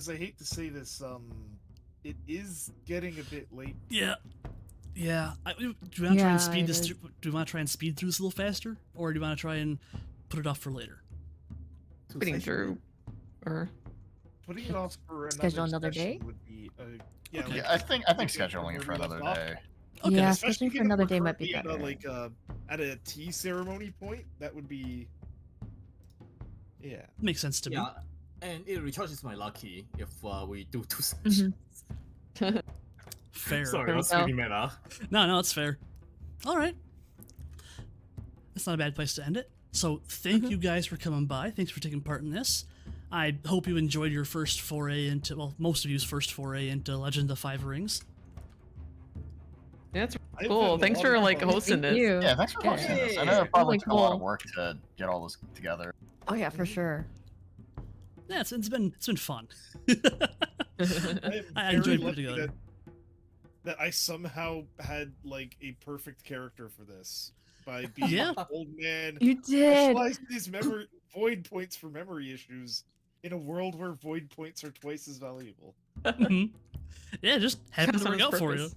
hate to say this, it is getting a bit late. Yeah. Yeah. Do you want to try and speed it this is. through? Do you want to try and speed through this a little faster? Or do you want to try and put it off for later? putting through, or Putting it off for another Schedule another session day? would be, yeah, Okay. like, Yeah, I think scheduling it for another day. Okay. Yeah, especially scheduling for given another we're day might be currently better. at a tea ceremony point, that would be, yeah. Makes sense to me. Yeah, and it recharges my lucky if we do 2 sessions. Mm-hmm. Fair. Sorry, that's So- really meta. No, it's fair. All right. That's not a bad place to end it. So, thank you guys for coming by. Thanks for taking part in this. I hope you enjoyed your first foray into, well, most of you's first foray into Legend of the Five Rings. yeah, that's I've cool. had a Thanks lot for of like fun. hosting Thank this. you. Yeah, thanks for Yeah. hosting this. I know it probably Really took a lot of cool. work to get all this together. Oh yeah, for sure. Yeah, it's been fun. I I am enjoyed very putting it lucky together. that I somehow had like a perfect character for this by being Yeah. an old man. You did. Specialized in these void points for memory issues in a world where void points are twice as valuable. Mhm. Yeah, just happened to work Serves out for you. purpose.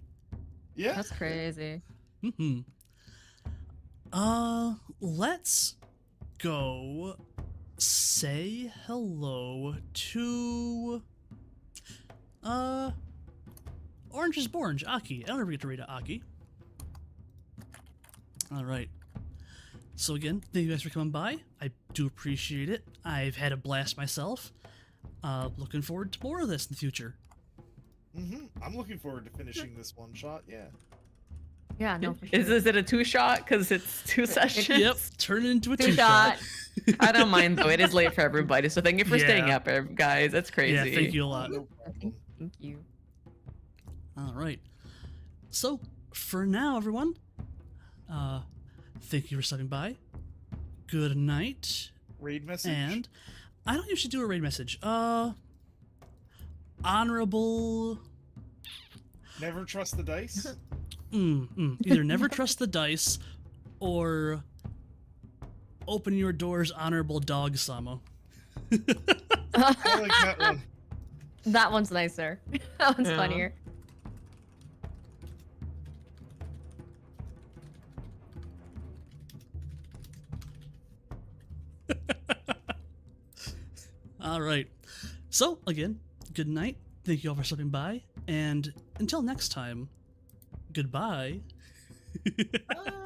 Yeah. That's crazy. Mm-hmm. Let's go say hello to Orange is Borange, Aki. I don't ever get to read it, Aki. Alright. So again, thank you guys for coming by. I do appreciate it. I've had a blast myself. Looking forward to more of this in the future. I'm looking forward to finishing this one shot. Yeah. Yeah, no, for sure. Is it a 2-shot? Because it's 2 sessions. Yep, turn it into a Two two-shot. shot. I don't mind though. It is late for everybody. So thank you for staying Yeah. up, guys. That's crazy. Yeah, thank you a lot. No problem. Thank you. Alright. So, for now, everyone, thank you for stopping by. Good night. Raid message. And I don't usually do a raid message. Honorable. Never trust the dice. Either never trust the dice or open your doors, honorable dog Sama. I like that one. That one's nicer. That one's Yeah. funnier. All right. So, again, good night. Thank you all for stopping by. And until next time, goodbye. Bye.